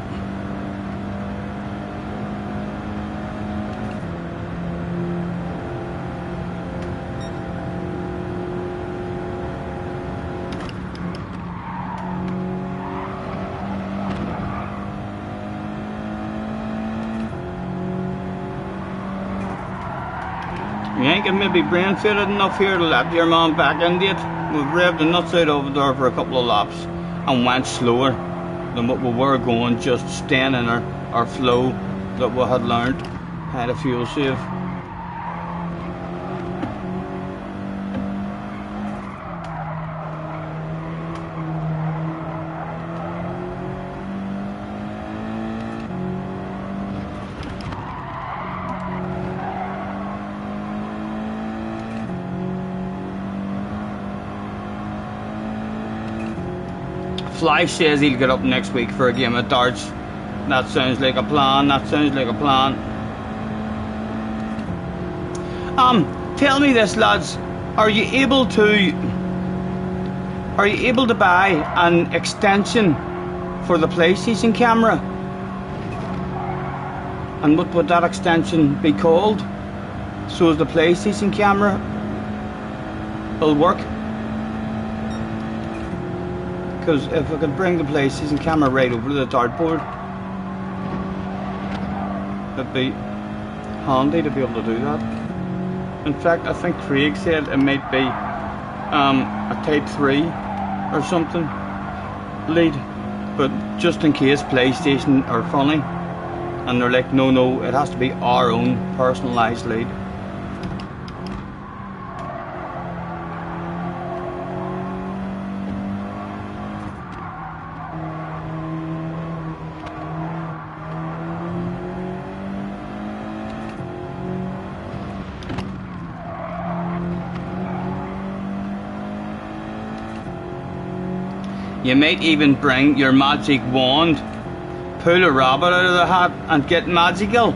You ain't maybe brain fitted enough here to let your man back into it. We've revved the nuts out over there for a couple of laps and went slower than what we were going, just staying in our flow that we had learned. Had a fuel save. Fly says he'll get up next week for a game of darts. That sounds like a plan. That sounds like a plan. Tell me this, lads. Are you able to buy an extension for the PlayStation camera? And what would that extension be called? So as the PlayStation camera will work? Because if I could bring the PlayStation camera right over to the dartboard, it'd be handy to be able to do that. In fact, I think Craig said it might be a Type 3 or something lead, but just in case PlayStation are funny and they're like, no, it has to be our own personalised lead. You might even bring your magic wand, pull a rabbit out of the hat and get magical.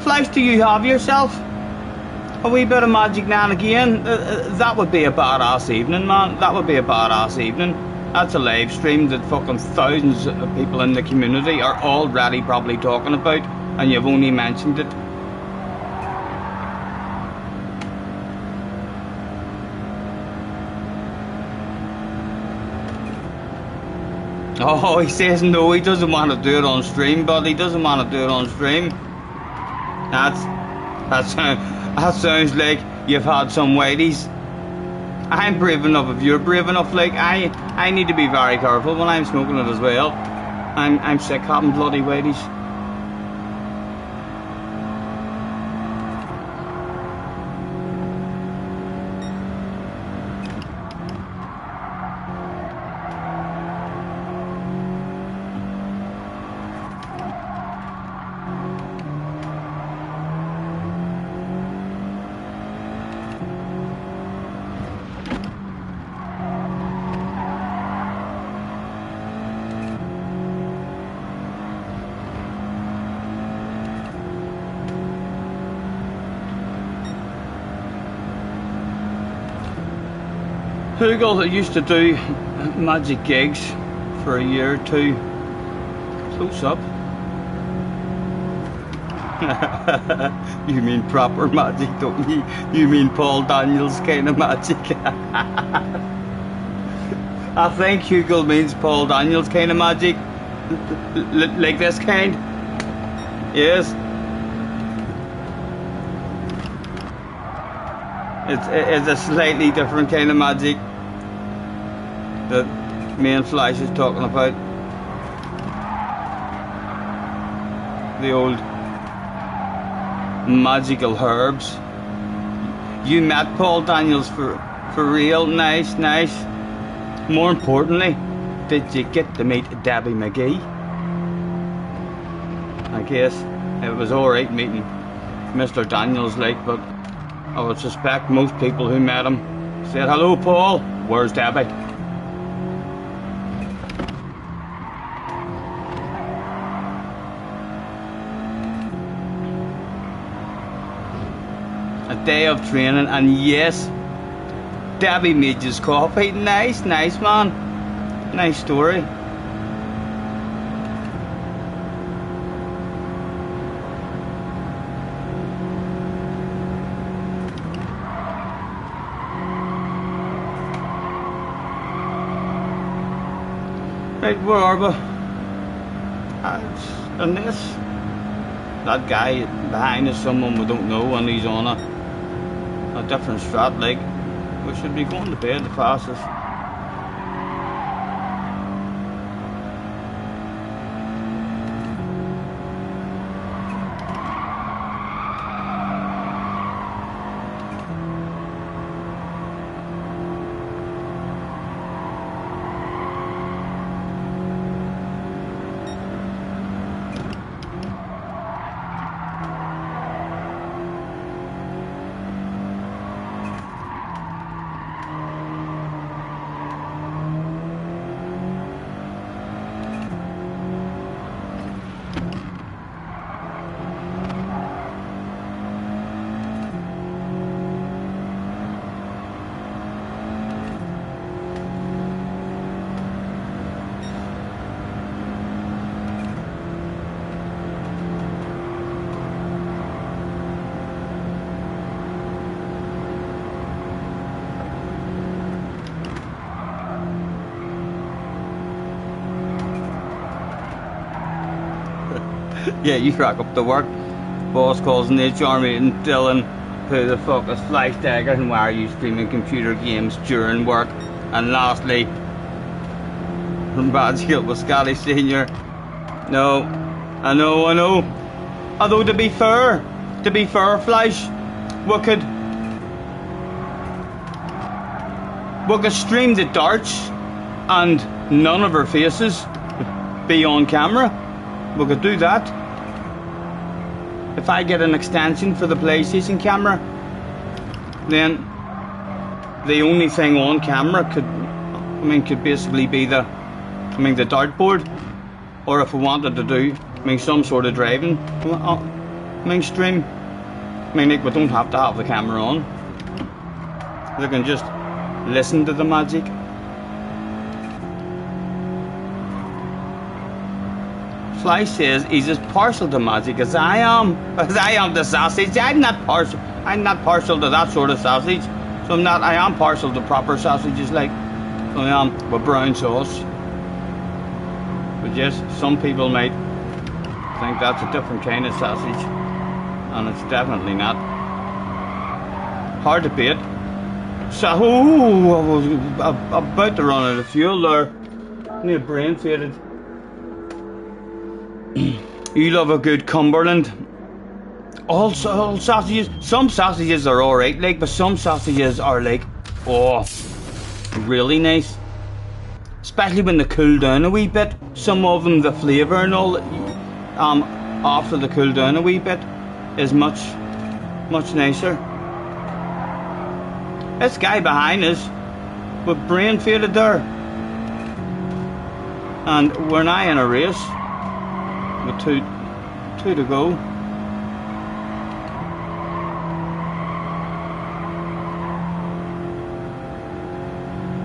Flash, do you have yourself a wee bit of magic now and again? That would be a badass evening, man. That would be a badass evening. That's a live stream that fucking thousands of people in the community are already probably talking about, and you've only mentioned it. Oh, he says no, he doesn't want to do it on stream, but he doesn't want to do it on stream. That sounds like you've had some whiteys. I'm brave enough if you're brave enough. Like I need to be very careful when I'm smoking it as well. I'm sick having bloody whiteys. Hugel that used to do magic gigs for a year or two. Close up. You mean proper magic, don't you? You mean Paul Daniels kind of magic? I think Hugel means Paul Daniels kind of magic. Like this kind. Yes. It's a slightly different kind of magic that me and Flash is talking about. The old magical herbs. You met Paul Daniels for real? Nice. More importantly, did you get to meet Debbie McGee? I guess it was alright meeting Mr. Daniels, like, but I would suspect most people who met him said, "Hello, Paul, where's Debbie?" A day of training, and yes, Debbie made his coffee. Nice man. Nice story. Right, where are we? And this, that guy behind is someone we don't know, and he's on a different strat, like we should be going to bed the fastest. Yeah, you rock up to work. Boss calls in the HR meeting, Dylan, who the fuck is Flash Dagger and why are you streaming computer games during work? And lastly, from Bad Skill with Scotty Senior. No, I know. Although to be fair, Flash, we could stream the darts and none of our faces be on camera. We could do that. If I get an extension for the PlayStation camera, then the only thing on camera could basically be the dartboard, or if we wanted to do, some sort of driving, stream. Like we don't have to have the camera on. They can just listen to the magic. Fly says he's as partial to magic as I am to sausage. I'm not partial to that sort of sausage. So I am partial to proper sausages, like I am with brown sauce. But yes, some people might think that's a different kind of sausage, and it's definitely not. Hard to beat. So, I was about to run out of fuel there. Near brain faded. You love a good Cumberland. All sausages. Some sausages are alright, like, but some sausages are like, oh, really nice. Especially when they cool down a wee bit. Some of them, the flavour and all, after they cool down a wee bit, is much nicer. This guy behind us, with brain faded there, and we're now in a race. With two to go.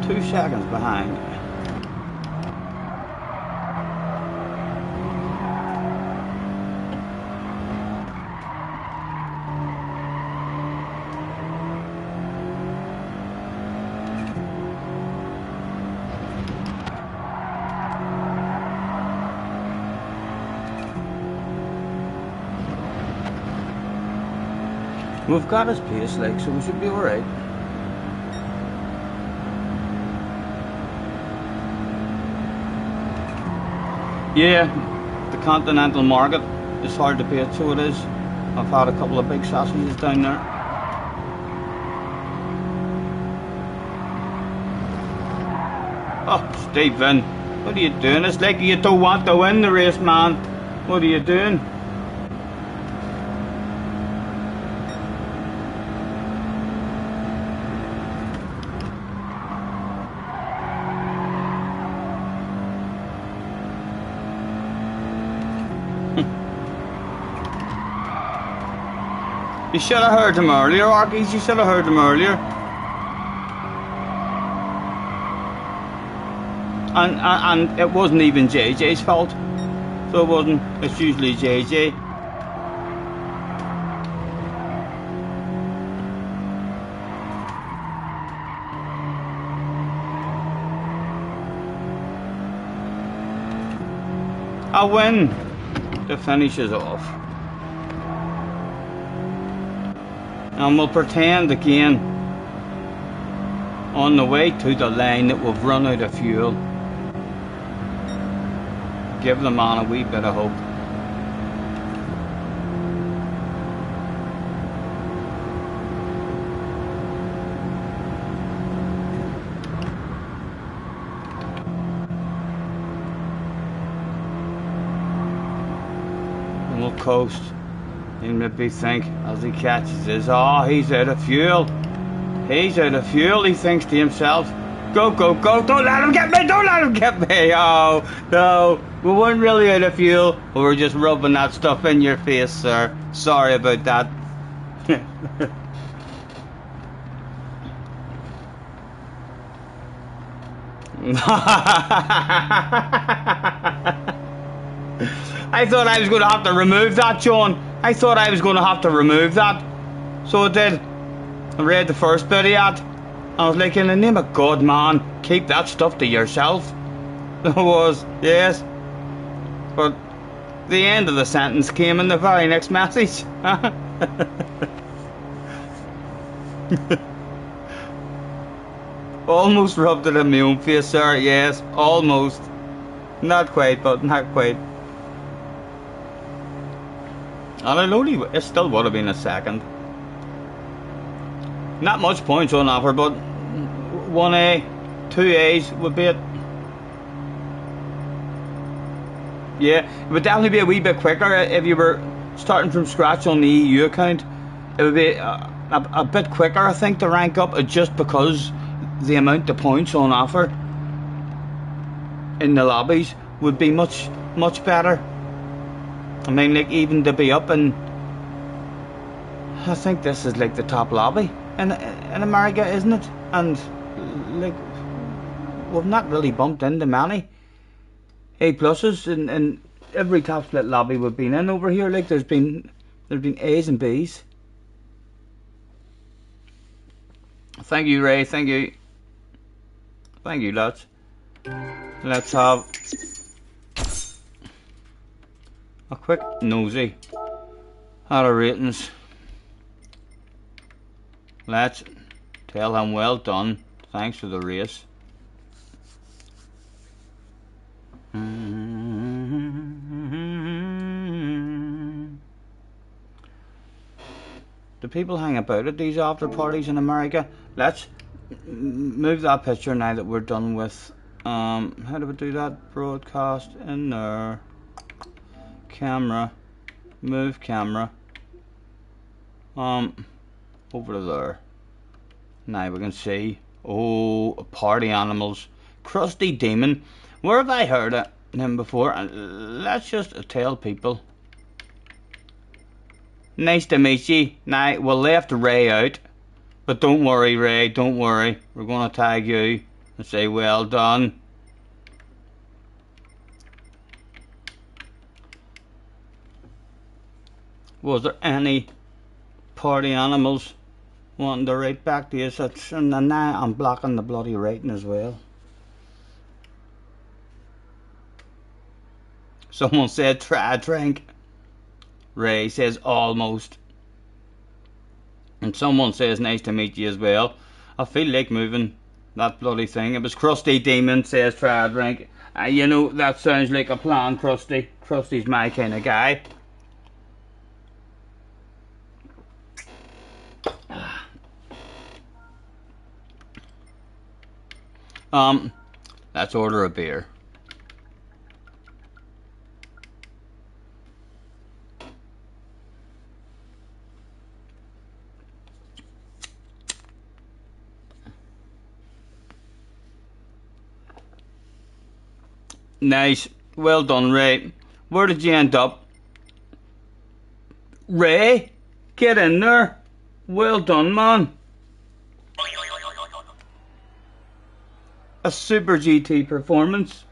2 seconds behind. We've got his pace, like, so we should be alright. Yeah, the continental market is hard to beat, so it is. I've had a couple of big sausages down there. Oh, Stephen, what are you doing? It's like you don't want to win the race, man. What are you doing? You should have heard him earlier, Arkies. You should have heard him earlier. And it wasn't even JJ's fault. So it wasn't. It's usually JJ. A win to finish us off. And we'll pretend again on the way to the line that we've run out of fuel. Give the man a wee bit of hope. And we'll coast. He'll maybe think as he catches this, oh, he's out of fuel. He's out of fuel, he thinks to himself. Go, go, go, don't let him get me, don't let him get me. Oh, no, we weren't really out of fuel. We were just rubbing that stuff in your face, sir. Sorry about that. I thought I was going to have to remove that, John. I thought I was going to have to remove that. So I did. I read the first bit of that. I was like, in the name of God, man, keep that stuff to yourself. It was, yes. But the end of the sentence came in the very next message. Almost rubbed it in my own face, sir. Yes, almost. Not quite, but not quite. And it still would have been a second. Not much points on offer, but 1A, 2A's would be it. Yeah, it would definitely be a wee bit quicker if you were starting from scratch on the EU account. It would be a bit quicker, I think, to rank up, just because the amount of points on offer in the lobbies would be much, much better. I mean, like, even to be up in, I think this is like the top lobby in America, isn't it? And like, we've not really bumped into many A pluses in every top split lobby we've been in over here. Like, there's been A's and B's. Thank you, Ray. Thank you, lads. Let's have a quick nosy at our ratings. Let's tell him well done. Thanks for the race. Do people hang about at these after parties in America? Let's move that picture now that we're done with. How do we do that? Broadcast in there. Camera. Move camera. Over to there. Now we can see. Oh, party animals. Krusty Demon. Where have I heard of him before? Let's just tell people. Nice to meet you. Now, we'll left Ray out. But don't worry, Ray, don't worry. We're going to tag you and say well done. Was there any party animals wanting to write back to you? And now I'm blocking the bloody writing as well. Someone said try a drink. Ray says almost. And someone says nice to meet you as well. I feel like moving that bloody thing. It was Krusty Demon says try a drink. You know, that sounds like a plan, Krusty. Krusty's my kind of guy. Let's order a beer. Nice. Well done, Ray. Where did you end up? Ray? Get in there. Well done, man. A super GT performance.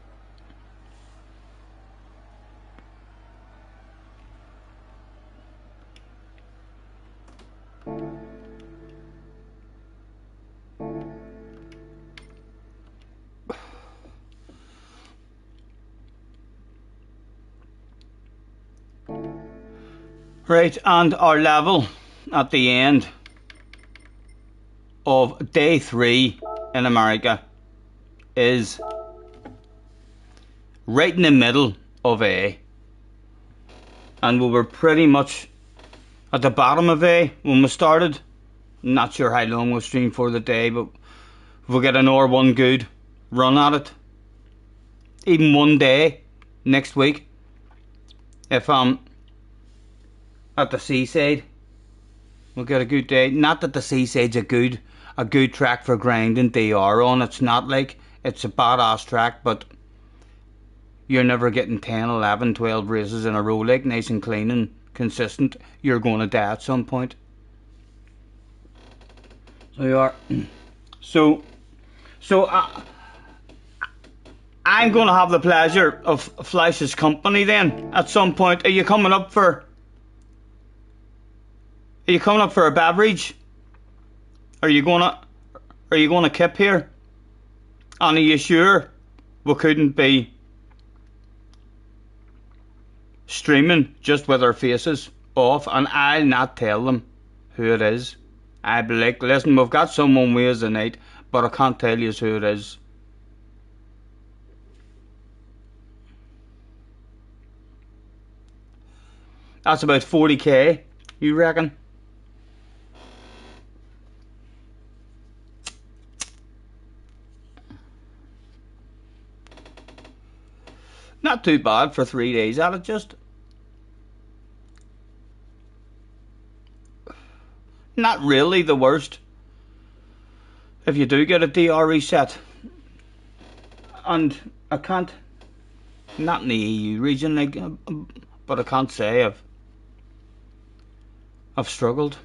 Right, and our level at the end of day 3 in America is right in the middle of A. And we were pretty much at the bottom of A when we started. Not sure how long we'll stream for the day, but we'll get an hour one good run at it. Even one day next week, if I'm at the seaside, we'll get a good day. Not that the seaside's a good track for grinding DR on. It's not like it's a badass track, but you're never getting 10, 11, 12 races in a row like nice and clean and consistent. You're going to die at some point. So you are. So I'm going to have the pleasure of Flash's company then at some point. Are you coming up for a beverage? Are you gonna kip here? And are you sure we couldn't be streaming just with our faces off? And I'll not tell them who it is. I'll be like, listen, we've got someone with us tonight, but I can't tell you who it is. That's about 40k, you reckon? Not too bad for 3 days at it, just. Not really the worst. If you do get a DR reset. And I can't, not in the EU region, like, but I can't say I've struggled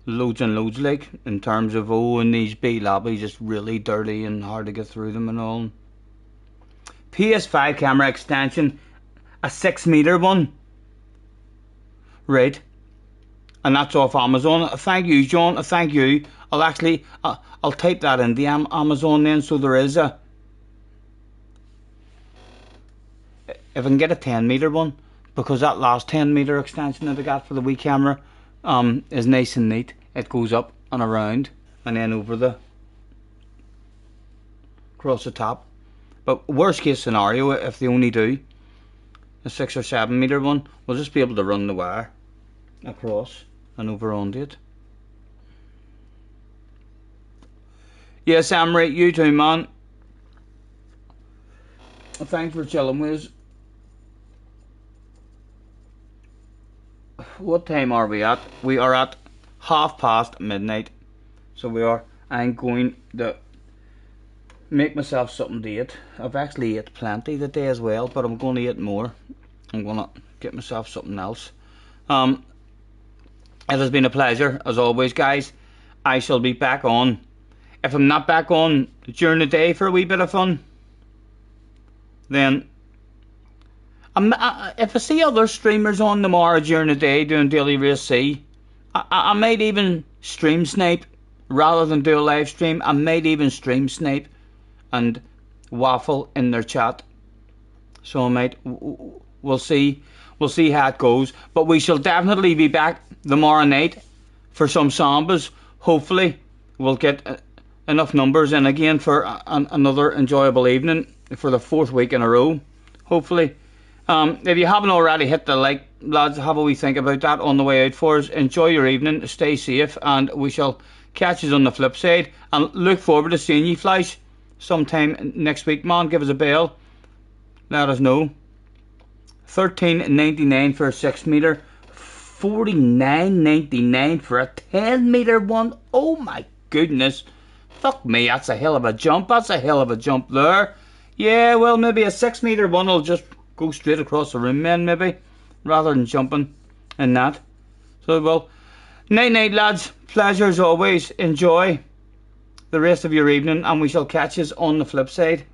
loads and loads, like, in terms of, and these B lobbies just really dirty and hard to get through them and all. PS5 camera extension, a 6-meter one, right? And that's off Amazon. Thank you, John. Thank you. I'll type that in the Amazon then, so there is a. If I can get a 10-meter one, because that last 10-meter extension that I got for the wee camera, is nice and neat. It goes up and around, and then over across the top. But worst case scenario, if they only do a 6 or 7-meter one, we'll just be able to run the wire across and over onto it. Yes, Amrit, you too, man. Thanks for chilling with us. What time are we at? We are at midnight. So we are. I'm going to make myself something to eat. I've actually ate plenty today as well, but I'm going to eat more. I'm going to get myself something else. It has been a pleasure, as always, guys. I shall be back on. If I'm not back on during the day for a wee bit of fun, then if I see other streamers on tomorrow during the day doing Daily Race C, I might even stream snipe rather than do a live stream. I might even stream snipe and waffle in their chat. So I might. We'll see how it goes. But we shall definitely be back tomorrow night for some sambas. Hopefully we'll get enough numbers in again for another enjoyable evening for the 4th week in a row. Hopefully. If you haven't already, hit the like, lads. Have a wee think about that on the way out for us. Enjoy your evening. Stay safe, and we shall catch you on the flip side. And look forward to seeing you, Flash, sometime next week, man. Give us a bell. Let us know. $13.99 for a 6-meter. $49.99 for a 10-meter one. Oh my goodness. Fuck me, that's a hell of a jump. That's a hell of a jump there. Yeah, well, maybe a 6-meter one will just go straight across the room then, maybe, rather than jumping in that. So, well, night, lads. Pleasure as always. Enjoy the rest of your evening, and we shall catch us on the flip side.